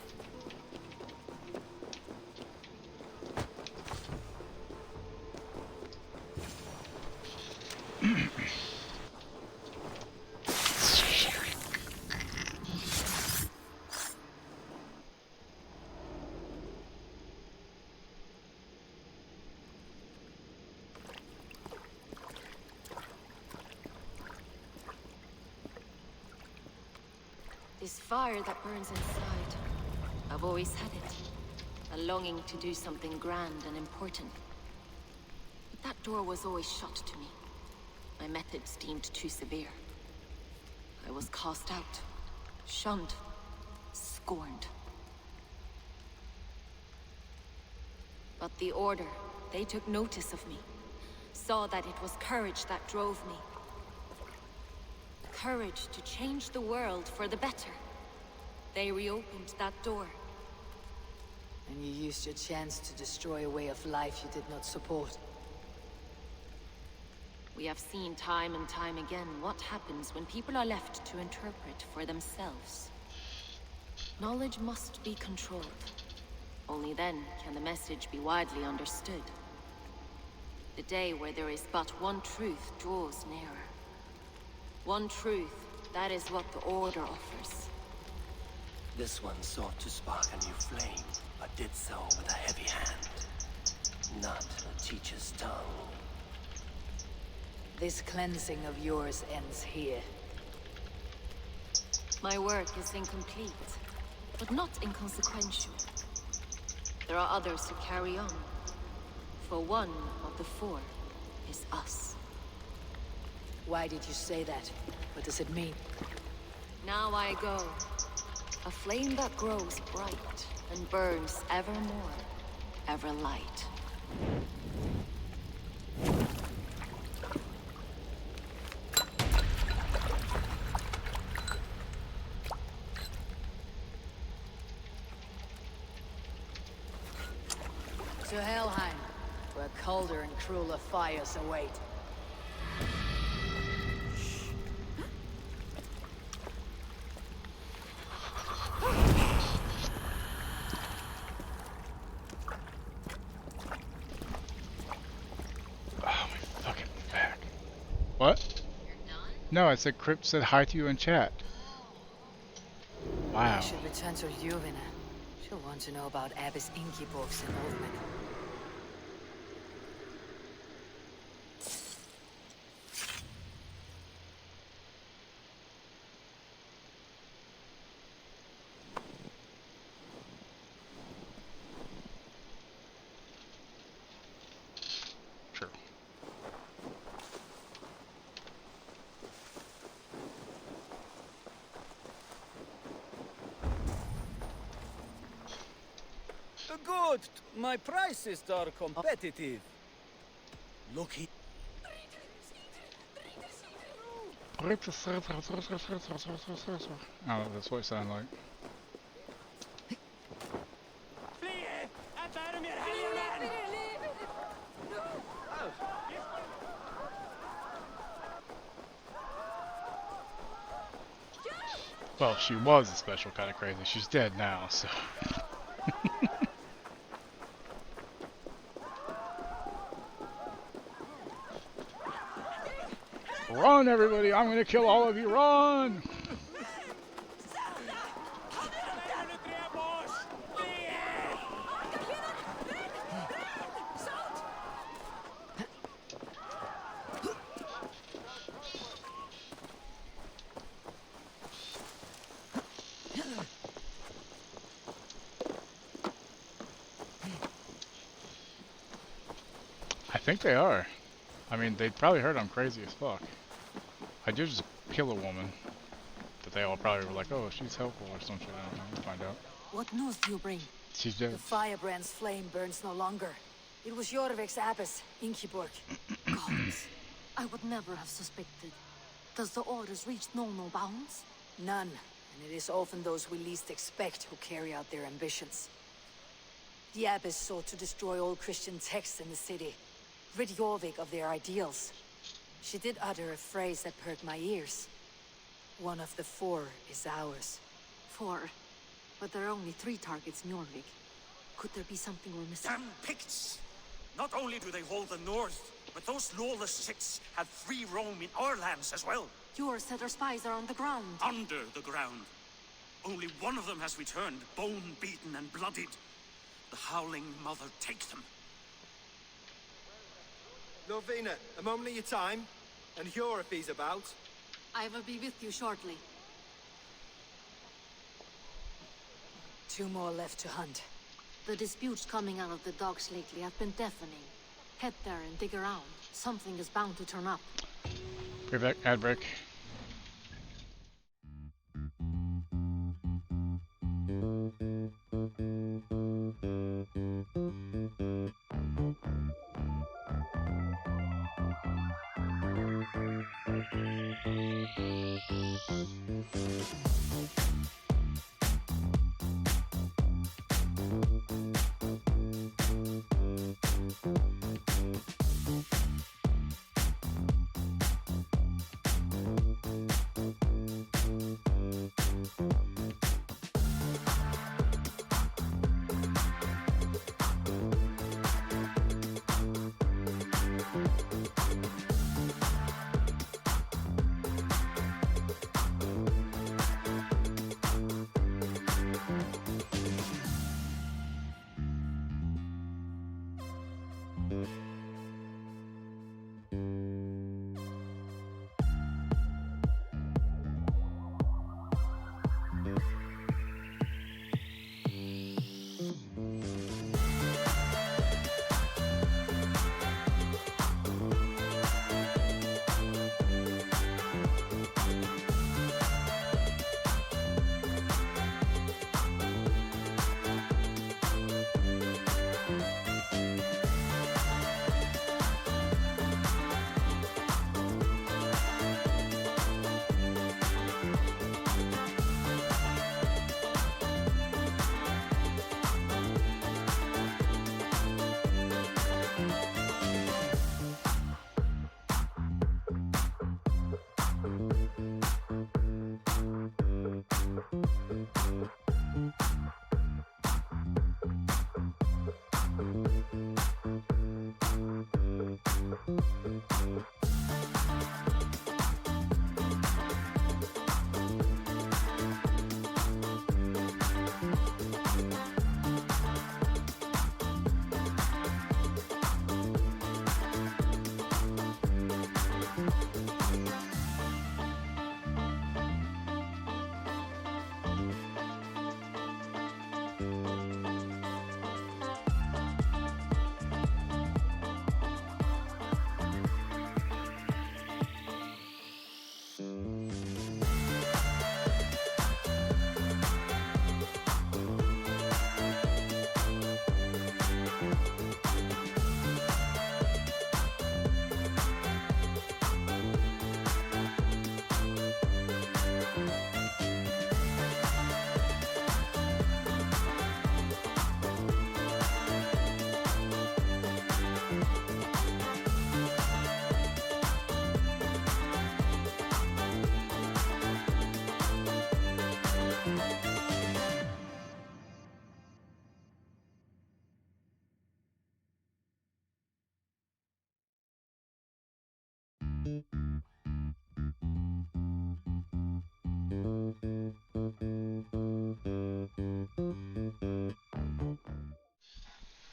This fire that burns inside. I've always had it. A longing to do something grand and important. But that door was always shut to me. My methods deemed too severe. I was cast out, shunned, scorned. But the Order, they took notice of me. saw that it was courage that drove me. Courage to change the world for the better. They reopened that door. And you used your chance to destroy a way of life you did not support. We have seen time and time again what happens when people are left to interpret for themselves. Knowledge must be controlled. Only then can the message be widely understood. The day where there is but one truth draws nearer. One truth, that is what the Order offers. This one sought to spark a new flame, but did so with a heavy hand. Not a teacher's tongue. This cleansing of yours ends here. My work is incomplete, but not inconsequential. There are others to carry on. For one of the four is us. Why did you say that? What does it mean? Now I go. A flame that grows bright and burns ever more, ever light. To Helheim, where colder and crueler fires await. What? No, I said Crypt said hi to you in chat. Wow. I should return to Ljuvina. She'll want to know about Abbess Ingeborg's involvement. Sure. Good. My prices are competitive. Look here. Oh, that's what it sounded like. Well, she was a special kind of crazy. She's dead now, so. Run, everybody! I'm gonna kill all of you! Run! I think they are. I mean, they probably heard I'm crazy as fuck. I did just kill a woman, but they all probably were like, "Oh, she's helpful" or some shit. I don't know. We'll find out. What news do you bring? She's dead. The firebrand's flame burns no longer. It was Jorvik's abbess, Ingeborg. Gods, I would never have suspected. Does the Order's reach know no bounds? None, and it is often those we least expect who carry out their ambitions. The abbess sought to destroy all Christian texts in the city, rid Jorvik of their ideals. She did utter a phrase that perked my ears. One of the four is ours. 4? But there are only 3 targets in Jorvik. Could there be something we're missing? Damn Picts! Not only do they hold the north, but those lawless shits have free roam in our lands as well. Yours said our spies are on the ground. Under the ground. Only one of them has returned, bone-beaten and bloodied. The Howling Mother take them. Lovina, a moment of your time, and Hjor if he's about. I will be with you shortly. 2 more left to hunt. The disputes coming out of the docks lately have been deafening. Head there and dig around. Something is bound to turn up. Break back, ad break.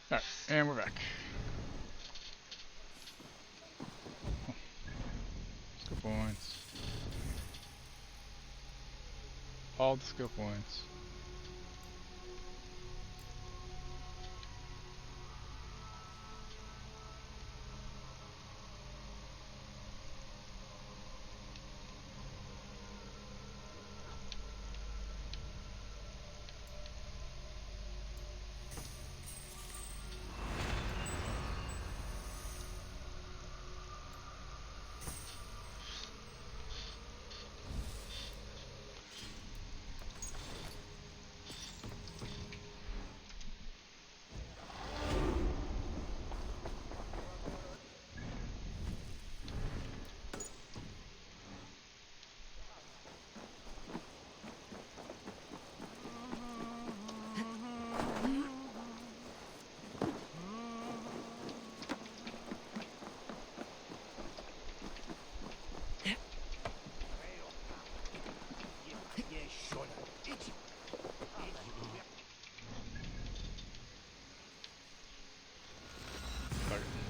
Alright, and we're back. Skill points. All the skill points.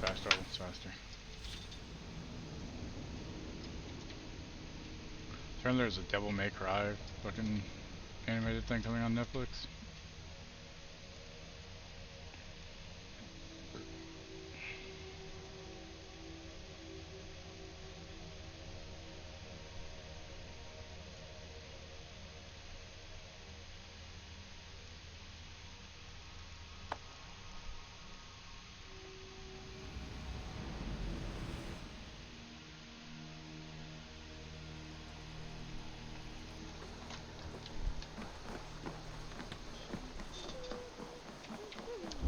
Faster, almost faster. Apparently there's a Devil May Cry fucking animated thing coming on Netflix.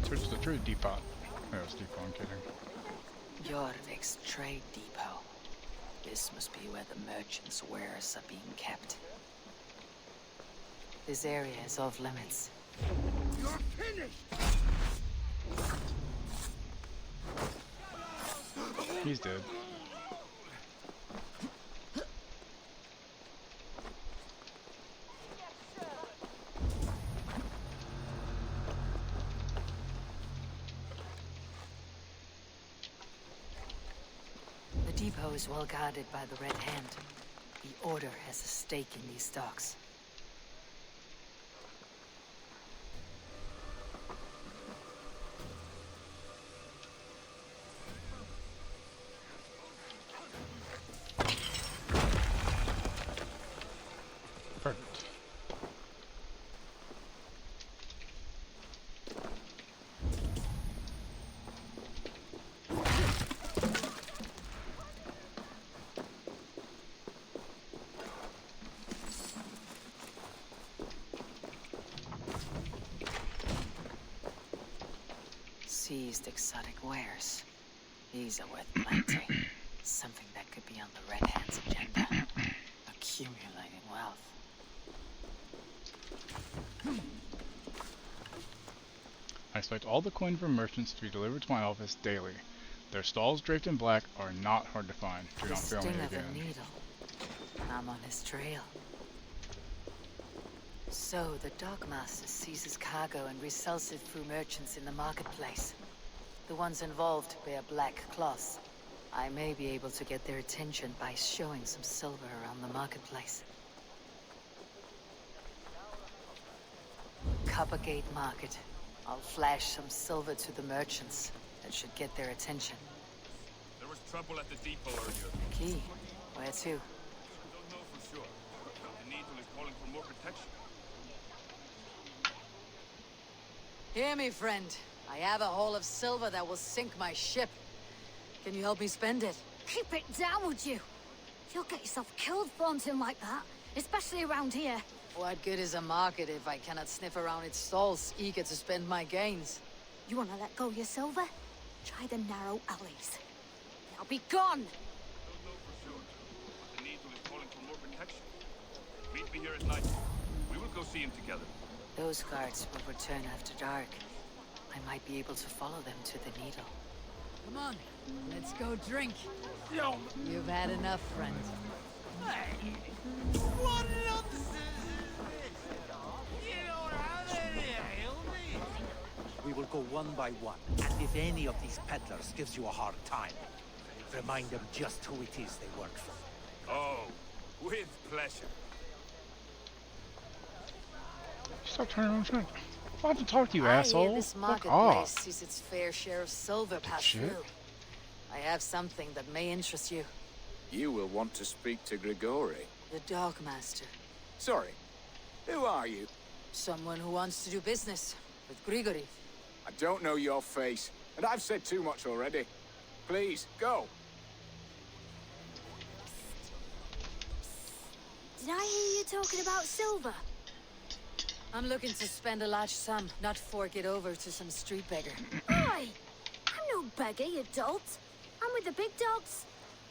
Switch to the trade depot. Oh, it's depot, I'm kidding. Jorvik's trade depot. This must be where the merchants' wares are being kept. This area is off limits. You're finished! He's dead. The depot is well guarded by the Red Hand. The Order has a stake in these stocks. Perfect. Seized exotic wares. These are worth planting. Something that could be on the Red Hand's agenda. Accumulating wealth. I expect all the coin from merchants to be delivered to my office daily. Their stalls draped in black are not hard to find. Do The not fail sting me of a again. needle. I'm on his trail. So, the dockmaster seizes cargo and resells it through merchants in the marketplace. The ones involved wear black cloths. I may be able to get their attention by showing some silver around the marketplace. Coppergate Market. I'll flash some silver to the merchants. That should get their attention. There was trouble at the depot earlier. Key? Where to? Don't know for sure. The Needle is calling for more protection. Hear me, friend. I have a haul of silver that will sink my ship. Can you help me spend it? Keep it down, would you? You'll get yourself killed flaunting like that, especially around here. What good is a market if I cannot sniff around its stalls, eager to spend my gains? You want to let go of your silver? Try the narrow alleys. Now be gone! Don't know for sure. The Needle is calling for more protection. Meet me here at night. We will go see him together. Those guards will return after dark. I might be able to follow them to the Needle. Come on, let's go drink. You've had enough, friend. What nonsense! You don't have any ale, We will go one by one, and if any of these peddlers gives you a hard time, remind them just who it is they work for. Oh, with pleasure. Stop turning around and drink. I have to talk to you, I asshole. hear this Fuck marketplace off. sees its fair share of silver pass Shit. through. I have something that may interest you. You will want to speak to Grigori. The Dogmaster. Sorry, who are you? Someone who wants to do business with Grigori. I don't know your face, and I've said too much already. Please, go. Did I hear you talking about silver? I'm looking to spend a large sum, not fork it over to some street beggar. Oi! I'm no beggar, you dolt. I'm with the big dogs.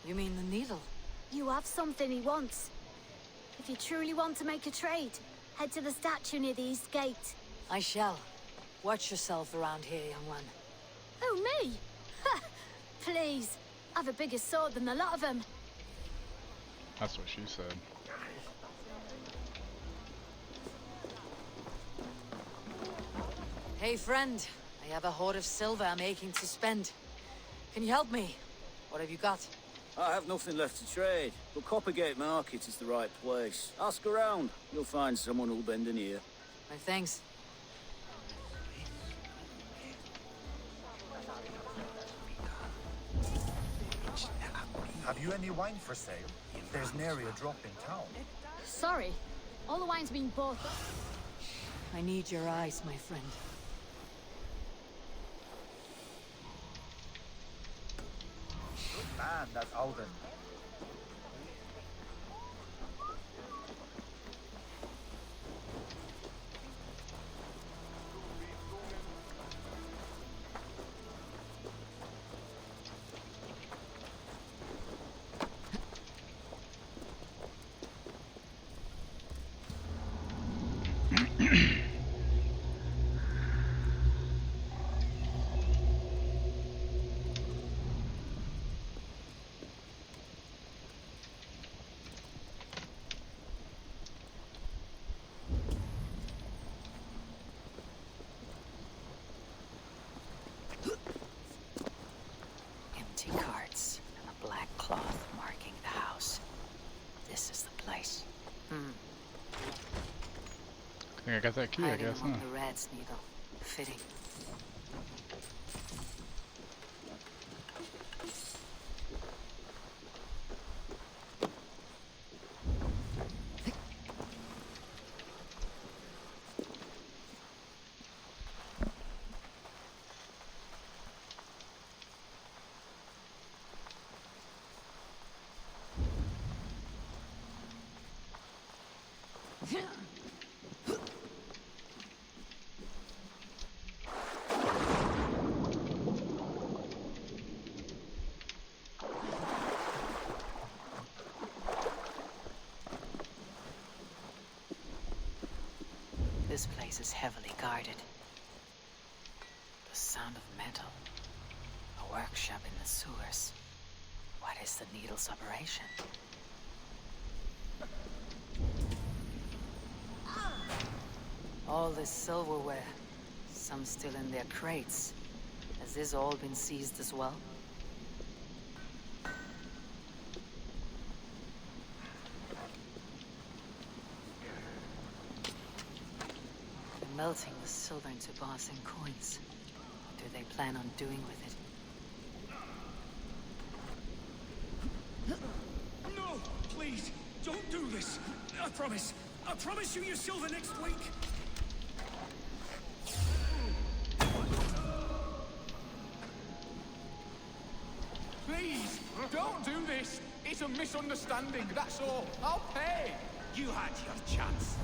You mean the Needle? You have something he wants. If you truly want to make a trade, head to the statue near the east gate. I shall. Watch yourself around here, young one. Oh, me? Ha! Please. I've a bigger sword than the lot of them. That's what she said. Hey, friend. I have a hoard of silver I'm aching to spend. Can you help me? What have you got? I have nothing left to trade, but Coppergate Market is the right place. Ask around. You'll find someone who'll bend an ear. My thanks. Have you any wine for sale? There's nary a drop in town. Sorry. All the wine's been bought. I need your eyes, my friend. Man, that's Alden. Empty carts and a black cloth marking the house. This is the place. I think I got that key, I Hiding guess, huh? among the rat's needle. Fitting. This place is heavily guarded. The sound of metal. A workshop in the sewers. What is the Needle's operation? All this silverware. Some still in their crates. Has this all been seized as well? They're melting the silver into bars and coins. What do they plan on doing with it? No! Please! Don't do this! I promise! I promise you your silver next week! Please! Don't do this! It's a misunderstanding, that's all! I'll pay! You had your chance!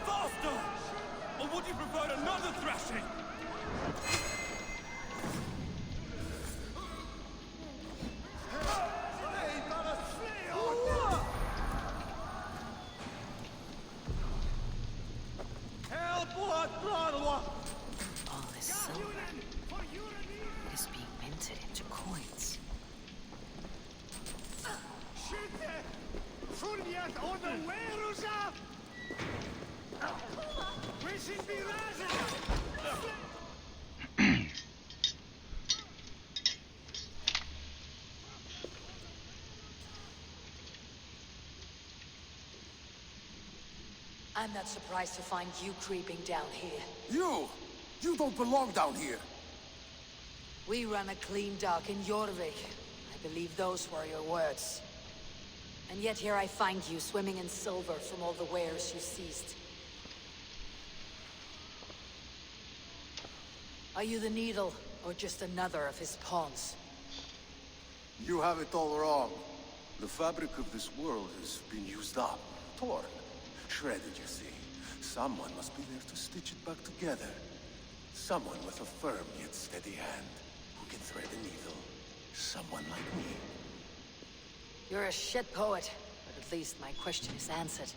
Faster! Or would you prefer another thrashing? All this silver is being minted into coins. I'm not surprised to find you creeping down here. You! You don't belong down here! We run a clean dock in Jorvik. I believe those were your words. And yet here I find you swimming in silver from all the wares you seized. Are you the Needle, or just another of his pawns? You have it all wrong. The fabric of this world has been used up, torn, shredded, you see. Someone must be there to stitch it back together. Someone with a firm yet steady hand, who can thread a needle. Someone like me. You're a shit poet, but at least my question is answered.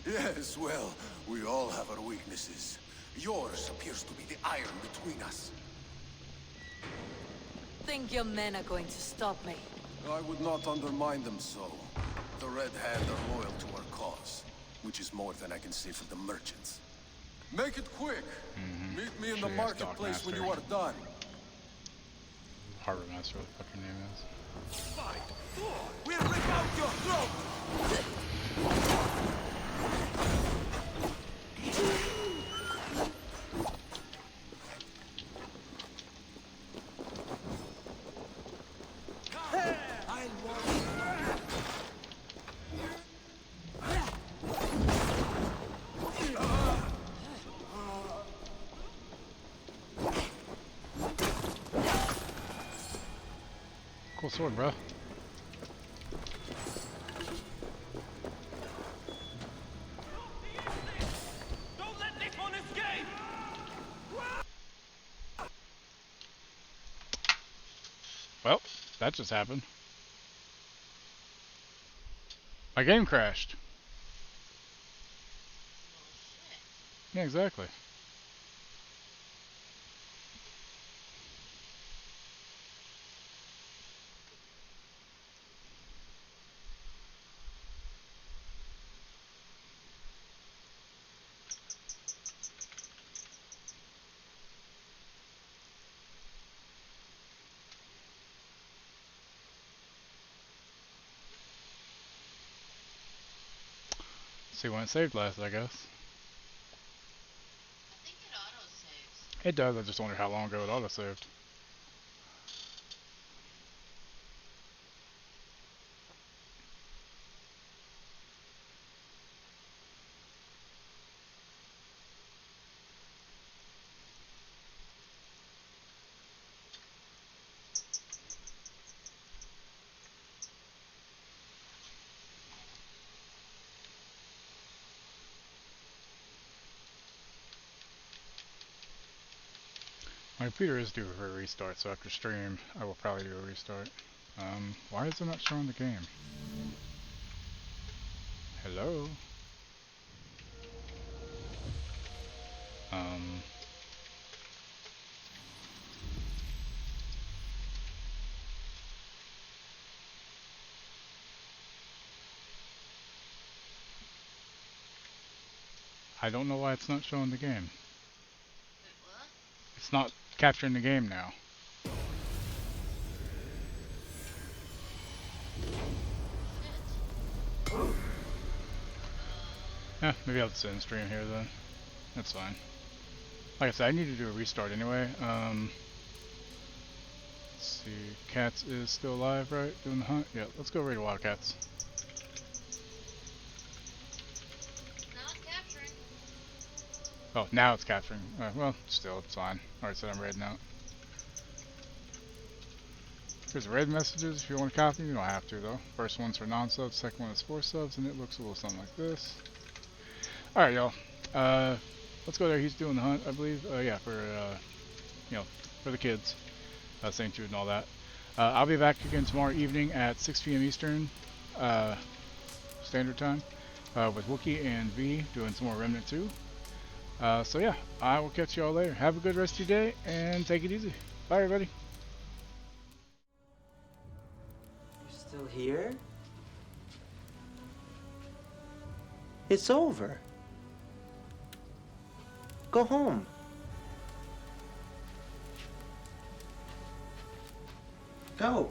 Yes, well, we all have our weaknesses. Yours appears to be the iron between us. Think your men are going to stop me? I would not undermine them so. The Red Hand are loyal to our cause, which is more than I can say for the merchants. Make it quick! Meet me in the marketplace when you are done. Harbor Master, what the fuck your name is. We'll rip out your throat! Cool sword, bro. Don't let this one escape! Well, that just happened. My game crashed. Yeah, exactly. See when it saved last, I guess. I think it auto-saves. It does, I just wonder how long ago it auto-saved. My computer is due for a restart, so after stream, I will probably do a restart. Why is it not showing the game? Hello? I don't know why it's not showing the game. It's not capturing the game now. Yeah, maybe I'll have to sit and stream here then. That's fine. Like I said, I need to do a restart anyway. Let's see, Cats is still alive, right? Doing the hunt? Yeah, let's go raid Wildcats. Oh, now it's capturing. Well, still, it's fine. Alright, so I'm raiding out. Here's the raid messages. If you want to copy, you don't have to though. First one's for non-subs, second one is for subs, and it looks a little something like this. Alright, y'all. Let's go there. He's doing the hunt, I believe. Yeah, for, you know, for the kids. St. Jude and all that. I'll be back again tomorrow evening at 6 p.m. Eastern Standard Time with Wookie and V doing some more Remnant 2. So yeah, I will catch you all later. Have a good rest of your day and take it easy. Bye, everybody. You're still here? It's over. Go home. Go.